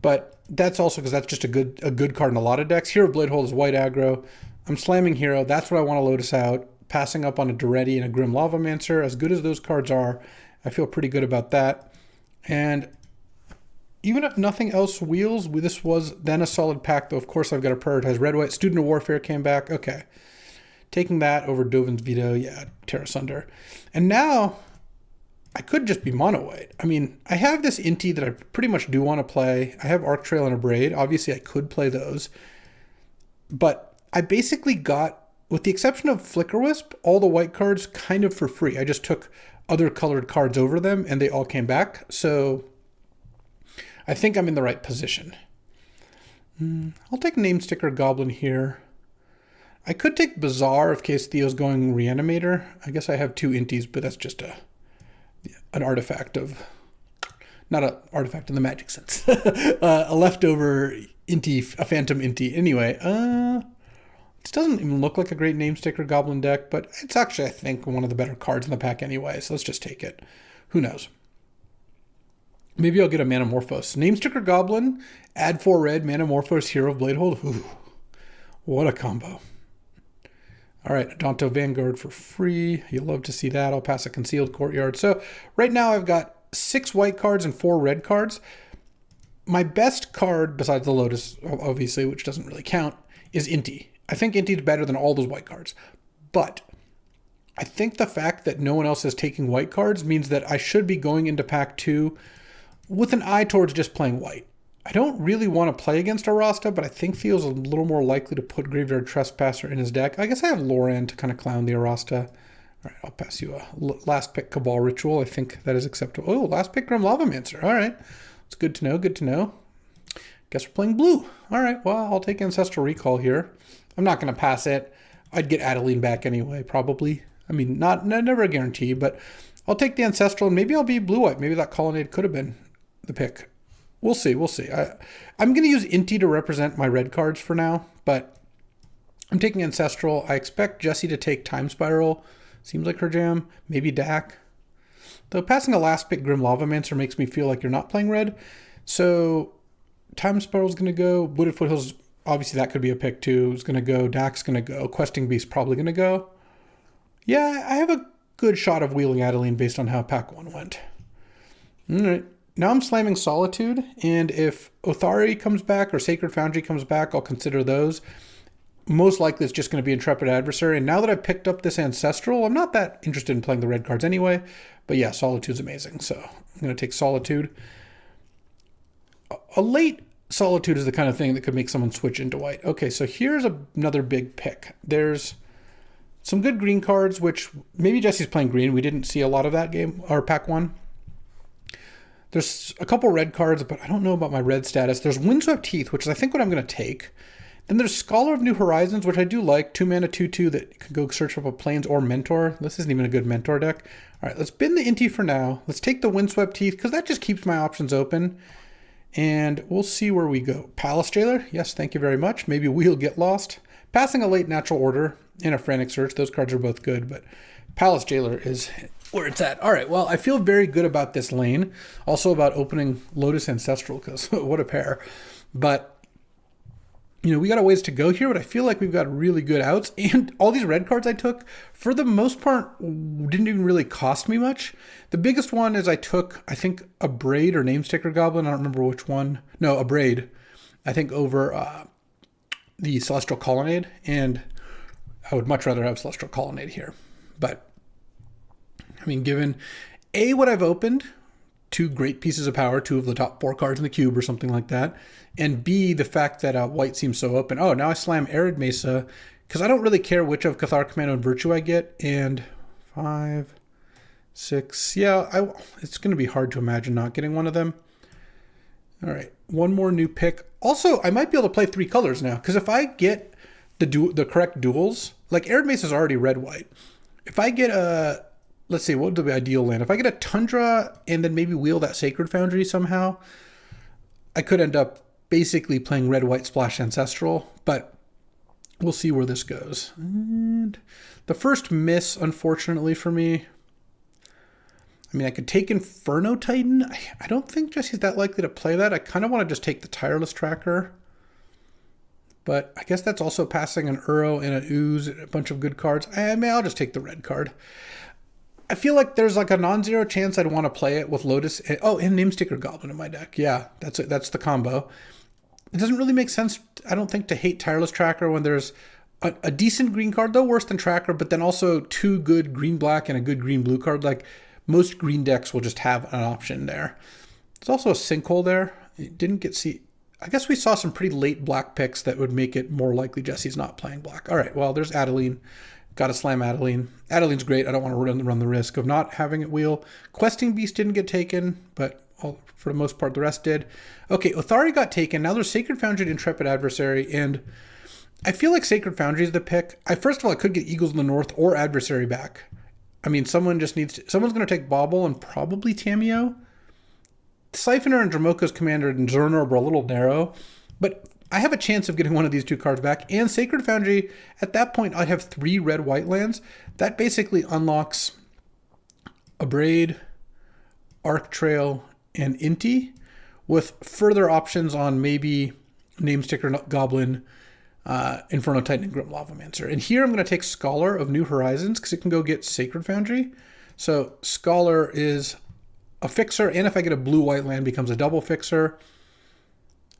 but that's also because that's just a good card in a lot of decks. Hero of Bladehold is white aggro. I'm slamming Hero. That's what I want to Lotus out. Passing up on a Duretti and a Grim Lavamancer. As good as those cards are, I feel pretty good about that. And even if nothing else wheels, this was then a solid pack, though of course I've got to prioritize red-white. Student of Warfare came back. Okay. Taking that over Dovin's Veto. Yeah, Terra Sunder. And now I could just be mono white. I mean, I have this Inti that I pretty much do want to play. I have Arc Trail and a Braid. Obviously, I could play those. But I basically got, with the exception of Flicker Wisp, all the white cards kind of for free. I just took other colored cards over them, and they all came back. So I think I'm in the right position. I'll take Name Sticker Goblin here. I could take Bazaar in case Theo's going Reanimator. I guess I have two Intis, but that's just an artifact of, not an artifact in the magic sense, a leftover Inti, a Phantom Inti. Anyway, this doesn't even look like a great Name Sticker Goblin deck, but it's actually, I think, one of the better cards in the pack anyway, so let's just take it. Who knows? Maybe I'll get a Manamorphose. Name Sticker Goblin, add 4 red, Manamorphose, Hero of Bladehold. Ooh, what a combo. All right, Adonto Vanguard for free. You'll love to see that. I'll pass a Concealed Courtyard. So right now I've got 6 white cards and 4 red cards. My best card, besides the Lotus, obviously, which doesn't really count, is Inti. I think Inti is better than all those white cards. But I think the fact that no one else is taking white cards means that I should be going into pack 2 with an eye towards just playing white. I don't really want to play against Arasta, but I think Theo's a little more likely to put Graveyard Trespasser in his deck. I guess I have Loran to kind of clown the Arasta. All right, I'll pass you a last pick Cabal Ritual. I think that is acceptable. Oh, last pick Grim Lavamancer. All right. It's good to know, good to know. Guess we're playing blue. All right, well, I'll take Ancestral Recall here. I'm not going to pass it. I'd get Adeline back anyway, probably. I mean, never a guarantee, but I'll take the Ancestral, and maybe I'll be blue-white. Maybe that Colonnade could have been the pick. We'll see, we'll see. I'm going to use Inti to represent my red cards for now, but I'm taking Ancestral. I expect Jessie to take Time Spiral. Seems like her jam. Maybe Dak. Though passing a last pick Grim Lavamancer makes me feel like you're not playing red. So Time Spiral's going to go. Wooded Foothills, obviously that could be a pick too. It's going to go. Dak's going to go. Questing Beast probably going to go. Yeah, I have a good shot of wheeling Adeline based on how pack 1 went. All right. Now I'm slamming Solitude, and if Othari comes back or Sacred Foundry comes back, I'll consider those. Most likely it's just going to be Intrepid Adversary, and now that I've picked up this Ancestral, I'm not that interested in playing the red cards anyway, but yeah, Solitude's amazing, so I'm going to take Solitude. A late Solitude is the kind of thing that could make someone switch into white. Okay, so here's another big pick. There's some good green cards, which maybe Jesse's playing green. We didn't see a lot of that game, or pack 1. There's a couple red cards, but I don't know about my red status. There's Windswept Heath, which is I think what I'm going to take. Then there's Scholar of New Horizons, which I do like. 2 mana, 2/2 that can go search up a Plains or Mentor. This isn't even a good Mentor deck. All right, let's bin the Inti for now. Let's take the Windswept Heath, because that just keeps my options open. And we'll see where we go. Palace Jailer, yes, thank you very much. Maybe we'll get lost. Passing a late Natural Order and a Frantic Search, those cards are both good, but Palace Jailer is where it's at. All right, well, I feel very good about this lane. Also about opening Lotus Ancestral, because what a pair. But, you know, we got a ways to go here, but I feel like we've got really good outs. And all these red cards I took, for the most part, didn't even really cost me much. The biggest one is I took, I think, a Braid or Namesticker Goblin. I don't remember which one. No, a Braid. I think over the Celestial Colonnade. And I would much rather have Celestial Colonnade here. But, I mean, given A, what I've opened, 2 great pieces of power, 2 of the top 4 cards in the cube or something like that, and B, the fact that white seems so open. Oh, now I slam Arid Mesa, because I don't really care which of Cathar Commando and Virtue I get, and 5, 6, yeah, it's going to be hard to imagine not getting one of them. All right, one more new pick. Also, I might be able to play 3 colors now, because if I get the correct duels, like Arid Mesa is already red-white. If I get a, let's see, what would be ideal land? If I get a Tundra and then maybe wheel that Sacred Foundry somehow, I could end up basically playing red-white splash Ancestral, but we'll see where this goes. And the first miss, unfortunately for me, I mean, I could take Inferno Titan. I don't think Jesse's that likely to play that. I kind of want to just take the Tireless Tracker. But I guess that's also passing an Uro and an Ooze and a bunch of good cards. I mean, I'll just take the red card. I feel like there's like a non-zero chance I'd want to play it with Lotus. And Namesticker Goblin in my deck. Yeah, that's the combo. It doesn't really make sense, I don't think, to hate Tireless Tracker when there's a decent green card, though worse than Tracker, but then also 2 good green-black and a good green-blue card. Like, most green decks will just have an option there. There's also a Sinkhole there. It didn't get see. I guess we saw some pretty late black picks that would make it more likely Jesse's not playing black. All right, well, there's Adeline. Got to slam Adeline. Adeline's great. I don't want to run the risk of not having it wheel. Questing Beast didn't get taken, but for the most part, the rest did. Okay, Othari got taken. Now there's Sacred Foundry and Intrepid Adversary, and I feel like Sacred Foundry is the pick. First of all, I could get Eagles in the North or Adversary back. I mean, someone's going to take Bauble and probably Tameo. Siphoner and Dramoka's Commander and Zerner were a little narrow, but I have a chance of getting one of these 2 cards back. And Sacred Foundry, at that point, I'd have 3 red-white lands. That basically unlocks a Braid, Arc Trail, and Inti, with further options on maybe Namesticker Goblin, Inferno Titan, and Grim Lavamancer. And here I'm going to take Scholar of New Horizons, because it can go get Sacred Foundry. So Scholar is a fixer, and if I get a blue-white land, becomes a double fixer.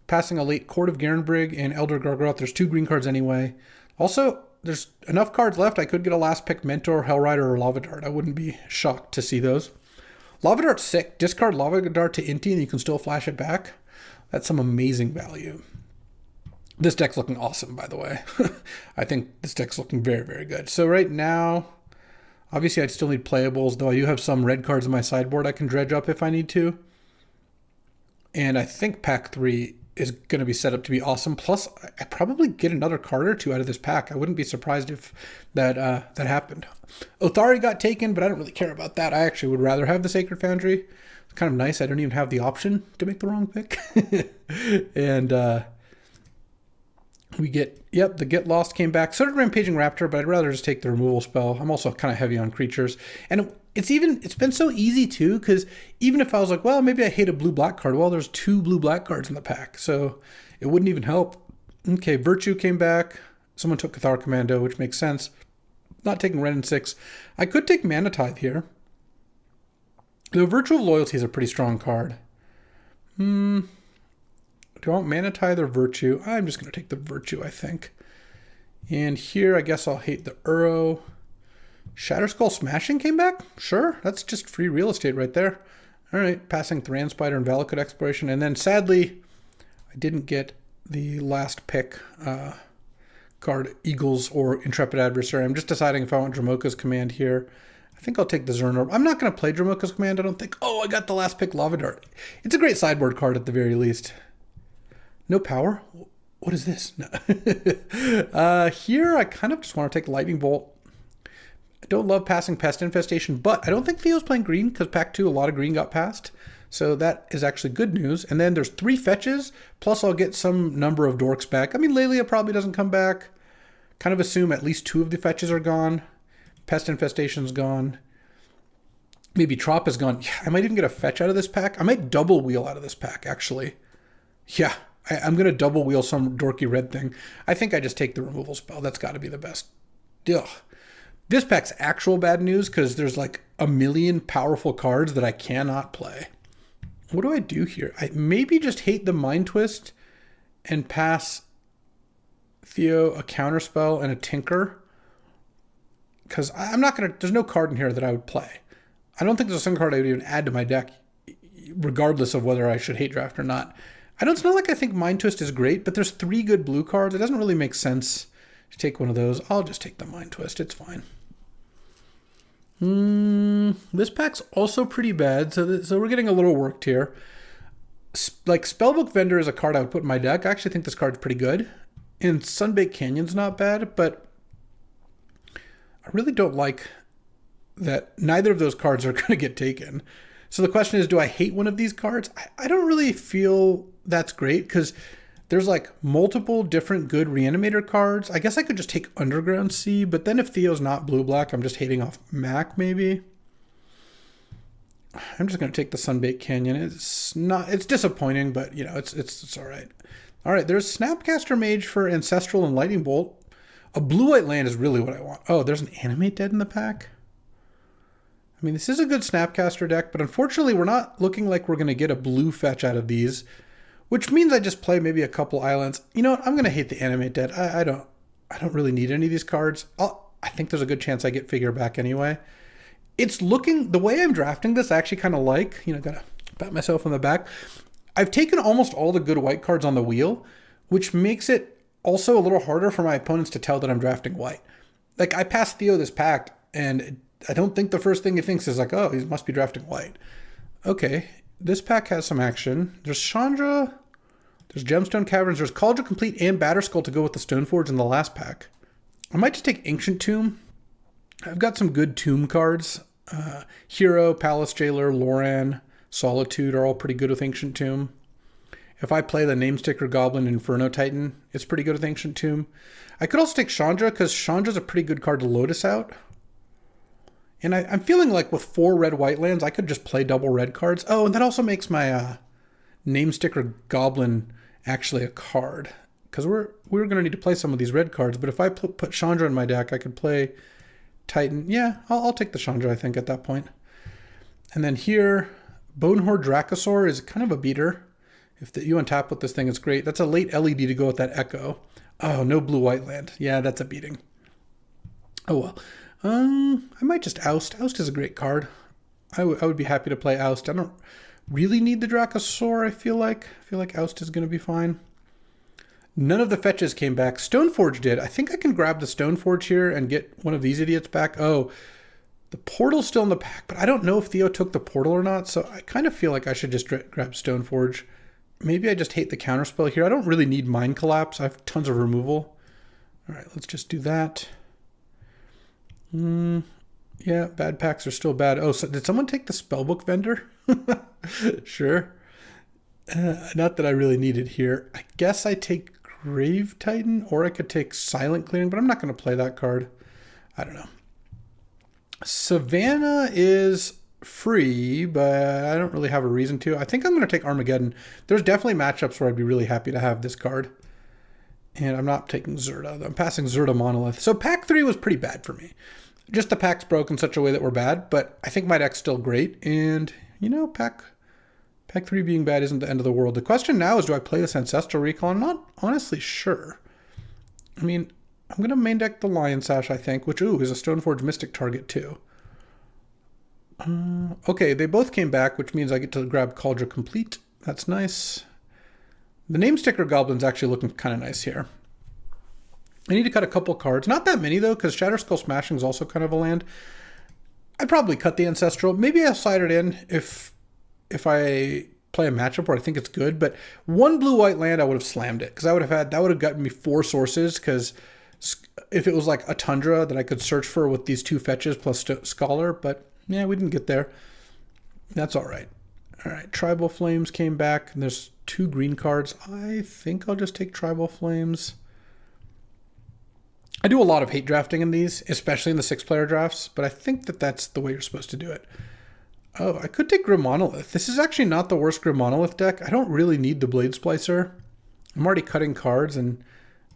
Passing a late Court of Garenbrig and Elder Gargaroth. There's 2 green cards anyway. Also, there's enough cards left. I could get a last pick Mentor, Hellrider, or Lava Dart. I wouldn't be shocked to see those. Lava Dart's sick. Discard Lava Dart to Inti and you can still flash it back. That's some amazing value. This deck's looking awesome, by the way. I think this deck's looking very, very good. So right now, obviously I'd still need playables, though I do have some red cards in my sideboard I can dredge up if I need to. And I think pack 3 is going to be set up to be awesome. Plus, I probably get another card or 2 out of this pack. I wouldn't be surprised if that happened. Othari got taken, but I don't really care about that. I actually would rather have the Sacred Foundry. It's kind of nice. I don't even have the option to make the wrong pick. And we get, yep, the Get Lost came back. So did Rampaging Raptor, but I'd rather just take the removal spell. I'm also kind of heavy on creatures. And it's been so easy too, because even if I was like, well, maybe I hate a blue-black card, well, there's 2 blue-black cards in the pack, so it wouldn't even help. Okay, Virtue came back. Someone took Cathar Commando, which makes sense. Not taking Ren and 6. I could take Mana Tithe here. The Virtue of Loyalty is a pretty strong card. Do I want Mana Tithe or Virtue? I'm just going to take the Virtue, I think. And here, I guess I'll hate the Uro. Shatterskull Smashing came back? Sure, that's just free real estate right there. All right, passing Thran Spider and Valakut Exploration. And then, sadly, I didn't get the last pick card, Eagles or Intrepid Adversary. I'm just deciding if I want Dramoka's Command here. I think I'll take the Zerner. I'm not going to play Dramoka's Command, I don't think. Oh, I got the last pick, Lava Dart. It's a great sideboard card at the very least. No power? What is this? No. Here, I kind of just want to take Lightning Bolt. I don't love passing Pest Infestation, but I don't think Theo's playing green because pack 2, a lot of green got passed. So that is actually good news. And then there's 3 fetches, plus I'll get some number of dorks back. I mean, Lelia probably doesn't come back. Kind of assume at least 2 of the fetches are gone. Pest Infestation's gone. Maybe Trop is gone. Yeah, I might even get a fetch out of this pack. I might double wheel out of this pack, actually. Yeah, I'm going to double wheel some dorky red thing. I think I just take the removal spell. That's got to be the best. Ugh. This pack's actual bad news because there's like a million powerful cards that I cannot play. What do I do here? I maybe just hate the Mind Twist and pass Theo a Counterspell and a Tinker. Because I'm not going to... There's no card in here that I would play. I don't think there's a single card I would even add to my deck, regardless of whether I should hate draft or not. It's not like I think Mind Twist is great, but there's 3 good blue cards. It doesn't really make sense to take one of those. I'll just take the Mind Twist. It's fine. This pack's also pretty bad, so we're getting a little worked here. Like, Spellbook Vendor is a card I would put in my deck. I actually think this card's pretty good. And Sunbaked Canyon's not bad, but I really don't like that neither of those cards are going to get taken. So the question is, do I hate one of these cards? I don't really feel that's great because there's like multiple different good Reanimator cards. I guess I could just take Underground Sea, but then if Theo's not blue-black, I'm just hating off Mac maybe. I'm just going to take the Sunbaked Canyon. It's disappointing, but you know, it's all right. All right, there's Snapcaster Mage for Ancestral and Lightning Bolt. A blue-white land is really what I want. Oh, there's an Animate Dead in the pack? I mean, this is a good Snapcaster deck, but unfortunately we're not looking like we're going to get a blue fetch out of these, which means I just play maybe a couple islands. You know what? I'm going to hate the Animate Dead. I don't really need any of these cards. I think there's a good chance I get Figure back anyway. It's looking, the way I'm drafting this, I actually kind of like, you know, got to pat myself on the back. I've taken almost all the good white cards on the wheel, which makes it also a little harder for my opponents to tell that I'm drafting white. Like, I passed Theo this pack, and I don't think the first thing he thinks is like, oh, he must be drafting white. Okay, this pack has some action. There's Chandra, there's Gemstone Caverns, there's Cauldron Complete and Batterskull to go with the Stoneforge in the last pack. I might just take Ancient Tomb. I've got some good Tomb cards. Hero, Palace Jailer, Loran, Solitude are all pretty good with Ancient Tomb. If I play the Namesticker Goblin Inferno Titan, it's pretty good with Ancient Tomb. I could also take Chandra, because Chandra's a pretty good card to Lotus out. And I'm feeling like with 4 red-white lands, I could just play double red cards. Oh, and that also makes my Namesticker Goblin actually a card. Because we're going to need to play some of these red cards. But if I put Chandra in my deck, I could play Titan. Yeah, I'll take the Chandra, I think, at that point. And then here, Bonehorde Dracosaur is kind of a beater. If you untap with this thing, it's great. That's a late LED to go with that Echo. Oh, no blue-white land. Yeah, that's a beating. Oh, well. I might just Oust. Oust is a great card. I would be happy to play Oust. I don't really need the Dracosaur, I feel like. I feel like Oust is going to be fine. None of the fetches came back. Stoneforge did. I think I can grab the Stoneforge here and get one of these idiots back. Oh, the Portal's still in the pack, but I don't know if Theo took the Portal or not, so I kind of feel like I should just grab Stoneforge. Maybe I just hate the Counterspell here. I don't really need Mind Collapse. I have tons of removal. All right, let's just do that. Yeah, bad packs are still bad. Oh, so did someone take the Spellbook Vendor? Sure. Not that I really need it here. I guess I take Grave Titan, or I could take Silent Clearing, but I'm not going to play that card. I don't know. Savannah is free, but I don't really have a reason to. I think I'm going to take Armageddon. There's definitely matchups where I'd be really happy to have this card. And I'm not taking Zerta. I'm passing Zerta Monolith. So pack 3 was pretty bad for me. Just the packs broke in such a way that we're bad, but I think my deck's still great. And, you know, pack 3 being bad isn't the end of the world. The question now is, do I play this Ancestral Recall? I'm not honestly sure. I mean, I'm going to main deck the Lion Sash, I think, which, is a Stoneforge Mystic target too. Okay, they both came back, which means I get to grab Cauldron Complete. That's nice. The Namesticker Goblin's actually looking kind of nice here. I need to cut a couple cards. Not that many, though, because Shatterskull Smashing is also kind of a land. I'd probably cut the Ancestral. Maybe I'll slide it in if I play a matchup where I think it's good. But one blue-white land, I would have slammed it, because that would have gotten me 4 sources, because if it was like a Tundra that I could search for with these 2 fetches plus Scholar, but yeah, we didn't get there. That's all right. All right, Tribal Flames came back, and there's 2 green cards. I think I'll just take Tribal Flames. I do a lot of hate drafting in these, especially in the 6-player drafts, but I think that that's the way you're supposed to do it. Oh, I could take Grim Monolith. This is actually not the worst Grim Monolith deck. I don't really need the Blade Splicer. I'm already cutting cards, and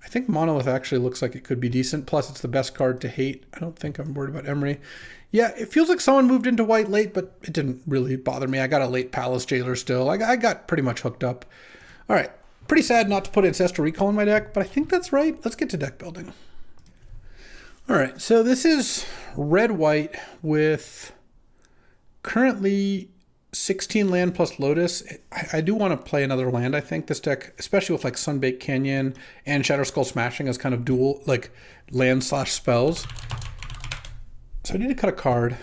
I think Monolith actually looks like it could be decent. Plus, it's the best card to hate. I don't think I'm worried about Emery. Yeah, it feels like someone moved into white late, but it didn't really bother me. I got a late Palace Jailer still. I got pretty much hooked up. All right, pretty sad not to put Ancestral Recall in my deck, but I think that's right. Let's get to deck building. All right, so this is red-white with currently 16 land plus Lotus. I do want to play another land, I think. This deck, especially with like Sunbaked Canyon and Shadow Skull Smashing as kind of dual, like land/spells. So I need to cut a card.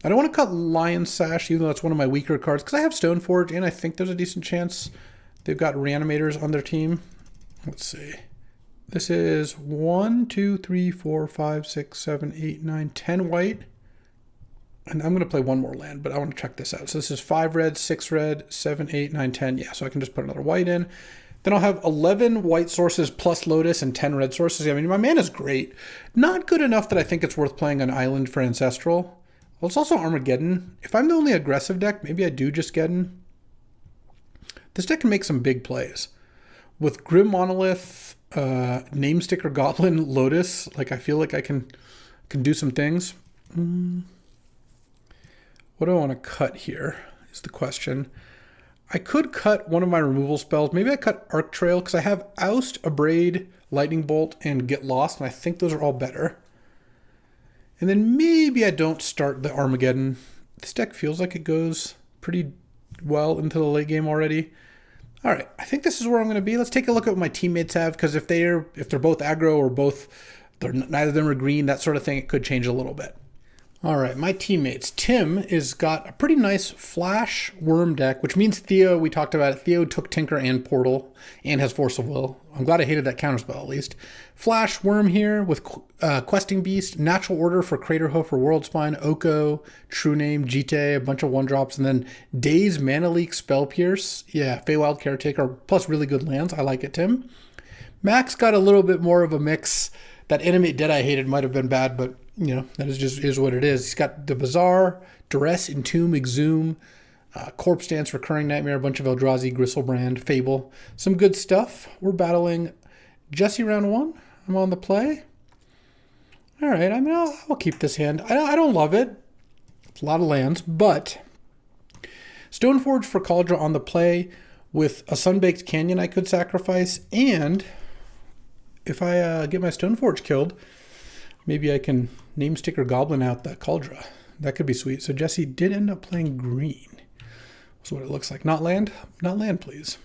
I don't want to cut Lion Sash, even though that's one of my weaker cards, because I have Stoneforge, and I think there's a decent chance they've got Reanimators on their team. Let's see. This is 1, 2, 3, 4, 5, 6, 7, 8, 9, 10 white. And I'm going to play one more land, but I want to check this out. So this is 5 red, 6 red, 7, 8, 9, 10. Yeah, so I can just put another white in. Then I'll have 11 white sources plus Lotus and 10 red sources. I mean, my mana is great. Not good enough that I think it's worth playing an island for Ancestral. Well, it's also Armageddon. If I'm the only aggressive deck, maybe I do just Geddon. This deck can make some big plays. With Grim Monolith, Namesticker Goblin, Lotus, like I feel like I can do some things. What do I want to cut here is the question. I could cut one of my removal spells. Maybe I cut Arc Trail because I have Oust, Abrade, Lightning Bolt, and Get Lost, and I think those are all better. And then maybe I don't start the Armageddon. This deck feels like it goes pretty well into the late game already. All right, I think this is where I'm going to be. Let's take a look at what my teammates have, because if they're both aggro or neither of them are green, that sort of thing, it could change a little bit. All right, my teammates. Tim is got a pretty nice Flash Worm deck, which means Theo, we talked about it. Theo took Tinker and Portal and has Force of Will. I'm glad I hated that counterspell at least. Flash Worm here with Questing Beast, Natural Order for Craterhoof or World Spine, Oko, True Name, Jite, a bunch of 1-drops, and then Daze, Mana Leak, Spell Pierce. Yeah, Feywild Caretaker, plus really good lands. I like it, Tim. Max got a little bit more of a mix. That Animate Dead I hated might have been bad, but you know, that is what it is. He's got the Bazaar, Duress, Entomb, Exhume, Corpse Dance, Recurring Nightmare, a bunch of Eldrazi, Gristlebrand, Fable. Some good stuff. We're battling Jesse round 1. I'm on the play. All right, I mean, I'll keep this hand. I don't love it. It's a lot of lands, but Stoneforge for Kaldra on the play with a Sunbaked Canyon I could sacrifice, and if I get my Stoneforge killed, maybe I can Namesticker Goblin out that Kaldra. That could be sweet. So Jesse did end up playing green. That's what it looks like. Not land? Not land, please.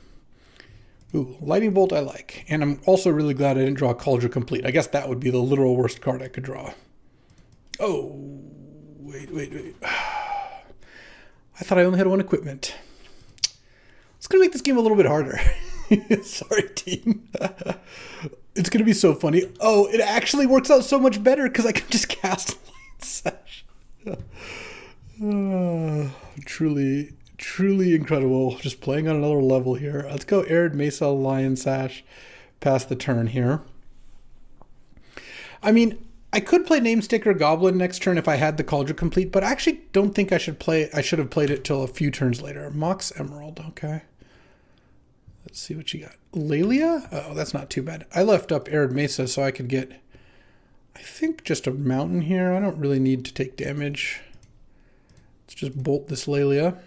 Ooh, Lightning Bolt I like. And I'm also really glad I didn't draw Kaldra Complete. I guess that would be the literal worst card I could draw. Oh, wait. I thought I only had one equipment. It's going to make this game a little bit harder. Sorry, team. It's going to be so funny. Oh, it actually works out so much better because I can just cast Lion Sash. Truly incredible. Just playing on another level here. Let's go Arid Mesa, Lion Sash, pass the turn here. I mean, I could play Namesticker Goblin next turn if I had the Kaldra Complete, but I actually don't think I should have played it till a few turns later. Mox Emerald, okay. Let's see what you got. Lelia? Oh, that's not too bad. I left up Arid Mesa so I could get, I think, just a mountain here. I don't really need to take damage. Let's just bolt this Lelia.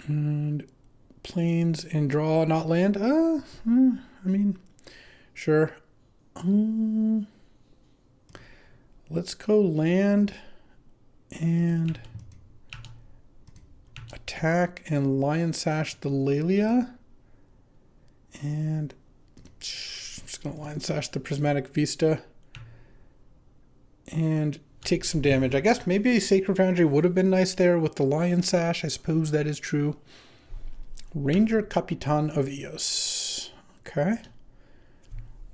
And plains and draw, not land. I mean, sure. Let's go land and attack and Lion Sash the Lelia. And I'm just going to Lion Sash the Prismatic Vista. And take some damage. I guess maybe Sacred Foundry would have been nice there with the Lion Sash. I suppose that is true. Ranger Capitan of Eos. Okay.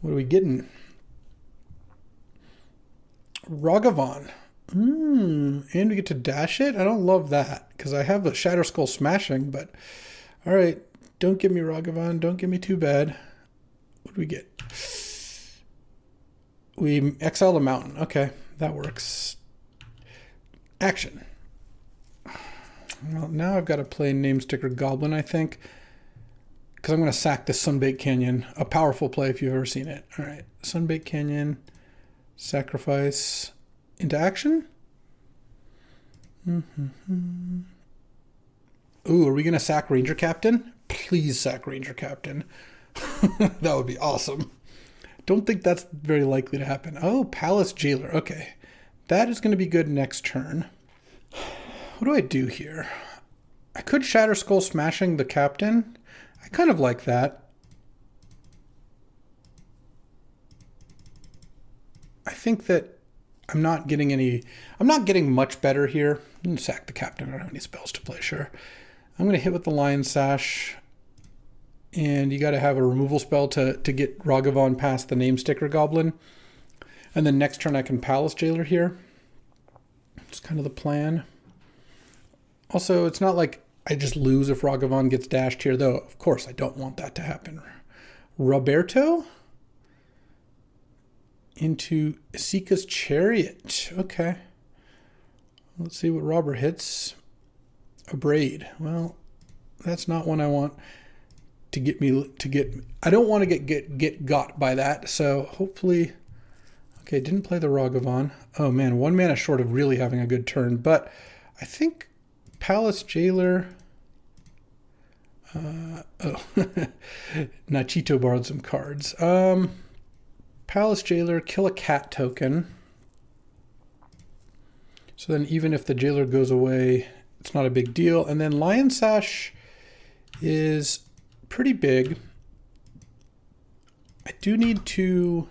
What are we getting? Ragavan. And we get to dash it? I don't love that, because I have a Shatter Skull Smashing, but... Alright, don't give me Ragavan, don't give me too bad. What do we get? We exile the mountain. Okay, that works. Action. Well, now I've got to play Namesticker Goblin, I think, because I'm going to sack this Sunbaked Canyon. A powerful play if you've ever seen it. All right, Sunbaked Canyon, sacrifice, into action. Ooh, are we going to sack Ranger Captain? Please sack Ranger Captain. That would be awesome. Don't think that's very likely to happen. Oh, Palace Jailer. Okay, that is going to be good next turn. What do I do here? I could Shatter Skull Smashing the Captain. I kind of like that. I think that I'm not getting much better here. I'm going to sack the Captain. I don't have any spells to play, sure. I'm going to hit with the Lion Sash. And you got to have a removal spell to get Ragavan past the Namesticker Goblin. And then next turn I can Palace Jailer here. It's kind of the plan. Also, it's not like I just lose if Ragavan gets dashed here, though. Of course, I don't want that to happen. Roberto into Isika's Chariot. Okay. Let's see what Robert hits. A Braid. Well, that's not one I want to get me to get. I don't want to get got by that. So hopefully, okay, didn't play the Ragavan. Oh man, 1 mana short of really having a good turn. But I think Palace Jailer. Nachito borrowed some cards. Palace Jailer, kill a cat token. So then even if the Jailer goes away, it's not a big deal. And then Lion Sash is pretty big. I do need to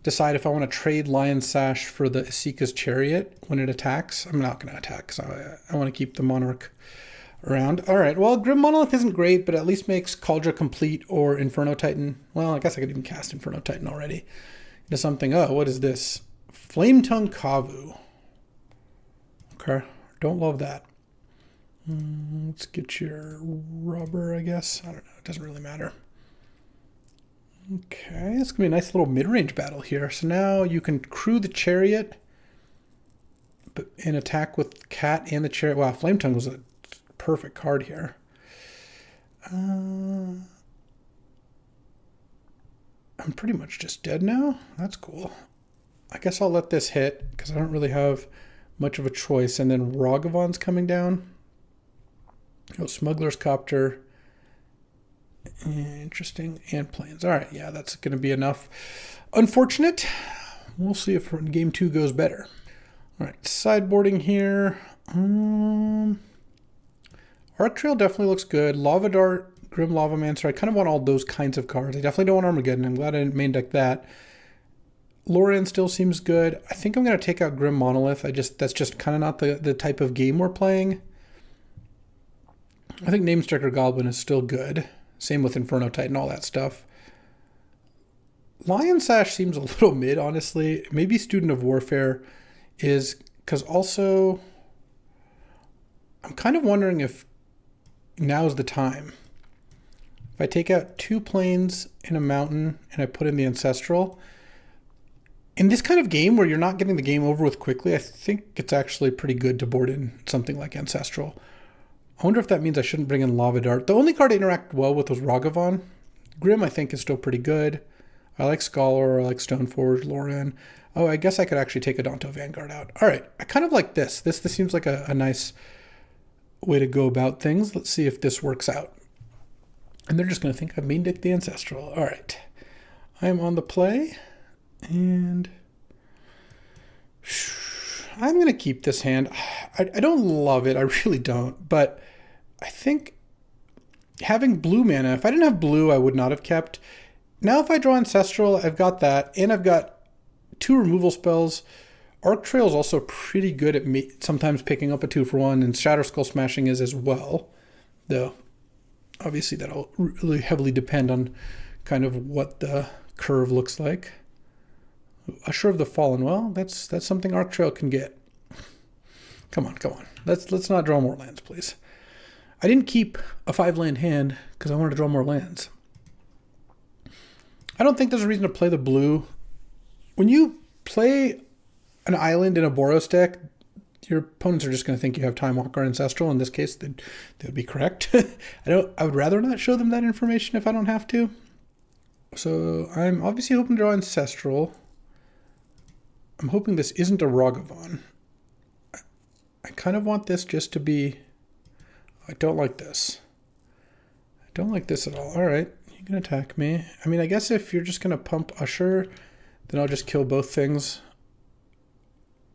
decide if I want to trade Lion Sash for the Isika's Chariot when it attacks. I'm not going to attack, so I want to keep the Monarch around. All right, well, Grim Monolith isn't great, but at least makes Cauldron Complete or Inferno Titan. Well, I guess I could even cast Inferno Titan already into something. Oh, what is this? Flame Tongue Kavu. Okay, don't love that. Let's get your rubber, I guess. I don't know, it doesn't really matter. Okay, it's going to be a nice little mid-range battle here. So now you can crew the Chariot and attack with Cat and the Chariot. Wow, Flame Tongue was a perfect card here. I'm pretty much just dead now. That's cool. I guess I'll let this hit because I don't really have much of a choice. And then Ragavan's coming down. Oh, Smuggler's Copter. Interesting. And Plains. All right, yeah, that's going to be enough. Unfortunate. We'll see if game 2 goes better. All right, sideboarding here. Arc Trail definitely looks good. Lava Dart, Grim Lavamancer. I kind of want all those kinds of cards. I definitely don't want Armageddon. I'm glad I didn't main deck that. Loran still seems good. I think I'm going to take out Grim Monolith. That's just kind of not the type of game we're playing. I think Namesticker Goblin is still good. Same with Inferno Titan, all that stuff. Lion Sash seems a little mid, honestly. Maybe Student of Warfare is, because also I'm kind of wondering if now's the time. If I take out 2 plains and a mountain and I put in the Ancestral, in this kind of game where you're not getting the game over with quickly, I think it's actually pretty good to board in something like Ancestral. I wonder if that means I shouldn't bring in Lava Dart. The only card I interact well with was Ragavan. Grim, I think, is still pretty good. I like Scholar, I like Stoneforge, Loran. Oh, I guess I could actually take Adonto Vanguard out. All right, I kind of like this. This seems like a nice way to go about things. Let's see if this works out. And they're just going to think I've main decked the Ancestral. All right, I am on the play, and I'm going to keep this hand. I don't love it. I really don't. But I think having blue mana, if I didn't have blue, I would not have kept. Now if I draw Ancestral, I've got that. And I've got 2 removal spells. Arc Trail is also pretty good at sometimes picking up a 2-for-1. And Shatter Skull Smashing is as well. Though, obviously that'll really heavily depend on kind of what the curve looks like. Usher of the Fallen. Well, that's something Arc Trail can get. Come on. Let's not draw more lands, please. I didn't keep a 5-land hand because I wanted to draw more lands. I don't think there's a reason to play the blue. When you play an island in a Boros deck, your opponents are just going to think you have Time Walker Ancestral. In this case, they would be correct. I would rather not show them that information if I don't have to. So I'm obviously hoping to draw Ancestral. I'm hoping this isn't a Ragavan. I kind of want this just to be... I don't like this. I don't like this at all. All right, you can attack me. I mean, I guess if you're just going to pump Usher, then I'll just kill both things.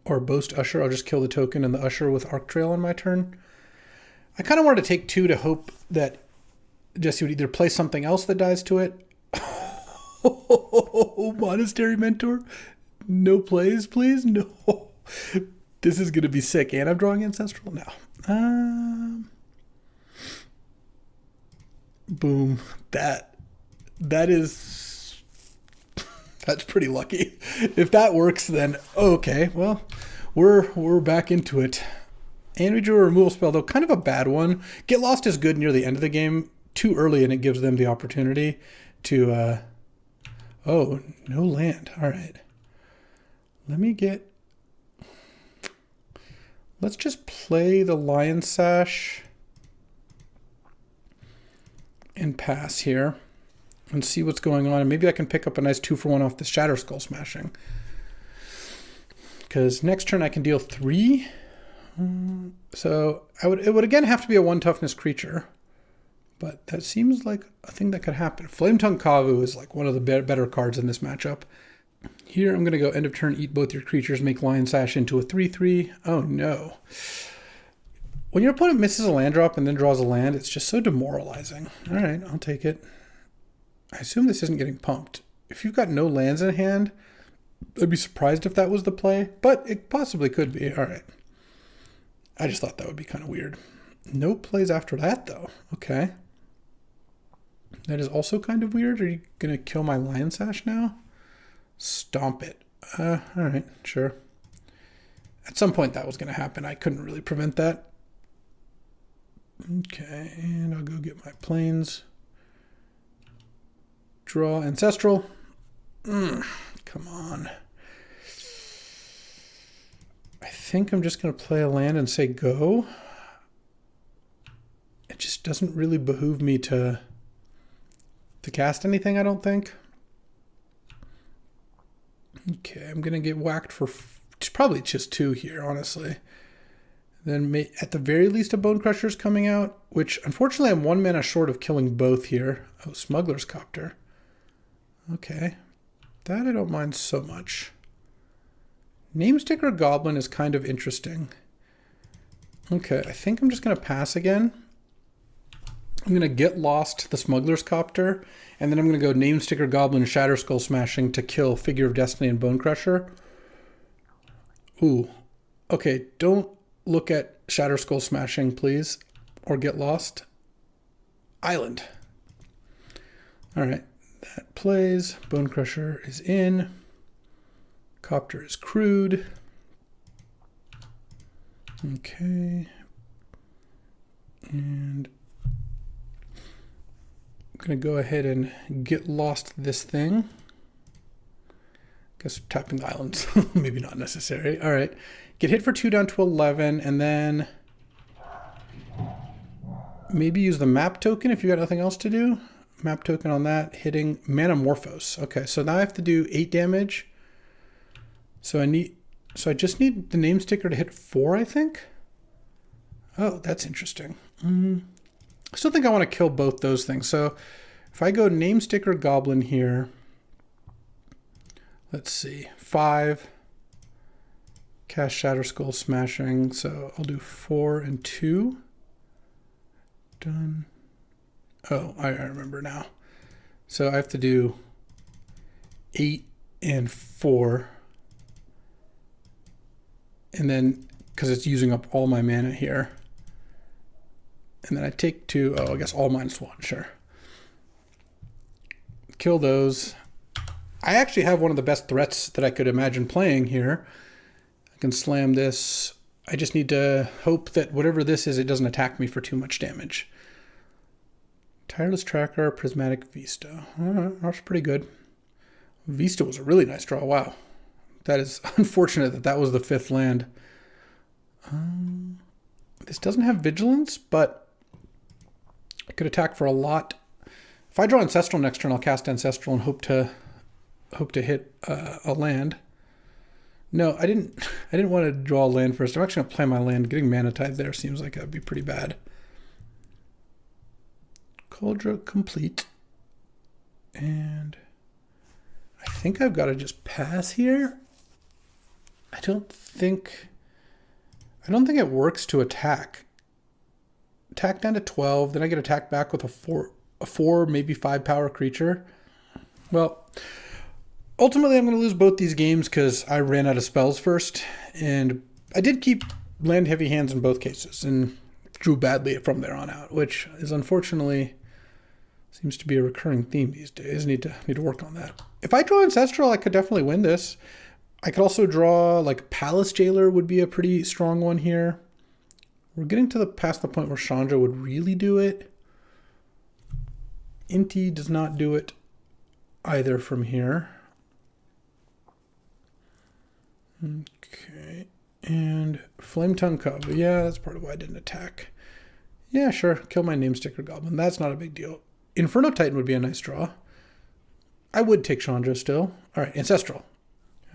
Or Boast Usher, I'll just kill the token and the Usher with Arc Trail on my turn. I kind of wanted to take 2 to hope that Jesse would either play something else that dies to it. Monastery Mentor. No plays, please. No. This is going to be sick. And I'm drawing Ancestral? No. Boom. That's pretty lucky. If that works, then okay. Well, we're back into it. And we drew a removal spell, though kind of a bad one. Get Lost is good near the end of the game. Too early, and it gives them the opportunity to... oh, no land. All right. Let's just play the Lion Sash and pass here and see what's going on. And maybe I can pick up a nice 2-for-1 off the Shatter Skull Smashing. Because next turn I can deal 3. So it would again have to be a 1 toughness creature. But that seems like a thing that could happen. Flame Tongue Kavu is like one of the better cards in this matchup. Here I'm going to go end of turn, eat both your creatures, make Lion Sash into a 3/3. Oh no. When your opponent misses a land drop and then draws a land, it's just so demoralizing. All right, I'll take it. I assume this isn't getting pumped. If you've got no lands in hand, I'd be surprised if that was the play, but it possibly could be. All right. I just thought that would be kind of weird. No plays after that, though. Okay. That is also kind of weird. Are you going to kill my Lion Sash now? Stomp it. All right, sure. At some point that was going to happen. I couldn't really prevent that. Okay, and I'll go get my planes. Draw Ancestral. Come on. I think I'm just going to play a land and say go. It just doesn't really behoove me to cast anything, I don't think. Okay, I'm going to get whacked for probably just 2 here, honestly. Then at the very least a Bone Crusher is coming out, which unfortunately I'm 1 mana short of killing both here. Oh, Smuggler's Copter. Okay, that I don't mind so much. Namesticker Goblin is kind of interesting. Okay, I think I'm just going to pass again. I'm going to get lost the Smuggler's Copter, and then I'm going to go Namesticker Goblin Shatter Skull Smashing to kill Figure of Destiny and Bone Crusher. Ooh. Okay, don't look at Shatter Skull Smashing, please, or get lost. Island. All right, that plays. Bone Crusher is in. Copter is crude. Okay. And I'm going to go ahead and get lost this thing. Guess tapping the islands, maybe not necessary. All right. Get hit for 2 down to 11, and then maybe use the map token if you got nothing else to do. Map token on that, hitting Manamorphose. Okay, so now I have to do 8 damage. So I just need the Namesticker to hit 4, I think. Oh, that's interesting. I still think I want to kill both those things. So if I go Namesticker Goblin here, let's see, 5, cast Shatter Skull Smashing. So I'll do 4 and 2. Done. Oh, I remember now. So I have to do 8 and 4. And then, because it's using up all my mana here. And then I take 2. Oh, I guess all -1, sure. Kill those. I actually have one of the best threats that I could imagine playing here. I can slam this. I just need to hope that whatever this is, it doesn't attack me for too much damage. Tireless Tracker, Prismatic Vista. That's pretty good. Vista was a really nice draw. Wow. That is unfortunate that that was the 5th land. This doesn't have Vigilance, but I could attack for a lot. If I draw Ancestral next turn, I'll cast Ancestral and hope to hit a land. No, I didn't want to draw a land first. I'm actually going to play my land. Getting Mana Tithe there seems like that would be pretty bad. Cauldron complete. And I think I've got to just pass here. I don't think it works to attack. Attack down to 12, then I get attacked back with a 4, maybe 5 power creature. Well, ultimately I'm going to lose both these games because I ran out of spells first, and I did keep land heavy hands in both cases and drew badly from there on out, which is unfortunately seems to be a recurring theme these days. Need to work on that. If I draw Ancestral, I could definitely win this. I could also draw, like, Palace Jailer would be a pretty strong one here. We're getting to past the point where Chandra would really do it. Inti does not do it either from here. Okay, and Flame Tongue Cub. Yeah, that's part of why I didn't attack. Yeah, sure, kill my Name Sticker Goblin. That's not a big deal. Inferno Titan would be a nice draw. I would take Chandra still. All right, Ancestral.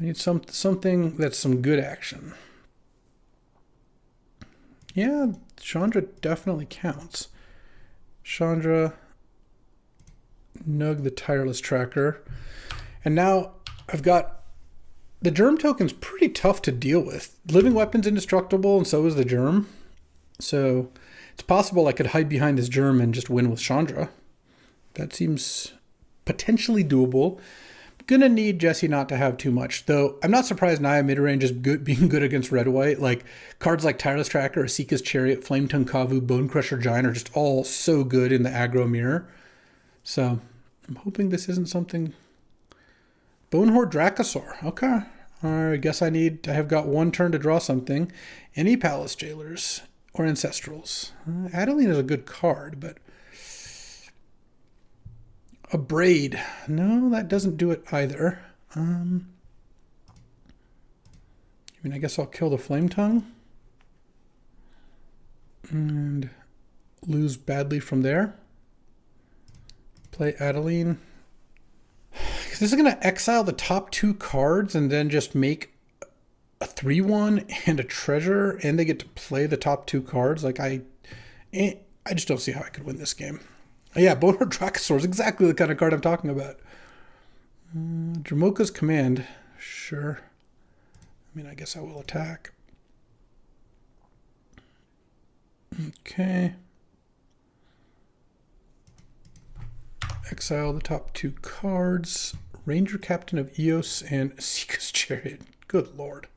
I need something that's some good action. Yeah, Chandra definitely counts. Chandra, Nug the Tireless Tracker. And now I've got the Germ token's pretty tough to deal with. Living Weapon's indestructible, and so is the Germ. So it's possible I could hide behind this Germ and just win with Chandra. That seems potentially doable. Gonna need Jesse not to have too much, though. I'm not surprised Naya midrange is being good against red-white. Like cards like Tireless Tracker, Asika's Chariot, Flame Tongue Kavu, Bone Crusher Giant are just all so good in the aggro mirror. So I'm hoping this isn't something. Bonehorde Dracosaur. Okay. I guess I have got one turn to draw something. Any Palace Jailers or Ancestrals. Adeline is a good card, but a Braid. No, that doesn't do it either. I guess I'll kill the Flame Tongue and lose badly from there. Play Adeline. This is going to exile the top 2 cards and then just make a 3/1 and a treasure, and they get to play the top 2 cards. Like I just don't see how I could win this game. Yeah, Bonehorde Dracosaur is exactly the kind of card I'm talking about. Dramoka's Command. Sure. I guess I will attack. Okay. Exile the top 2 cards. Ranger Captain of Eos and Asika's Chariot. Good lord.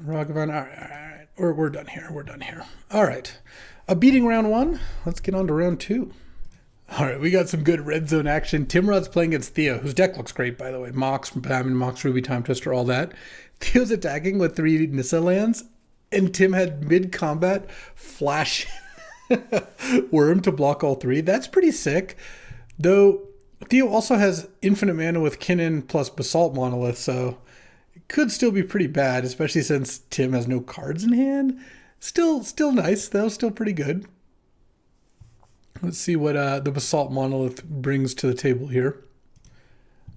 Ragavan. All right. We're done here. All right. A beating round 1. Let's get on to round 2. All right, we got some good red zone action. Timrod's playing against Theo, whose deck looks great, by the way. Mox, Diamond, Mox, Ruby, Time Twister, all that. Theo's attacking with 3 Nissa lands, and Tim had mid-combat flash Worm to block all 3. That's pretty sick. Though, Theo also has infinite mana with Kinnan plus Basalt Monolith, so it could still be pretty bad, especially since Tim has no cards in hand. Still nice, though. Still pretty good. Let's see what the Basalt Monolith brings to the table here.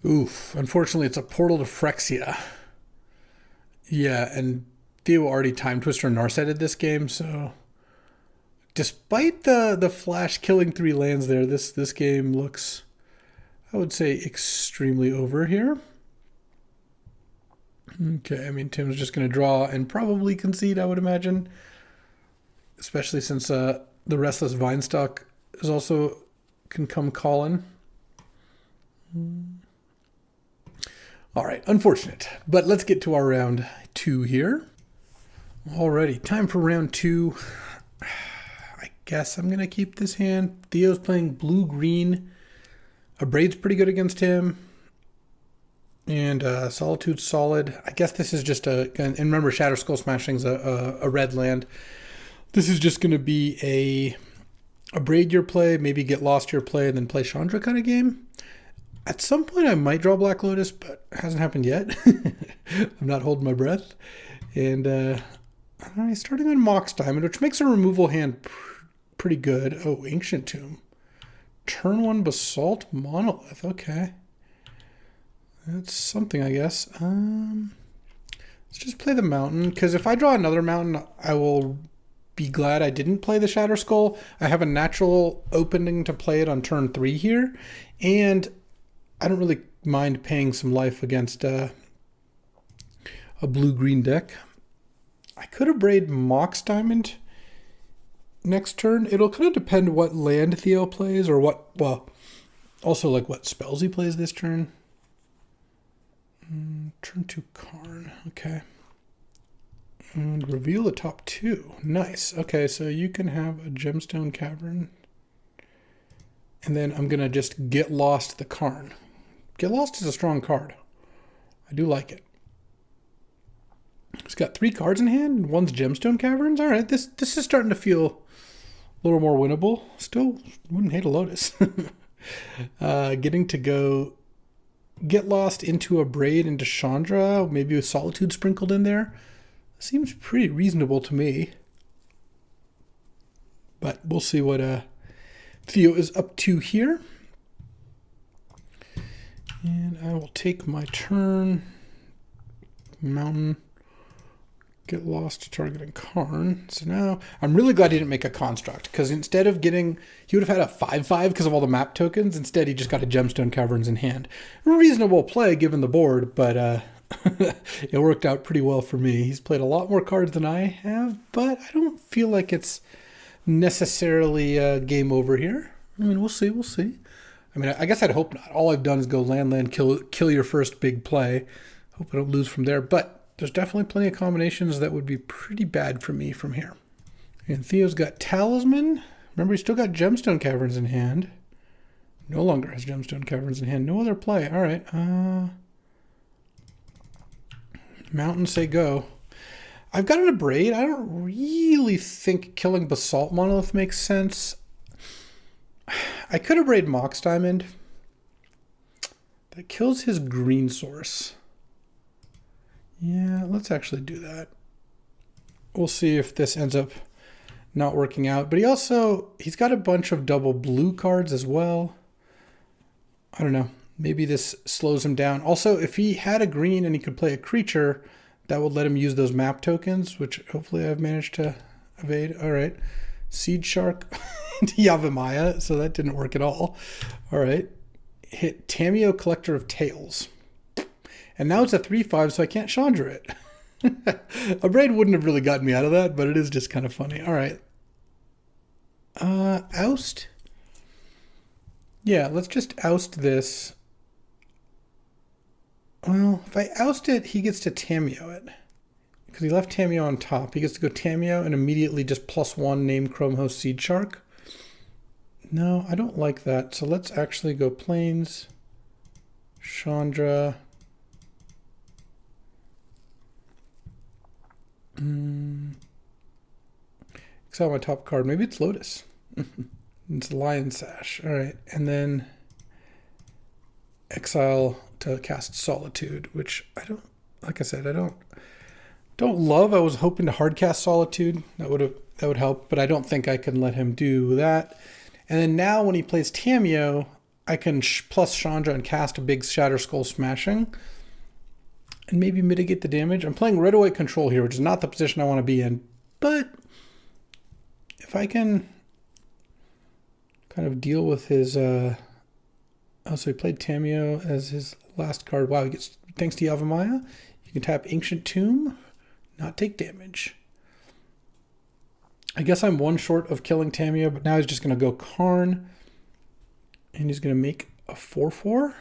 Oof. Unfortunately, it's a Portal to Phyrexia. Yeah, and Theo already Time Twister and Narsetted this game, so despite the flash killing 3 lands there, this game looks, I would say, extremely over here. Okay, Tim's just going to draw and probably concede, I would imagine. Especially since the Restless Vinestock is also can come calling. All right, unfortunate. But let's get to our round 2 here. Alrighty, time for round 2. I guess I'm going to keep this hand. Theo's playing blue-green. A Braid's pretty good against him. And Solitude solid. I guess this is just and remember Shatter Skull Smashing's a red land. This is just going to be a braid your play, maybe get lost your play, and then play Chandra kind of game. At some point I might draw Black Lotus, but it hasn't happened yet. I'm not holding my breath. And starting on Mox Diamond, which makes a removal hand pretty good. Oh, Ancient Tomb. Turn 1 Basalt Monolith. Okay. That's something, I guess. Let's just play the mountain, because if I draw another mountain, I will be glad I didn't play the Shatter Skull. I have a natural opening to play it on turn 3 here, and I don't really mind paying some life against a blue-green deck. I could have braid Mox Diamond next turn. It'll kind of depend what land Theo plays, or also like what spells he plays this turn. Turn 2 Karn. Okay. And reveal the top 2. Nice. Okay, so you can have a Gemstone Cavern. And then I'm going to just Get Lost the Karn. Get Lost is a strong card. I do like it. It's got 3 cards in hand, and one's Gemstone Caverns. All right, this is starting to feel a little more winnable. Still wouldn't hate a Lotus. Getting to go Get Lost into a braid into Chandra, maybe with Solitude sprinkled in there. Seems pretty reasonable to me. But we'll see what Theo is up to here. And I will take my turn. Mountain. Get Lost targeting Karn. So now I'm really glad he didn't make a construct, because instead of getting, he would have had a 5/5 because of all the map tokens. Instead, he just got a Gemstone Caverns in hand. Reasonable play given the board, but it worked out pretty well for me. He's played a lot more cards than I have, but I don't feel like it's necessarily game over here. I mean, we'll see. We'll see. I mean, I guess I'd hope not. All I've done is go land, kill your first big play. Hope I don't lose from there, but there's definitely plenty of combinations that would be pretty bad for me from here. And Theo's got Talisman. Remember, he's still got Gemstone Caverns in hand. No longer has Gemstone Caverns in hand. No other play. All right. Mountain, say go. I've got an Abrade. I don't really think killing Basalt Monolith makes sense. I could Abrade Mox Diamond. That kills his green source. Yeah, let's actually do that. We'll see if this ends up not working out. But he's got a bunch of double blue cards as well. I don't know. Maybe this slows him down. Also, if he had a green and he could play a creature, that would let him use those map tokens, which hopefully I've managed to evade. All right. Seed Shark into Yavimaya, so that didn't work at all. All right. Hit Tameo, Collector of Tales. And now it's a 3/5, so I can't Chandra it. A braid wouldn't have really gotten me out of that, but it is just kind of funny. All right. Oust. Yeah, let's just oust this. Well, if I oust it, he gets to Tameo it. Because he left Tameo on top. He gets to go Tameo and immediately just +1 name Chrome Host Seed Shark. No, I don't like that. So let's actually go Plains, Chandra. Exile my top card. Maybe it's Lotus. It's Lion Sash. All right. And then exile to cast Solitude, which I don't, like I said, I don't love. I was hoping to hard cast Solitude. That would help, but I don't think I can let him do that. And then now when he plays Tameo, I can plus Chandra and cast a big Shatter Skull Smashing and maybe mitigate the damage. I'm playing red or white control here, which is not the position I want to be in, but if I can kind of deal with his oh, so he played Tameo as his last card. Wow, he gets, thanks to Yavimaya, you can tap Ancient Tomb, not take damage. I guess I'm one short of killing Tameo, but now he's just going to go Karn, and he's going to make a 4/4.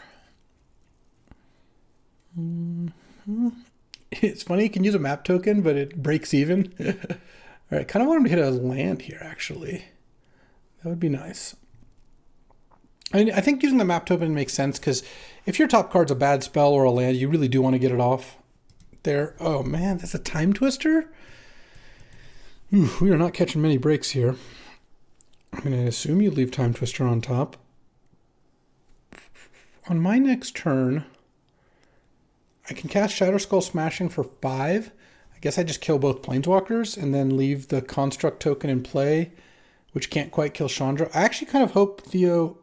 It's funny, you can use a map token, but it breaks even. All right, kind of want him to hit a land here, actually. That would be nice. I think using the map token makes sense because if your top card's a bad spell or a land, you really do want to get it off there. Oh man, that's a Time Twister? Ooh, we are not catching many breaks here. I'm going to assume you leave Time Twister on top. On my next turn, I can cast Shadow Skull Smashing for 5. I guess I just kill both Planeswalkers and then leave the Construct token in play, which can't quite kill Chandra. I actually kind of hope Theo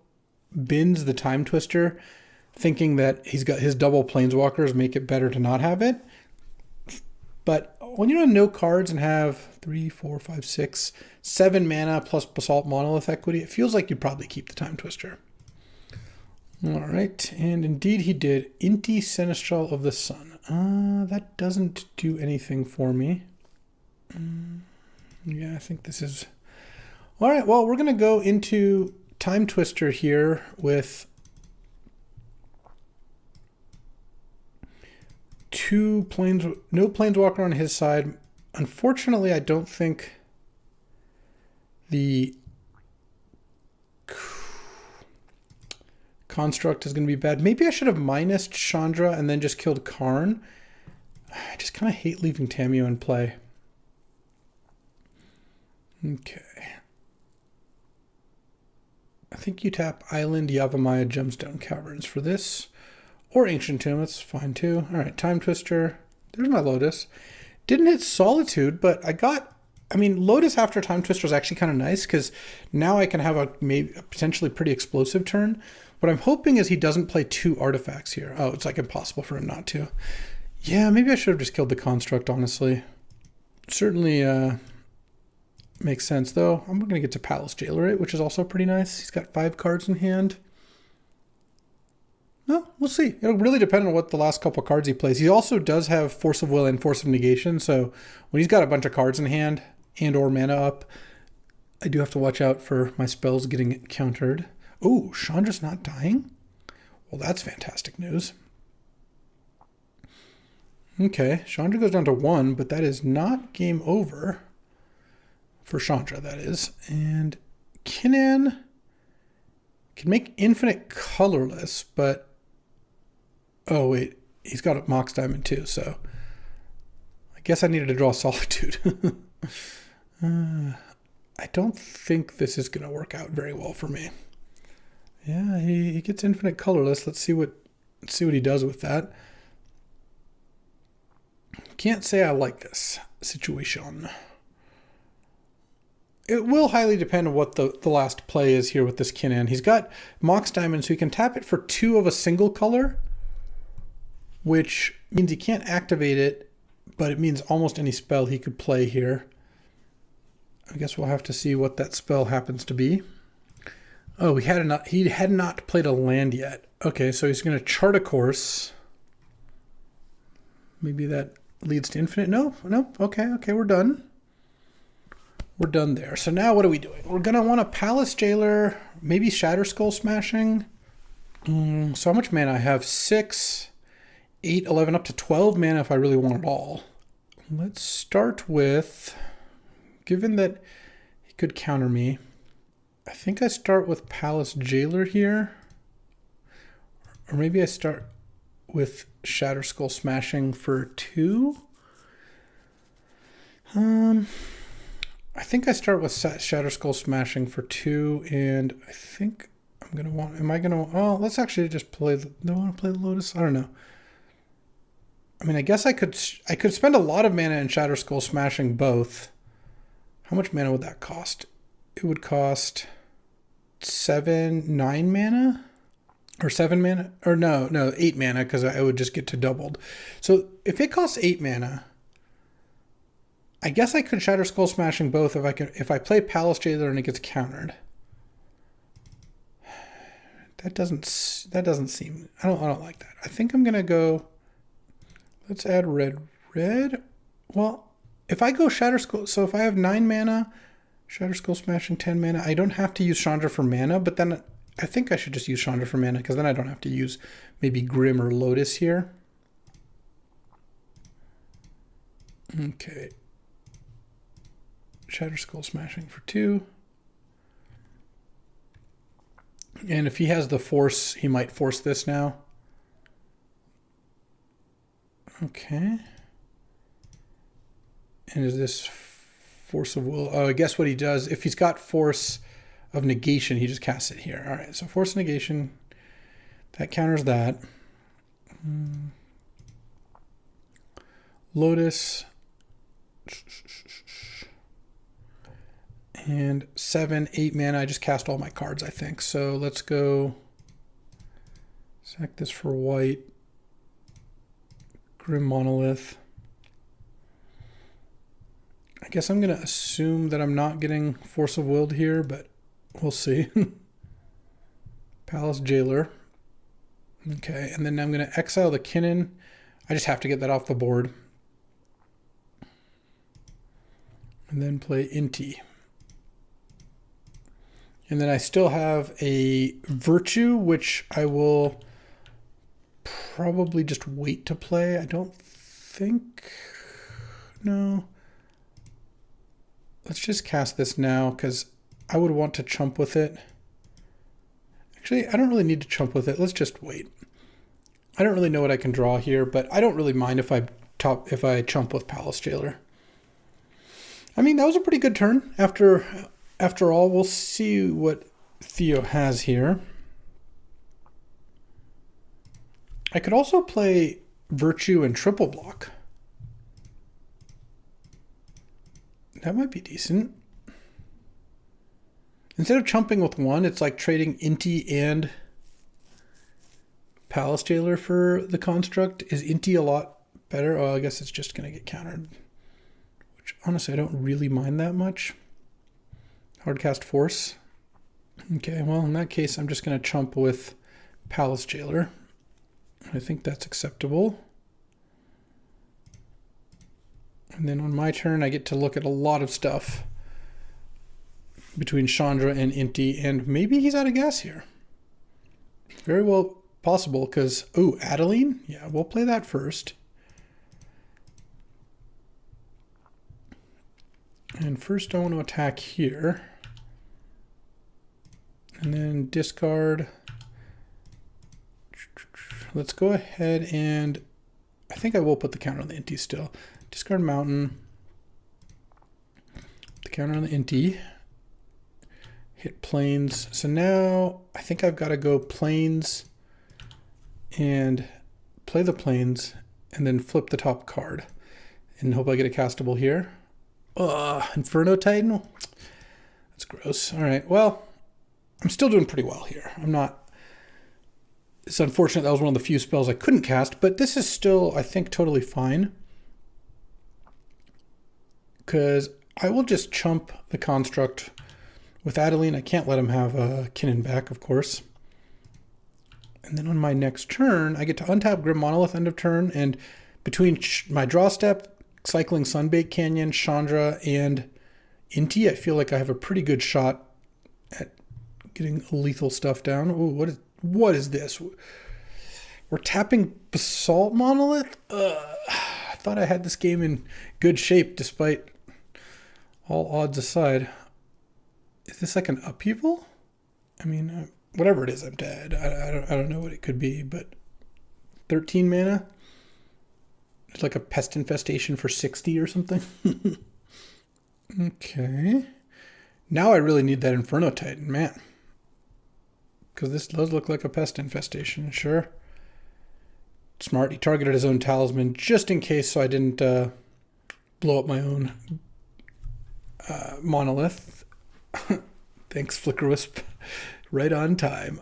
bins the Time Twister, thinking that he's got his double Planeswalkers make it better to not have it. But when you're on no cards and have 3, 4, 5, 6, 7 mana plus Basalt Monolith equity, it feels like you'd probably keep the Time Twister. All right, and indeed he did. Inti Sinistral of the Sun. That doesn't do anything for me. Yeah, I think this is... All right, well, we're going to go into Time Twister here with no Planeswalker on his side. Unfortunately, I don't think the Construct is going to be bad. Maybe I should have minused Chandra and then just killed Karn. I just kind of hate leaving Tamiyo in play. Okay. I think you tap Island, Yavimaya, Gemstone Caverns for this. Or Ancient Tomb, that's fine too. All right, Time Twister. There's my Lotus. Didn't hit Solitude, but Lotus after Time Twister is actually kind of nice because now I can have a potentially pretty explosive turn. What I'm hoping is he doesn't play 2 artifacts here. Oh, it's like impossible for him not to. Yeah, maybe I should have just killed the Construct, honestly. Certainly makes sense, though. I'm going to get to Palace Jailer, which is also pretty nice. He's got 5 cards in hand. Well, we'll see. It'll really depend on what the last couple cards he plays. He also does have Force of Will and Force of Negation, so when he's got a bunch of cards in hand and or mana up, I do have to watch out for my spells getting countered. Oh, Chandra's not dying? Well, that's fantastic news. Okay, Chandra goes down to 1, but that is not game over. For Chandra, that is. And Kinnan can make Infinite colorless, but... Oh, wait. He's got a Mox Diamond, too, so... I guess I needed to draw Solitude. I don't think this is going to work out very well for me. Yeah, he gets Infinite colorless. Let's see what he does with that. Can't say I like this situation. It will highly depend on what the last play is here with this Kinnan. He's got Mox Diamond, so he can tap it for 2 of a single color, which means he can't activate it, but it means almost any spell he could play here. I guess we'll have to see what that spell happens to be. Oh, he had not played a land yet. Okay, so he's going to chart a course. Maybe that leads to infinite. No. Okay, we're done. We're done there. So now what are we doing? We're going to want a Palace Jailer, maybe Shatter Skull Smashing. So how much mana? I have 6, 8, 11, up to 12 mana if I really want it all. Let's start with, given that he could counter me, I think I start with Palace Jailer here. Or maybe I start with Shatter Skull Smashing for 2. I think I start with Shatter Skull Smashing for 2, and I think I'm going to want... Oh, let's actually just play... Do I want to play the Lotus? I don't know. I mean, I guess I could spend a lot of mana in Shatter Skull Smashing both. How much mana would that cost? It would cost 9 mana? Or 7 mana? Or no, 8 mana, because I would just get to doubled. So if it costs 8 mana... I guess I could Shatter Skull Smashing both if I play Palace Jailer and it gets countered. That doesn't seem... I don't like that. I think I'm gonna go... Let's add red. Well, if I go Shatter Skull... So if I have 9 mana, Shatter Skull Smashing 10 mana, I don't have to use Chandra for mana, but then I think I should just use Chandra for mana, because then I don't have to use maybe Grim or Lotus here. Okay. Shatter Skull Smashing for 2. And if he has the force, he might force this now. Okay. And is this force of will? Oh, I guess what he does, if he's got force of negation, he just casts it here. All right, so force of negation, that counters that. Lotus. And 7, 8 mana. I just cast all my cards, I think. So let's go sack this for white. Grim Monolith. I guess I'm going to assume that I'm not getting Force of Willed here, but we'll see. Palace Jailer. Okay, and then I'm going to exile the Kinnan. I just have to get that off the board. And then play Inti. And then I still have a Virtue, which I will probably just wait to play. I don't think... No. Let's just cast this now, because I would want to chump with it. Actually, I don't really need to chump with it. Let's just wait. I don't really know what I can draw here, but I don't really mind if I chump with Palace Jailer. I mean, that was a pretty good turn. After all, we'll see what Theo has here. I could also play Virtue and triple block. That might be decent. Instead of chumping with one, it's like trading Inti and Palace Jailer for the construct. Is Inti a lot better? Oh, I guess it's just going to get countered. Which, honestly, I don't really mind that much. Hardcast Force. Okay, well, in that case, I'm just going to chump with Palace Jailer. I think that's acceptable. And then on my turn, I get to look at a lot of stuff between Chandra and Inti, and maybe he's out of gas here. Very well possible, because, oh, Adeline? Yeah, we'll play that first. And first I want to attack here. And then discard. Let's go ahead and, I think I will put the counter on the Inti still. Discard Mountain. The counter on the Inti. Hit Plains. So now I think I've got to go Plains and play the Plains and then flip the top card. And hope I get a castable here. Inferno Titan? That's gross. All right, well, I'm still doing pretty well here. It's unfortunate that was one of the few spells I couldn't cast, but this is still, I think, totally fine. Because I will just chump the construct with Adeline. I can't let him have a Kinnan back, of course. And then on my next turn, I get to untap Grim Monolith end of turn, and between my draw step, cycling Sunbaked Canyon, Chandra, and Inti, I feel like I have a pretty good shot at getting lethal stuff down. Oh, what is this? We're tapping Basalt Monolith? I thought I had this game in good shape despite all odds aside. Is this like an upheaval? I mean, whatever it is, I'm dead. I don't know what it could be, but 13 mana? It's like a pest infestation for 60 or something. Okay. Now I really need that Inferno Titan, man. Because this does look like a pest infestation, sure. Smart. He targeted his own talisman just in case so I didn't blow up my own monolith. Thanks, Flickerwisp. Right on time.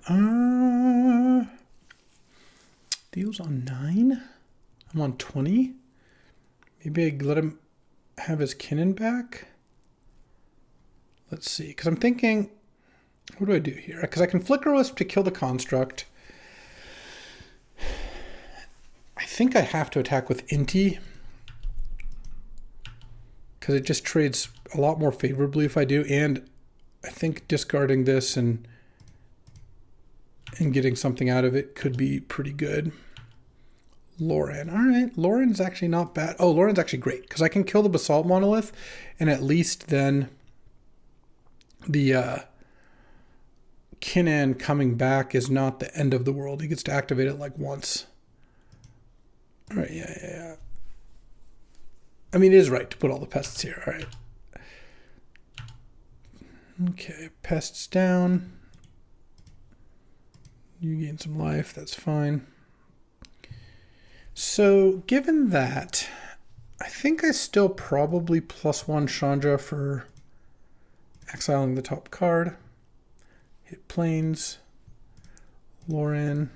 Theo's on 9? I'm on 20? Maybe I let him have his Kinnan back? Let's see, because I'm thinking, what do I do here? Because I can Flickerwisp to kill the construct. I think I have to attack with Inti, because it just trades a lot more favorably if I do, and I think discarding this and getting something out of it could be pretty good. Lauren. All right, Lauren's actually not bad. Oh, Lauren's actually great, because I can kill the Basalt Monolith, and at least then the Kinnan coming back is not the end of the world. He gets to activate it like once. All right, yeah. I mean, it is right to put all the pests here. All right. Okay, pests down. You gain some life. That's fine. So given that, I think I still probably +1 Chandra for exiling the top card. Hit planes. Lauren.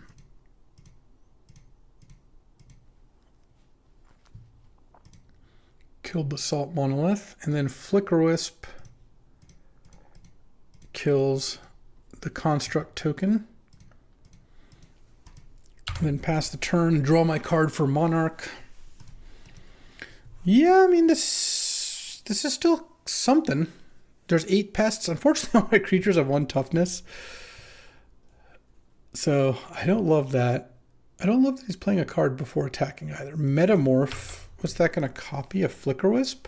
Killed the Salt Monolith. And then Flicker Wisp kills the Construct token. And then pass the turn, draw my card for Monarch. Yeah, I mean, this is still something. There's 8 pests. Unfortunately, all my creatures have 1 toughness. So I don't love that. I don't love that he's playing a card before attacking either. Metamorph. What's that going to copy? A Flicker Wisp?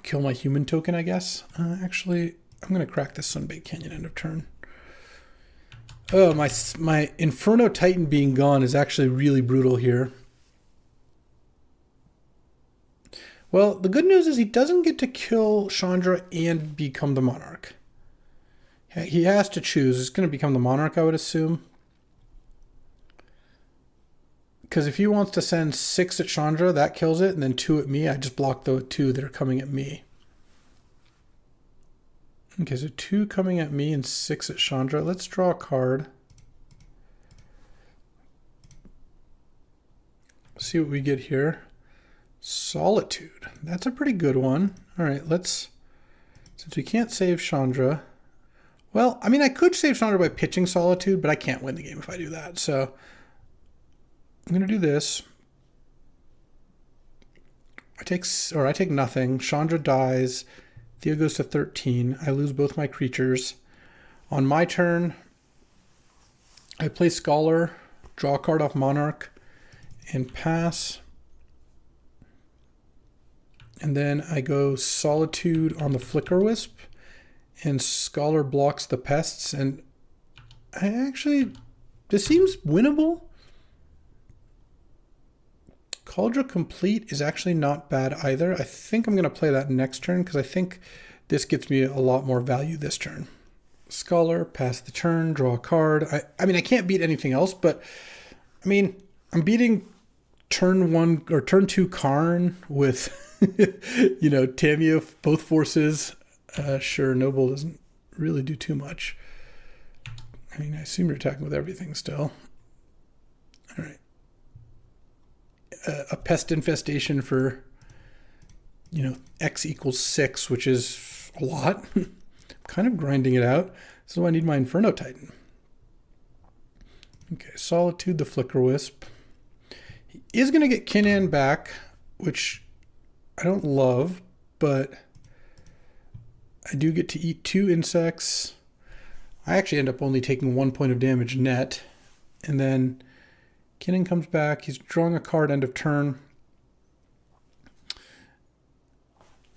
Kill my human token, I guess. Actually, I'm going to crack this Sunbaked Canyon end of turn. Oh, my Inferno Titan being gone is actually really brutal here. Well, the good news is he doesn't get to kill Chandra and become the Monarch. He has to choose. It's going to become the Monarch, I would assume. Because if he wants to send 6 at Chandra, that kills it, and then 2 at me. I just block the 2 that are coming at me. Okay, so 2 coming at me and 6 at Chandra. Let's draw a card. See what we get here. Solitude. That's a pretty good one. All right, since we can't save Chandra. Well, I mean, I could save Chandra by pitching Solitude, but I can't win the game if I do that. So I'm going to do this. I take nothing. Chandra dies. Theo goes to 13. I lose both my creatures. On my turn, I play Scholar, draw a card off Monarch, and pass. And then I go Solitude on the Flicker Wisp, and Scholar blocks the pests. And this seems winnable. Cauldron Complete is actually not bad either. I think I'm going to play that next turn because I think this gets me a lot more value this turn. Scholar, pass the turn, draw a card. I mean, I can't beat anything else, but I mean, I'm beating turn 1 or turn 2 Karn with, Tamiya, both forces. Sure, Noble doesn't really do too much. I mean, I assume you're attacking with everything still. All right. A pest infestation for, X equals 6, which is a lot. I'm kind of grinding it out. So I need my Inferno Titan. Okay, Solitude, the Flicker Wisp. He is going to get Kinnan back, which I don't love, but I do get to eat 2 insects. I actually end up only taking 1 point of damage net. And then Kinnan comes back. He's drawing a card end of turn.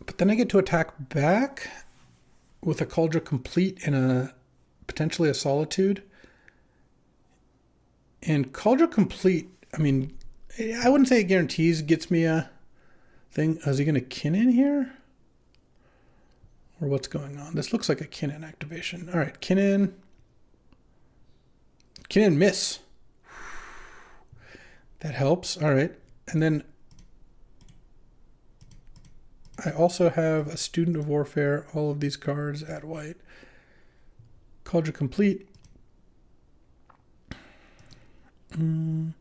But then I get to attack back with a Cauldron Complete and potentially a Solitude. And Cauldron Complete, I mean, I wouldn't say it guarantees gets me a thing. Is he going to Kinnan here? Or what's going on? This looks like a Kinnan activation. All right, Kinnan miss. That helps. All right. And then I also have a Student of Warfare. All of these cards add white. Cauldron Complete. I'm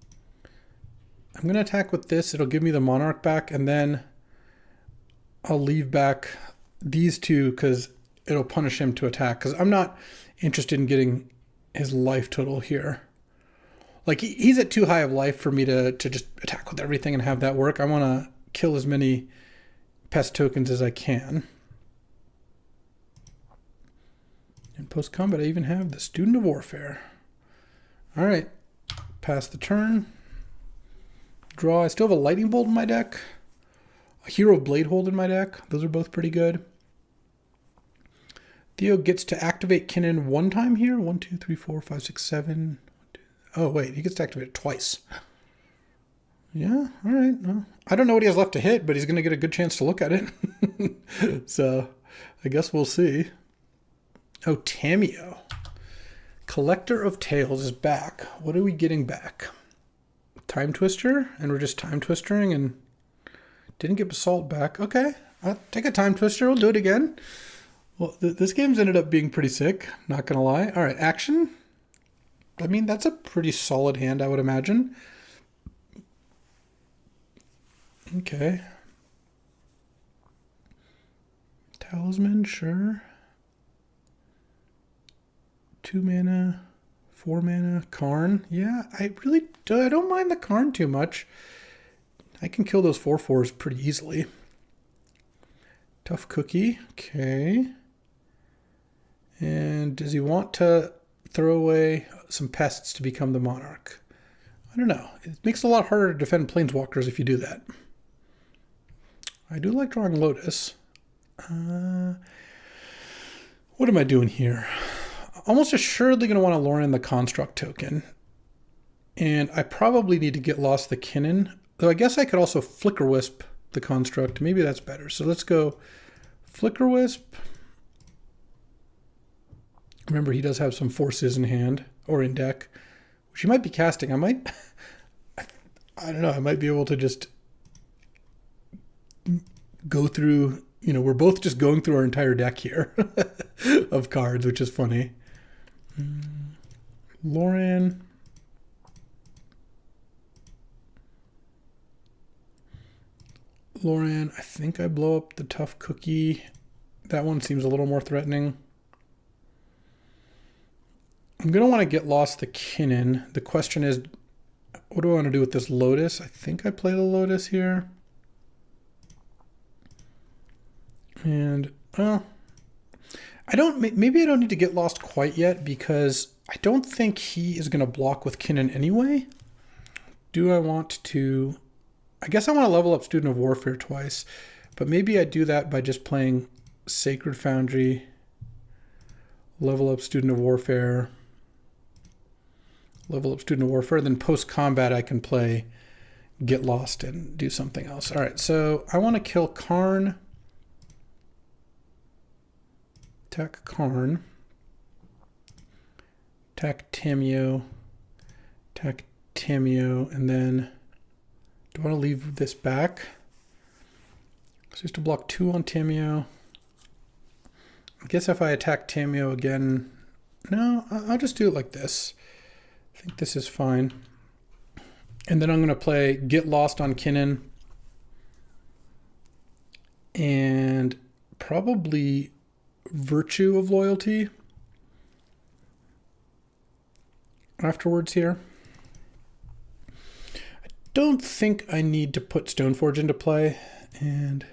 going to attack with this. It'll give me the Monarch back, and then I'll leave back these 2 because it'll punish him to attack. Because I'm not interested in getting his life total here. Like, he's at too high of life for me to just attack with everything and have that work. I want to kill as many pest tokens as I can. In post-combat, I even have the Student of Warfare. All right. Pass the turn. Draw. I still have a Lightning Bolt in my deck. A Hero Blade Hold in my deck. Those are both pretty good. Theo gets to activate Kinnan one time here. 1, 2, 3, 4, 5, 6, 7. Oh, wait, he gets to activate it twice. Yeah, all right. Well, I don't know what he has left to hit, but he's going to get a good chance to look at it. So I guess we'll see. Oh, Tamio. Collector of Tales is back. What are we getting back? Time Twister? And we're just Time Twistering and didn't get Basalt back. Okay, I'll take a Time Twister. We'll do it again. Well, this game's ended up being pretty sick, not going to lie. All right, action. I mean, that's a pretty solid hand, I would imagine. Okay. Talisman, sure. 2 mana, 4 mana, Karn. Yeah, I don't mind the Karn too much. I can kill those 4/4s pretty easily. Tough Cookie, okay. And does he want to throw away some pests to become the Monarch? I don't know. It makes it a lot harder to defend Planeswalkers if you do that. I do like drawing Lotus. What am I doing here? Almost assuredly going to want to lure in the Construct token. And I probably need to get lost the Kinnan. Though I guess I could also Flicker Wisp the Construct. Maybe that's better. So let's go Flicker Wisp. Remember, he does have some forces in hand or in deck, which he might be casting. I don't know. I might be able to just go through, we're both just going through our entire deck here of cards, which is funny. Lauren. I think I blow up the Tough Cookie. That one seems a little more threatening. I'm going to want to get lost the Kinnan. The question is, what do I want to do with this Lotus? I think I play the Lotus here. And, well, maybe I don't need to get lost quite yet because I don't think he is going to block with Kinnan anyway. Do I want to, I guess I want to level up Student of Warfare twice, but maybe I do that by just playing Sacred Foundry, level up Student of Warfare, then post-combat I can play Get Lost and do something else. All right, so I want to kill Karn. Attack Karn. Attack Tamio. And then do I want to leave this back? So just to block 2 on Tamio. I guess if I attack Tamio again, no, I'll just do it like this. I think this is fine. And then I'm going to play Get Lost on Kinnan. And probably Virtue of Loyalty afterwards here. I don't think I need to put Stoneforge into play. And,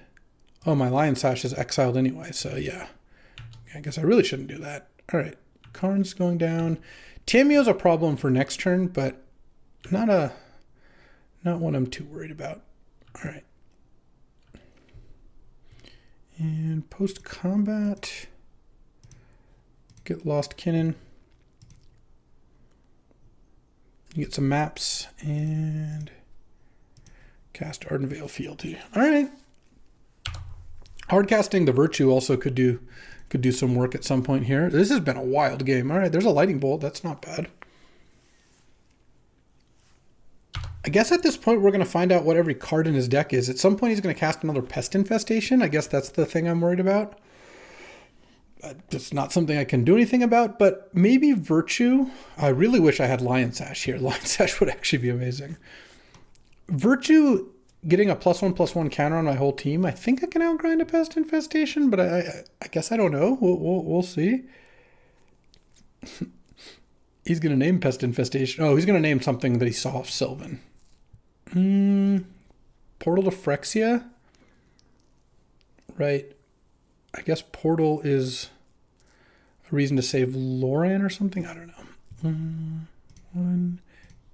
oh, my Lion Sash is exiled anyway, so yeah. I guess I really shouldn't do that. All right, Karn's going down. Tamio's a problem for next turn, but not one I'm too worried about. All right. And post-combat, Get Lost Kinnan. You get some maps and cast Ardenvale Fealty. All right. Hardcasting the Virtue also could do some work at some point here. This has been a wild game. All right, there's a Lightning Bolt. That's not bad. I guess at this point we're going to find out what every card in his deck is. At some point he's going to cast another Pest Infestation. I guess that's the thing I'm worried about. It's not something I can do anything about, but maybe Virtue. I really wish I had Lion Sash here. Lion Sash would actually be amazing. Virtue getting a +1/+1 counter on my whole team. I think I can outgrind a Pest Infestation, but I guess I don't know. We'll see. He's going to name Pest Infestation. Oh, he's going to name something that he saw off Sylvan. Portal to Phyrexia? Right. I guess Portal is a reason to save Loran or something. I don't know. 1,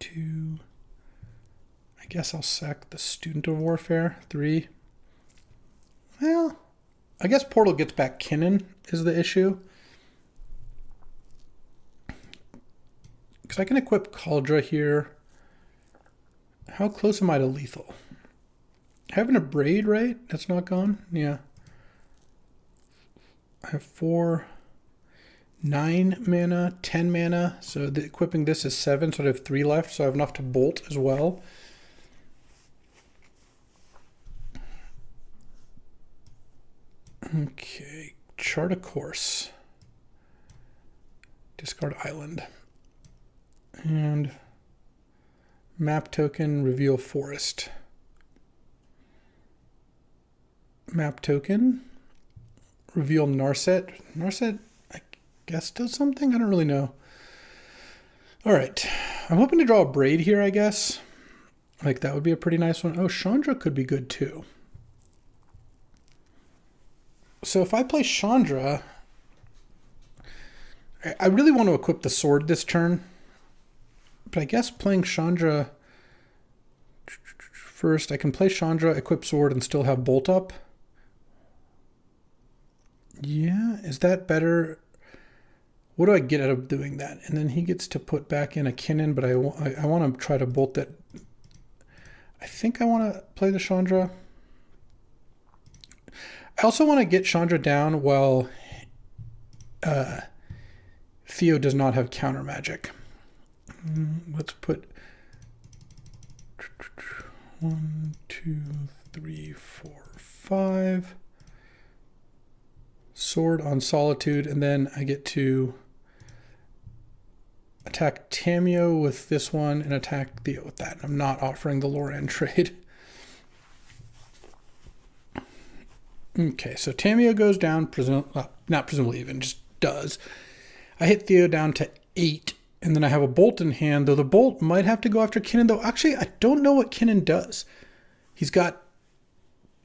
2. I guess I'll sack the Student of Warfare. 3. Well, I guess Portal gets back Kinnan is the issue. Because I can equip Cauldra here. How close am I to lethal? Having a braid, right? That's not gone? Yeah. I have 4, 9 mana, 10 mana. So equipping this is 7, so I have 3 left. So I have enough to bolt as well. Okay, chart a course. Discard island. And map token, reveal forest. Map token, reveal Narset. Narset, I guess, does something? I don't really know. All right, I'm hoping to draw a braid here, I guess. Like, that would be a pretty nice one. Oh, Chandra could be good too. So if I play Chandra, I really want to equip the sword this turn. But I guess playing Chandra first, I can play Chandra, equip sword, and still have bolt up. Yeah, is that better? What do I get out of doing that? And then he gets to put back in a Kinnan, but I want to try to bolt that. I think I want to play the Chandra. I also want to get Chandra down while Theo does not have counter magic. Let's put 1, 2, 3, 4, 5. Sword on Solitude, and then I get to attack Tamio with this one and attack Theo with that. I'm not offering the Loran trade. Okay, so Tamio goes down, not presumably even, just does. I hit Theo down to 8, and then I have a bolt in hand, though the bolt might have to go after Kinnan, though actually I don't know what Kinnan does. He's got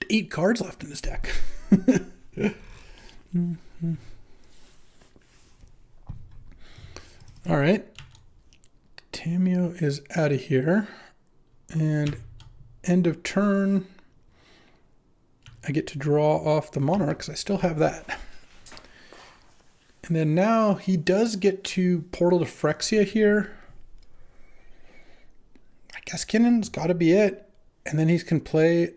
8 cards left in his deck. All right, Tamio is out of here, and end of turn, I get to draw off the Monarch because I still have that. And then now he does get to Portal to Phyrexia here. I guess Kinnan's got to be it. And then he's going to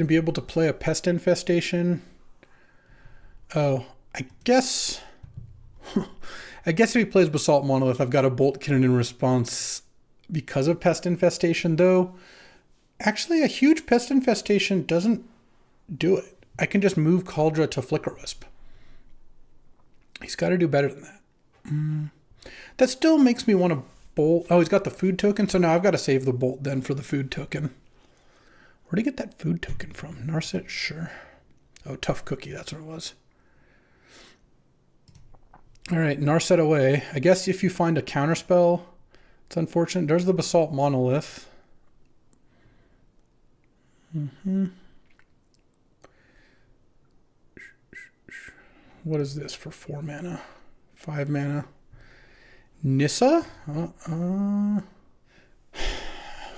be able to play a Pest Infestation. Oh, I guess if he plays Basalt Monolith, I've got a Bolt Kinnan in response because of Pest Infestation, though. Actually, a huge Pest Infestation doesn't do it. I can just move Cauldra to Flicker Wisp. He's got to do better than that. That still makes me want to bolt. Oh, he's got the food token, so now I've got to save the bolt then for the food token. Where'd he get that food token from? Narset? Sure. Oh, Tough Cookie, that's what it was. All right, Narset away. I guess if you find a counterspell, it's unfortunate. There's the Basalt Monolith. What is this for 4 mana? 5 mana. Nissa?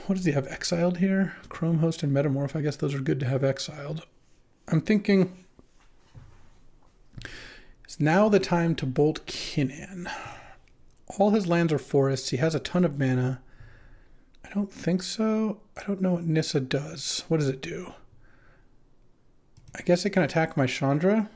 What does he have exiled here? Chrome Host and Metamorph. I guess those are good to have exiled. I'm thinking, it's now the time to bolt Kinnan. All his lands are forests. He has a ton of mana. I don't think so. I don't know what Nissa does. What does it do? I guess it can attack my Chandra.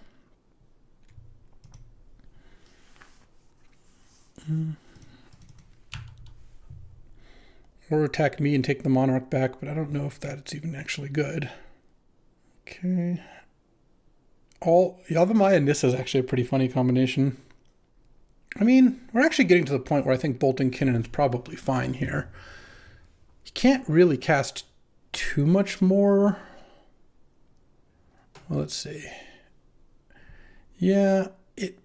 Or attack me and take the Monarch back, but I don't know if that's even actually good. Okay. Yavimaya and Nissa is actually a pretty funny combination. I mean, we're actually getting to the point where I think bolting Kinnan is probably fine here. You can't really cast too much more. Well, let's see. Yeah, it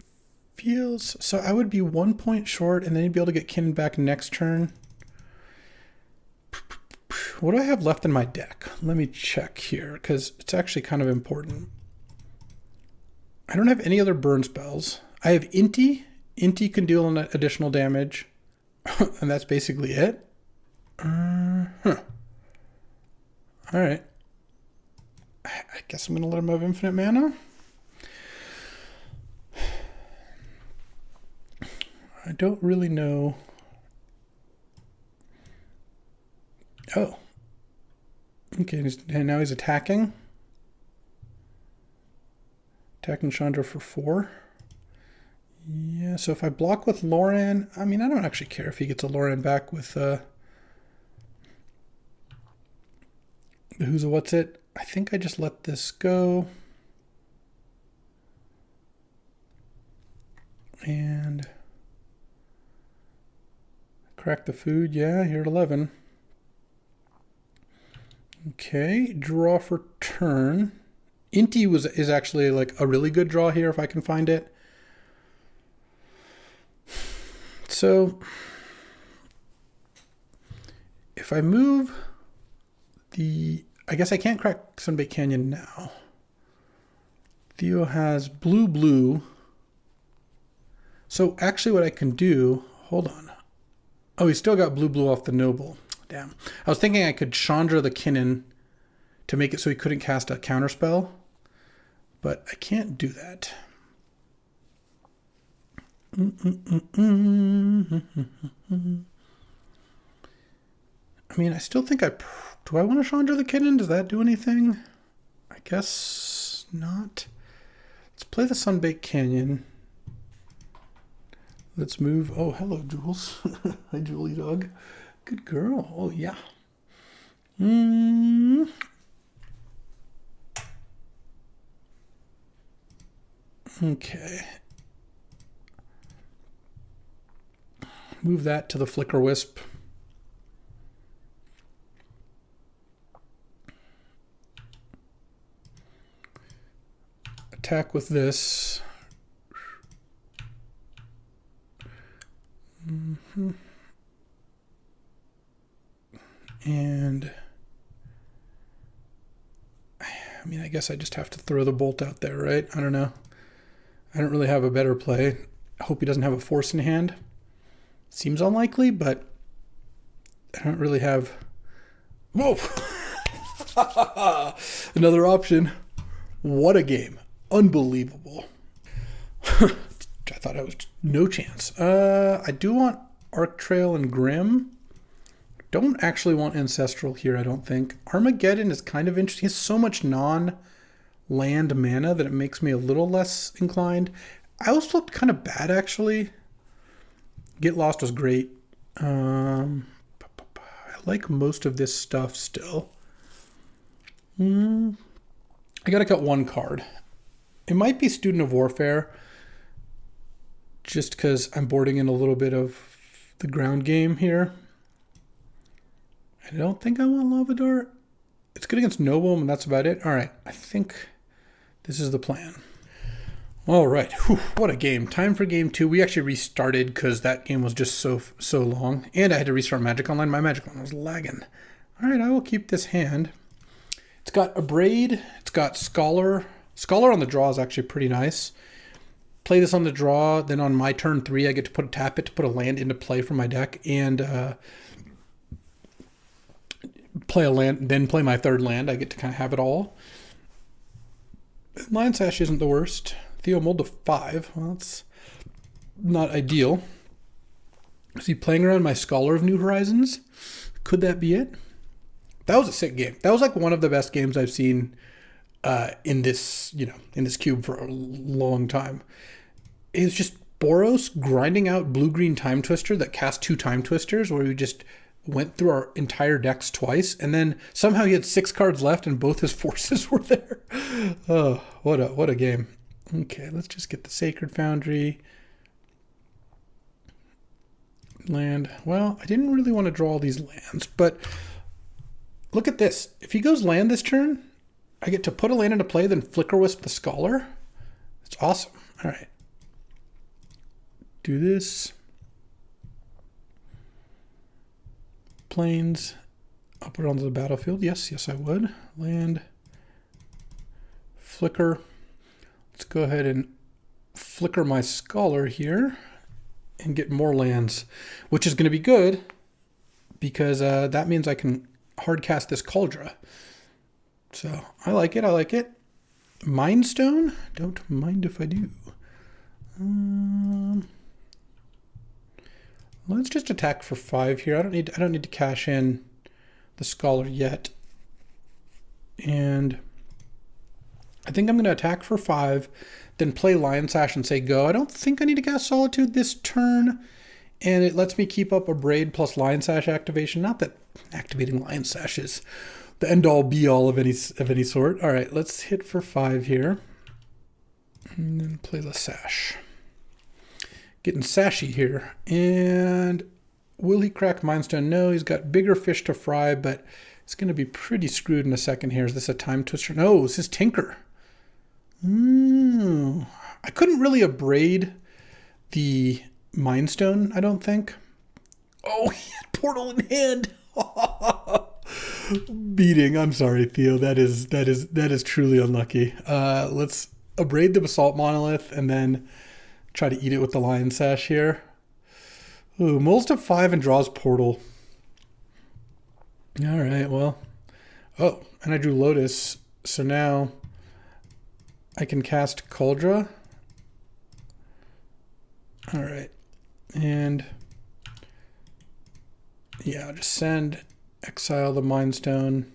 feels... So I would be 1 point short, and then you'd be able to get Kinnan back next turn. What do I have left in my deck? Let me check here, because it's actually kind of important. I don't have any other burn spells. I have Inti. Inti can deal an additional damage. And that's basically it. Alright. I guess I'm going to let him have infinite mana. I don't really know. Oh. Okay, and now he's attacking. Attacking Chandra for 4. Yeah, so if I block with Loran, I mean, I don't actually care if he gets a Loran back with the who's a what's it. I think I just let this go. And crack the food. Yeah, here at 11. Okay, draw for turn. Inti is actually like a really good draw here if I can find it. So if I move I guess I can't crack Sunbait Canyon now. Theo has blue. So actually what I can do, hold on. Oh, he's still got blue off the Noble. Damn. I was thinking I could Chandra the Kinnan to make it so he couldn't cast a counterspell, but I can't do that. I mean, I still think do I want to Chandra the Kinnan? Does that do anything? I guess not. Let's play the Sunbait Canyon. Let's move. Oh, hello, Jules. Hi, Julie dog. Good girl. Oh, yeah. Okay. Move that to the Flicker Wisp. Attack with this. And I mean, I guess I just have to throw the bolt out there, right? I don't know. I don't really have a better play. I hope he doesn't have a force in hand. Seems unlikely, but I don't really have... Whoa! Another option. What a game. Unbelievable. I thought I was no chance. I do want Arc Trail and Grim. Don't actually want Ancestral here, I don't think. Armageddon is kind of interesting. He has so much non-land mana that it makes me a little less inclined. I also looked kind of bad, actually. Get Lost was great. I like most of this stuff still. I gotta cut one card. It might be Student of Warfare, just because I'm boarding in a little bit of the ground game here. I don't think I want Lava Dart. It's good against Noble, and that's about it. All right, I think this is the plan. All right, whew, what a game. Time for game 2. We actually restarted because that game was just so long, and I had to restart Magic Online. My Magic Online was lagging. All right, I will keep this hand. It's got a Braid. It's got Scholar. Scholar on the draw is actually pretty nice. Play this on the draw, then on my turn 3, I get to tap it to put a land into play from my deck, and play a land, then play my 3rd land. I get to kind of have it all. Lion Sash isn't the worst. Theo Mold to 5. Well, that's not ideal. Is he playing around my Scholar of New Horizons? Could that be it? That was a sick game. That was like one of the best games I've seen in this, in this cube for a long time. It was just Boros grinding out blue-green Time Twister that cast 2 Time Twisters, where we just went through our entire decks twice, and then somehow he had 6 cards left and both his forces were there. Oh, what a game. Okay, let's just get the Sacred Foundry. Land. Well, I didn't really want to draw all these lands, but look at this. If he goes land this turn, I get to put a land into play, then Flicker Wisp the Scholar. It's awesome. All right. Do this. Plains. I'll put it onto the battlefield. Yes, I would. Land. Flicker. Let's go ahead and flicker my Scholar here and get more lands, which is going to be good because that means I can hard cast this Cauldra. So I like it. Mind Stone? Don't mind if I do. Let's just attack for 5 here. I don't need to cash in the Scholar yet. And I think I'm going to attack for 5, then play Lion Sash and say go. I don't think I need to cast Solitude this turn, and it lets me keep up a Braid plus Lion Sash activation. Not that activating Lion Sash is the end-all be-all of any sort. All right, let's hit for 5 here, and then play the Sash. Getting sashy here, and will he crack Mindstone? No, he's got bigger fish to fry, but it's going to be pretty screwed in a second here. Is this a Time Twister? No, this is Tinker. I couldn't really abrade the Mindstone, I don't think. Oh, he had Portal in hand. Beating. I'm sorry, Theo. That is truly unlucky. Let's abrade the Basalt Monolith and then try to eat it with the Lion Sash here. Ooh, mulls to 5 and draws Portal. All right, well. Oh, and I drew Lotus. So now I can cast Cauldra. All right. And yeah, I'll just send, exile the Mindstone,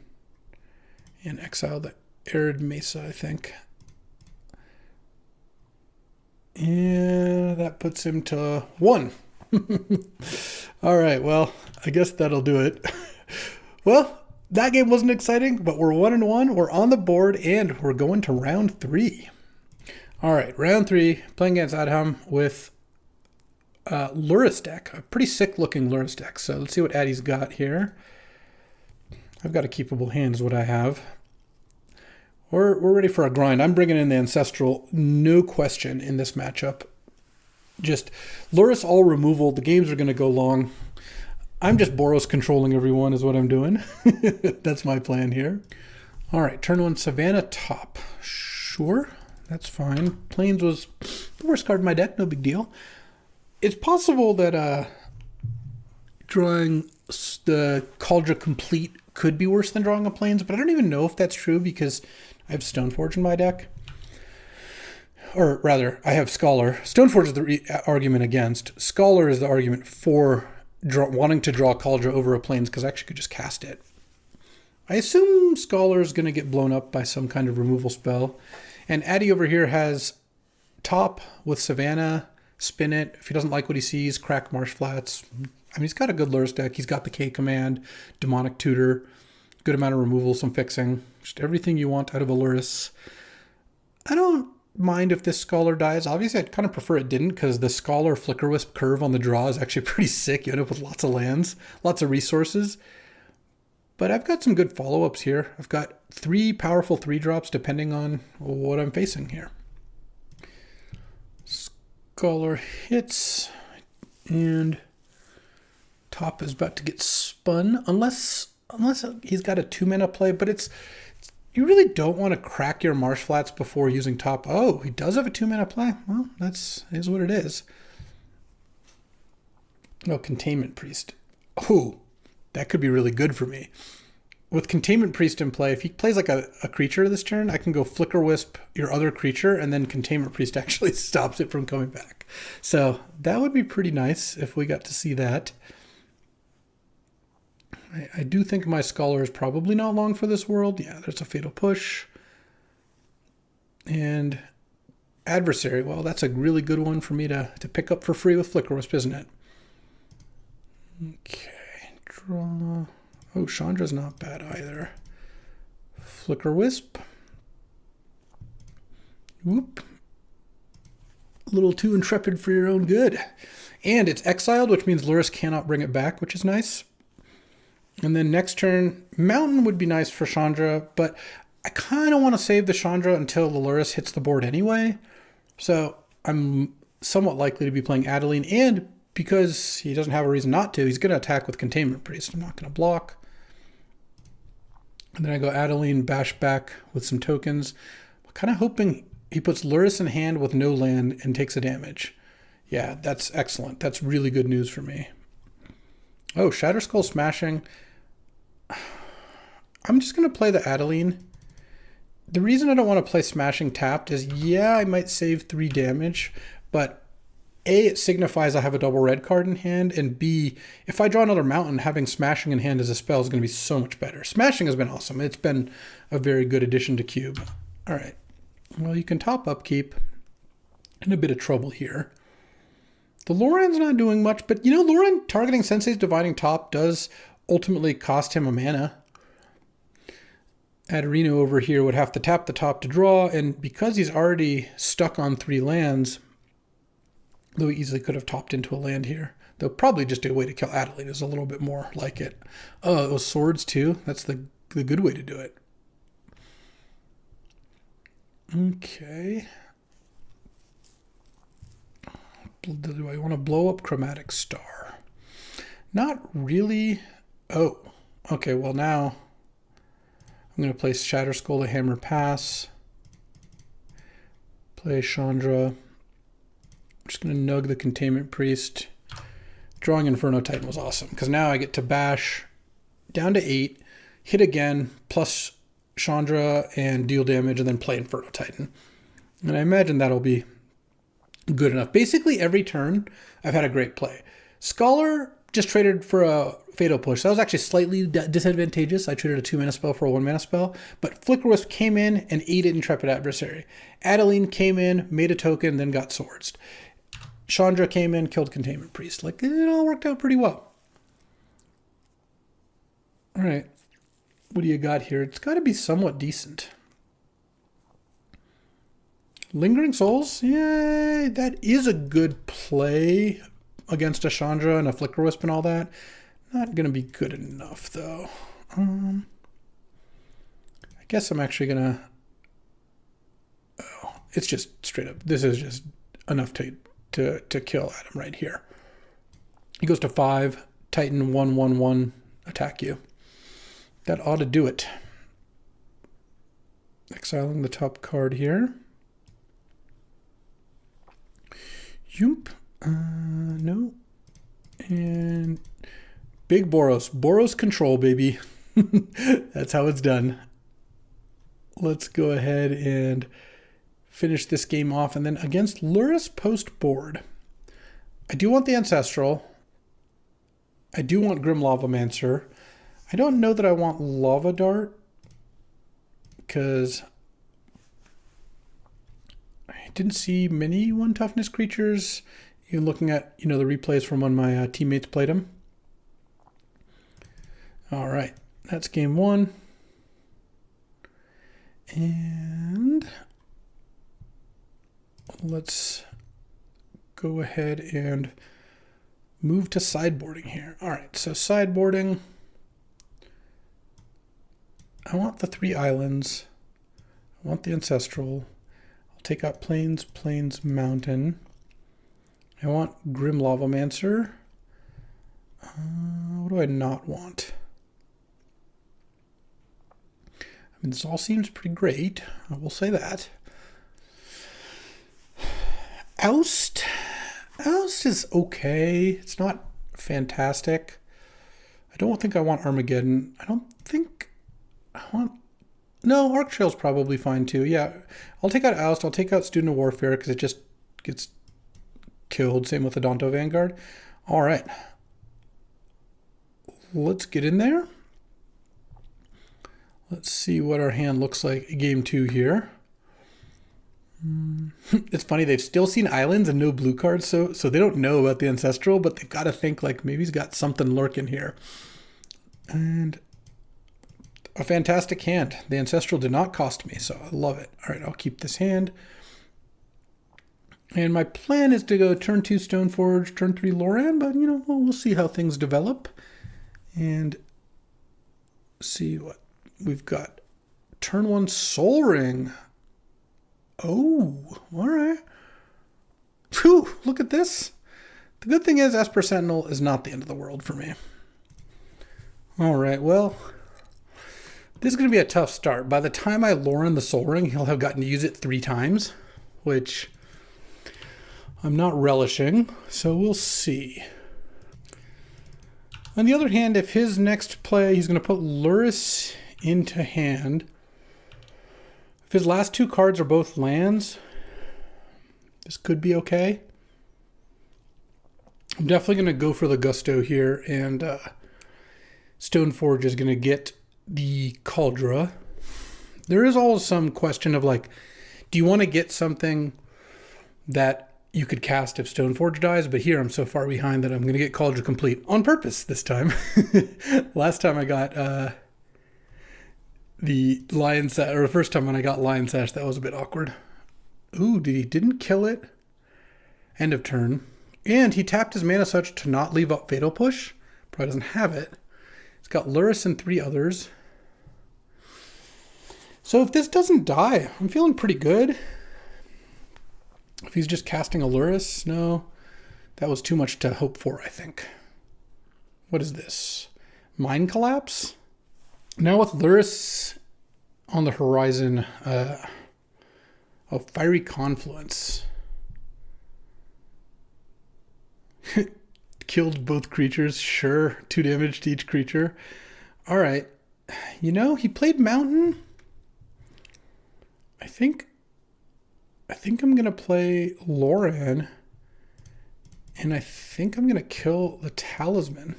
and exile the Arid Mesa, I think. And that puts him to 1. All right, well, I guess that'll do it. Well, that game wasn't exciting, but we're 1-1. We're on the board, and we're going to round 3. All right, round 3, playing against Adham with Lurrus deck. A pretty sick-looking Lurrus deck. So let's see what Addy's got here. I've got a keepable hand is what I have. We're ready for a grind. I'm bringing in the Ancestral, no question, in this matchup. Just Lurrus all removal. The games are going to go long. I'm just Boros controlling everyone is what I'm doing. That's my plan here. All right, turn 1 Savannah top. Sure, that's fine. Plains was the worst card in my deck, no big deal. It's possible that drawing the Cauldra complete could be worse than drawing a Plains, but I don't even know if that's true because I have Stoneforge in my deck. Or rather, I have Scholar. Stoneforge is the argument against. Scholar is the argument for wanting to draw Cauldra over a Plains because I actually could just cast it. I assume Scholar is going to get blown up by some kind of removal spell. And Addy over here has top with Savannah, spin it. If he doesn't like what he sees, crack Marsh Flats. I mean, he's got a good Lurrus deck. He's got the K command, Demonic Tutor, good amount of removal, some fixing. Just everything you want out of a Lurrus. I don't mind if this Scholar dies. Obviously, I'd kind of prefer it didn't because the Scholar Flicker Wisp curve on the draw is actually pretty sick. You end up with lots of lands, lots of resources. But I've got some good follow-ups here. I've got 3 powerful 3-drops depending on what I'm facing here. Scholar hits, and top is about to get spun, unless he's got a 2-mana play, but you really don't want to crack your Marsh Flats before using top. Oh, he does have a 2-mana play. Well, is what it is. Oh, Containment Priest. Oh, that could be really good for me. With Containment Priest in play, if he plays like a creature this turn, I can go Flicker Wisp your other creature, and then Containment Priest actually stops it from coming back. So that would be pretty nice if we got to see that. I do think my Scholar is probably not long for this world. Yeah, there's a Fatal Push. And Adversary, well, that's a really good one for me to pick up for free with Flicker Wisp, isn't it? Okay, draw. Oh, Chandra's not bad either. Flicker Wisp. Whoop. A little too intrepid for your own good. And it's exiled, which means Lurrus cannot bring it back, which is nice. And then next turn, Mountain would be nice for Chandra, but I kind of want to save the Chandra until the Lurrus hits the board anyway. So I'm somewhat likely to be playing Adeline, and because he doesn't have a reason not to, he's going to attack with Containment Priest. I'm not going to block. And then I go Adeline, bash back with some tokens. I'm kind of hoping he puts Lurrus in hand with no land and takes a damage. Yeah, that's excellent. That's really good news for me. Oh, Shatterskull smashing. I'm just going to play the Adeline. The reason I don't want to play smashing tapped is, yeah, I might save 3 damage, but A, it signifies I have a double red card in hand, and B, if I draw another mountain, having Smashing in hand as a spell is going to be so much better. Smashing has been awesome. It's been a very good addition to Cube. All right. Well, you can top upkeep. In a bit of trouble here. The Loran's not doing much, but you know, Loran targeting Sensei's Dividing Top does ultimately cost him a mana. Adorino over here would have to tap the top to draw, and because he's already stuck on 3 lands, though he easily could have topped into a land here. They'll probably just do a way to kill Adelaide is a little bit more like it. Oh, it was swords too? That's the good way to do it. Okay. Do I want to blow up Chromatic Star? Not really. Oh, okay. Well, now I'm going to play Shatter Skull to Hammer Pass. Play Chandra. I'm just going to nug the Containment Priest. Drawing Inferno Titan was awesome because now I get to bash down to 8, hit again, plus Chandra and deal damage, and then play Inferno Titan. And I imagine that'll be good enough. Basically, every turn, I've had a great play. Scholar just traded for a Fatal Push. That was actually slightly disadvantageous. I traded a 2-mana spell for a 1-mana spell. But Flicker Wisp came in and aided Intrepid Adversary. Adeline came in, made a token, then got swords. Chandra came in, killed Containment Priest. Like, it all worked out pretty well. All right. What do you got here? It's got to be somewhat decent. Lingering Souls, yeah, that is a good play against a Chandra and a Flicker Wisp and all that. Not going to be good enough, though. I guess I'm actually going to... Oh, it's just straight up. This is just enough to kill Adam right here. He goes to 5, Titan 1/1/1, attack you. That ought to do it. Exiling the top card here. Yoop. No. And big Boros. Boros control, baby. That's how it's done. Let's go ahead and finish this game off. And then against Luris post board, I do want the Ancestral. I do want Grim Lavamancer. I don't know that I want Lava Dart because I didn't see many 1 toughness creatures. Even looking at, the replays from when my teammates played them. All right, that's game 1. And let's go ahead and move to sideboarding here. All right, so sideboarding. I want the 3 islands. I want the Ancestral. I'll take out Plains, Mountain. I want Grim Lavamancer. What do I not want? I mean, this all seems pretty great. I will say that. Oust. Oust is okay. It's not fantastic. I don't think I want Armageddon. I don't think I want... No, Arc Trail's probably fine too. Yeah, I'll take out Oust. I'll take out Student of Warfare because it just gets killed. Same with the Danto Vanguard. All right. Let's get in there. Let's see what our hand looks like game 2 here. It's funny, they've still seen islands and no blue cards, so they don't know about the Ancestral, but they've got to think like maybe he's got something lurking here. And a fantastic hand. The Ancestral did not cost me, so I love it. All right, I'll keep this hand. And my plan is to go turn 2 Stoneforge, turn 3 Loran, but we'll see how things develop. And see what we've got. Turn 1 Soul Ring. Oh, all right. Phew, look at this. The good thing is Esper Sentinel is not the end of the world for me. All right, well, this is going to be a tough start. By the time I Loran the Soul Ring, he'll have gotten to use it 3 times, which I'm not relishing, so we'll see. On the other hand, if his next play, he's going to put Luris into hand. If his last 2 cards are both lands, this could be okay. I'm definitely going to go for the Gusto here, and Stoneforge is going to get the Cauldra. There is always some question of like, do you want to get something that you could cast if Stoneforge dies? But here I'm so far behind that I'm going to get Cauldra Complete on purpose this time. Last time I got the Lion Sash, or the first time when I got Lion Sash, that was a bit awkward. Ooh, didn't kill it. End of turn. And he tapped his mana such to not leave up Fatal Push. Probably doesn't have it. It's got Lurrus and 3 others. So if this doesn't die, I'm feeling pretty good. If he's just casting a Lurrus, no. That was too much to hope for, I think. What is this? Mind Collapse? Now with Lurrus on the horizon, Fiery Confluence. Killed both creatures, sure. 2 damage to each creature. All right. You know, he played Mountain. I think I'm going to play Loran. And I think I'm going to kill the Talisman.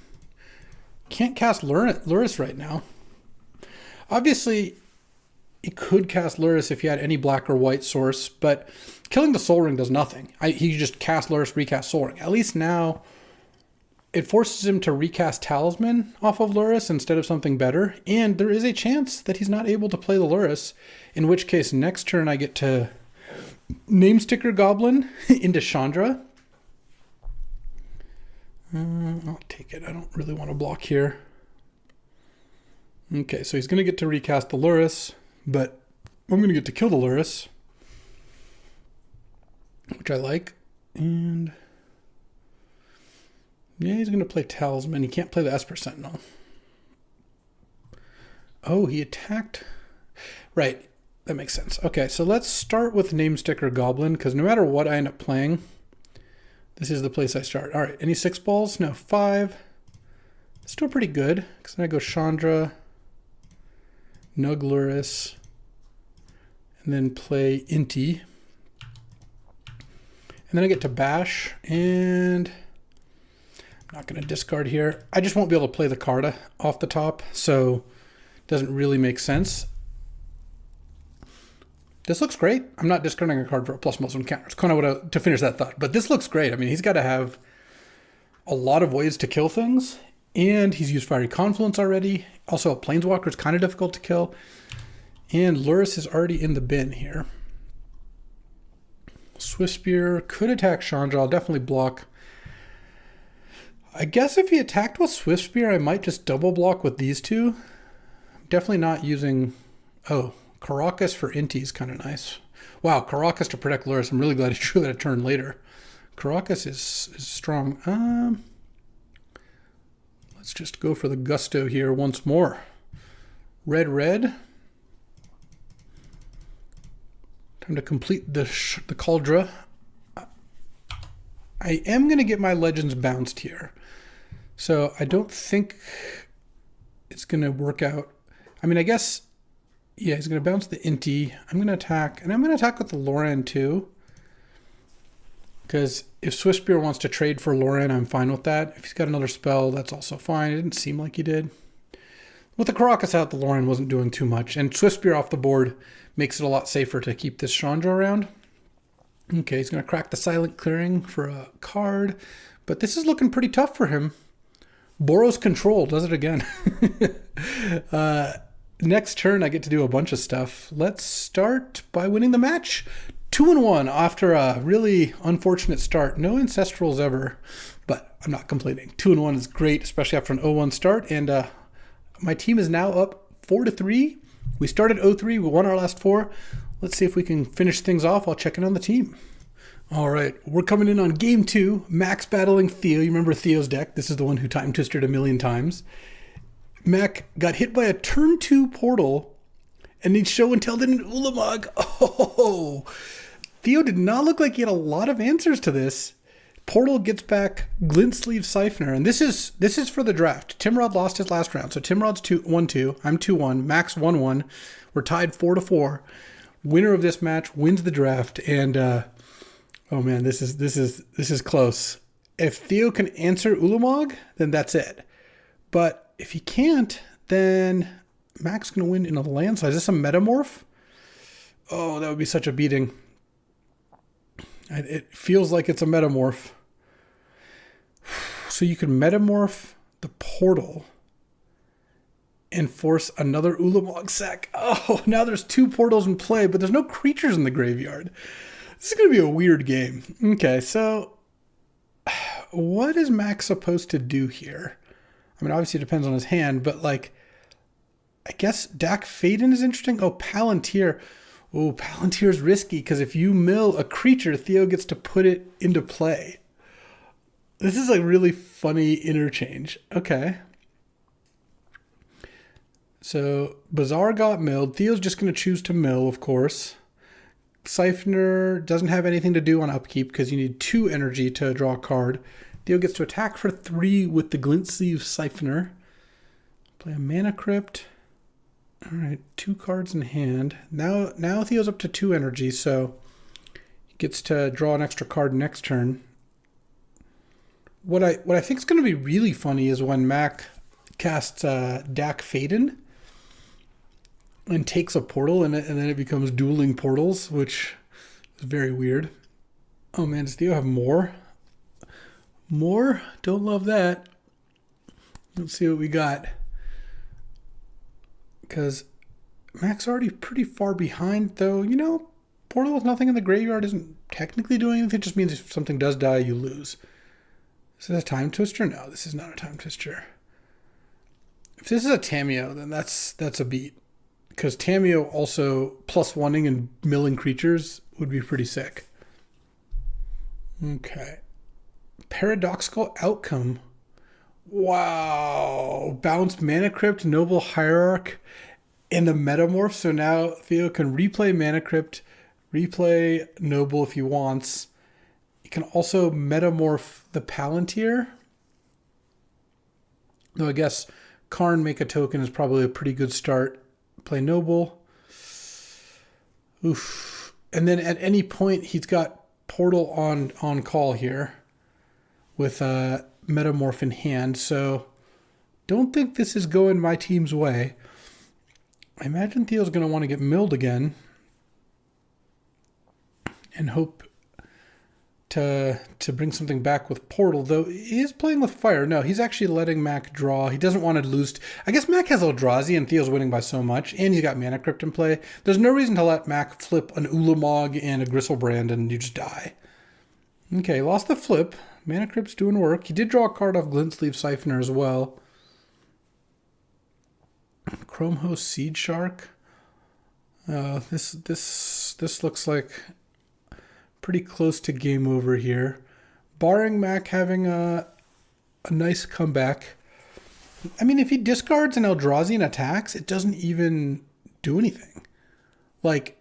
Can't cast Lurrus right now. Obviously, he could cast Lurrus if he had any black or white source, but killing the Soul Ring does nothing. He just cast Lurrus, recast Soul Ring. At least now, it forces him to recast Talisman off of Lurrus instead of something better, and there is a chance that he's not able to play the Lurrus, in which case next turn I get to Namesticker Goblin into Chandra. I'll take it. I don't really want to block here. Okay, so he's going to get to recast the Lurrus, but I'm going to get to kill the Lurrus, which I like. And yeah, he's going to play Talisman. He can't play the Esper Sentinel. Oh, he attacked. Right, that makes sense. Okay, so let's start with Namesticker Goblin, because no matter what I end up playing, this is the place I start. All right, any 6 balls? No, 5. Still pretty good, because then I go Chandra, Nug Lurrus, and then play Inti. And then I get to Bash, and I'm not going to discard here. I just won't be able to play the card off the top, so it doesn't really make sense. This looks great. I'm not discarding a card for a +1 counter. It's kind of what to finish that thought. But this looks great. I mean, he's got to have a lot of ways to kill things, and he's used Fiery Confluence already. Also, a Planeswalker is kind of difficult to kill, and Lurrus is already in the bin here. Swift Spear could attack Chandra. I'll definitely block. I guess if he attacked with Swift Spear, I might just double block with these two. Definitely not using... Oh, Caracas for Inti is kind of nice. Wow, Caracas to protect Lurrus. I'm really glad he drew that a turn later. Caracas is strong. Let's just go for the Gusto here once more. Red. Time to complete the Cauldra. I am going to get my Legends bounced here. So I don't think it's going to work out. I mean, I guess... Yeah, he's going to bounce the Inti. I'm going to attack. And I'm going to attack with the Loran too. Because if Swift Spear wants to trade for Loran, I'm fine with that. If he's got another spell, that's also fine. It didn't seem like he did. With the Caracas out, the Loran wasn't doing too much. And Swift Spear off the board makes it a lot safer to keep this Chandra around. Okay, he's going to crack the Silent Clearing for a card. But this is looking pretty tough for him. Boros Control does it again. Next turn, I get to do a bunch of stuff. Let's start by winning the match. 2-1 after a really unfortunate start. No Ancestrals ever, but I'm not complaining. 2-1 is great, especially after an 0-1 start. And my team is now up 4-3. We started 0-3. We won our last 4. Let's see if we can finish things off while checking on the team. All right, we're coming in on game 2. Max battling Theo. You remember Theo's deck? This is the one who time twisted a million times. Mac got hit by a turn 2 portal and needs show and tell in an Ulamog. Oh, Theo did not look like he had a lot of answers to this. Portal gets back Glint Sleeve Siphoner, and this is for the draft. Timrod lost his last round, so Timrod's 1-2. I'm 2-1. Max 1-1. We're tied 4-4. Winner of this match wins the draft, and oh man, this is close. If Theo can answer Ulamog, then that's it. But if he can't, then Mac's going to win in a landslide. Is this a Metamorph? Oh, that would be such a beating. It feels like it's a Metamorph. So you could Metamorph the portal and force another Ulamog sack. Oh, now there's 2 portals in play, but there's no creatures in the graveyard. This is going to be a weird game. Okay, so what is Max supposed to do here? I mean, obviously it depends on his hand, but like, I guess Dak Faden is interesting. Oh, Palantir. Oh, Palantir is risky because if you mill a creature, Theo gets to put it into play. This is a really funny interchange. Okay. So Bazaar got milled. Theo's just going to choose to mill, of course. Siphoner doesn't have anything to do on upkeep because you need 2 energy to draw a card. Theo gets to attack for 3 with the Glint Sleeve Siphoner. Play a Mana Crypt. All right, 2 cards in hand. Now Theo's up to 2 energy, so he gets to draw an extra card next turn. What I think is going to be really funny is when Mac casts Dak Faden and takes a portal, and then it becomes dueling portals, which is very weird. Oh man, does Theo have more? More? Don't love that. Let's see what we got. Because Mac's already pretty far behind, though. You know, portal with nothing in the graveyard isn't technically doing anything. It just means if something does die, you lose. Is this a time twister? No, this is not a time twister. If this is a Tamiyo, then that's a beat. Because Tamiyo also +1ing and milling creatures would be pretty sick. Okay. Paradoxical Outcome. Wow. Bounced Mana Crypt, Noble Hierarch, and the Metamorph. So now Theo can replay Mana Crypt, replay Noble if he wants. You can also Metamorph the Palantir. Though I guess Karn make a token is probably a pretty good start. Play Noble. Oof. And then at any point, he's got Portal on call here with Metamorph in hand. So don't think this is going my team's way. I imagine Theo's going to want to get milled again and hope to bring something back with Portal, though he is playing with fire. No, he's actually letting Mac draw. He doesn't want to lose. I guess Mac has Eldrazi and Theo's winning by so much, and he's got Mana Crypt in play. There's no reason to let Mac flip an Ulamog and a Gristlebrand and you just die. Okay, lost the flip. Mana Crypt's doing work. He did draw a card off Glint Sleeve Siphoner as well. Chrome Host Seed Shark. This looks like pretty close to game over here. Barring Mac having a nice comeback. I mean, if he discards an Eldrazi and attacks, it doesn't even do anything. Like,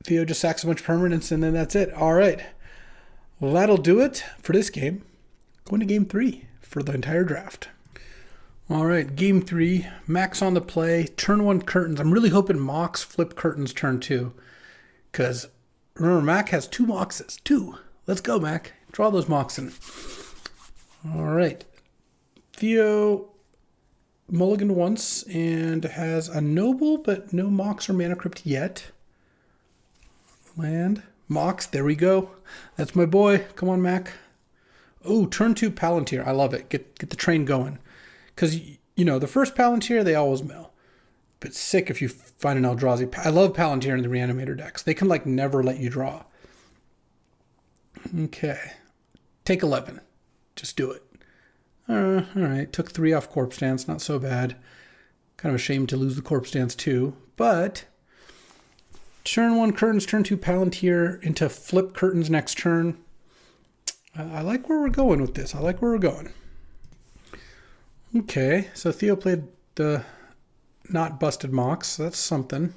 Theo just sacks a bunch of permanents and then that's it. All right. Well, that'll do it for this game. Going to game 3 for the entire draft. All right, game 3. Mac's on the play. Turn 1 curtains. I'm really hoping Mox flip curtains turn 2. Because remember, Mac has 2 Moxes. 2. Let's go, Mac. Draw those Moxen. All right. Theo mulliganed once and has a Noble, but no Mox or Mana Crypt yet. Land. Mox. There we go. That's my boy. Come on, Mac. Oh, turn 2 Palantir. I love it. Get the train going. Because, you know, the first Palantir, they always mill. But sick if you find an Eldrazi. I love Palantir in the Reanimator decks. They can, like, never let you draw. Okay. Take 11. Just do it. All right. Took 3 off Corpse Dance. Not so bad. Kind of a shame to lose the Corpse Dance, too. But turn 1 curtains, turn 2 Palantir into flip curtains next turn. I like where we're going with this. I like where we're going. Okay, so Theo played the not busted Mox. That's something.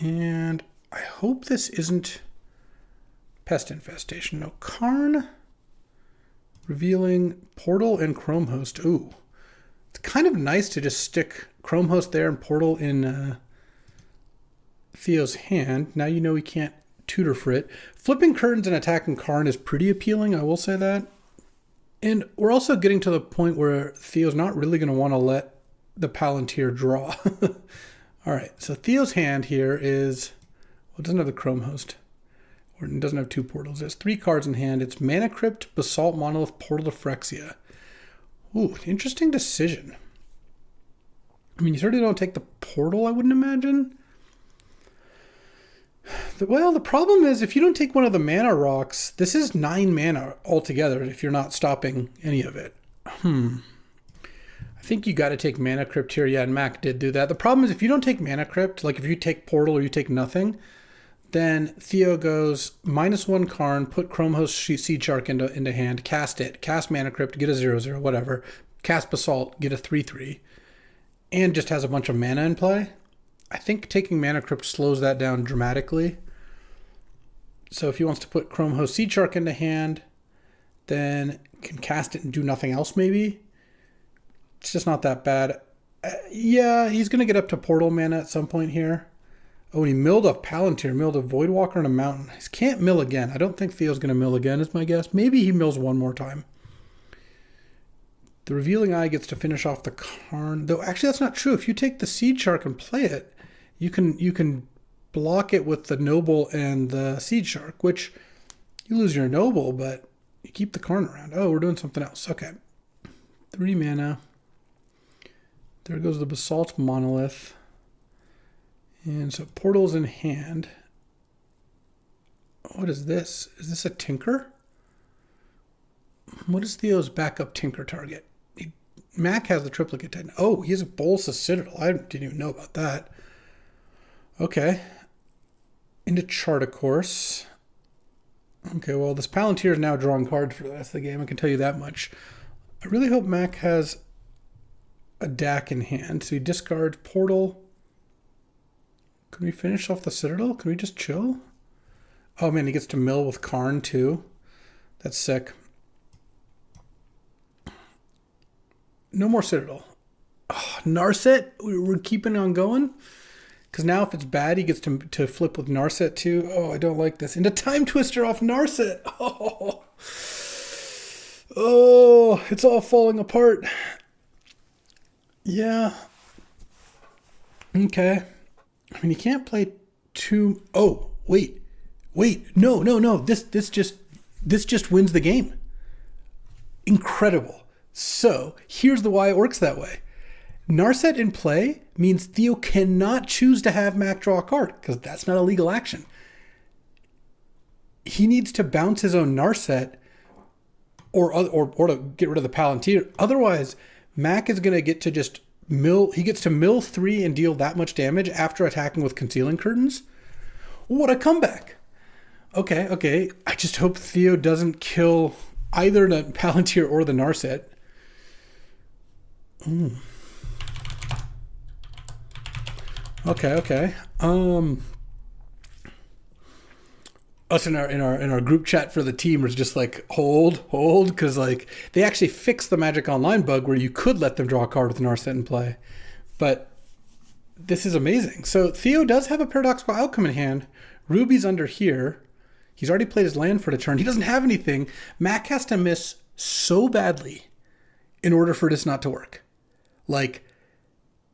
And I hope this isn't Pest Infestation. No, Karn, revealing Portal and Chrome Host. Ooh, it's kind of nice to just stick Chrome Host there and Portal in Theo's hand. Now you know he can't tutor for it. Flipping curtains and attacking Karn is pretty appealing, I will say that. And we're also getting to the point where Theo's not really going to want to let the Palantir draw. All right, so Theo's hand here is, well, it doesn't have the Chrome Host. Or it doesn't have 2 portals. There's 3 cards in hand. It's Mana Crypt, Basalt Monolith, Portal to Phyrexia. Ooh, interesting decision. I mean, you certainly don't take the portal, I wouldn't imagine. Well, the problem is if you don't take one of the mana rocks, this is 9 mana altogether if you're not stopping any of it. I think you got to take Mana Crypt here. Yeah, and Mac did do that. The problem is if you don't take Mana Crypt, like if you take portal or you take nothing, then Theo goes -1 Karn, put Chrome Host Seed Shark into hand, cast it, cast Mana Crypt, get a 0/0, whatever, cast Basalt, get a 3/3, and just has a bunch of mana in play. I think taking Mana Crypt slows that down dramatically. So if he wants to put Chrome Host Seed Shark into hand, then can cast it and do nothing else maybe. It's just not that bad. Yeah, he's going to get up to portal mana at some point here. Oh, and he milled a Palantir, milled a Voidwalker and a Mountain. He can't mill again. I don't think Theo's going to mill again, is my guess. Maybe he mills one more time. The Revealing Eye gets to finish off the Karn. Though, actually, that's not true. If you take the Seed Shark and play it, you can block it with the Noble and the Seed Shark, which you lose your Noble, but you keep the Karn around. Oh, we're doing something else. Okay. 3 mana. There goes the Basalt Monolith. And so portal's in hand. What is this? Is this a Tinker? What is Theo's backup Tinker target? Mac has the triplicate. Oh, he has a Bolsa Citadel. I didn't even know about that. Okay. Into Chart, of course. Okay, well, this Palantir is now drawing cards for the rest of the game. I can tell you that much. I really hope Mac has a DAC in hand. So he discards Portal. Can we finish off the Citadel? Can we just chill? Oh, man, he gets to mill with Karn, too. That's sick. No more Citadel. Oh, Narset? We're keeping on going? Because now if it's bad, he gets to flip with Narset, too. Oh, I don't like this. Into Time Twister off Narset. Oh, it's all falling apart. Yeah. Okay. I mean, you can't play two. Oh, wait. No. This just wins the game. Incredible. So here's why it works that way. Narset in play means Theo cannot choose to have Mac draw a card because that's not a legal action. He needs to bounce his own Narset or to get rid of the Palantir. Otherwise, Mac is going to get to just mill. He gets to mill 3 and deal that much damage after attacking with Concealing Curtains. What a comeback. Okay. I just hope Theo doesn't kill either the Palantir or the Narset. Okay. Us in our group chat for the team was just like hold, because like they actually fixed the Magic Online bug where you could let them draw a card with Narset in play. But this is amazing. So Theo does have a Paradoxical Outcome in hand. Ruby's under here. He's already played his land for the turn. He doesn't have anything. Mac has to miss so badly in order for this not to work. Like,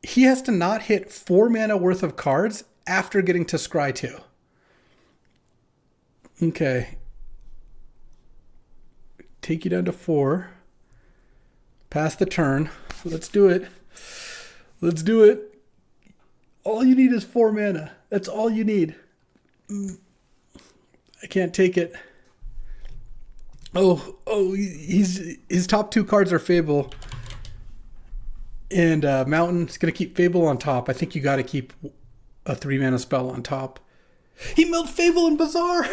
he has to not hit 4 mana worth of cards after getting to Scry 2. Okay. Take you down to 4. Pass the turn. Let's do it. All you need is 4 mana. That's all you need. I can't take it. Oh, his top 2 cards are Fable and Mountain. He's going to keep Fable on top. I think you got to keep a 3 mana spell on top. He milled Fable and Bazaar.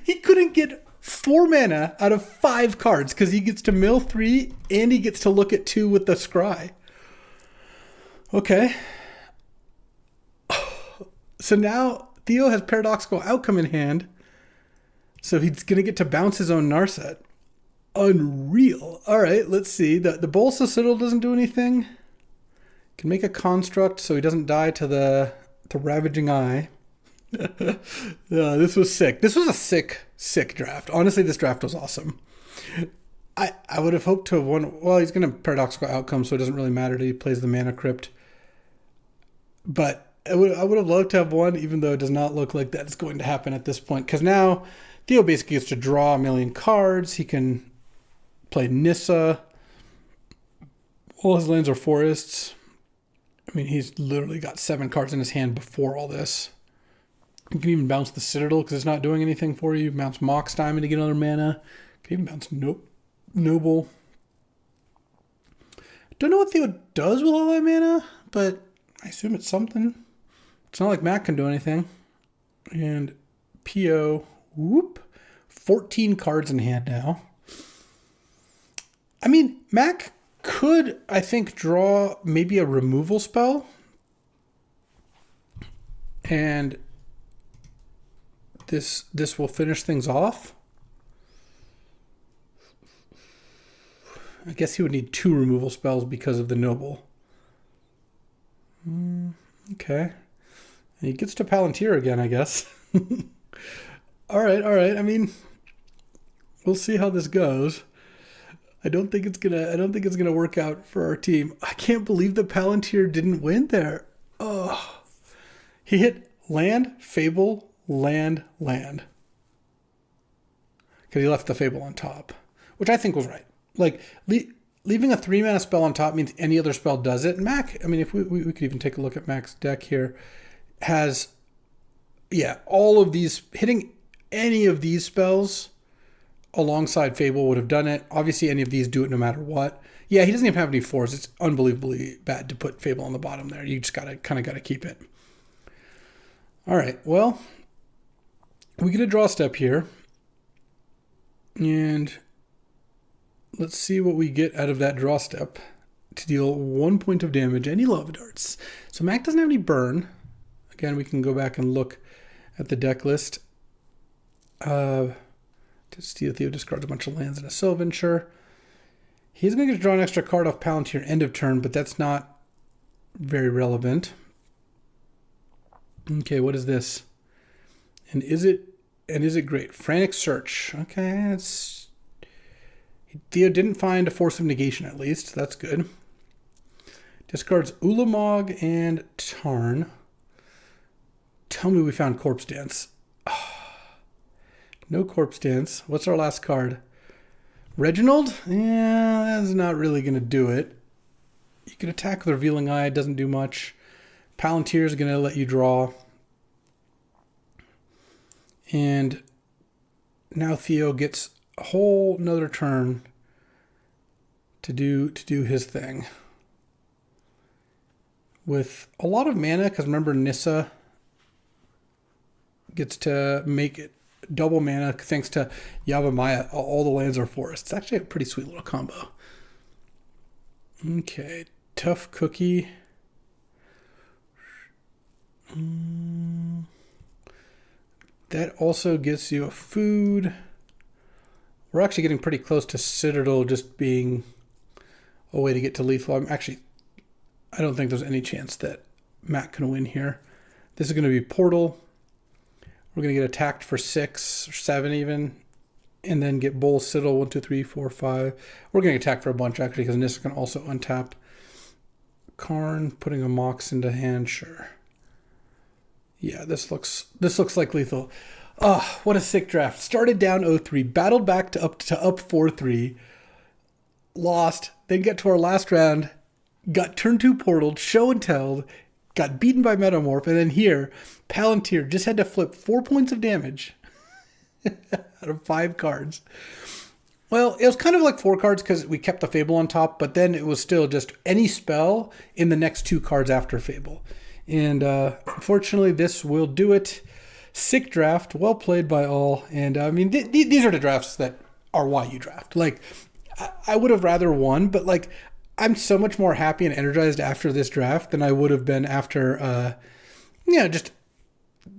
He couldn't get 4 mana out of 5 cards because he gets to mill 3 and he gets to look at 2 with the Scry. Okay. So now Theo has Paradoxical Outcome in hand. So he's going to get to bounce his own Narset. Unreal. All right, let's see. The Bolsa Citadel doesn't do anything. Can make a construct so he doesn't die to the The Ravaging Eye. Yeah, this was sick. This was a sick draft. Honestly, this draft was awesome. I would have hoped to have won. Well, he's going to Paradoxical Outcome, so it doesn't really matter that he plays the Mana Crypt. But I would have loved to have won, even though it does not look like that's going to happen at this point. Because now Theo basically gets to draw a million cards. He can play Nissa. All his lands are forests. I mean, he's literally got 7 cards in his hand before all this. You can even bounce the Citadel because it's not doing anything for you. Bounce Mox Diamond to get another mana. You can even bounce Noble. Don't know what Theo does with all that mana, but I assume it's something. It's not like Mac can do anything. And PO, 14 cards in hand now. I mean, Mac could, I think, draw maybe a removal spell. And this will finish things off. I guess he would need 2 removal spells because of the Noble. Okay. And he gets to Palantir again, I guess. All right. I mean, we'll see how this goes. I don't think it's gonna work out for our team. I can't believe the Palantir didn't win there. Oh, he hit land, Fable, land. Because he left the Fable on top, which I think was right. Like leaving a 3-mana spell on top means any other spell does it. And Mac, I mean, if we could even take a look at Mac's deck here, has all of these, hitting any of these spells alongside Fable would have done it. Obviously, any of these do it no matter what. Yeah, he doesn't even have any 4s. It's unbelievably bad to put Fable on the bottom there. You just gotta keep it. All right, well, we get a draw step here. And let's see what we get out of that draw step to deal 1 point of damage, any lava darts. So Mac doesn't have any burn. Again, we can go back and look at the deck list. Theo discards a bunch of lands and a Sylvanture. He's going to get to draw an extra card off Palantir end of turn, but that's not very relevant. Okay, what is this? And is it great? Frantic Search. Okay, Theo didn't find a Force of Negation at least. That's good. Discards Ulamog and Tarn. Tell me we found Corpse Dance. No Corpse Dance. What's our last card? Reginald? Yeah, that's not really going to do it. You can attack with Revealing Eye. It doesn't do much. Palantir is going to let you draw. And now Theo gets a whole another turn to do his thing. With a lot of mana, because remember Nissa gets to make it double mana thanks to Yavimaya. All the lands are forests. It's actually a pretty sweet little combo. Okay, Tough Cookie. That also gets you a food. We're actually getting pretty close to Citadel just being a way to get to lethal. I don't think there's any chance that Matt can win here. This is going to be Portal. We're going to get attacked for 6 or 7 even. And then get Bull, Citadel, 1, 2, 3, 4, 5. We're going to get attacked for a bunch actually because Nissa can also untap. Karn, putting a Mox into hand, sure. Yeah, this looks like lethal. Oh, what a sick draft. Started down 0-3, battled back to up 4-3, lost, then get to our last round, got turn 2 portaled, show and telled, got beaten by Metamorph, and then here, Palantir just had to flip 4 points of damage out of 5 cards. Well, it was kind of like 4 cards because we kept the Fable on top, but then it was still just any spell in the next 2 cards after Fable. And unfortunately, this will do it. Sick draft, well played by all. And I mean, these are the drafts that are why you draft. Like, I would have rather won, but like, I'm so much more happy and energized after this draft than I would have been after, just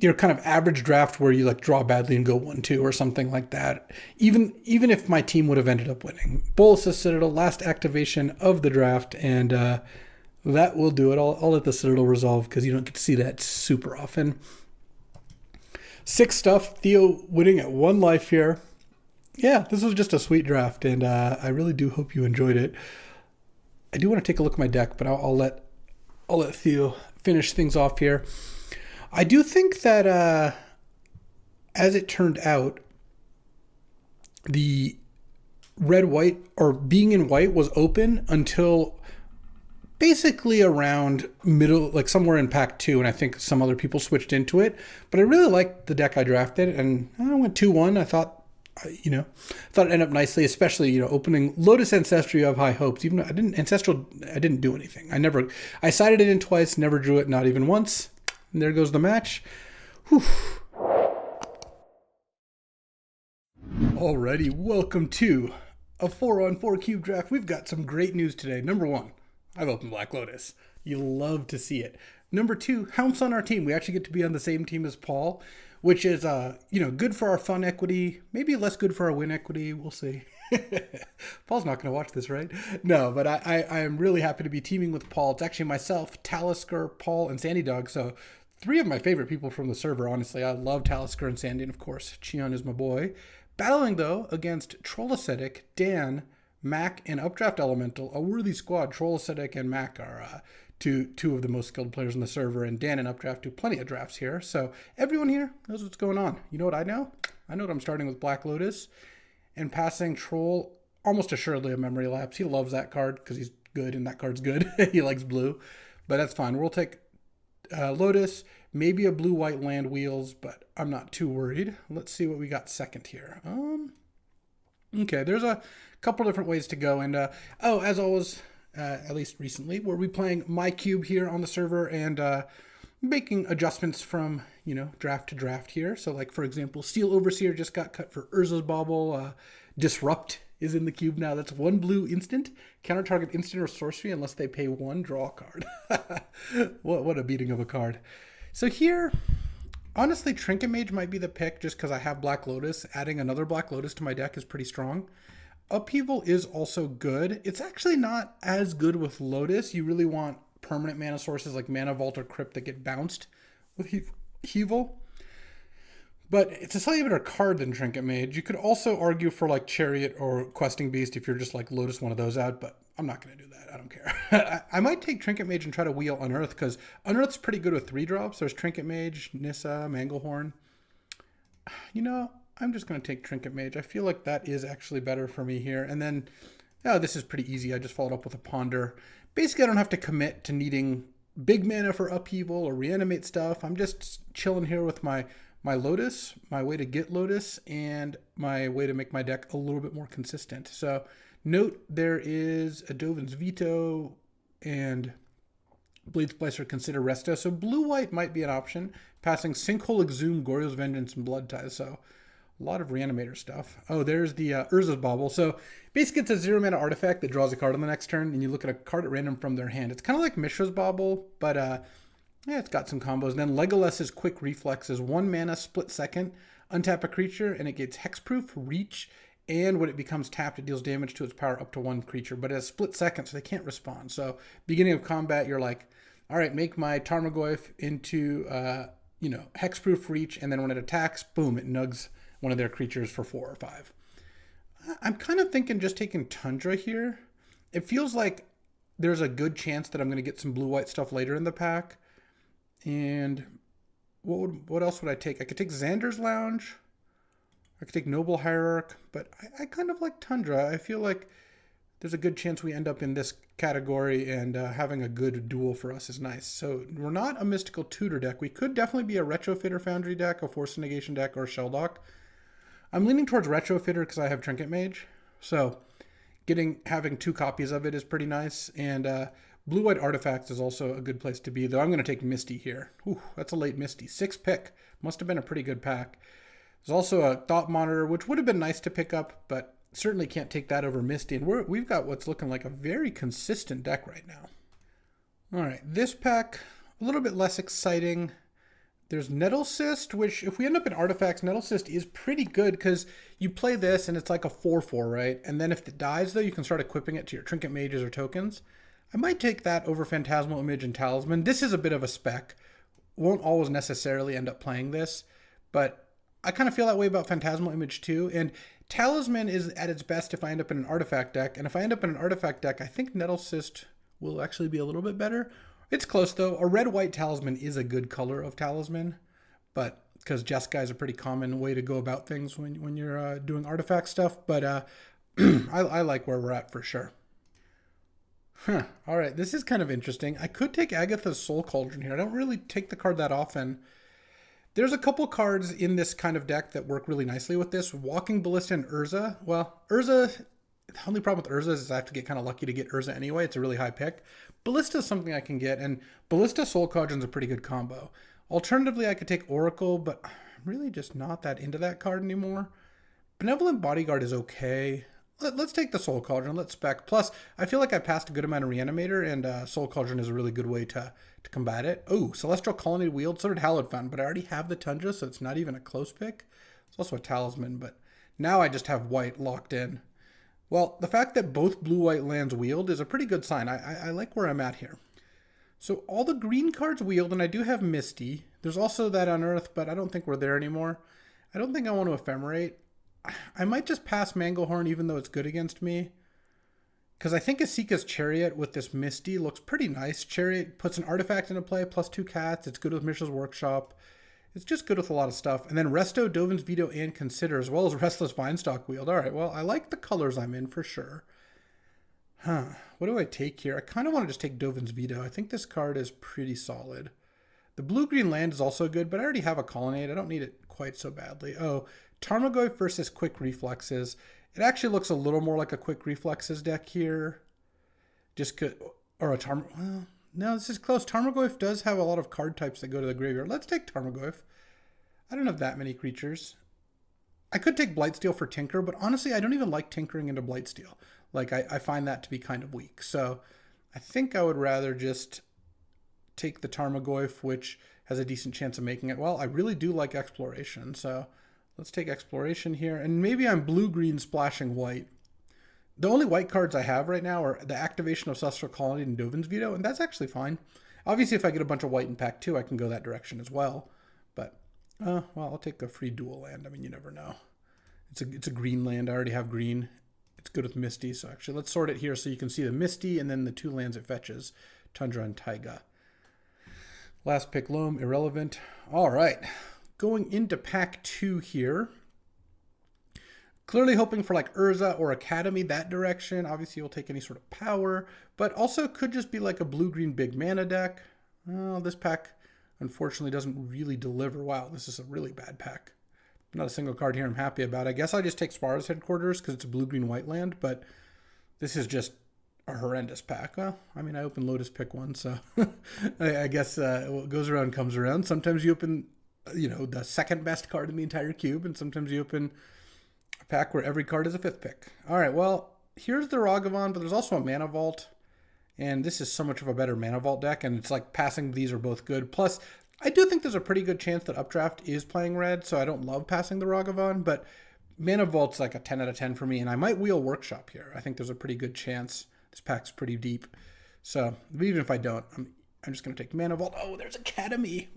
your kind of average draft where you like draw badly and go 1-2 or something like that. Even if my team would have ended up winning. Bolas Citadel, last activation of the draft, and That will do it. I'll let the Citadel resolve because you don't get to see that super often. 6 stuff. Theo winning at 1 life here. Yeah, this was just a sweet draft, and I really do hope you enjoyed it. I do want to take a look at my deck, but I'll let Theo finish things off here. I do think that as it turned out, the red-white, or being in white, was open until basically around middle, like somewhere in pack 2, and I think some other people switched into it. But I really liked the deck I drafted, and I went 2-1. I thought it ended up nicely, especially, opening Lotus Ancestry. You have high hopes. Even though I didn't do anything. I sided it in twice, never drew it, not even once. And there goes the match. Whew. Alrighty, welcome to a 4-on-4 cube draft. We've got some great news today. Number 1, I've opened Black Lotus. You love to see it. Number 2, Hounce on our team. We actually get to be on the same team as Paul, which is, good for our fun equity. Maybe less good for our win equity. We'll see. Paul's not going to watch this, right? No, but I am really happy to be teaming with Paul. It's actually myself, Talisker, Paul, and Sandy Dog. So 3 of my favorite people from the server, honestly. I love Talisker and Sandy, and of course, Cheon is my boy. Battling, though, against Troll Ascetic, Dan, Mac, and Updraft Elemental, a worthy squad. Troll Ascetic and Mac are two of the most skilled players in the server, and Dan and Updraft do plenty of drafts here. So everyone here knows what's going on. You know what I know? I know that I'm starting with Black Lotus and passing Troll, almost assuredly a memory lapse. He loves that card because he's good, and that card's good. He likes blue, but that's fine. We'll take Lotus, maybe a blue-white land wheels, but I'm not too worried. Let's see what we got second here. Okay, there's a couple different ways to go, and as always, at least recently, we'll be playing my cube here on the server and making adjustments from draft to draft here. So, like, for example, Steel Overseer just got cut for Urza's Bauble. Disrupt is in the cube now. That's 1 blue instant. Counter target instant or sorcery unless they pay 1, draw a card. What a beating of a card. So here, honestly, Trinket Mage might be the pick just because I have Black Lotus. Adding another Black Lotus to my deck is pretty strong. Upheaval is also good. It's actually not as good with Lotus. You really want permanent mana sources like Mana Vault or Crypt that get bounced with Heaval. But it's a slightly better card than Trinket Mage. You could also argue for like Chariot or Questing Beast if you're just like Lotus one of those out, but I'm not going to do that. I don't care. I might take Trinket Mage and try to wheel Unearth because Unearth's pretty good with 3 drops. There's Trinket Mage, Nissa, Manglehorn. I'm just going to take Trinket Mage. I feel like that is actually better for me here. And then, this is pretty easy. I just followed up with a Ponder. Basically, I don't have to commit to needing big mana for Upheaval or reanimate stuff. I'm just chilling here with my Lotus, my way to get Lotus, and my way to make my deck a little bit more consistent. So note there is a Dovin's Veto and Blade Splicer, Consider Resto. So blue-white might be an option. Passing Sinkhole, Exhume, Goryo's Vengeance, and Blood Ties. So a lot of Reanimator stuff. Oh, there's the Urza's Bauble. So basically it's a 0 mana artifact that draws a card on the next turn, and you look at a card at random from their hand. It's kind of like Mishra's Bauble, but it's got some combos. And then Legolas's Quick Reflex is 1 mana, split second, untap a creature, and it gets hexproof, reach, and when it becomes tapped, it deals damage to its power up to 1 creature. But it has split second, so they can't respond. So beginning of combat, you're like, all right, make my Tarmogoyf into hexproof, reach, and then when it attacks, boom, it nugs one of their creatures for 4 or 5. I'm kind of thinking just taking Tundra here. It feels like there's a good chance that I'm going to get some blue-white stuff later in the pack. And what else would I take? I could take Xander's Lounge. I could take Noble Hierarch. But I kind of like Tundra. I feel like there's a good chance we end up in this category, and having a good duel for us is nice. So we're not a Mystical Tutor deck. We could definitely be a Retrofitter Foundry deck, a Force Negation deck, or a Shelldock. I'm leaning towards Retrofitter because I have Trinket Mage. So having 2 copies of it is pretty nice. And blue-white artifacts is also a good place to be, though I'm going to take Misty here. Ooh, that's a late Misty. 6th pick. Must have been a pretty good pack. There's also a Thought Monitor, which would have been nice to pick up, but certainly can't take that over Misty. And we've got what's looking like a very consistent deck right now. All right, this pack, a little bit less exciting. There's Nettle Cyst, which if we end up in artifacts, Nettle Cyst is pretty good because you play this and it's like a 4/4, right? And then if it dies, though, you can start equipping it to your Trinket Mages or tokens. I might take that over Phantasmal Image and Talisman. This is a bit of a spec. Won't always necessarily end up playing this, but I kind of feel that way about Phantasmal Image too. And Talisman is at its best if I end up in an artifact deck. And if I end up in an artifact deck, I think Nettle Cyst will actually be a little bit better. It's close though. A red-white Talisman is a good color of Talisman, but because Jeskai is a pretty common way to go about things when you're doing artifact stuff. But I like where we're at for sure. Huh. All right, this is kind of interesting. I could take Agatha's Soul Cauldron here. I don't really take the card that often. There's a couple cards in this kind of deck that work really nicely with this. Walking Ballista and Urza. Well, Urza, the only problem with Urza is I have to get kind of lucky to get Urza anyway. It's a really high pick. Ballista is something I can get, and Ballista Soul Cauldron is a pretty good combo. Alternatively, I could take Oracle, but I'm really just not that into that card anymore. Benevolent Bodyguard is okay. Let's take the Soul Cauldron. Let's spec. Plus, I feel like I passed a good amount of Reanimator, and Soul Cauldron is a really good way to combat it. Oh, Celestial Colony Wield. So did Hallowed Fountain, but I already have the Tundra, so it's not even a close pick. It's also a Talisman, but now I just have white locked in. Well, the fact that both blue-white lands wield is a pretty good sign. I like where I'm at here. So all the green cards wield, and I do have Misty. There's also that Unearth, but I don't think we're there anymore. I don't think I want to Ephemerate. I might just pass Manglehorn even though it's good against me. Because I think Asika's Chariot with this Misty looks pretty nice. Chariot puts an artifact into play, plus 2 cats. It's good with Mishra's Workshop. It's just good with a lot of stuff. And then Resto, Dovin's Veto, and Consider, as well as Restless Vinestock Wield. All right, well, I like the colors I'm in for sure. Huh, what do I take here? I kind of want to just take Dovin's Veto. I think this card is pretty solid. The blue-green land is also good, but I already have a Colonnade. I don't need it quite so badly. Oh, Tarmogoyf versus Quick Reflexes. It actually looks a little more like a Quick Reflexes deck here. Just could, or a well, no, this is close. Tarmogoyf does have a lot of card types that go to the graveyard. Let's take Tarmogoyf. I don't have that many creatures. I could take Blightsteel for Tinker, but honestly, I don't even like tinkering into Blightsteel. Like, I find that to be kind of weak. So I think I would rather just take the Tarmogoyf, which has a decent chance of making it. Well, I really do like Exploration, so let's take Exploration here. And maybe I'm blue-green splashing white. The only white cards I have right now are the activation of Celestial Colony and Dovin's Veto, and that's actually fine. Obviously, if I get a bunch of white in pack 2, I can go that direction as well. But, well, I'll take a free dual land. I mean, you never know. It's a green land. I already have green. It's good with Misty, so actually let's sort it here so you can see the Misty and then the 2 lands it fetches, Tundra and Taiga. Last pick, Loam, irrelevant. All right, going into pack 2 here. Clearly hoping for like Urza or Academy, that direction. Obviously, you'll take any sort of power, but also could just be like a blue-green big mana deck. Well, this pack, unfortunately, doesn't really deliver. Wow, this is a really bad pack. Not a single card here I'm happy about. I guess I just take Spara's Headquarters because it's a blue-green white land, but this is just a horrendous pack. Well, I mean, I open Lotus pick 1, so I guess what goes around comes around. Sometimes you open, you know, the second best card in the entire cube, and sometimes you open a pack where every card is a 5th pick. All right, well, here's the Ragavan, but there's also a Mana Vault, and this is so much of a better Mana Vault deck, and it's like passing these are both good. Plus, I do think there's a pretty good chance that Updraft is playing red, so I don't love passing the Ragavan, but Mana Vault's like a 10 out of 10 for me, and I might wheel Workshop here. I think there's a pretty good chance. This pack's pretty deep. So, even if I don't, I'm just going to take Mana Vault. Oh, there's Academy.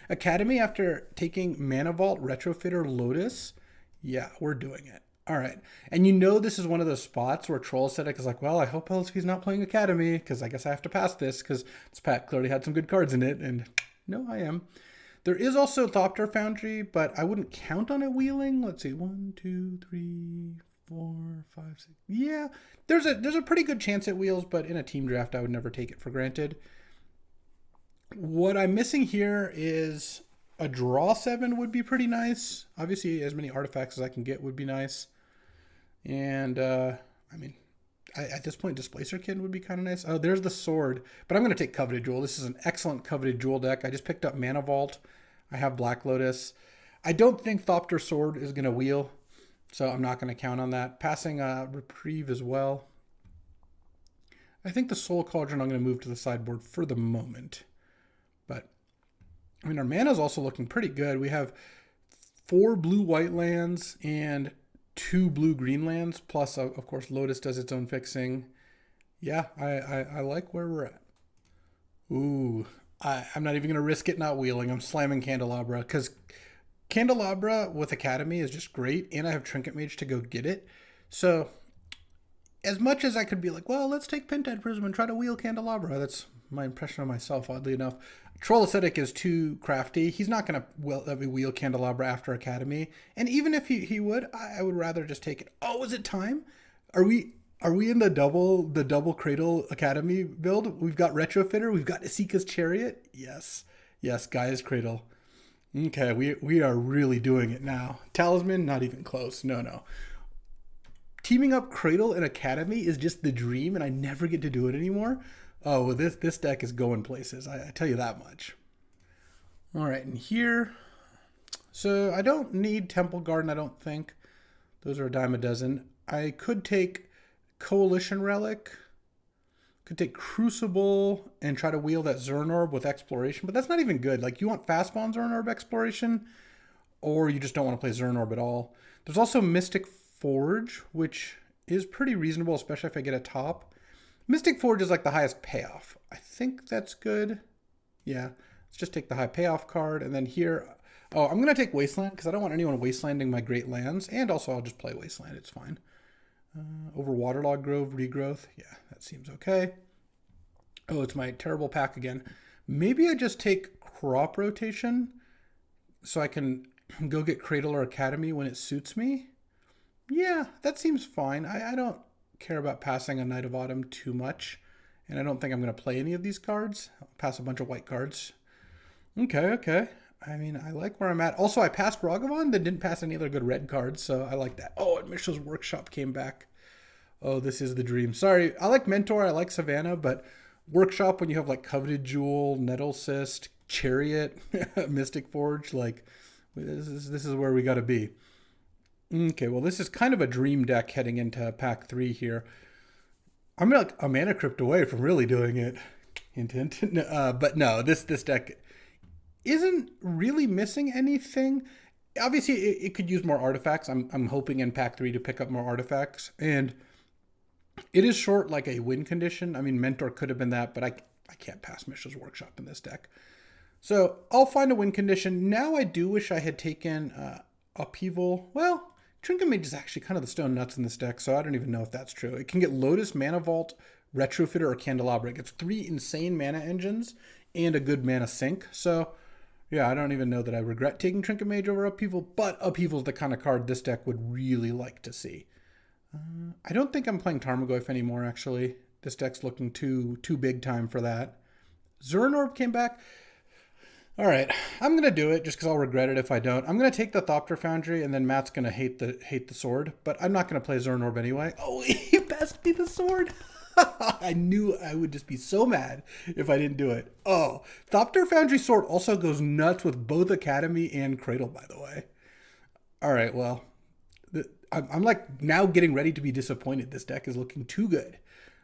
Academy after taking Mana Vault, Retrofitter, Lotus. Yeah, we're doing it. All right. And you know this is one of those spots where Troll Aesthetic is like, well, I hope LSV's not playing Academy, because I guess I have to pass this, because this pack clearly had some good cards in it, and no, I am. There is also Thopter Foundry, but I wouldn't count on it wheeling. Let's see, 1, 2, 3, 4, 5, 6. Yeah, there's a pretty good chance it wheels, but in a team draft, I would never take it for granted. What I'm missing here is a draw 7 would be pretty nice. Obviously, as many artifacts as I can get would be nice. And, I mean, at this point, Displacerkin would be kind of nice. Oh, there's the Sword. But I'm going to take Coveted Jewel. This is an excellent Coveted Jewel deck. I just picked up Mana Vault. I have Black Lotus. I don't think Thopter Sword is going to wheel, so I'm not going to count on that. Passing Reprieve as well. I think the Soul Cauldron I'm going to move to the sideboard for the moment. But, I mean, our mana is also looking pretty good. We have 4 blue-white lands and 2 blue-green lands, plus, of course, Lotus does its own fixing. Yeah, I like where we're at. Ooh, I'm not even going to risk it not wheeling. I'm slamming Candelabra because Candelabra with Academy is just great, and I have Trinket Mage to go get it. So, as much as I could be like, well, let's take Pentad Prism and try to wheel Candelabra, that's my impression of myself, oddly enough. Troll Ascetic is too crafty. He's not going to wheel Candelabra after Academy. And even if he would, I would rather just take it. Oh, is it time? Are we are we in the double Cradle Academy build? We've got Retrofitter, we've got Isika's Chariot. Yes. Yes, Gaia's Cradle. Okay, we are really doing it now. Talisman, not even close. No, no. Teaming up Cradle and Academy is just the dream, and I never get to do it anymore. Oh, well, this deck is going places. I tell you that much. All right, and here, so I don't need Temple Garden. I don't think those are a dime a dozen. I could take Coalition Relic, could take Crucible and try to wheel that Zern Orb with Exploration, but that's not even good. Like, you want fast spawn Zern Orb Exploration, or you just don't want to play Zern Orb at all. There's also Mystic Forge, which is pretty reasonable, especially if I get a top. Mystic Forge is like the highest payoff. I think that's good. Yeah, let's just take the high payoff card. And then here, oh, I'm going to take Wasteland because I don't want anyone wastelanding my Great Lands. And also I'll just play Wasteland. It's fine. Over Waterlogged Grove, Regrowth. Yeah, that seems okay. Oh, it's my terrible pack again. Maybe I just take Crop Rotation so I can go get Cradle or Academy when it suits me. Yeah, that seems fine. I don't care about passing a Knight of Autumn too much, and I don't think I'm going to play any of these cards. I'll pass a bunch of white cards. Okay, okay. I mean, I like where I'm at. Also, I passed Ragavan, then didn't pass any other good red cards, so I like that. Oh, and Mishra's Workshop came back. Oh, this is the dream. Sorry, I like Mentor, I like Savannah, but Workshop, when you have like Coveted Jewel, Nettle Cyst, Chariot, Mystic Forge, like, this is where we got to be. Okay, well, this is kind of a dream deck heading into pack 3 here. I'm like a mana crypt away from really doing it. Hint, hint. But no, this deck isn't really missing anything. Obviously, it could use more artifacts. I'm hoping in pack 3 to pick up more artifacts. And it is short like a win condition. I mean, Mentor could have been that, but I can't pass Mishra's Workshop in this deck. So I'll find a win condition. Now I do wish I had taken Upheaval. Well, Trinket Mage is actually kind of the stone nuts in this deck, so I don't even know if that's true. It can get Lotus, Mana Vault, Retrofitter, or Candelabra. It gets 3 insane mana engines and a good mana sink. So, yeah, I don't even know that I regret taking Trinket Mage over Upheaval, but Upheaval is the kind of card this deck would really like to see. I don't think I'm playing Tarmogoyf anymore, actually. This deck's looking too big time for that. Zern Orb came back. All right, I'm going to do it just because I'll regret it if I don't. I'm going to take the Thopter Foundry, and then Matt's going to hate the sword, but I'm not going to play Zern Orb anyway. Oh, he passed me the sword. I knew I would just be so mad if I didn't do it. Oh, Thopter Foundry sword also goes nuts with both Academy and Cradle, by the way. All right, well, I'm like now getting ready to be disappointed. This deck is looking too good.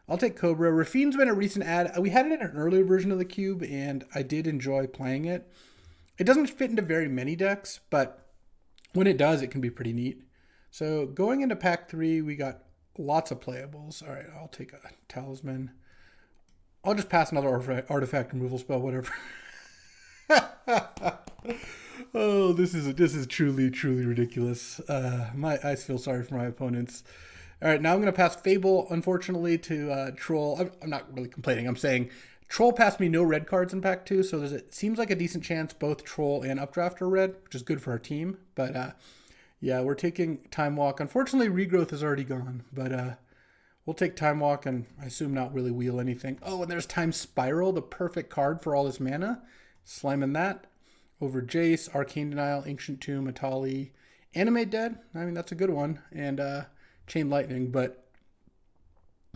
I'll take Cobra. Rafine's been a recent add. We had it in an earlier version of the cube, and I did enjoy playing it. It doesn't fit into very many decks, but when it does, it can be pretty neat. So going into pack 3, we got lots of playables. All right, I'll take a Talisman. I'll just pass another artifact removal spell, whatever. Oh, this is truly ridiculous. I feel sorry for my opponents. All right, now I'm going to pass Fable, unfortunately, to Troll. I'm not really complaining. I'm saying Troll passed me no red cards in pack 2, so it seems like a decent chance both Troll and Updraft are red, which is good for our team. But yeah, we're taking Time Walk. Unfortunately, Regrowth is already gone, but we'll take Time Walk and I assume not really wheel anything. Oh, and there's Time Spiral, the perfect card for all this mana. Slamming that over Jace, Arcane Denial, Ancient Tomb, Atali, Animate Dead. I mean, that's a good one. And Chain Lightning, but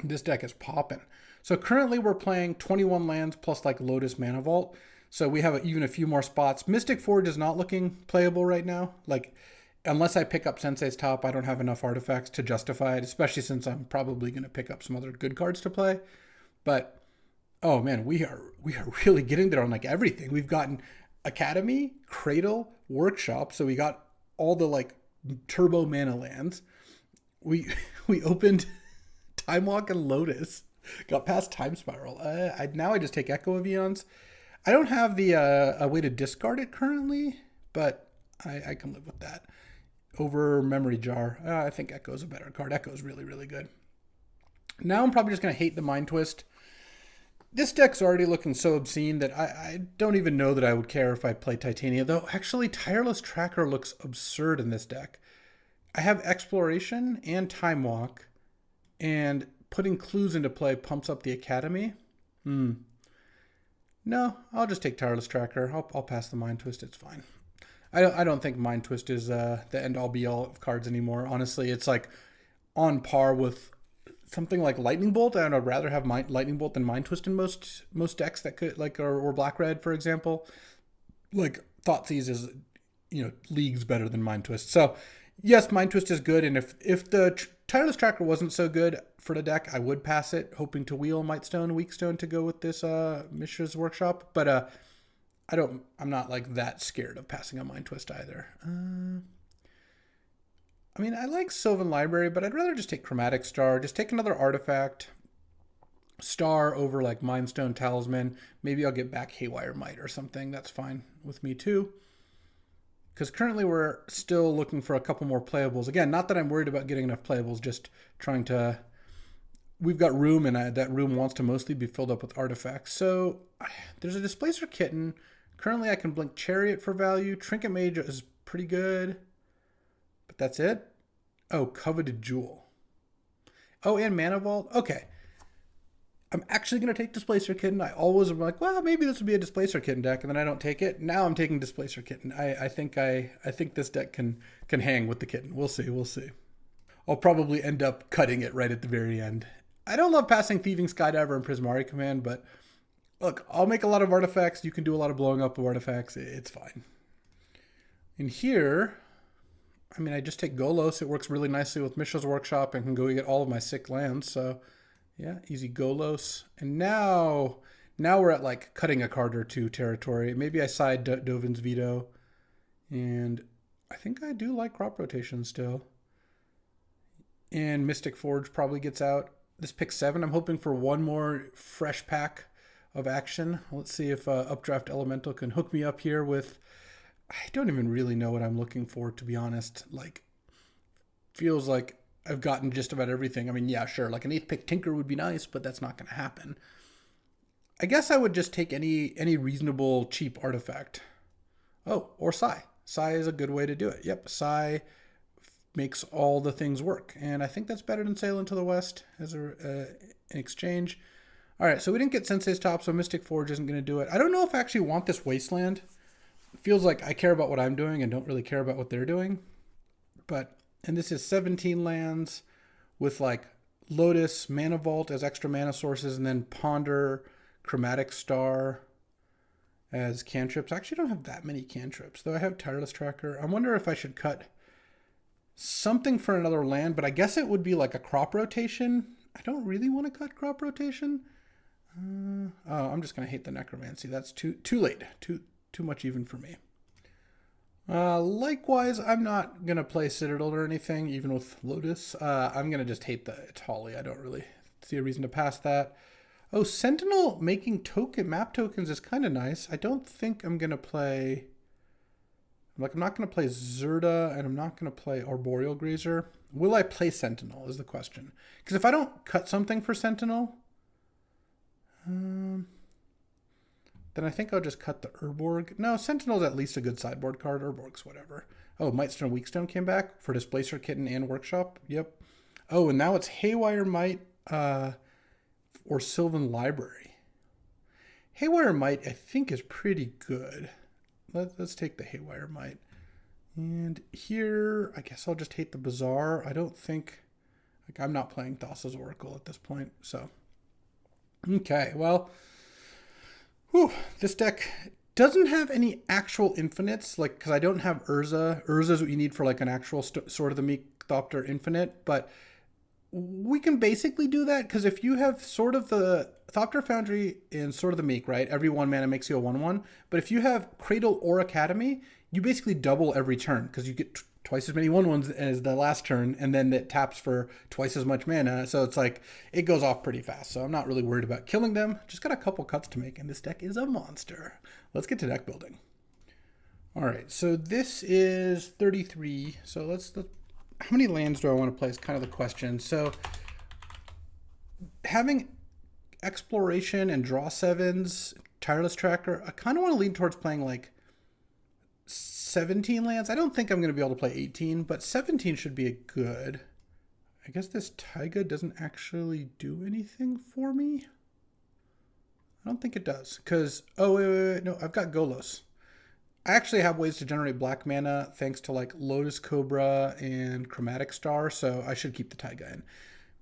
this deck is popping. So currently we're playing 21 lands plus like Lotus Mana Vault. So we have even a few more spots. Mystic Forge is not looking playable right now. Like, unless I pick up Sensei's Top, I don't have enough artifacts to justify it, especially since I'm probably going to pick up some other good cards to play. But, oh man, we are really getting there on like everything. We've gotten Academy, Cradle, Workshop. So we got all the like turbo mana lands. We opened Time Walk and Lotus. Got past Time Spiral. Now I just take Echo of Eons. I don't have the a way to discard it currently, but I can live with that. Over Memory Jar. I think Echo's a better card. Echo's really, really good. Now I'm probably just going to hate the Mind Twist. This deck's already looking so obscene that I don't even know that I would care if I play Titania, though actually Tireless Tracker looks absurd in this deck. I have Exploration and Time Walk, and putting clues into play pumps up the Academy. No, I'll just take Tireless Tracker. I'll pass the Mind Twist. It's fine. I don't think Mind Twist is the end-all be-all of cards anymore. Honestly, it's like on par with something like Lightning Bolt. I'd rather have Lightning Bolt than Mind Twist in most decks that could or Black Red, for example. Like Thoughtseize is leagues better than Mind Twist. So yes, Mind Twist is good, and if the Tireless Tracker wasn't so good for the deck, I would pass it, hoping to wheel Mightstone, Weakstone to go with this Mishra's Workshop. But I'm not like that scared of passing a Mind Twist either. I mean, I like Sylvan Library, but I'd rather just take Chromatic Star. Just take another artifact. Star over like Mindstone Talisman. Maybe I'll get back Haywire Might or something. That's fine with me too. Because currently we're still looking for a couple more playables. Again, not that I'm worried about getting enough playables, just trying to... We've got room, and that room wants to mostly be filled up with artifacts. So there's a Displacer Kitten. Currently I can blink Chariot for value. Trinket Mage is pretty good. But that's it? Oh, Coveted Jewel. Oh, and Mana Vault? Okay. I'm actually going to take Displacer Kitten. I always am like, well, maybe this would be a Displacer Kitten deck, and then I don't take it. Now I'm taking Displacer Kitten. I think this deck can hang with the Kitten. We'll see. I'll probably end up cutting it right at the very end. I don't love passing Thieving Skydiver and Prismari Command, but look, I'll make a lot of artifacts. You can do a lot of blowing up of artifacts. It's fine. In here... I mean, I just take Golos. It works really nicely with Mishra's Workshop and can go get all of my sick lands. So, yeah, easy Golos. And now we're at like cutting a card or two territory. Maybe I side Dovin's Veto. And I think I do like Crop Rotation still. And Mystic Forge probably gets out. This pick 7, I'm hoping for one more fresh pack of action. Let's see if Updraft Elemental can hook me up here with... I don't even really know what I'm looking for, to be honest. Like, feels like I've gotten just about everything. I mean, yeah, sure. Like an 8th pick Tinker would be nice, but that's not going to happen. I guess I would just take any reasonable cheap artifact. Oh, or Sai. Sai is a good way to do it. Yep, Sai makes all the things work. And I think that's better than Sail into the West as an exchange. All right, so we didn't get Sensei's Top, so Mystic Forge isn't going to do it. I don't know if I actually want this Wasteland. It feels like I care about what I'm doing and don't really care about what they're doing. And this is 17 lands with like Lotus, Mana Vault as extra mana sources, and then Ponder, Chromatic Star as cantrips. I actually don't have that many cantrips, though I have Tireless Tracker. I wonder if I should cut something for another land, but I guess it would be like a Crop Rotation. I don't really want to cut Crop Rotation. I'm just going to hate the Necromancy. That's too late. Too much even for me. Likewise, I'm not going to play Citadel or anything, even with Lotus. I'm going to just hate the Itali. I don't really see a reason to pass that. Oh, Sentinel making map tokens is kind of nice. I don't think I'm going to play... I'm not going to play Zerda, and I'm not going to play Arboreal Grazer. Will I play Sentinel is the question. Because if I don't cut something for Sentinel... then I think I'll just cut the Urborg. No, Sentinel's at least a good sideboard card. Urborg's whatever. Oh, Mightstone, Weakstone came back for Displacer Kitten and Workshop. Yep. Oh, and now it's Haywire Might or Sylvan Library. Haywire Might, I think, is pretty good. Let's take the Haywire Might. And here, I guess I'll just hate the Bazaar. I don't think... I'm not playing Thassa's Oracle at this point, so... Okay, well... Whew, this deck doesn't have any actual infinites, like, because I don't have Urza. Urza is what you need for, like, an actual Sword of the Meek Thopter infinite, but we can basically do that, because if you have Sword of the Thopter Foundry and Sword of the Meek, right, every 1 mana makes you a 1/1, but if you have Cradle or Academy, you basically double every turn, because you get twice as many 1/1s as the last turn, and then it taps for twice as much mana. So it's like it goes off pretty fast. So I'm not really worried about killing them. Just got a couple cuts to make, and this deck is a monster. Let's get to deck building. All right, so this is 33. So let's how many lands do I want to play is kind of the question. So having exploration and draw 7s, tireless tracker, I kind of want to lean towards playing like 17 lands. I don't think I'm going to be able to play 18, but 17 should be a good. I guess this Taiga doesn't actually do anything for me. I don't think it does, because, oh, wait, no, I've got Golos. I actually have ways to generate black mana thanks to like Lotus Cobra and Chromatic Star, so I should keep the Taiga in,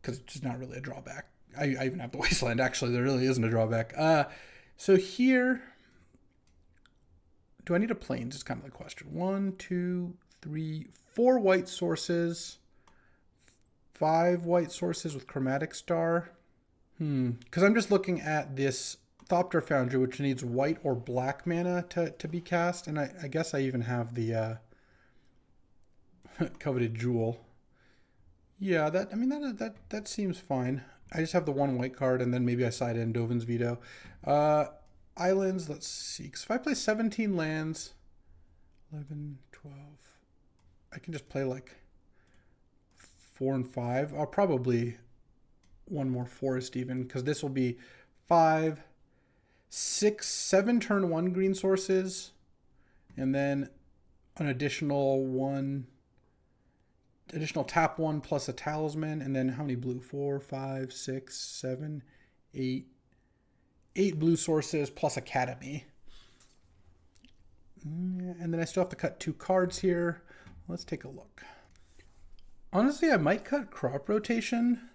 because it's just not really a drawback. I even have the Wasteland, actually. There really isn't a drawback. So here, do I need a plains? Is kind of the question. 1, 2, 3, 4 white sources, 5 white sources with Chromatic Star. Because I'm just looking at this Thopter Foundry, which needs white or black mana to be cast, and I guess I even have the Coveted Jewel. Yeah, that seems fine. I just have the 1 white card, and then maybe I side in Dovin's Veto. Islands, let's see. Because if I play 17 lands, 11, 12, I can just play like 4 and 5. I'll probably one more forest even, because this will be 5, 6, 7 turn 1 green sources, and then an additional tap 1 plus a talisman, and then how many blue? 4, 5, 6, 7, 8. 8 blue sources plus Academy. And then I still have to cut 2 cards here. Let's take a look. Honestly, I might cut Crop Rotation.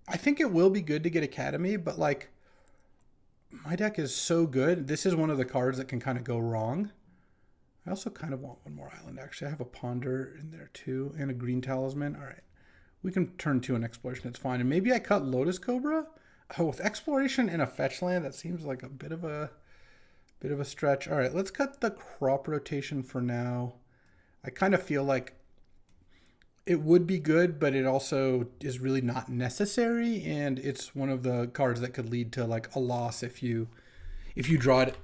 I think it will be good to get Academy, but like my deck is so good. This is one of the cards that can kind of go wrong. I also kind of want one more island, actually. I have a Ponder in there too, and a green talisman. All right. We can turn to an exploration. It's fine. And maybe I cut Lotus Cobra. Oh, with exploration and a fetch land, that seems like a bit of a stretch. All right, let's cut the crop rotation for now. I kind of feel like it would be good, but it also is really not necessary, and it's one of the cards that could lead to like a loss if you draw it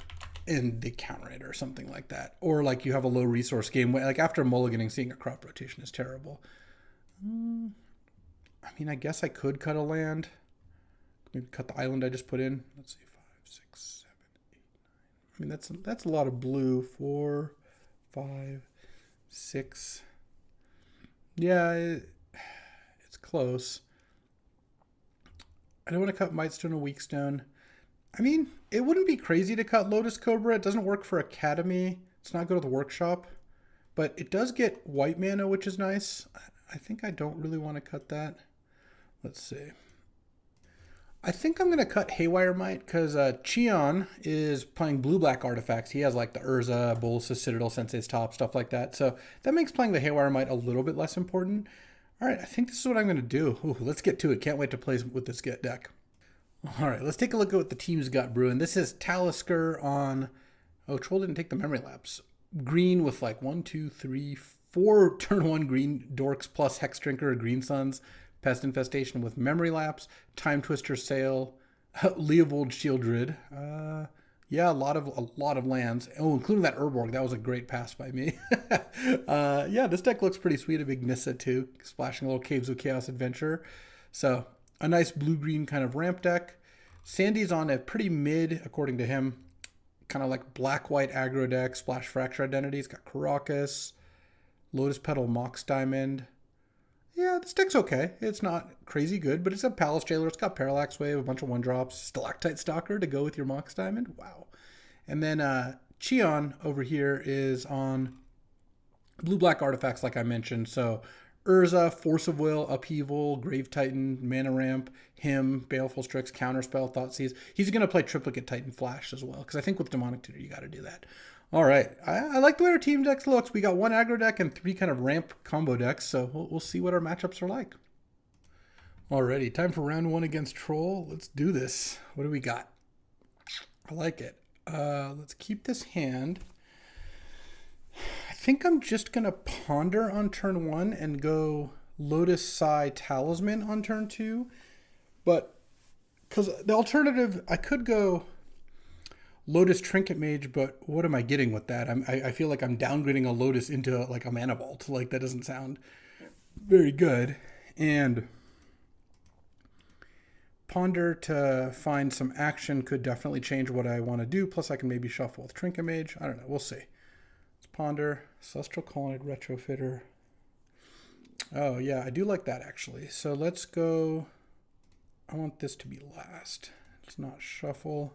and they counter it or something like that, or like you have a low resource game. Like after mulliganing, seeing a crop rotation is terrible. I mean, I guess I could cut a land. Maybe cut the island I just put in. Let's see, 5, 6, 7, 8, 9. I mean, that's a lot of blue. 4, 5, 6. Yeah, it's close. I don't want to cut Mightstone or Weakstone. I mean, it wouldn't be crazy to cut Lotus Cobra. It doesn't work for Academy. It's not good at the workshop. But it does get white mana, which is nice. I think I don't really want to cut that. Let's see. I think I'm going to cut Haywire Might because Cheon is playing blue-black artifacts. He has like the Urza, Bolus's Citadel, Sensei's Top, stuff like that. So that makes playing the Haywire Might a little bit less important. All right, I think this is what I'm going to do. Ooh, let's get to it. Can't wait to play with this deck. All right, let's take a look at what the team's got brewing. This is Talisker on... Oh, Troll didn't take the memory lapse. Green with like 1, 2, 3, 4 turn 1 green Dorks plus Hex Drinker or Green Suns. Pest Infestation with Memory Lapse, Time Twister Sail, Leovold Shieldred. Yeah, a lot of lands. Oh, including that Urborg. That was a great pass by me. Yeah, this deck looks pretty sweet. A big Nissa too, splashing a little Caves of Chaos Adventure. So a nice blue-green kind of ramp deck. Sandy's on a pretty mid, according to him, kind of like black-white aggro deck, Splash Fracture Identity. It's got Karakas, Lotus Petal, Mox Diamond. Yeah, this deck's okay. It's not crazy good, but it's a Palace Jailer. It's got Parallax Wave, a bunch of 1-drops, Stalactite Stalker to go with your Mox Diamond. Wow. And then Cheon over here is on blue-black artifacts, like I mentioned. So Urza, Force of Will, Upheaval, Grave Titan, Mana Ramp, him, Baleful Strix, Counterspell, Thoughtseize. He's going to play Triplicate Titan Flash as well, because I think with Demonic Tutor you got to do that. All right, I like the way our team decks looks. We got 1 aggro deck and 3 kind of ramp combo decks, so we'll see what our matchups are like. Alrighty, time for round 1 against Troll. Let's do this. What do we got? I like it. Let's keep this hand. think I'm just going to ponder on turn 1 and go Lotus Sai Talisman on turn 2. But, because the alternative, I could go Lotus Trinket Mage, but what am I getting with that? I feel like I'm downgrading a Lotus into like a Mana Vault. Like, that doesn't sound very good. And Ponder to find some action could definitely change what I want to do. Plus, I can maybe shuffle with Trinket Mage. I don't know. We'll see. Let's ponder. Celestial Colonnade Retrofitter. Oh, yeah. I do like that, actually. So let's go. I want this to be last. Let's not shuffle.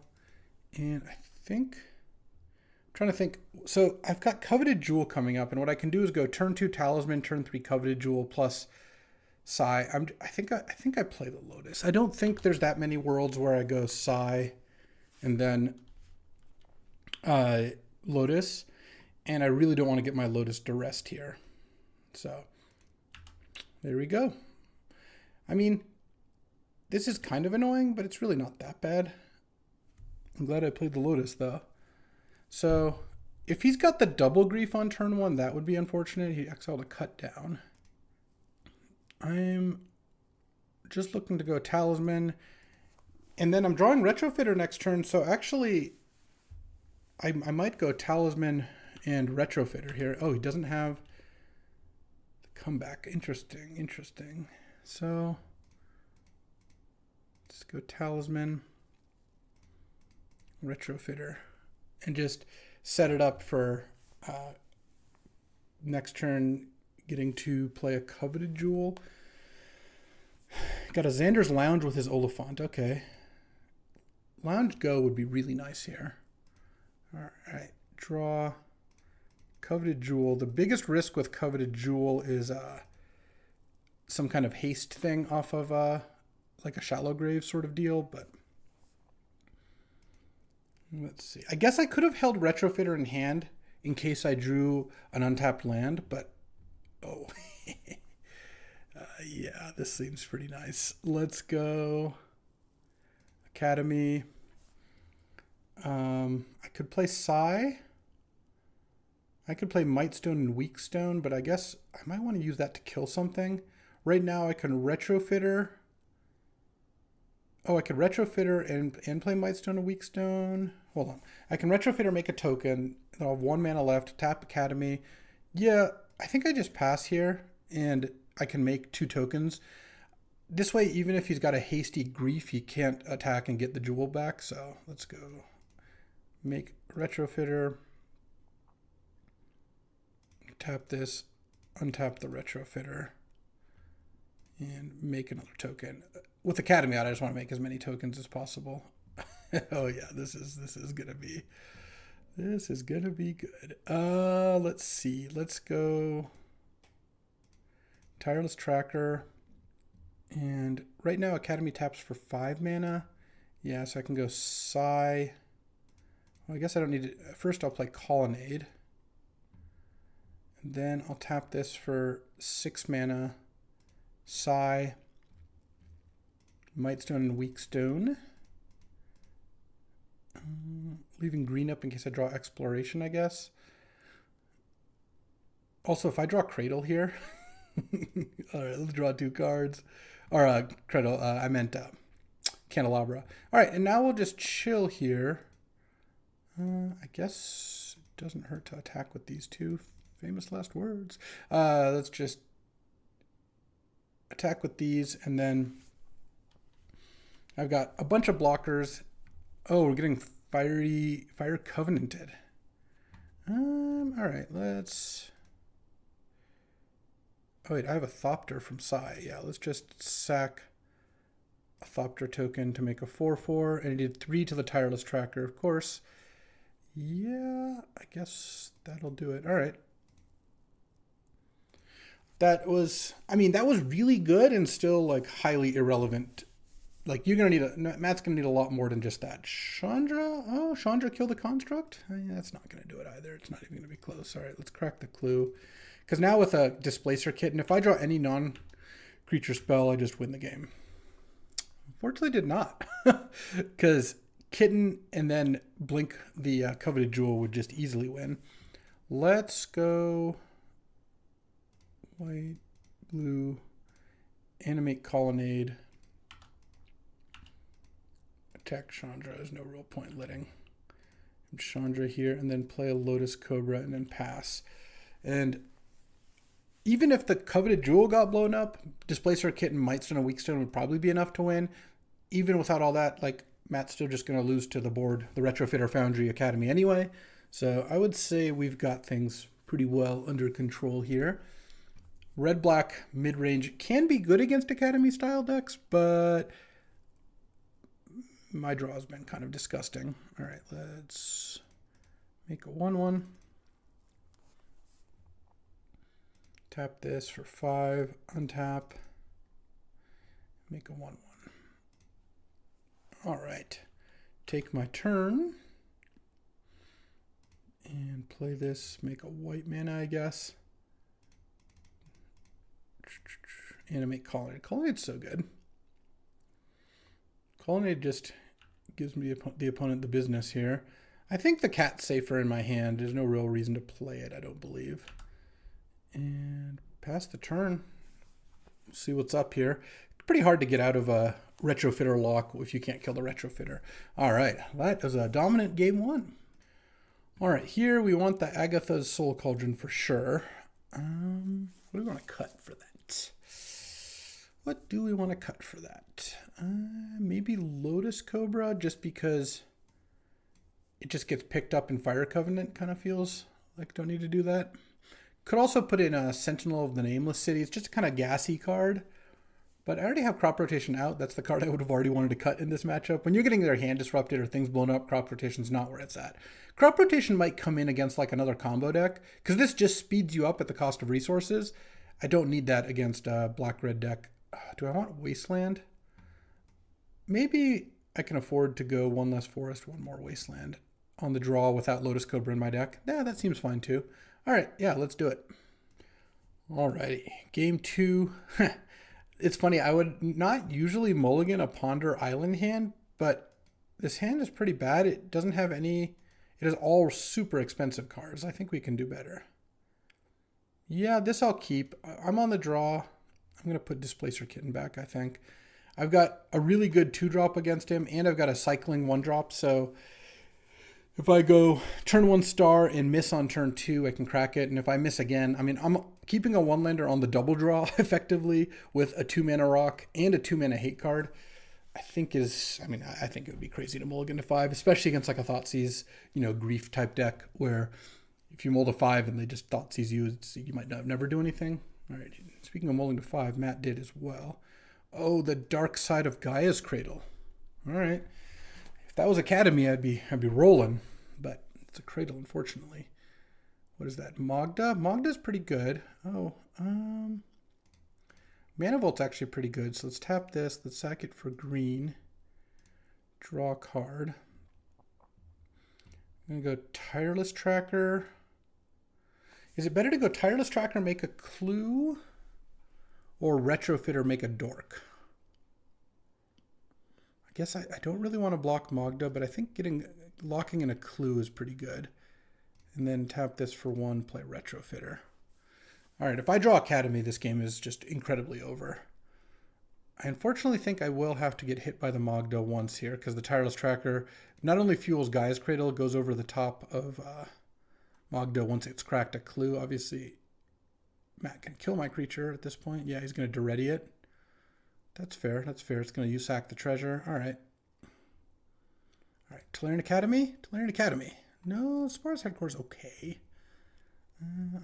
And I think, I'm trying to think. So I've got Coveted Jewel coming up. And what I can do is go turn 2 Talisman, turn 3 Coveted Jewel, plus Sai. I think I play the Lotus. I don't think there's that many worlds where I go Sai and then Lotus. And I really don't want to get my Lotus to rest here. So there we go. I mean, this is kind of annoying, but it's really not that bad. I'm glad I played the Lotus, though. So if he's got the double grief on turn 1, that would be unfortunate. He exiled a cut down. I'm just looking to go Talisman. And then I'm drawing Retrofitter next turn. So actually, I might go Talisman and Retrofitter here. Oh, he doesn't have the comeback. Interesting. So let's go Talisman, Retrofitter, and just set it up for next turn getting to play a Coveted Jewel. Got a Xander's Lounge with his Oliphant. Okay. Lounge Go would be really nice here. All right. Draw Coveted Jewel. The biggest risk with Coveted Jewel is some kind of haste thing off of like a Shallow Grave sort of deal, but let's see. I guess I could have held Retrofitter in hand in case I drew an untapped land, but oh, yeah, this seems pretty nice. Let's go Academy. I could play Sai. I could play Mightstone and Weakstone, but I guess I might want to use that to kill something. Right now I can Retrofitter. Oh, I could Retrofitter and play Mightstone and Weakstone. Hold on. I can Retrofitter, make a token. I'll have 1 mana left. Tap Academy. Yeah, I think I just pass here, and I can make 2 tokens. This way, even if he's got a hasty grief, he can't attack and get the jewel back. So let's go make Retrofitter. Tap this, untap the Retrofitter, and make another token. With Academy out, I just want to make as many tokens as possible. Oh yeah, this is gonna be good. Let's see. Let's go Tireless Tracker. And right now Academy taps for 5 mana. Yeah, so I can go Sai. Well, I guess I don't need to. First I'll play Colonnade. And then I'll tap this for 6 mana. Sai. Mightstone and Weakstone. Leaving green up in case I draw Exploration, I guess. Also, if I draw Cradle here... All right, let's draw 2 cards. Or Cradle, I meant Candelabra. All right, and now we'll just chill here. I guess it doesn't hurt to attack with these 2 famous last words. Let's just attack with these, and then I've got a bunch of blockers. Oh, we're getting Fire Covenanted. All right, let's... Oh, wait, I have a Thopter from Sai. Yeah, let's just sack a Thopter token to make a 4/4, and I did 3 to the Tireless Tracker, of course. Yeah, I guess that'll do it. All right. That was really good and still like highly irrelevant. Like you're gonna need Matt's gonna need a lot more than just that. Chandra? Oh, Chandra killed the construct? Yeah, that's not gonna do it either. It's not even gonna be close. All right, let's crack the clue. Because now with a Displacer Kitten, if I draw any non-creature spell, I just win the game. Unfortunately, did not. Because Kitten and then blink the Coveted Jewel would just easily win. Let's go white, blue, animate colonnade, attack Chandra. There's no real point letting Chandra here, and then play a Lotus Cobra and then pass. And even if the coveted jewel got blown up, Displacer Kitten, Mightstone, and Weakstone would probably be enough to win. Even without all that, like, Matt's still just going to lose to the board, the Retrofitter Foundry Academy anyway. So I would say we've got things pretty well under control here. Red-black mid-range can be good against Academy-style decks, but my draw has been kind of disgusting. All right, let's make a 1/1. Tap this for 5, untap, make a 1/1. All right, take my turn and play this, make a white mana, I guess. Animate Colonnade. Colonnade's so good. Colonnade just gives me the opponent the business here. I think the cat's safer in my hand. There's no real reason to play it, I don't believe. And pass the turn. We'll see what's up here. Pretty hard to get out of a Retrofitter lock if you can't kill the Retrofitter. All right, that is a dominant game 1. All right, here we want the Agatha's Soul Cauldron for sure. What do we want to cut for that? What do we want to cut for that? Maybe Lotus Cobra, just because it just gets picked up in Fire Covenant, kind of feels like don't need to do that. Could also put in a Sentinel of the Nameless City. It's just a kind of gassy card. But I already have Crop Rotation out. That's the card I would have already wanted to cut in this matchup. When you're getting their hand disrupted or things blown up, Crop Rotation's not where it's at. Crop Rotation might come in against like another combo deck, because this just speeds you up at the cost of resources. I don't need that against a black-red deck. Do I want Wasteland? Maybe I can afford to go 1 less Forest, 1 more Wasteland on the draw without Lotus Cobra in my deck. Yeah, that seems fine too. All right, yeah, let's do it. Alrighty, game 2. It's funny, I would not usually mulligan a Ponder Island hand, but this hand is pretty bad. It doesn't have any, it is all super expensive cards. I think we can do better. Yeah, this I'll keep. I'm on the draw. I'm going to put Displacer Kitten back, I think. I've got a really good 2-drop against him, and I've got a cycling 1-drop, so if I go turn 1 star and miss on turn 2, I can crack it. And if I miss again, I mean, I'm keeping a 1-lander on the double draw effectively with a 2-mana rock and a 2-mana hate card. I think I think it would be crazy to mulligan to 5, especially against like a Thoughtseize, grief type deck where if you mull to 5 and they just Thoughtseize you, you might never do anything. All right, speaking of mulling to 5, Matt did as well. Oh, the Dark Side of Gaia's Cradle. All right. If that was Academy, I'd be rolling, but it's a Cradle, unfortunately. What is that? Magda? Magda's pretty good. Oh, Mana Vault's actually pretty good, so let's tap this. Let's sack it for green. Draw a card. I'm going to go Tireless Tracker. Is it better to go Tireless Tracker, make a clue, or Retrofitter, make a dork? I guess I don't really want to block Magda, but I think locking in a clue is pretty good. And then tap this for 1, play Retrofitter. All right, if I draw Academy, this game is just incredibly over. I unfortunately think I will have to get hit by the Magda once here, because the Tireless Tracker not only fuels Gaia's Cradle, it goes over the top of Magda once it's cracked a clue. Obviously, Matt can kill my creature at this point. Yeah, he's going to Duretti it. That's fair. That's fair. It's going to sack the treasure. All right. All right. Tolarian Academy? Tolarian Academy. No, Spara's Headquarters okay.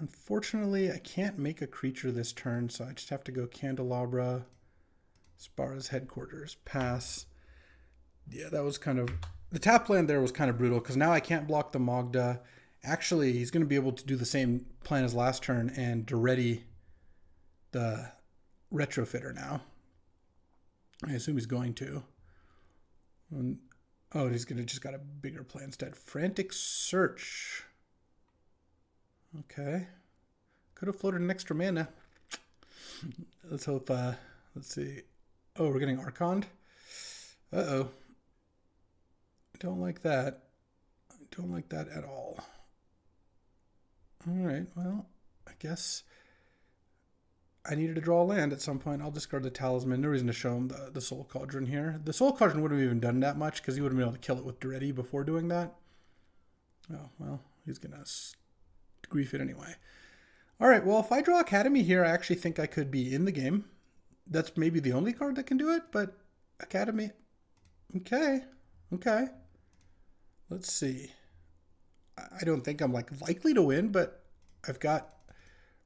Unfortunately, I can't make a creature this turn, so I just have to go Candelabra, Spara's Headquarters, pass. Yeah, that was kind of... The tap land there was kind of brutal, because now I can't block the Magda. Actually, he's going to be able to do the same plan as last turn and Duretti the Retrofitter now. I assume he's going to. Oh, he's going to just got a bigger play instead. Frantic Search. Okay. Could have floated an extra mana. Let's hope, let's see. Oh, we're getting Archon. Uh-oh. I don't like that. I don't like that at all. All right, well, I guess I needed to draw land at some point. I'll discard the talisman. No reason to show him the Soul Cauldron here. The Soul Cauldron wouldn't have even done that much because he would have been able to kill it with Duretti before doing that. Oh, well, he's going to grief it anyway. All right, well, if I draw Academy here, I actually think I could be in the game. That's maybe the only card that can do it, but Academy. Okay. Let's see. I don't think I'm like likely to win, but I've got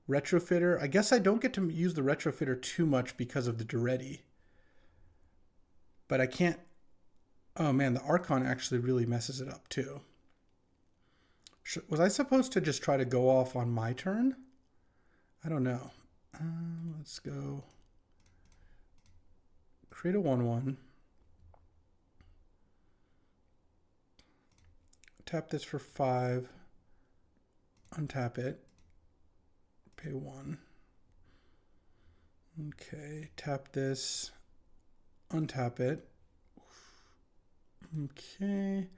Retrofitter. I guess I don't get to use the Retrofitter too much because of the Duretti. But I can't... Oh man, the Archon actually really messes it up too. Was I supposed to just try to go off on my turn? I don't know. Let's go... Create a 1/1. Tap this for 5. Untap it. Pay 1. Okay, tap this. Untap it. Okay.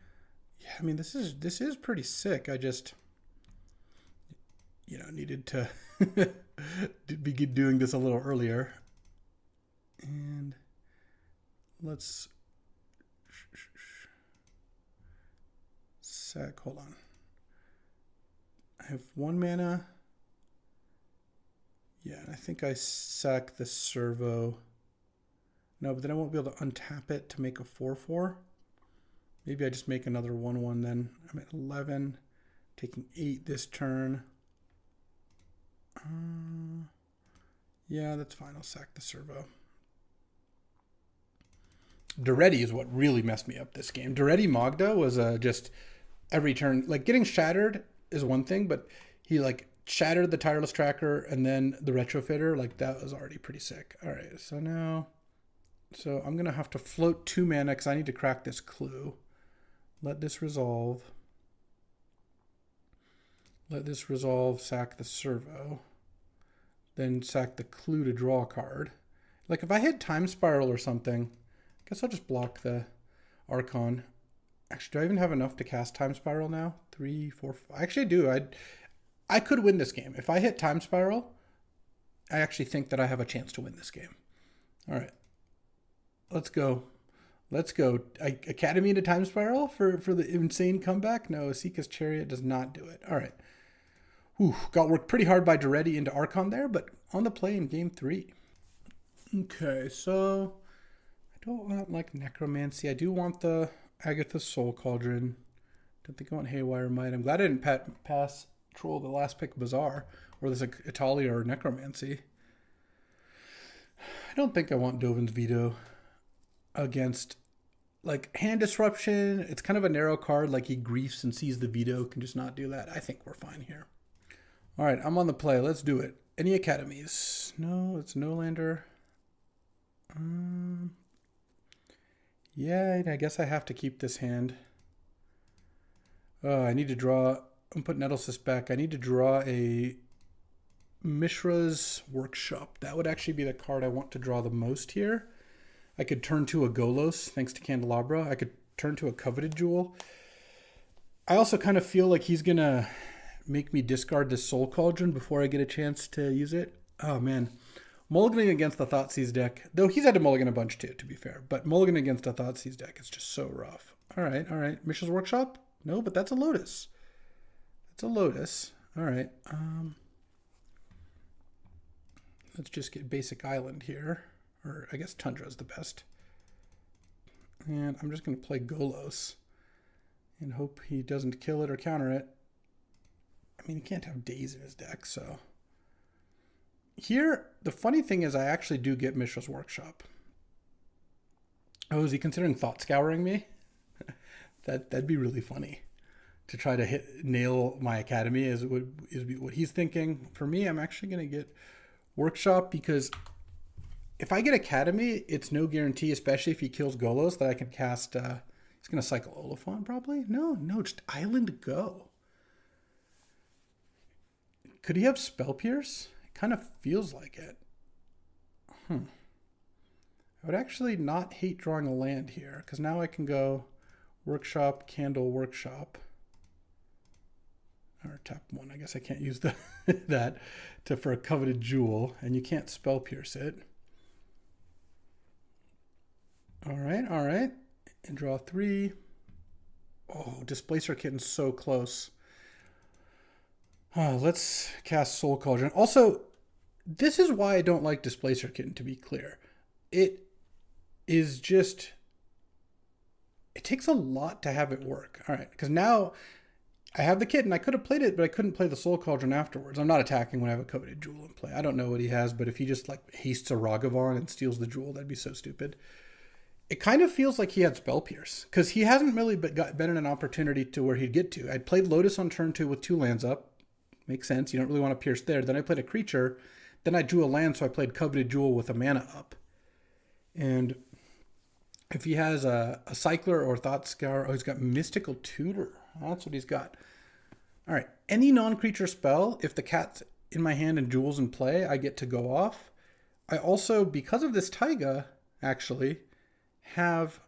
Yeah, I mean this is pretty sick. I just needed to begin doing this a little earlier. And let's sack. Hold on. I have 1 mana. Yeah, and I think I sack the servo. No, but then I won't be able to untap it to make a 4/4. Maybe I just make another 1/1 then. I'm at 11, taking 8 this turn. Yeah, that's fine. I'll sack the servo. Duretti is what really messed me up this game. Duretti Magda was just every turn. Like, getting shattered is one thing, but he, like, shattered the Tireless Tracker and then the Retrofitter. Like, that was already pretty sick. All right, so now... So I'm going to have to float 2 mana because I need to crack this clue. Let this resolve. Let this resolve, sack the servo. Then sack the clue to draw a card. Like, if I hit Time Spiral or something, I guess I'll just block the Archon. Actually, do I even have enough to cast Time Spiral now? 3, 4, 5. I actually do. I could win this game. If I hit Time Spiral, I actually think that I have a chance to win this game. All right. Let's go. Let's go. Academy into Time Spiral for the insane comeback? No, Asika's Chariot does not do it. All right. Whew, got worked pretty hard by Duretti into Archon there, but on the play in game 3. Okay, so I don't want like Necromancy. I do want the Agatha Soul Cauldron. Don't think I want Haywire Might. I'm glad I didn't pass Troll the last pick Bazaar, or there's like Italia or Necromancy. I don't think I want Dovin's Veto against like Hand Disruption. It's kind of a narrow card, like he griefs and sees the veto, can just not do that. I think we're fine here. All right, I'm on the play. Let's do it. Any academies? No, it's no lander. Yeah, I guess I have to keep this hand. I need to draw. I'm putting Nettlecyst back. I need to draw a Mishra's Workshop. That would actually be the card I want to draw the most here. I could turn to a Golos, thanks to Candelabra. I could turn to a Coveted Jewel. I also kind of feel like he's going to make me discard this Soul Cauldron before I get a chance to use it. Oh, man. Mulliganing against the Thoughtseize deck, though he's had to mulligan a bunch too, to be fair. But mulligan against a Thoughtseize deck is just so rough. All right. Mishra's Workshop? No, but that's a Lotus. That's a Lotus. All right. Let's just get basic Island here. Or I guess Tundra is the best. And I'm just going to play Golos and hope he doesn't kill it or counter it. I mean, he can't have Daze in his deck, so. Here, the funny thing is I actually do get Mishra's Workshop. Oh, is he considering Thought Scouring me? That'd be really funny. To try to nail my Academy is what he's thinking. For me, I'm actually going to get Workshop because if I get Academy, it's no guarantee, especially if he kills Golos, that I can cast... he's going to cycle Oliphant, probably? No, just Island Go. Could he have Spell Pierce? It kind of feels like it. I would actually not hate drawing a land here, because now I can go Workshop, Candle, Workshop. Or tap 1. I guess I can't use that for a coveted jewel, and you can't spell pierce it. All right. And draw 3. Oh, Displacer Kitten's so close. Let's cast Soul Cauldron. Also, this is why I don't like Displacer Kitten, to be clear. It is just... It takes a lot to have it work. All right, because now I have the kitten. I could have played it, but I couldn't play the Soul Cauldron afterwards. I'm not attacking when I have a coveted jewel in play. I don't know what he has, but if he just like hastes a Ragavan and steals the jewel, that'd be so stupid. It kind of feels like he had Spell Pierce, because he hasn't really been in an opportunity to where he'd get to. I'd played Lotus on turn 2 with 2 lands up. Makes sense. You don't really want to pierce there. Then I played a creature. Then I drew a land, so I played Coveted Jewel with a mana up. And if he has a Cycler or Thought Scour, oh, he's got Mystical Tutor. That's what he's got. All right. Any non-creature spell, if the cat's in my hand and jewel's in play, I get to go off. I also, because of this Taiga, actually, have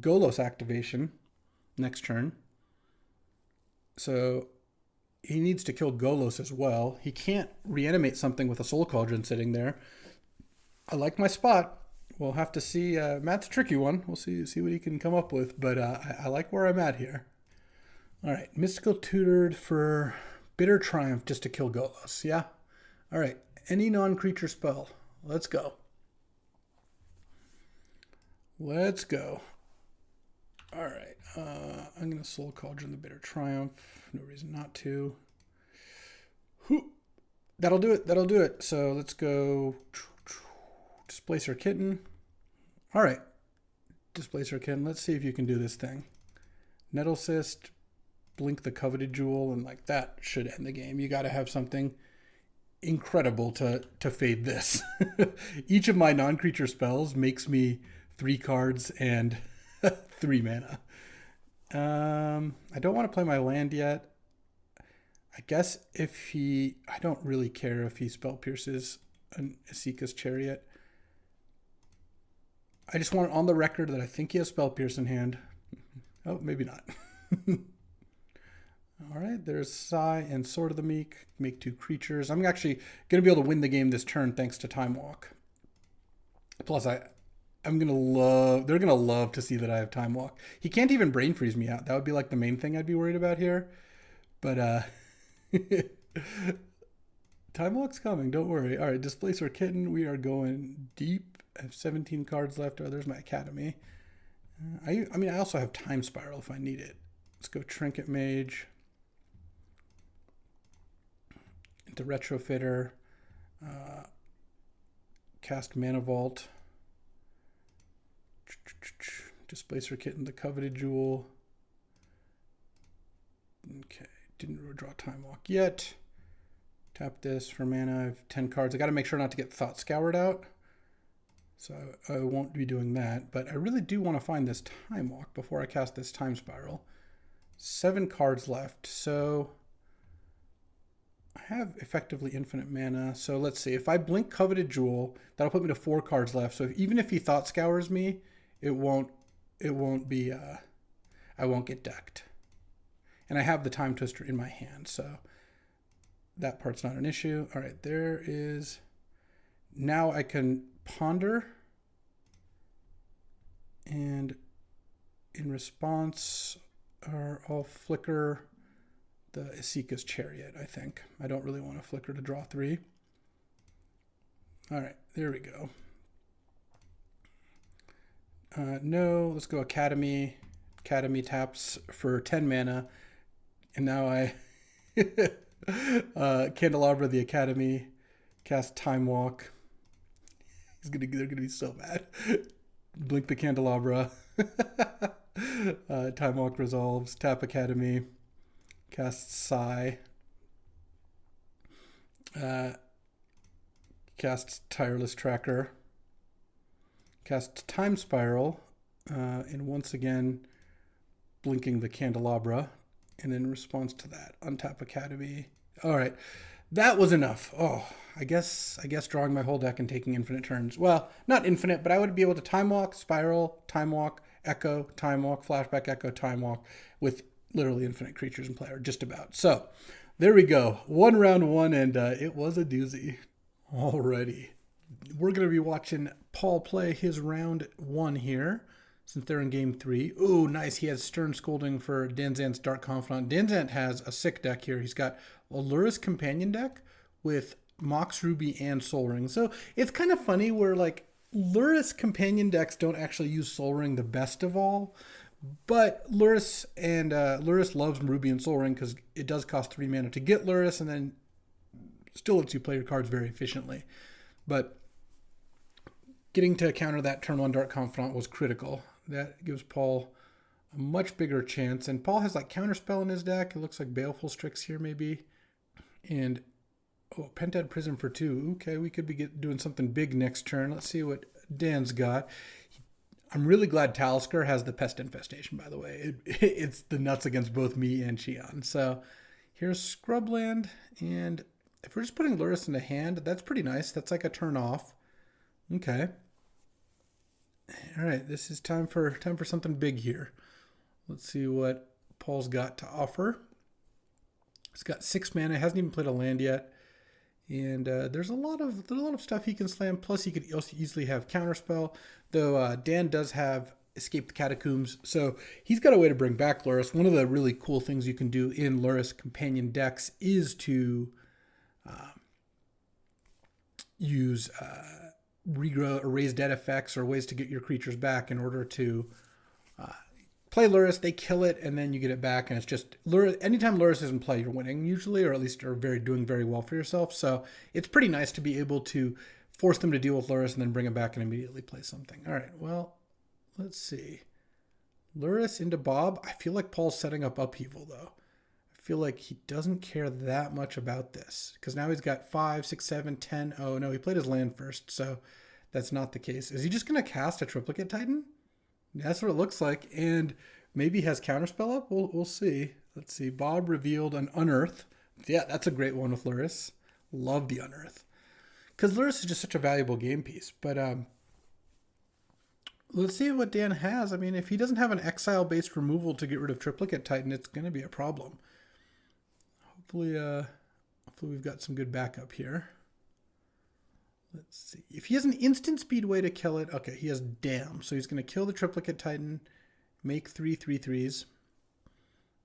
Golos activation next turn. So he needs to kill Golos as well. He can't reanimate something with a Soul Cauldron sitting there. I like my spot. We'll have to see. Matt's a tricky one. We'll see what he can come up with. But I like where I'm at here. All right. Mystical Tutored for Bitter Triumph just to kill Golos. Yeah? All right. Any non-creature spell. Let's go. Let's go. All right. I'm going to Soul Cauldron the Bitter Triumph. No reason not to. That'll do it. So let's go Displacer Kitten. All right. Displacer Kitten. Let's see if you can do this thing. Nettle Cyst, blink the Coveted Jewel, and like that should end the game. You got to have something incredible to fade this. Each of my non-creature spells makes me 3 cards and 3 mana. I don't want to play my land yet. I guess I don't really care if he spell pierces an Esika's Chariot. I just want it on the record that I think he has spell pierce in hand. Oh, maybe not. All right, there's Sigh and Sword of the Meek. Make 2 creatures. I'm actually going to be able to win the game this turn thanks to Time Walk. Plus, they're going to love to see that I have Time Walk. He can't even Brain Freeze me out. That would be like the main thing I'd be worried about here. But Time Walk's coming, don't worry. All right, Displacer Kitten, we are going deep. I have 17 cards left. Oh, there's my Academy. I also have Time Spiral if I need it. Let's go Trinket Mage. Into Retrofitter. Cast Mana Vault. Displacer Kitten, the Coveted Jewel. Okay, didn't draw Time Walk yet. Tap this for mana. I have 10 cards. I got to make sure not to get Thought Scoured out. So I won't be doing that. But I really do want to find this Time Walk before I cast this Time Spiral. 7 cards left. So I have effectively infinite mana. So let's see. If I blink Coveted Jewel, that'll put me to 4 cards left. So even if he Thought Scours me, it won't be, I won't get decked. And I have the Time Twister in my hand, so that part's not an issue. All right, there is, now I can ponder, and in response, I'll flicker the Esika's Chariot, I think. I don't really want to flicker to draw 3. All right, there we go. No, let's go Academy. Academy taps for 10 mana. And now I Candelabra the Academy, cast Time Walk. They're gonna be so mad. Blink the Candelabra. Time Walk resolves. Tap Academy. Cast Sigh. Cast Tireless Tracker. Cast Time Spiral. And once again, blinking the Candelabra. And in response to that, untap Academy. All right, that was enough. Oh, I guess drawing my whole deck and taking infinite turns. Well, not infinite, but I would be able to Time Walk, Spiral, Time Walk, Echo, Time Walk, Flashback, Echo, Time Walk with literally infinite creatures in play, or just about. So there we go. Round one, and it was a doozy. Alrighty. We're going to be watching Paul play his round one here, since they're in game three. Ooh, nice. He has Stern Scolding for Danzant's Dark Confidant. Danzant has a sick deck here. He's got a Lotus Companion deck with Mox Ruby and Soul Ring. So it's kind of funny where like Lotus Companion decks don't actually use Soul Ring the best of all. But Lotus loves Ruby and Soul Ring because it does cost 3 mana to get Lotus, and then still lets you play your cards very efficiently. But getting to counter that turn 1 Dark Confidant was critical. That gives Paul a much bigger chance. And Paul has like Counterspell in his deck. It looks like Baleful Strix here maybe. And Pentad Prism for 2. Okay, we could be doing something big next turn. Let's see what Dan's got. I'm really glad Talisker has the Pest Infestation, by the way. It's the nuts against both me and Xi'an. So here's Scrubland. And if we're just putting Lurrus in the hand, that's pretty nice. That's like a turn off. Okay. All right, this is time for something big here. Let's see what Paul's got to offer. He's got 6 mana. Hasn't even played a land yet. And there's a lot of stuff he can slam. Plus, he could also easily have Counterspell. Though Dan does have Escape the Catacombs, so he's got a way to bring back Lurrus. One of the really cool things you can do in Lurrus companion decks is to use regrow or raise dead effects or ways to get your creatures back in order to play Lurrus. They kill it, and then you get it back, and it's just Lurrus. Anytime Lurrus is in play, you're winning usually, or at least are doing very well for yourself. So it's pretty nice to be able to force them to deal with Lurrus and then bring it back and immediately play something. All right, well, let's see. Lurrus into Bob. I feel like Paul's setting up Upheaval, though. I feel like he doesn't care that much about this because now he's got 5, 6, 7, 10. Oh, no, he played his land first, so that's not the case. Is he just going to cast a Triplicate Titan? That's what it looks like, and maybe has Counterspell up. We'll see. Let's see. Bob revealed an Unearth. Yeah, that's a great one with Lurrus. Love the Unearth. Because Lurrus is just such a valuable game piece. But let's see what Dan has. I mean, if he doesn't have an exile-based removal to get rid of Triplicate Titan, it's going to be a problem. Hopefully we've got some good backup here. Let's see. If he has an instant speed way to kill it, okay, he has Damn. So he's going to kill the Triplicate Titan, make 3 3/3s,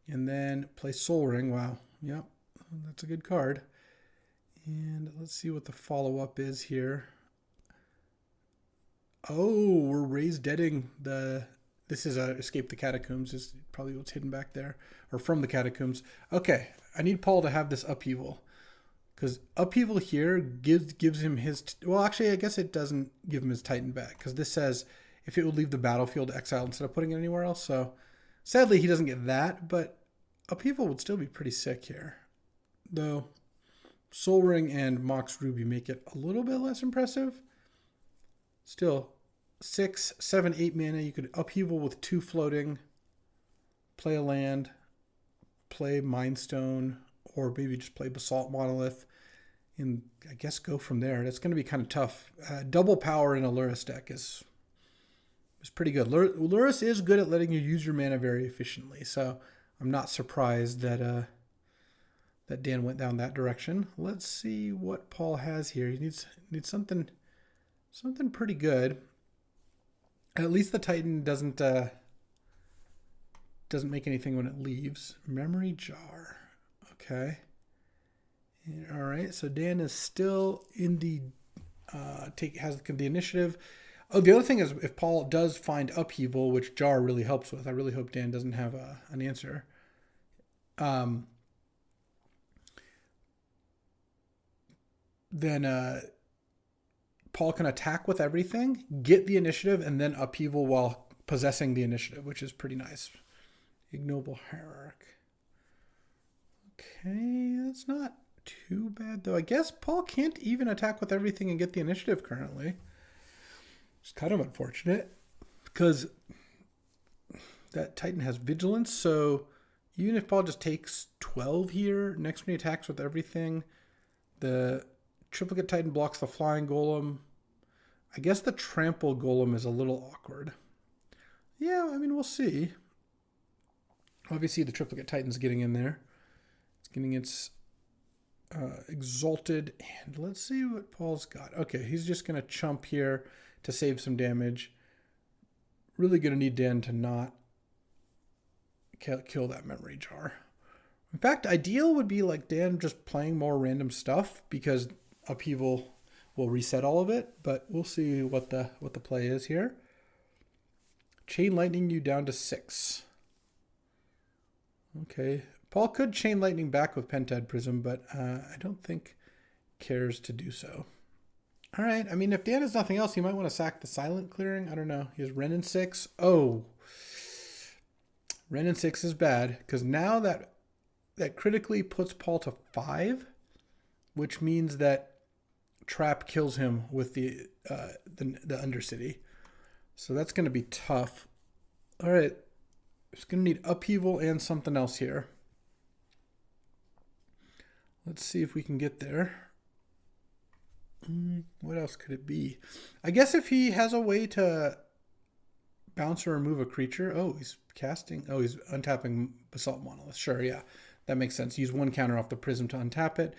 and then play Soul Ring. Wow. Yep. That's a good card. And let's see what the follow-up is here. Oh, we're raised deading the... This is Escape the Catacombs. Is probably what's hidden back there. Or from the Catacombs. Okay, I need Paul to have this Upheaval. Because Upheaval here gives him his... Well, actually, I guess it doesn't give him his Titan back. Because this says if it would leave the battlefield exiled instead of putting it anywhere else. So, sadly, he doesn't get that. But Upheaval would still be pretty sick here. Though, Soul Ring and Mox Ruby make it a little bit less impressive. Still, 6, 7, 8 mana. You could Upheaval with 2 floating. Play a land. Play Mind Stone. Or maybe just play Basalt Monolith and I guess go from there. That's going to be kind of tough. Double power in a Lurrus deck is pretty good. Lurrus is good at letting you use your mana very efficiently, so I'm not surprised that that Dan went down that direction. Let's see what Paul has here. He needs something pretty good. At least the Titan doesn't make anything when it leaves. Memory Jar. Okay. All right. So Dan is still in the has the initiative. Oh, the other thing is if Paul does find Upheaval, which Jar really helps with. I really hope Dan doesn't have an answer. Then Paul can attack with everything, get the initiative, and then Upheaval while possessing the initiative, which is pretty nice. Ignoble Hierarch. Okay, that's not too bad, though. I guess Paul can't even attack with everything and get the initiative currently. It's kind of unfortunate because that Titan has Vigilance, so even if Paul just takes 12 here, next when he attacks with everything, the Triplicate Titan blocks the Flying Golem. I guess the Trample Golem is a little awkward. Yeah, I mean, we'll see. Obviously, the Triplicate Titan's getting in there. It's getting its Exalted. And let's see what Paul's got. Okay, he's just going to chump here to save some damage. Really going to need Dan to not kill that memory jar. In fact, ideal would be like Dan just playing more random stuff because Upheaval will reset all of it, but we'll see what the play is here. Chain Lightning you down to 6. Okay, Paul could Chain Lightning back with Pentad Prism, but I don't think cares to do so. All right, I mean, if Dan has nothing else, he might want to sack the Silent Clearing. I don't know. He has Ren in 6. Oh, Ren in 6 is bad because now that critically puts Paul to 5, which means that Trap kills him with the Undercity. So that's going to be tough. All right. It's going to need Upheaval and something else here. Let's see if we can get there. What else could it be? I guess if he has a way to bounce or remove a creature. Oh, he's casting. Oh, he's untapping Basalt Monolith. Sure, yeah. That makes sense. Use one counter off the Prism to untap it.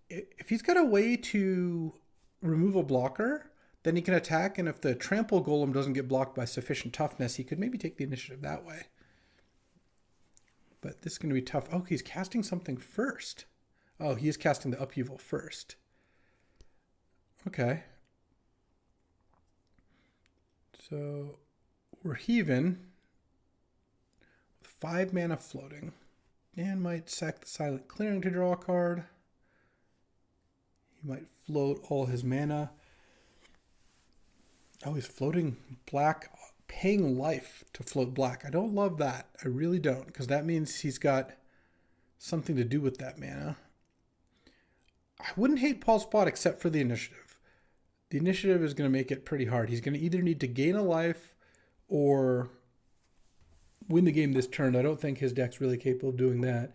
If he's got a way to remove a blocker, then he can attack. And if the Trample Golem doesn't get blocked by sufficient toughness, he could maybe take the initiative that way. But this is going to be tough. Oh, he's casting something first. Oh, he is casting the Upheaval first. Okay. So we're heaving. 5 mana floating. Dan might sack the Silent Clearing to draw a card. He might float all his mana. Oh, he's floating black, paying life to float black. I don't love that. I really don't, because that means he's got something to do with that mana. I wouldn't hate Paul's spot except for the initiative. The initiative is going to make it pretty hard. He's going to either need to gain a life or win the game this turn. I don't think his deck's really capable of doing that.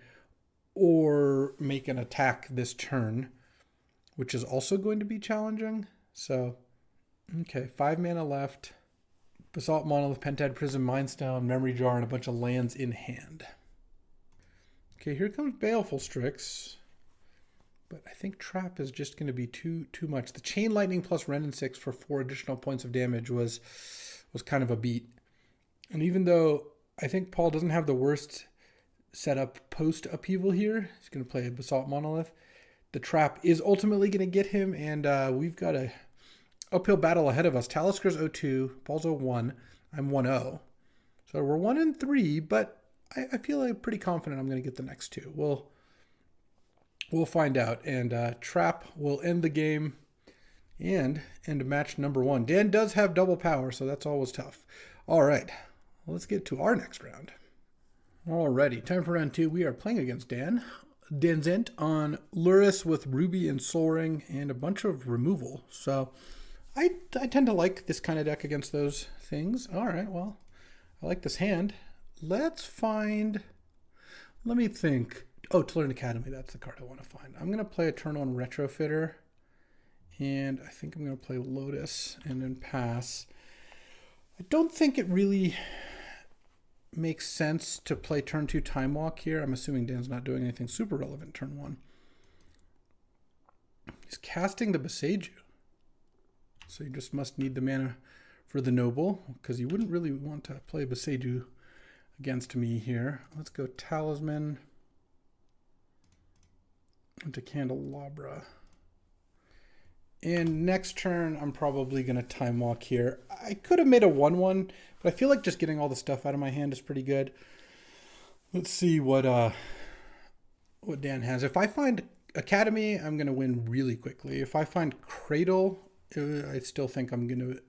Or make an attack this turn, which is also going to be challenging. So, okay, 5 mana left. Basalt Monolith, Pentad Prism, Mindstone, Memory Jar, and a bunch of lands in hand. Okay, here comes Baleful Strix. But I think Trap is just going to be too much. The Chain Lightning plus Ren in 6 for 4 additional points of damage was kind of a beat. And even though I think Paul doesn't have the worst setup post-Upheaval here, he's going to play a Basalt Monolith. The Trap is ultimately going to get him, and we've got a uphill battle ahead of us. Taliscar's 0-2, Paul's 0-1, I'm 1-0. So we're 1-3, but I feel like pretty confident I'm going to get the next 2. We'll find out, and Trap will end the game and end match number 1. Dan does have double power, so that's always tough. All right, let's get to our next round. Alrighty, time for round 2. We are playing against Dan. Danzent on Lotus with Ruby and Soul Ring and a bunch of removal. So I tend to like this kind of deck against those things. All right, well, I like this hand. Let me think. Oh, to Learn Academy, that's the card I want to find. I'm going to play a turn 1 Retrofitter, and I think I'm going to play Lotus and then pass. I don't think it really makes sense to play turn 2 Time Walk here. I'm assuming Dan's not doing anything super relevant turn 1. He's casting the Beseiju. So you just must need the mana for the Noble, because you wouldn't really want to play Beseiju against me here. Let's go Talisman into Candelabra. And next turn, I'm probably going to Time Walk here. I could have made a 1-1, but I feel like just getting all the stuff out of my hand is pretty good. Let's see what Dan has. If I find Academy, I'm going to win really quickly. If I find Cradle, I still think I'm going to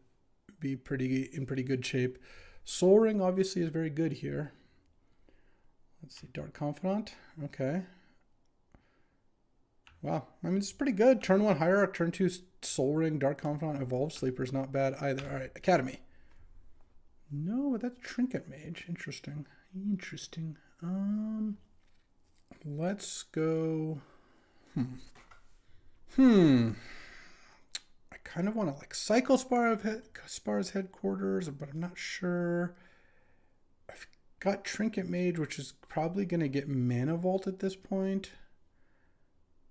be in pretty good shape. Soul Ring obviously is very good here. Let's see, Dark Confidant. Okay. Wow, I mean, it's pretty good. Turn 1 Hierarch, turn 2 Soul Ring, Dark Confidant, Evolved Sleeper is not bad either. All right, Academy. No, that's Trinket Mage. Interesting. Let's go. I kind of want to like cycle Spar's headquarters, but I'm not sure. Got Trinket Mage, which is probably going to get Mana Vault at this point.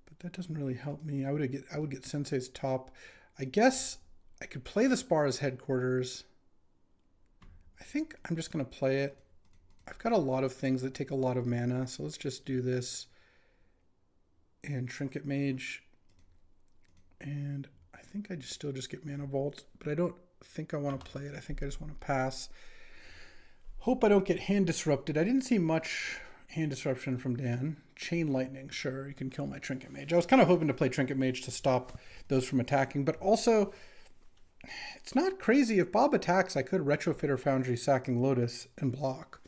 But that doesn't really help me. I would get Sensei's Top. I guess I could play the Spar's Headquarters. I think I'm just going to play it. I've got a lot of things that take a lot of mana, so let's just do this. And Trinket Mage. And I think I still just get Mana Vault, but I don't think I want to play it. I think I just want to pass. Hope I don't get hand disrupted. I didn't see much hand disruption from Dan. Chain Lightning, sure, you can kill my Trinket Mage. I was kind of hoping to play Trinket Mage to stop those from attacking, but also it's not crazy. If Bob attacks, I could Retrofitter Foundry sacking Lotus and block.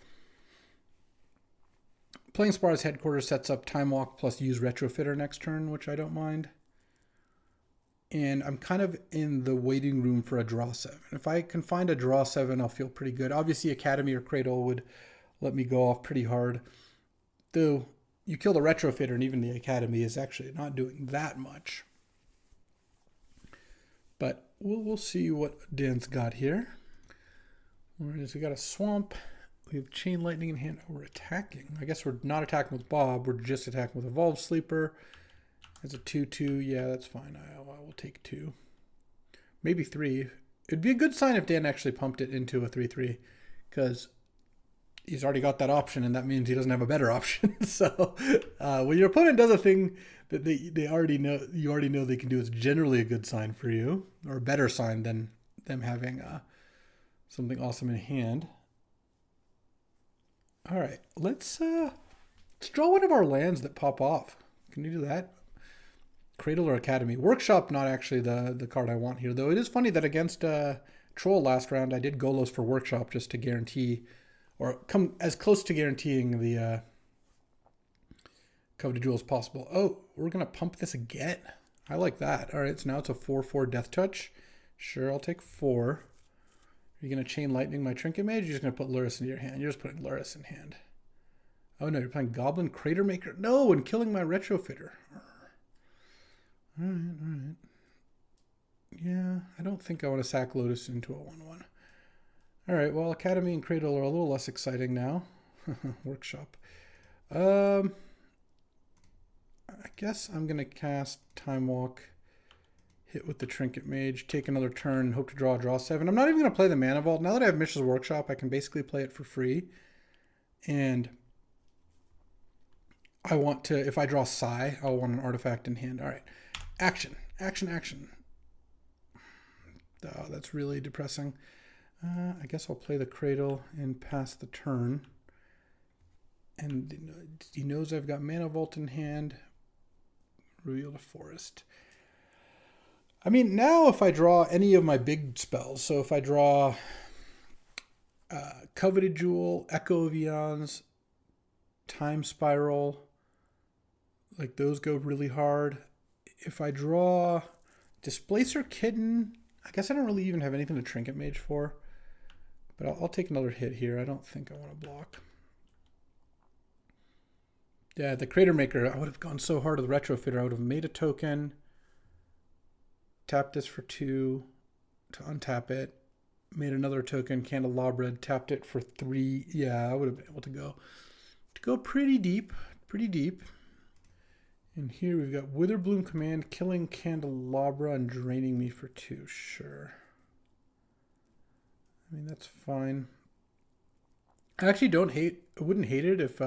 Playing Spar's Headquarters sets up Time Walk plus use Retrofitter next turn, which I don't mind. And I'm kind of in the waiting room for a draw 7. If I can find a draw 7, I'll feel pretty good. Obviously, Academy or Cradle would let me go off pretty hard. Though, you kill the Retrofitter and even the Academy is actually not doing that much. But we'll see what Dan's got here. Whereas we got a Swamp. We have Chain Lightning in hand. Oh, we're attacking. I guess we're not attacking with Bob. We're just attacking with Evolved Sleeper. As a 2/2, yeah, that's fine. I will take 2. Maybe 3. It'd be a good sign if Dan actually pumped it into a 3/3, because he's already got that option, and that means he doesn't have a better option. So when your opponent does a thing that they already know, you already know they can do, it's generally a good sign for you, or a better sign than them having something awesome in hand. All right, let's draw one of our lands that pop off. Can you do that? Cradle or Academy. Workshop, not actually the card I want here, though. It is funny that against Troll last round, I did Golos for Workshop just to guarantee, or come as close to guaranteeing the Coveted Jewel as possible. Oh, we're going to pump this again. I like that. All right, so now it's a 4/4 Death Touch. Sure, I'll take 4. Are you going to Chain Lightning my Trinket Mage? You're just going to put Luris into your hand. You're just putting Luris in hand. Oh, no, you're playing Goblin Crater Maker. No, and killing my Retrofitter. All right. Yeah, I don't think I want to sack Lotus into a 1/1. All right, well, Academy and Cradle are a little less exciting now. Workshop. I guess I'm going to cast Time Walk, hit with the Trinket Mage, take another turn, hope to draw 7. I'm not even going to play the Mana Vault. Now that I have Mishra's Workshop, I can basically play it for free. And I want to, if I draw Psi, I'll want an artifact in hand. All right. Action. Oh, that's really depressing. I guess I'll play the Cradle and pass the turn. And he knows I've got Mana Vault in hand. Reveal the Forest. I mean, now if I draw any of my big spells, so if I draw Coveted Jewel, Echo of Eons, Time Spiral, like those go really hard. If I draw Displacer Kitten, I guess I don't really even have anything to Trinket Mage for. But I'll take another hit here. I don't think I want to block. Yeah, the Crater Maker, I would have gone so hard with Retrofitter. I would have made a token, tapped this for 2 to untap it, made another token, Candelabra, tapped it for 3. Yeah, I would have been able to go pretty deep. And here we've got Witherbloom Command, killing Candelabra and draining me for 2. Sure. I mean, that's fine. I actually I wouldn't hate it if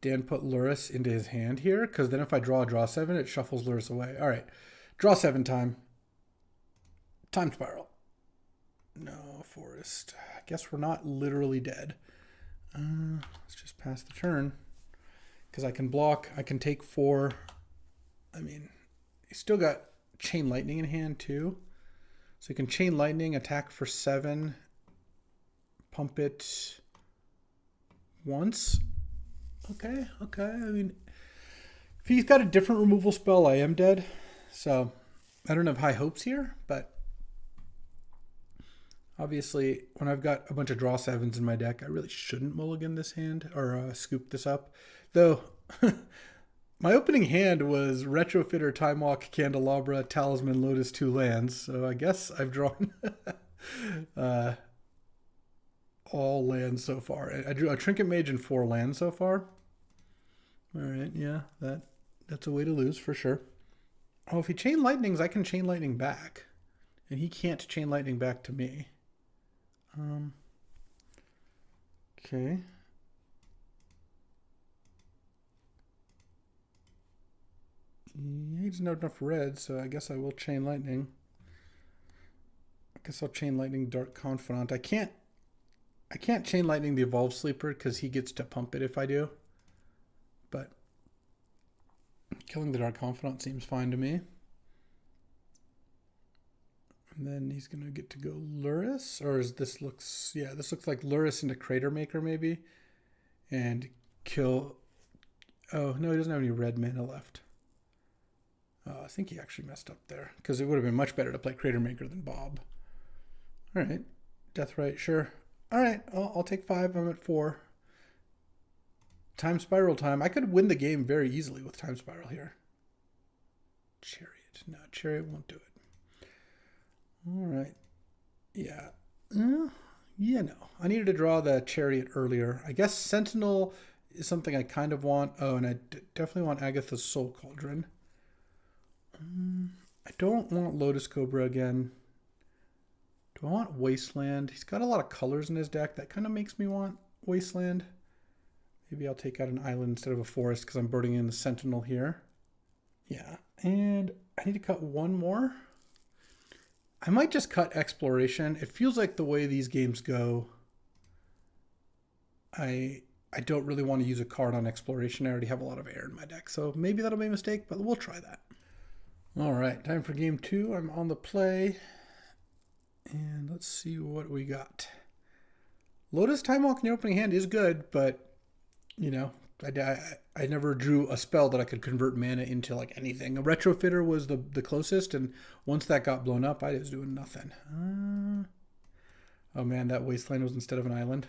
Dan put Luris into his hand here, because then if I draw 7, it shuffles Luris away. All right, draw 7 time. Time Spiral. No, Forest. I guess we're not literally dead. Let's just pass the turn. Because I can block, I can take 4. I mean, you still got Chain Lightning in hand too. So you can Chain Lightning, attack for 7, pump it once. Okay. I mean, if he's got a different removal spell, I am dead. So I don't have high hopes here, but obviously when I've got a bunch of draw 7s in my deck, I really shouldn't mulligan this hand or scoop this up. Though my opening hand was Retrofitter, Time Walk, Candelabra, Talisman, Lotus, 2 lands. So I guess I've drawn all lands so far. I drew a Trinket Mage and 4 lands so far. All right, yeah, that's a way to lose for sure. Oh, if he Chain Lightnings, I can Chain Lightning back. And he can't Chain Lightning back to me. Okay. He doesn't have enough red, so I guess I will Chain Lightning. I guess I'll Chain Lightning Dark Confidant. I can't Chain Lightning the Evolved Sleeper because he gets to pump it if I do. But killing the Dark Confidant seems fine to me. And then he's going to get to go Lotus. Or is this looks... Yeah, this looks like Lotus into Crater Maker maybe. And kill... Oh, no, he doesn't have any red mana left. I think he actually messed up there. Because it would have been much better to play Crater Maker than Bob. Alright. Deathrite, sure. Alright, I'll take 5. I'm at 4. Time Spiral time. I could win the game very easily with Time Spiral here. Chariot. No, Chariot won't do it. Alright. Yeah. Yeah, no. I needed to draw the Chariot earlier. I guess Sentinel is something I kind of want. Oh, and I definitely want Agatha's Soul Cauldron. I don't want Lotus Cobra again. Do I want Wasteland? He's got a lot of colors in his deck. That kind of makes me want Wasteland. Maybe I'll take out an island instead of a forest because I'm burning in the Sentinel here. Yeah, and I need to cut one more. I might just cut Exploration. It feels like the way these games go, I don't really want to use a card on Exploration. I already have a lot of air in my deck, so maybe that'll be a mistake, but we'll try that. All right, time for game 2. I'm on the play, and let's see what we got. Lotus Time Walk in the opening hand is good, but, you know, I never drew a spell that I could convert mana into like anything. A Retrofitter was the closest, and once that got blown up, I was doing nothing. Oh man, that Wasteland was instead of an island.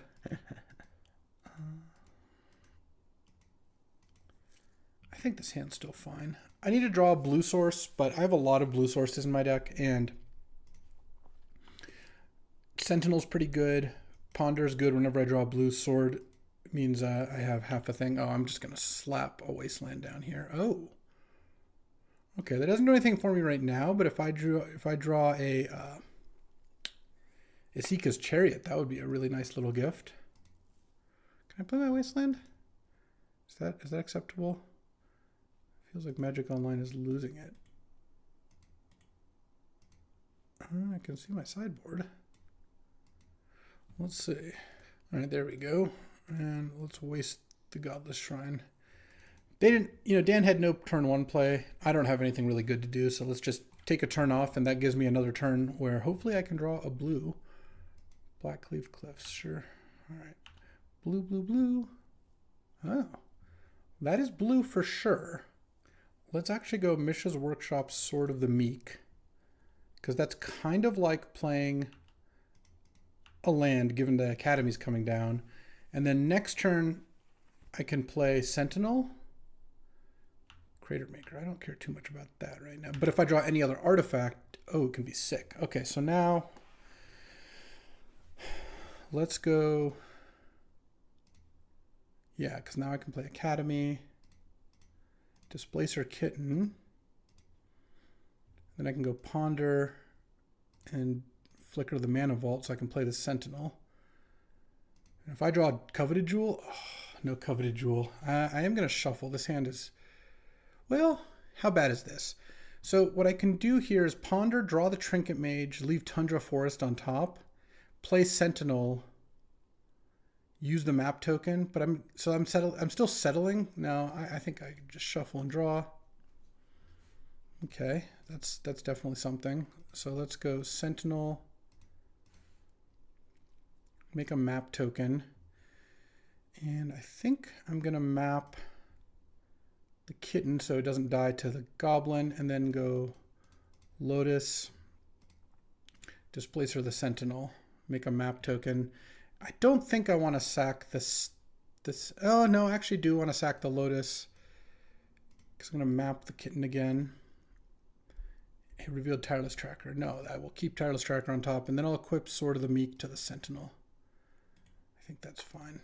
I think this hand's still fine. I need to draw a blue source, but I have a lot of blue sources in my deck, and Sentinel's pretty good. Ponder's good whenever I draw a blue sword. It means I have half a thing. Oh, I'm just going to slap a Wasteland down here. Oh. Okay, that doesn't do anything for me right now, but if I draw a Isika's Chariot, that would be a really nice little gift. Can I play my Wasteland? Is that acceptable? Feels like Magic Online is losing it. I can see my sideboard. Let's see. All right, there we go. And let's waste the Godless Shrine. They didn't, you know, Dan had no turn 1 play. I don't have anything really good to do, so let's just take a turn off, and that gives me another turn where hopefully I can draw a blue. Blackleaf Cliffs, sure. All right. Blue, blue, blue. Oh, that is blue for sure. Let's actually go Mishra's Workshop, Sword of the Meek, because that's kind of like playing a land given the Academy's coming down. And then next turn, I can play Sentinel, Crater Maker. I don't care too much about that right now. But if I draw any other artifact, oh, it can be sick. Okay, so now let's go. Yeah, because now I can play Academy, Displacer Kitten. Then I can go Ponder and Flicker the Mana Vault so I can play the Sentinel. And if I draw a Coveted Jewel, oh, no Coveted Jewel. I am going to shuffle. This hand is, well, how bad is this? So what I can do here is Ponder, draw the Trinket Mage, leave Tundra Forest on top, play Sentinel, use the map token, but I'm still settling. No, I think I can just shuffle and draw. Okay, that's definitely something. So let's go Sentinel, make a map token, and I think I'm gonna map the kitten so it doesn't die to the goblin, and then go Lotus, Displacer the Sentinel, make a map token. I don't think I want to sack this. Oh no, I actually do want to sack the Lotus, because I'm gonna map the kitten again. It revealed Tireless Tracker. No, I will keep Tireless Tracker on top, and then I'll equip Sword of the Meek to the Sentinel. think that's fine.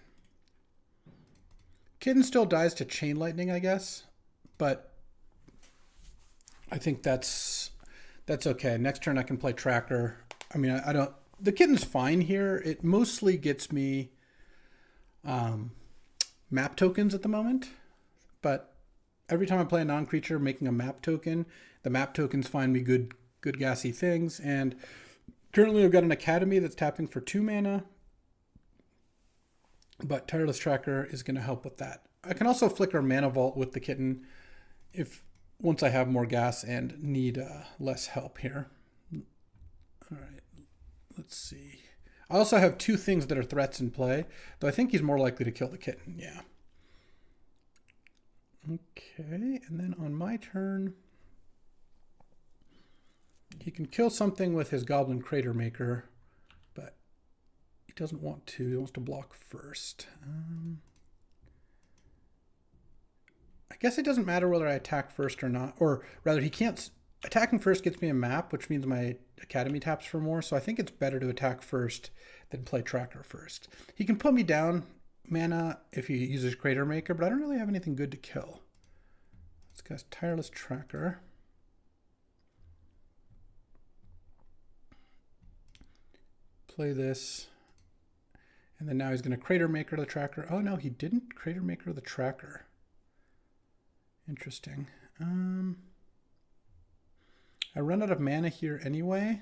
Kitten still dies to Chain Lightning, I guess, but I think that's okay. Next turn I can play Tracker. I mean, I don't... The Kitten's fine here. It mostly gets me map tokens at the moment, but every time I play a non-creature making a map token, the map tokens find me good gassy things, and currently I've got an Academy that's tapping for 2 mana, but Tireless Tracker is going to help with that. I can also flicker Mana Vault with the Kitten once I have more gas and need less help here. All right, let's see. I also have 2 things that are threats in play, though I think he's more likely to kill the Kitten, yeah. Okay, and then on my turn, he can kill something with his Goblin Crater Maker, but he doesn't want to. He wants to block first. I guess it doesn't matter whether I attack first or not, or rather he can't. Attacking first gets me a map, which means my Academy taps for more, so I think it's better to attack first than play Tracker first. He can put me down mana if he uses Crater Maker, but I don't really have anything good to kill. Let's cast Tireless Tracker. Play this. And then now he's going to Crater Maker the Tracker. Oh no, he didn't Crater Maker the Tracker. Interesting. I run out of mana here anyway,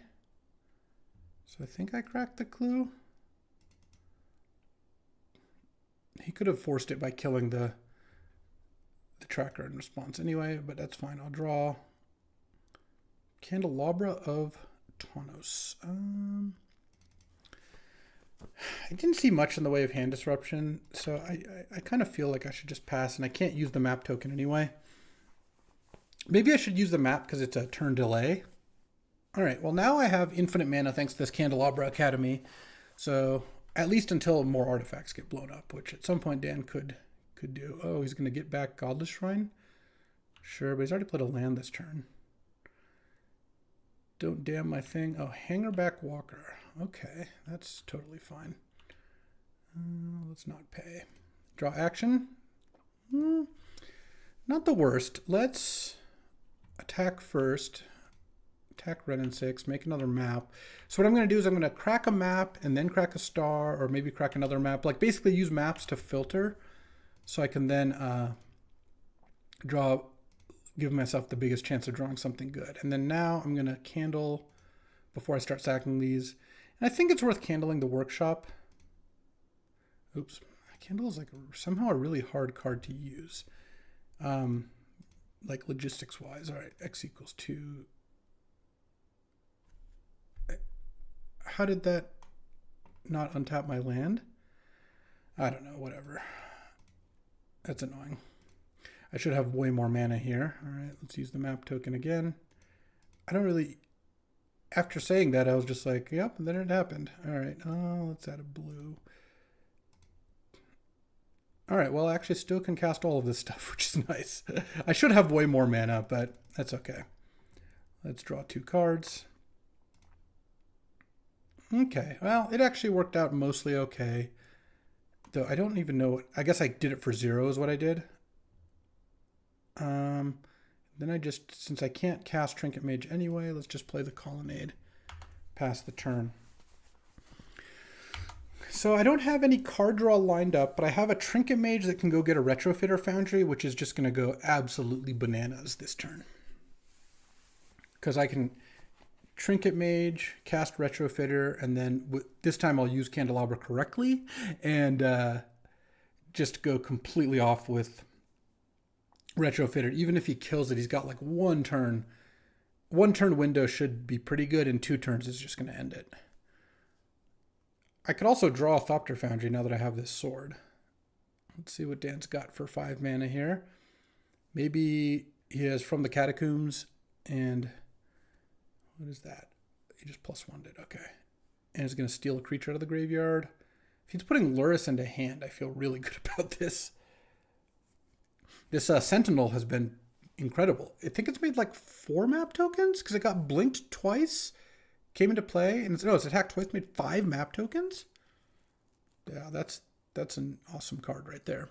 so I think I cracked the clue. He could have forced it by killing the Tracker in response anyway, but that's fine. I'll draw Candelabra of Tawnos. I didn't see much in the way of hand disruption, so I kind of feel like I should just pass, and I can't use the map token anyway. Maybe I should use the map because it's a turn delay. All right, well now I have infinite mana thanks to this Candelabra Academy, so at least until more artifacts get blown up, which at some point Dan could do. Oh, he's going to get back Godless Shrine? Sure, but he's already played a land this turn. Don't damn my thing. Oh, Hangerback Walker. Okay, that's totally fine. Let's not pay. Draw action. Not the worst. Let's attack first. Attack red and 6. Make another map. So what I'm going to do is I'm going to crack a map and then crack a star, or maybe crack another map. Like basically use maps to filter, so I can then give myself the biggest chance of drawing something good. And then now I'm going to candle before I start sacking these. And I think it's worth candling the Workshop. Oops. Candle is like somehow a really hard card to use. Like logistics wise. All right. X equals 2. How did that not untap my land? I don't know. Whatever. That's annoying. I should have way more mana here. All right. Let's use the map token again. I don't really... After saying that, I was just like, yep, and then it happened. All right. Let's add a blue. All right, well, I actually still can cast all of this stuff, which is nice. I should have way more mana, but that's okay. Let's draw 2 cards. Okay, well, it actually worked out mostly okay. Though I don't even know... I guess I did it for 0 is what I did. Then I just... Since I can't cast Trinket Mage anyway, let's just play the Colonnade. Pass the turn. So I don't have any card draw lined up, but I have a Trinket Mage that can go get a Retrofitter Foundry, which is just going to go absolutely bananas this turn. Because I can Trinket Mage, cast Retrofitter, and then this time I'll use Candelabra correctly, and just go completely off with Retrofitter. Even if he kills it, he's got like one turn. One turn window should be pretty good, and 2 turns is just going to end it. I could also draw a Thopter Foundry now that I have this sword. Let's see what Dan's got for 5 mana here. Maybe he has From the Catacombs, and what is that? He just +1'd it, okay. And he's going to steal a creature out of the graveyard. If he's putting Lurrus into hand, I feel really good about this. This Sentinel has been incredible. I think it's made like 4 map tokens, because it got blinked twice. Came into play, and it's attacked twice, made 5 map tokens. Yeah, that's an awesome card right there.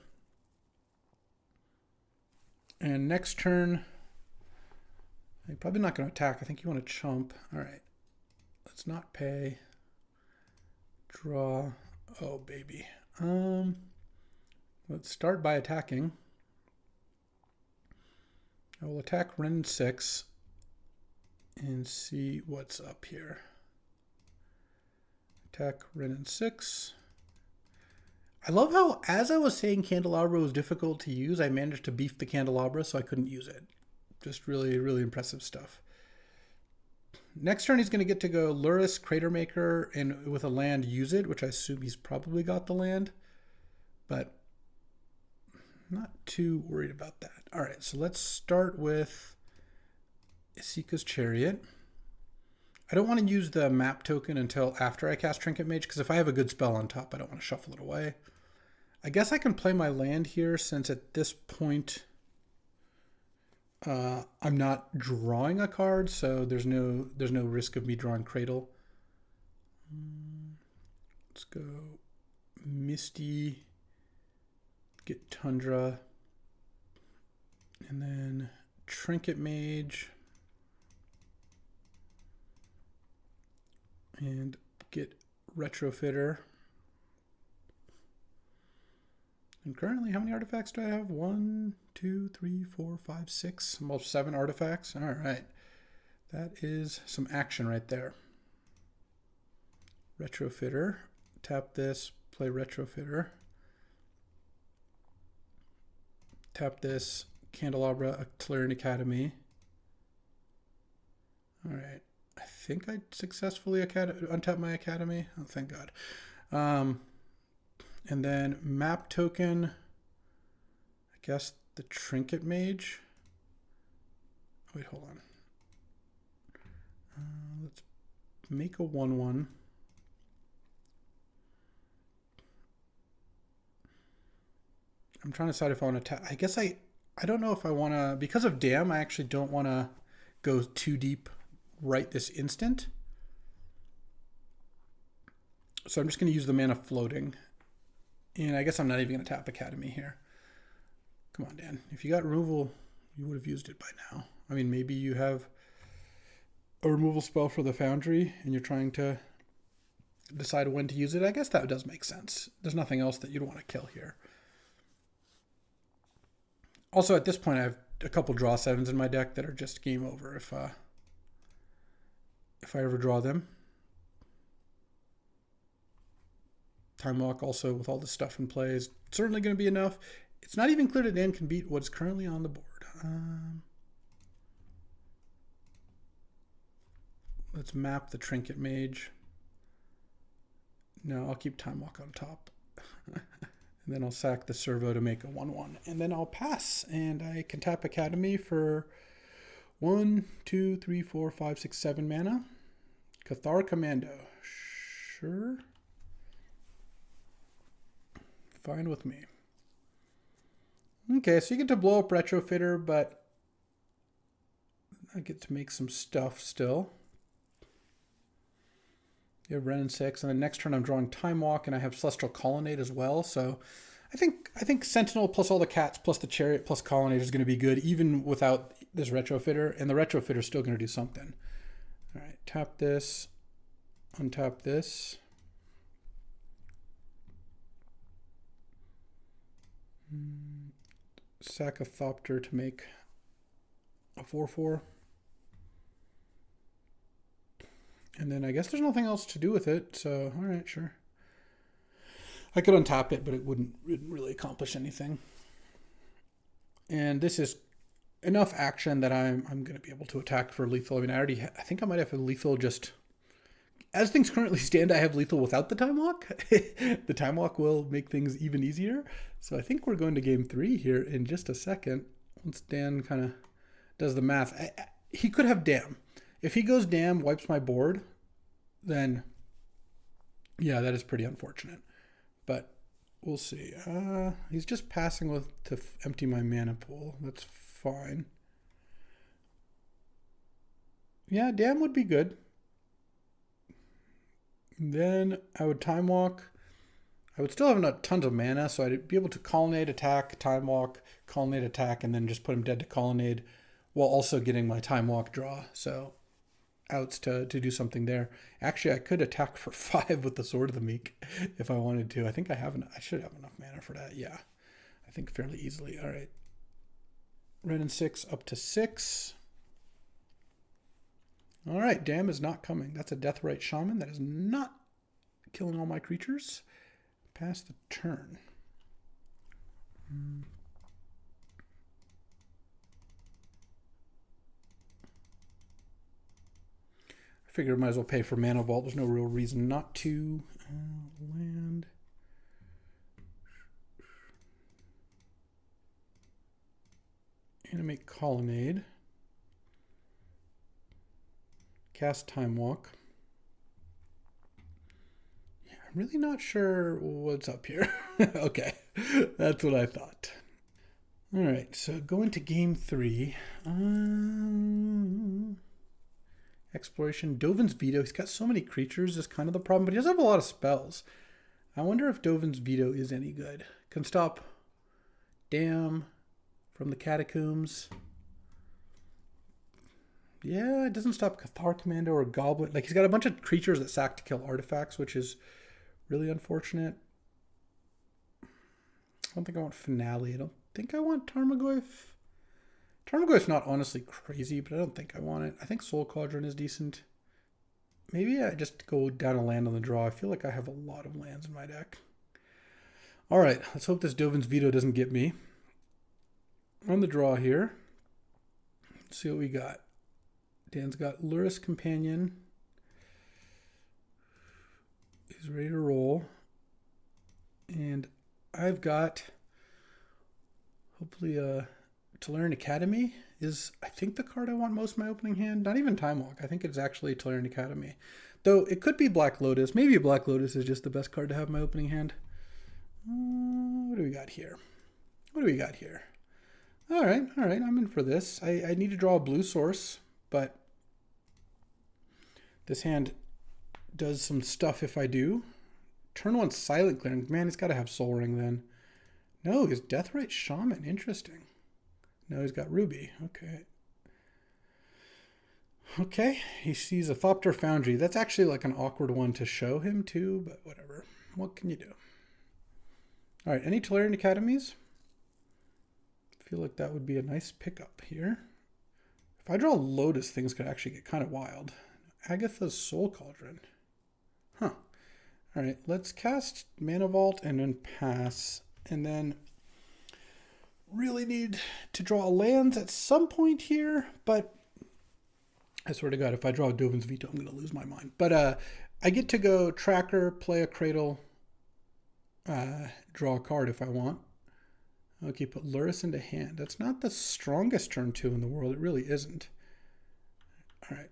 And next turn, you're probably not going to attack. I think you want to chump. All right. Let's not pay. Draw. Oh, baby. Let's start by attacking. I will attack Ren 6 and see what's up here. Attack Ren 6. I love how, as I was saying Candelabra was difficult to use, I managed to beef the Candelabra so I couldn't use it. Just really, really impressive stuff. Next turn, he's going to get to go Lotus, Cratermaker, and with a land, use it, which I assume he's probably got the land. But not too worried about that. All right, so let's start with Isika's Chariot. I don't want to use the map token until after I cast Trinket Mage, because if I have a good spell on top, I don't want to shuffle it away. I guess I can play my land here, since at this point I'm not drawing a card, so there's no risk of me drawing Cradle. Let's go Misty, get Tundra, and then Trinket Mage, and get Retrofitter. And currently, how many artifacts do I have? 1, 2, 3, 4, 5, 6. Almost 7 artifacts. All right. That is some action right there. Retrofitter. Tap this, play Retrofitter. Tap this, Candelabra, Tolarian Academy. All right. I think I successfully untapped my Academy. Oh, thank God. And then map token, I guess the Trinket Mage. Wait, hold on. Let's make a 1/1. I'm trying to decide if I want to I guess I don't know if I want to, because of Dam, I actually don't want to go too deep right this instant. So I'm just going to use the mana floating. And I guess I'm not even going to tap Academy here. Come on, Dan. If you got removal, you would have used it by now. I mean, maybe you have a removal spell for the Foundry and you're trying to decide when to use it. I guess that does make sense. There's nothing else that you'd want to kill here. Also, at this point, I have a couple draw 7s in my deck that are just game over if I ever draw them. Time Walk also, with all this stuff in play, is certainly going to be enough. It's not even clear that Dan can beat what's currently on the board. Let's map the Trinket Mage. No, I'll keep Time Walk on top. And then I'll sack the Servo to make a 1/1. And then I'll pass. And I can tap Academy for 1, 2, 3, 4, 5, 6, 7 mana. Cathar Commando. Sure. Fine with me. Okay, so you get to blow up Retrofitter, but I get to make some stuff still. You have Ren 6, and then next turn I'm drawing Time Walk, and I have Celestial Colonnade as well. So I think Sentinel plus all the cats plus the Chariot plus Colonnade is going to be good, even without this Retrofitter, and the Retrofitter is still going to do something. All right, tap this, untap this. Sack a Thopter to make a 4/4. And then I guess there's nothing else to do with it, so all right, sure. I could untap it, but it wouldn't really accomplish anything. And this is enough action that I'm going to be able to attack for lethal. I mean, I think I might have a lethal just... As things currently stand, I have lethal without the Time Walk. The Time Walk will make things even easier. So I think we're going to game 3 here in just a second. Once Dan kind of does the math. He could have Dam. If he goes Dam, wipes my board, then yeah, that is pretty unfortunate. But we'll see. He's just passing to empty my mana pool. That's fine. Yeah, Dam would be good. Then I would Time Walk. I would still have tons of mana, so I'd be able to Colonnade, attack, Time Walk, Colonnade, attack, and then just put him dead to Colonnade while also getting my Time Walk draw. So outs to do something there. Actually, I could attack for 5 with the Sword of the Meek if I wanted to. I think I should have enough mana for that. Yeah, I think fairly easily. All right. Red and 6 up to 6. All right, Dam is not coming. That's a Deathrite Shaman. That is not killing all my creatures. Pass the turn. I figure I might as well pay for Mana Vault. There's no real reason not to. Land. Animate Colonnade. Cast Time Walk. I'm really not sure what's up here. Okay, that's what I thought. All right, so going to game 3. Exploration. Dovin's Veto. He's got so many creatures is kind of the problem, but he does have a lot of spells. I wonder if Dovin's Veto is any good. Can stop Dam from the Catacombs. Yeah, it doesn't stop Cathar Commando or Goblet. Like, he's got a bunch of creatures that sack to kill artifacts, which is really unfortunate. I don't think I want Finale. I don't think I want Tarmogoyf. Tarmogoyf's not honestly crazy, but I don't think I want it. I think Soul Cauldron is decent. Maybe I just go down a land on the draw. I feel like I have a lot of lands in my deck. All right, let's hope this Dovin's Veto doesn't get me. On the draw here, let's see what we got. Dan's got Luris Companion. He's ready to roll. And I've got, hopefully, Tolarian Academy is, I think, the card I want most in my opening hand. Not even Time Walk. I think it's actually Tolarian Academy. Though it could be Black Lotus. Maybe Black Lotus is just the best card to have in my opening hand. What do we got here? What do we got here? All right. I'm in for this. I need to draw a blue source, but this hand does some stuff if I do. Turn 1 Silent Clearing. Man, he's got to have Soul Ring then. No, he's Deathrite Shaman. Interesting. No, he's got Ruby. Okay, he sees a Thopter Foundry. That's actually like an awkward one to show him too, but whatever. What can you do? All right, any Tolarian Academies? I feel like that would be a nice pickup here. If I draw Lotus, things could actually get kind of wild. Agatha's Soul Cauldron. Huh. All right, let's cast Mana Vault and then pass. And then really need to draw lands at some point here, but I swear to God, if I draw Dovin's Veto, I'm going to lose my mind. But I get to go Tracker, play a Cradle, draw a card if I want. Okay, put Luris into hand. That's not the strongest turn 2 in the world. It really isn't. All right.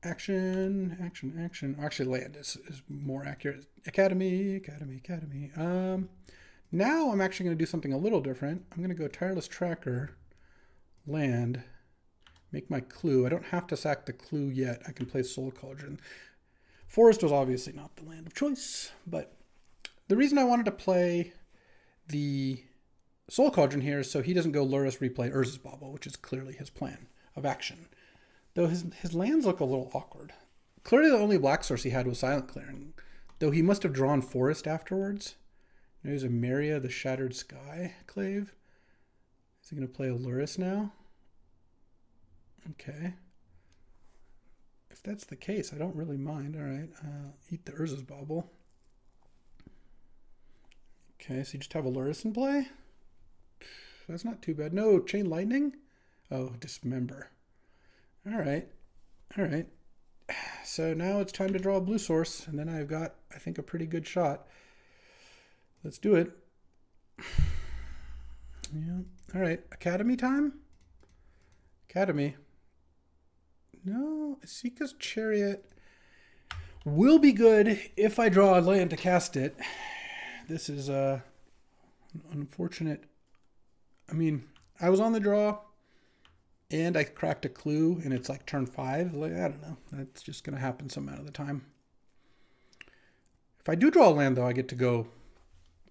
Action. Actually, land is more accurate. Academy. Now I'm actually going to do something a little different. I'm going to go Tireless Tracker, land, make my clue. I don't have to sack the clue yet. I can play Soul Cauldron. Forest was obviously not the land of choice, but the reason I wanted to play the Soul Cauldron here is so he doesn't go Luris, replay Urza's Bauble, which is clearly his plan of action. Though his lands look a little awkward. Clearly the only black source he had was Silent Clearing, though he must have drawn Forest afterwards. There's a Maria, the Shattered Sky Clave. Is he going to play a Luris now? Okay. If that's the case, I don't really mind. All right, eat the Urza's Bauble. Okay, so you just have a Luris in play? That's not too bad. No, Chain Lightning? Oh, Dismember. All right. So now it's time to draw a blue source, and then I've got, I think, a pretty good shot. Let's do it. Yeah. All right. Academy time? Academy. No, Sika's Chariot will be good if I draw a land to cast it. This is an unfortunate. I mean, I was on the draw, and I cracked a clue, and it's like turn 5. Like, I don't know. That's just going to happen some amount of the time. If I do draw a land, though, I get to go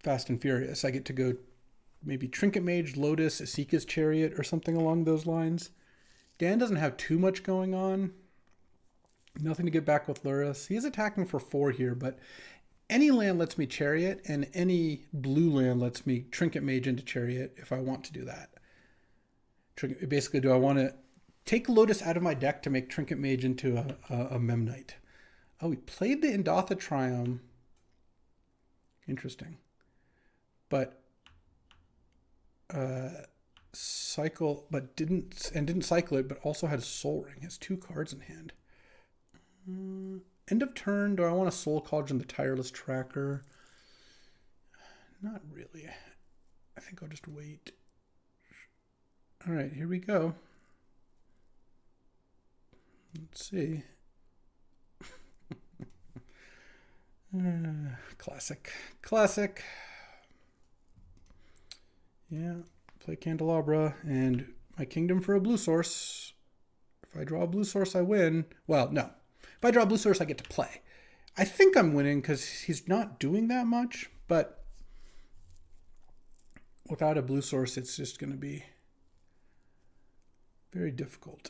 fast and furious. I get to go maybe Trinket Mage, Lotus, Asika's Chariot, or something along those lines. Dan doesn't have too much going on. Nothing to get back with Luris. He is attacking for 4 here, but any land lets me Chariot, and any blue land lets me Trinket Mage into Chariot if I want to do that. Basically, do I want to take Lotus out of my deck to make Trinket Mage into a Memnite? Oh, he played the Indotha Triumph. Interesting. But cycle, but didn't cycle it, but also had Soul Ring. Has 2 cards in hand. End of turn, do I want to Soul Cauldron the Tireless Tracker? Not really. I think I'll just wait. All right, here we go. Let's see. Classic. Yeah, play Candelabra and my Kingdom for a blue source. If I draw a blue source, I win. Well, no. If I draw a blue source, I get to play. I think I'm winning because he's not doing that much, but without a blue source, it's just going to be very difficult.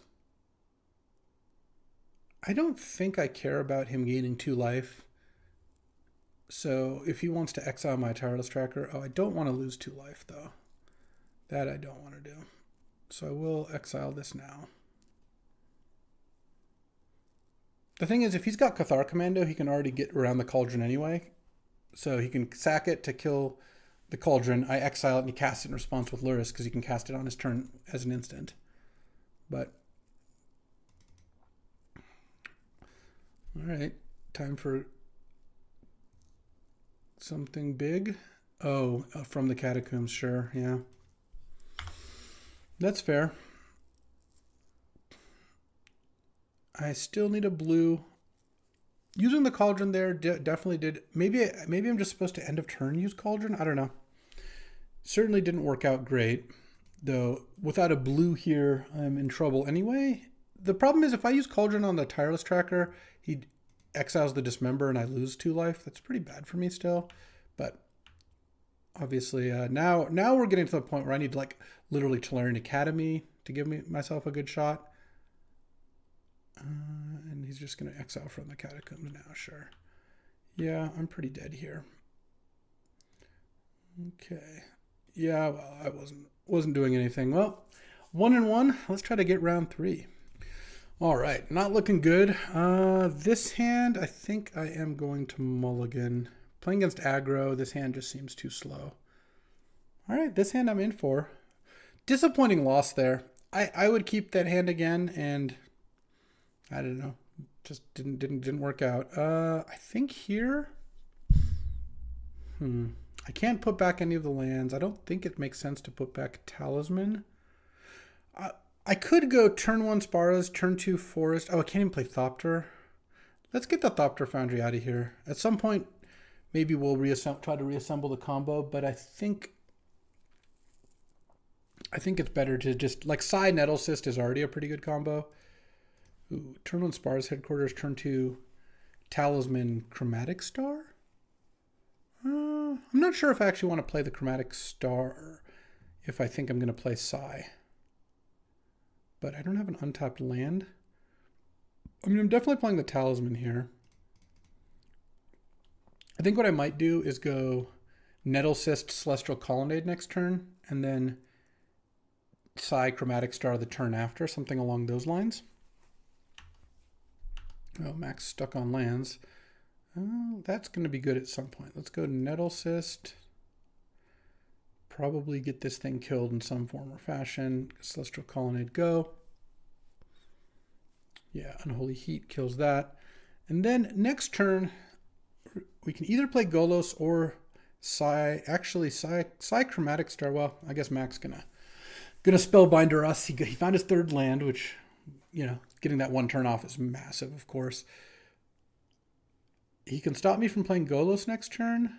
I don't think I care about him gaining 2 life. So if he wants to exile my Tireless Tracker, I don't want to lose 2 life, though. That I don't want to do. So I will exile this now. The thing is, if he's got Cathar Commando, he can already get around the Cauldron anyway. So he can sack it to kill the Cauldron. I exile it and he casts it in response with Luris because he can cast it on his turn as an instant. But, all right, time for something big. Oh, from the Catacombs, sure, yeah. That's fair. I still need a blue. Using the Cauldron there definitely did. Maybe I'm just supposed to end of turn use Cauldron. I don't know. Certainly didn't work out great, though. Without a blue here, I'm in trouble anyway. The problem is if I use Cauldron on the Tireless Tracker, he exiles the Dismember and I lose 2 life. That's pretty bad for me still. But obviously now we're getting to the point where I need to like literally Tolarian Academy to give myself a good shot. And he's just going to exile from the Catacombs now, sure. Yeah, I'm pretty dead here. Okay. Yeah, well, I wasn't doing anything. Well, 1-1. Let's try to get round 3. All right, not looking good. This hand, I think I am going to mulligan. Playing against aggro, this hand just seems too slow. All right, this hand I'm in for. Disappointing loss there. I would keep that hand again, and I don't know, just didn't work out. I think here, I can't put back any of the lands. I don't think it makes sense to put back Talisman. I could go turn 1 Sparrows, turn 2 Forest. Oh, I can't even play Thopter. Let's get the Thopter Foundry out of here. At some point, maybe we'll try to reassemble the combo, but I think it's better to just, like, Psy Nettle Cyst is already a pretty good combo. Ooh, turn 1 Spar's Headquarters, turn 2 Talisman Chromatic Star? I'm not sure if I actually want to play the Chromatic Star or if I think I'm going to play Psy. But I don't have an untapped land. I mean, I'm definitely playing the Talisman here. I think what I might do is go Nettle Cyst, Celestial Colonnade next turn, and then Psy Chromatic Star the turn after, something along those lines. Oh, Max stuck on lands. Oh, that's going to be good at some point. Let's go Nettle Cyst. Probably get this thing killed in some form or fashion. Celestial Colonnade, go. Yeah, Unholy Heat kills that. And then next turn, we can either play Golos or Psy. Actually, Psy Chromatic Star. Well, I guess Mac's gonna Spellbinder us. He found his 3rd land, which, you know, getting that 1 turn off is massive, of course. He can stop me from playing Golos next turn,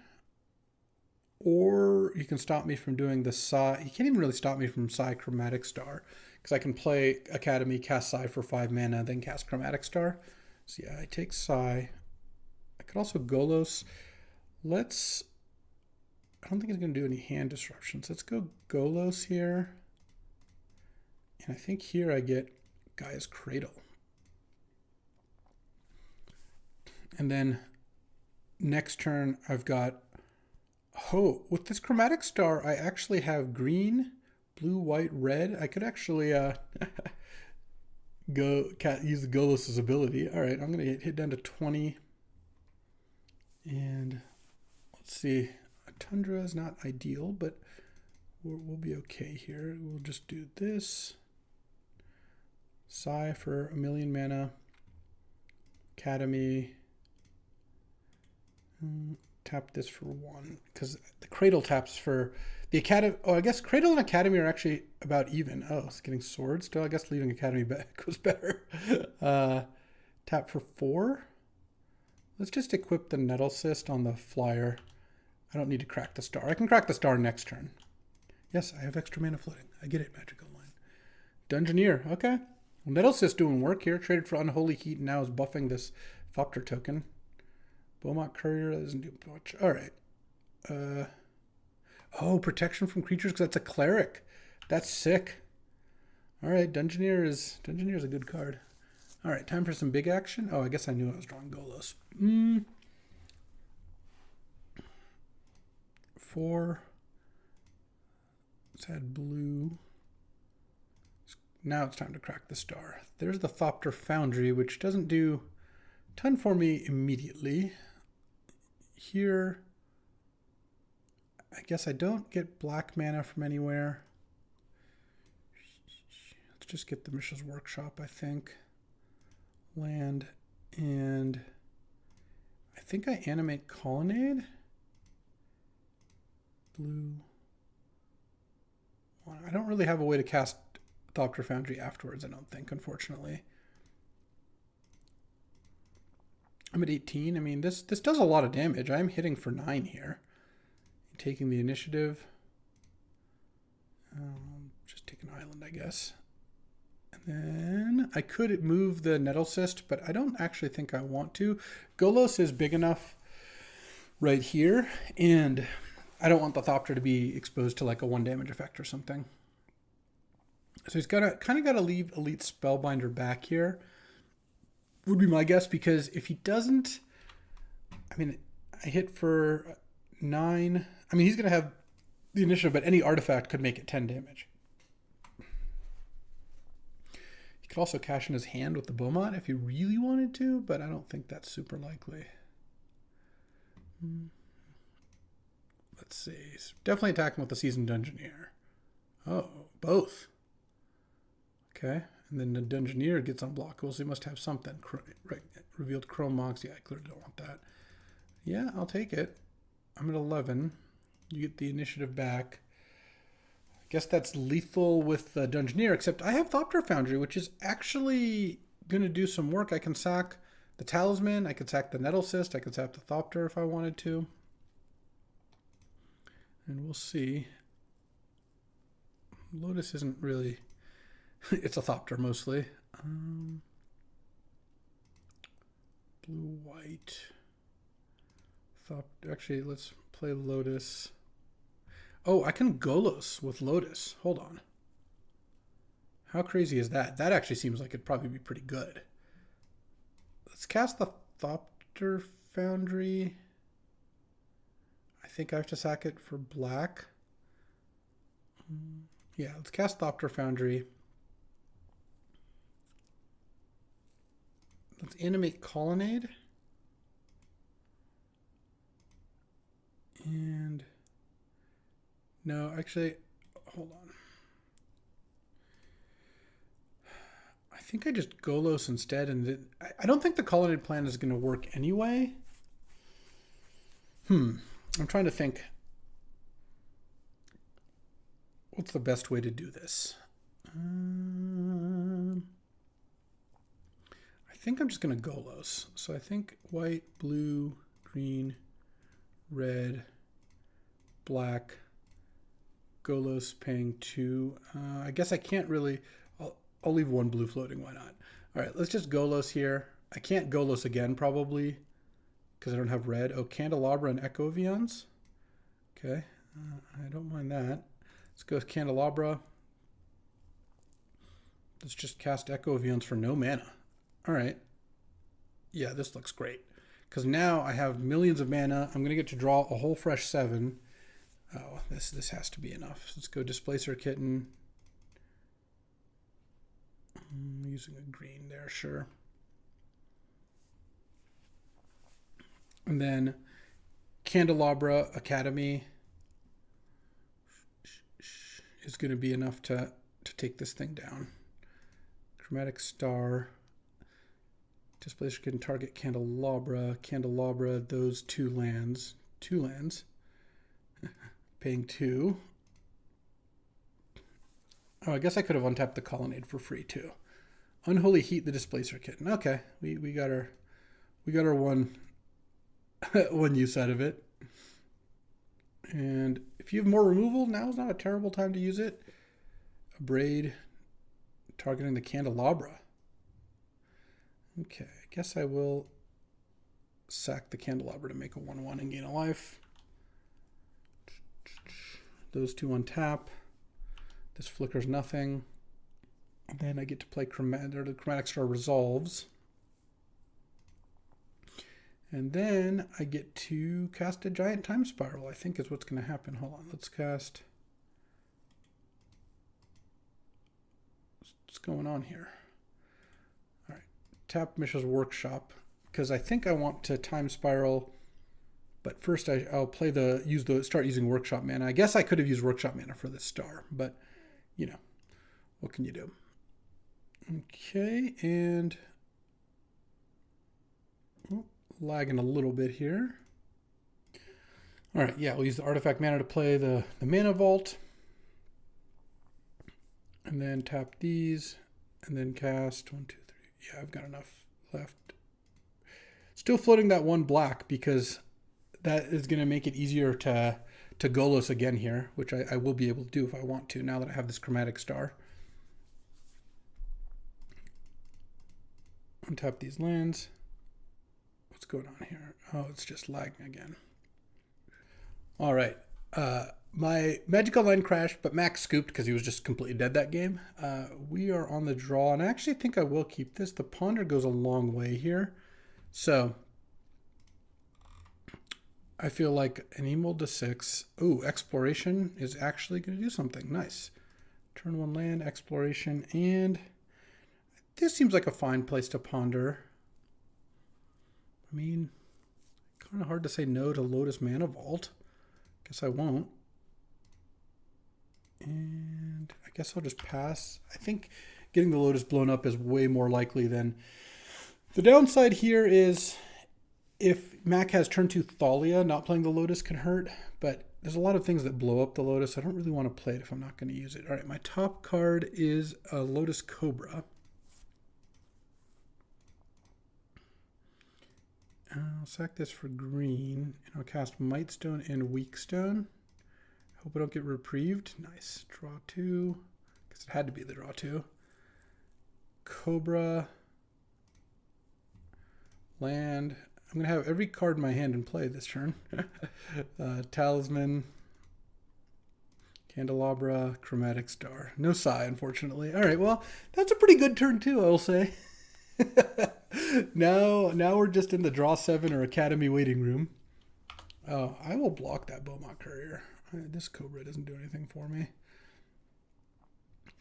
or he can stop me from doing the Psy. He can't even really stop me from Psy Chromatic Star, because I can play Academy, cast Psy for 5 mana, then cast Chromatic Star. So yeah, I take Psy. I could also Golos. Let's, I don't think it's going to do any hand disruptions. Let's go Golos here. And I think here I get Gaia's Cradle. And then next turn I've got, oh, with this Chromatic Star, I actually have green, blue, white, red. I could actually use the Golos' ability. All right, I'm going to hit down to 20. And let's see. A Tundra is not ideal, but we'll be okay here. We'll just do this. Psy for 1,000,000 mana. Academy. Tap this for 1, because the Cradle taps for the Academy. Oh, I guess Cradle and Academy are actually about even. Oh, it's getting swords. Still, I guess leaving Academy back was better. Tap for 4. Let's just equip the Nettle Cyst on the flyer. I don't need to crack the star. I can crack the star next turn. Yes, I have extra mana floating. I get it, Magic Online. Dungeoneer, okay. Well, Nettle Cyst doing work here. Traded for Unholy Heat and now is buffing this Thopter token. Beaumont Courier doesn't do much. All right. Oh, protection from creatures because that's a cleric. That's sick. All right, Dungeoneer is a good card. All right, time for some big action. Oh, I guess I knew I was drawing Golos. 4. Let's add blue. Now it's time to crack the star. There's the Thopter Foundry, which doesn't do a ton for me immediately. Here, I guess I don't get black mana from anywhere. Let's just get the Mishra's Workshop, I think. Land, and I think I animate Colonnade. Blue. I don't really have a way to cast Thopter Foundry afterwards, I don't think, unfortunately. I'm at 18. I mean, this does a lot of damage. I'm hitting for 9 here. Taking the initiative. Just take an island, I guess. And then I could move the Nettle Cyst, but I don't actually think I want to. Golos is big enough right here, and I don't want the Thopter to be exposed to like a 1 damage effect or something. So he's kind of got to leave Elite Spellbinder back here. Would be my guess, because if he doesn't, I mean, I hit for 9. I mean, he's going to have the initiative, but any artifact could make it 10 damage. He could also cash in his hand with the Beaumont if he really wanted to, but I don't think that's super likely. Let's see. He's definitely attacking with the Seasoned Dungeoneer. Oh, both. Okay. And then the Dungeoneer gets unblockable, so he must have something. Right. Revealed Chrome Mox. Yeah, I clearly don't want that. Yeah, I'll take it. I'm at 11. You get the initiative back. I guess that's lethal with the Dungeoneer, except I have Thopter Foundry, which is actually going to do some work. I can sack the Talisman. I could sack the Nettle Cyst. I could sack the Thopter if I wanted to. And we'll see. Lotus isn't really... it's a Thopter mostly. Blue, white. Actually, let's play Lotus. Oh, I can Golos with Lotus. Hold on. How crazy is that? That actually seems like it'd probably be pretty good. Let's cast the Thopter Foundry. I think I have to sack it for black. Yeah, let's cast Thopter Foundry. Let's animate Colonnade. And no, actually, hold on. I think I just Golos instead, and I don't think the Colonnade plan is going to work anyway. I'm trying to think. What's the best way to do this? I think I'm just going to Golos. So I think white, blue, green, red, black, Golos paying 2. I guess I can't really... I'll leave 1 blue floating. Why not? All right, let's just Golos here. I can't Golos again, probably. because I don't have red. Oh, Candelabra and Echo of Eons. Okay, I don't mind that. Let's go with Candelabra. Let's just cast Echo of Eons for no mana. All right. Yeah, this looks great. Because now I have millions of mana. I'm going to get to draw a whole fresh 7. Oh, this has to be enough. Let's go Displacer Kitten. I'm using a green there, sure. And then Candelabra Academy is going to be enough to take this thing down. Chromatic Star. Displacer can target Candelabra. Candelabra, those 2 lands. 2 lands. Paying 2. Oh, I guess I could have untapped the Colonnade for free too. Unholy Heat the Displacer Kitten. Okay, we got our one one use out of it. And if you have more removal, now is not a terrible time to use it. A Braid targeting the Candelabra. Okay, I guess I will sack the Candelabra to make a 1/1 and gain a life. Those 2 on tap. This flickers nothing. And then I get to play the Chromatic Star Resolves. And then I get to cast a Giant Time Spiral, I think is what's going to happen. Hold on, let's cast... What's going on here? All right, tap Mishra's Workshop, because I think I want to Time Spiral, but first I'll play start using Workshop mana. I guess I could have used Workshop mana for this star, but you know, what can you do? Okay, and lagging a little bit here. All right, yeah, we'll use the artifact mana to play the Mana Vault. And then tap these, and then cast 1, 2, 3. Yeah, I've got enough left. Still floating that 1 black because that is going to make it easier to Golos again here, which I will be able to do if I want to now that I have this Chromatic Star. Untap these lands. What's going on here? Oh, it's just lagging again. All right. My Magic Online crashed, but Max scooped because he was just completely dead that game. We are on the draw, and I actually think I will keep this. The Ponder goes a long way here. So I feel like an Emerald to 6. Ooh, Exploration is actually going to do something. Nice. Turn 1 land, Exploration, and this seems like a fine place to ponder. I mean, kind of hard to say no to Lotus Mana Vault. Guess I won't. And I guess I'll just pass. I think getting the Lotus blown up is way more likely than... The downside here is if Mac has turn 2 Thalia, not playing the Lotus can hurt, but there's a lot of things that blow up the Lotus. I don't really want to play it if I'm not going to use it. All right, my top card is a Lotus Cobra. I'll sack this for green, and I'll cast Mightstone and Weakstone. Hope I don't get reprieved. Nice. Draw 2. Because it had to be the draw 2. Cobra. Land. I'm going to have every card in my hand in play this turn. Talisman. Candelabra. Chromatic Star. No Sai, unfortunately. All right, well, that's a pretty good turn too, I will say. Now we're just in the draw 7 or Academy waiting room. Oh, I will block that Beaumont Courier. This Cobra doesn't do anything for me.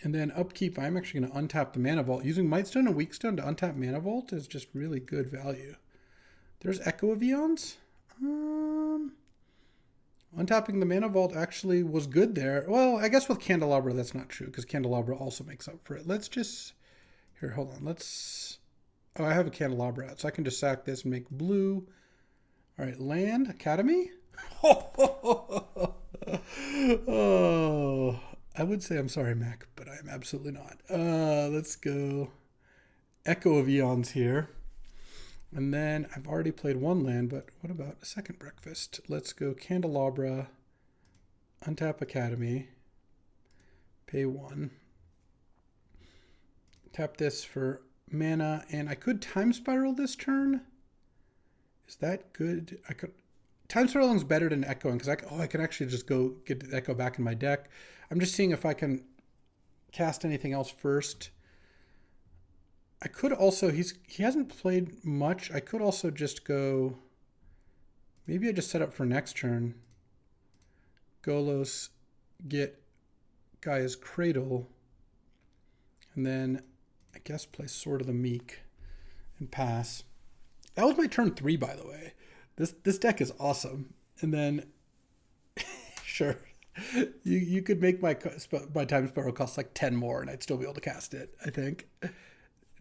And then upkeep, I'm actually going to untap the Mana Vault. Using Mightstone and Weakstone to untap Mana Vault is just really good value. There's Echo of Eons. Untapping the Mana Vault actually was good there. Well, I guess with Candelabra that's not true because Candelabra also makes up for it. Let's just... Here, hold on. Let's... Oh, I have a Candelabra out, so I can just sack this and make blue. All right, land, Academy. Oh, I would say I'm sorry, Mac, but I'm absolutely not. Let's go Echo of Eons here. And then I've already played 1 land, but what about a second breakfast? Let's go Candelabra, untap Academy, pay 1. Tap this for mana, and I could Time Spiral this turn. Is that good? I could. Time Spiraling's better than Echoing because I can actually just go get the Echo back in my deck. I'm just seeing if I can cast anything else first. I could also, he hasn't played much. I could also just go, maybe I just set up for next turn. Golos, get Gaia's Cradle, and then I guess play Sword of the Meek and pass. That was my turn 3, by the way. This deck is awesome. And then, sure, you could make my Time Spiral cost like 10 more, and I'd still be able to cast it, I think.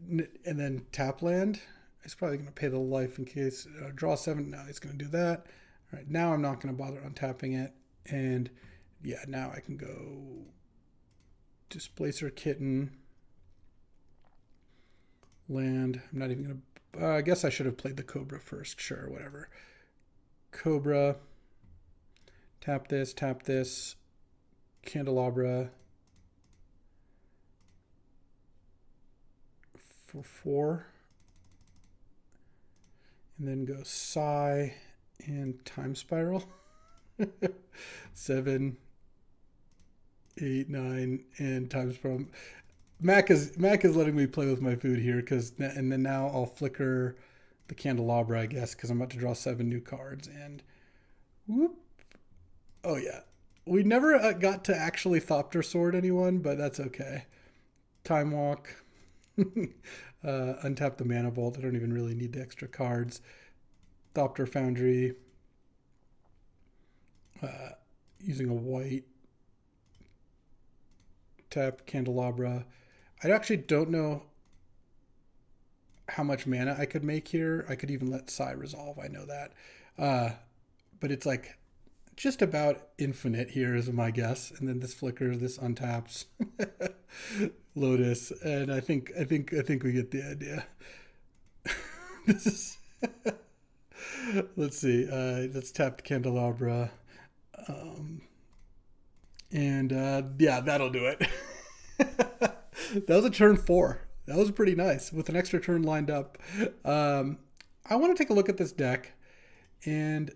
And then tap land. He's probably going to pay the life in case. Draw 7. No, he's going to do that. All right, now I'm not going to bother untapping it. And yeah, now I can go Displacer Kitten. Land. I'm not even going to... I guess I should have played the Cobra first. Sure, whatever. Cobra. Tap this, Candelabra. For 4. And then go Psi and Time Spiral. 7, 8, 9, and Time Spiral. Mac is letting me play with my food here and then now I'll flicker the Candelabra, I guess, because I'm about to draw 7 new cards. And whoop. Oh yeah. We never got to actually Thopter Sword anyone, but that's okay. Time Walk. Untap the Mana Vault. I don't even really need the extra cards. Thopter Foundry. Using a white. Tap Candelabra. I actually don't know how much mana I could make here. I could even let Psi resolve. I know that. But it's like just about infinite here is my guess. And then this flickers, this untaps. Lotus, and I think we get the idea. This is let's see. Let's tap the Candelabra, and yeah, that'll do it. That was a turn 4. That was pretty nice with an extra turn lined up. I want to take a look at this deck, and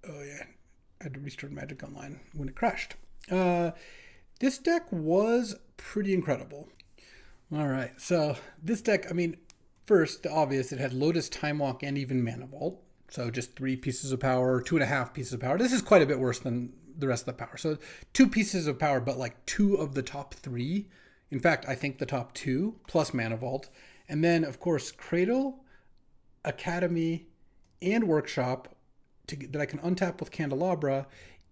oh yeah, I had to restart Magic Online when it crashed. This deck was pretty incredible. All right, so this deck, I mean, first, the obvious, it had Lotus, Time Walk, and even Mana Vault. So just 3 pieces of power, 2.5 pieces of power. This is quite a bit worse than the rest of the power. So 2 pieces of power, but like 2 of the top 3. In fact, I think the top 2 plus Mana Vault. And then, of course, Cradle, Academy, and Workshop that I can untap with Candelabra.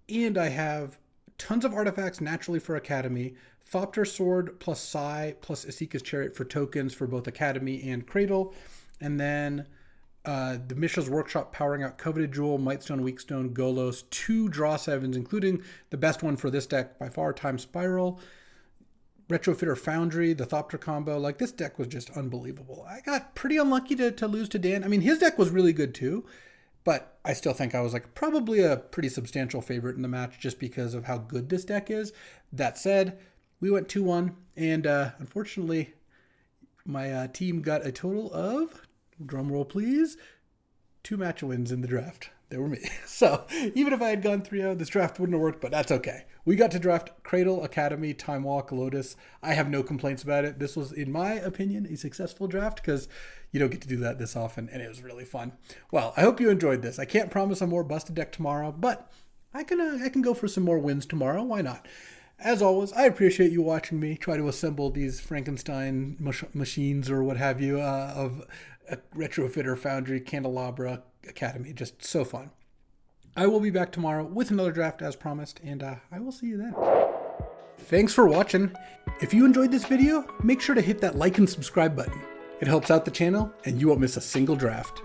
And I have tons of artifacts naturally for Academy, Thopter Sword plus Psi plus Asika's Chariot for tokens for both Academy and Cradle, and then the Mishra's Workshop powering out Coveted Jewel, Mightstone, Weakstone, Golos, 2 draw 7s, including the best one for this deck by far, Time Spiral, Retrofitter Foundry, the Thopter combo. Like, this deck was just unbelievable. I got pretty unlucky to lose to Dan. I mean, his deck was really good too, but I still think I was like probably a pretty substantial favorite in the match just because of how good this deck is. That said, we went 2-1, and unfortunately, my team got a total of, drum roll please, 2 match wins in the draft. They were me. So even if I had gone 3-0, this draft wouldn't have worked, but that's okay. We got to draft Cradle, Academy, Time Walk, Lotus. I have no complaints about it. This was, in my opinion, a successful draft because you don't get to do that this often, and it was really fun. Well, I hope you enjoyed this. I can't promise a more busted deck tomorrow, but I can go for some more wins tomorrow. Why not? As always, I appreciate you watching me try to assemble these Frankenstein machines or what have you of a Retrofitter, Foundry, Candelabra, Academy. Just so fun. I will be back tomorrow with another draft as promised, and I will see you then. Thanks for watching. If you enjoyed this video, make sure to hit that like and subscribe button. It helps out the channel, and you won't miss a single draft.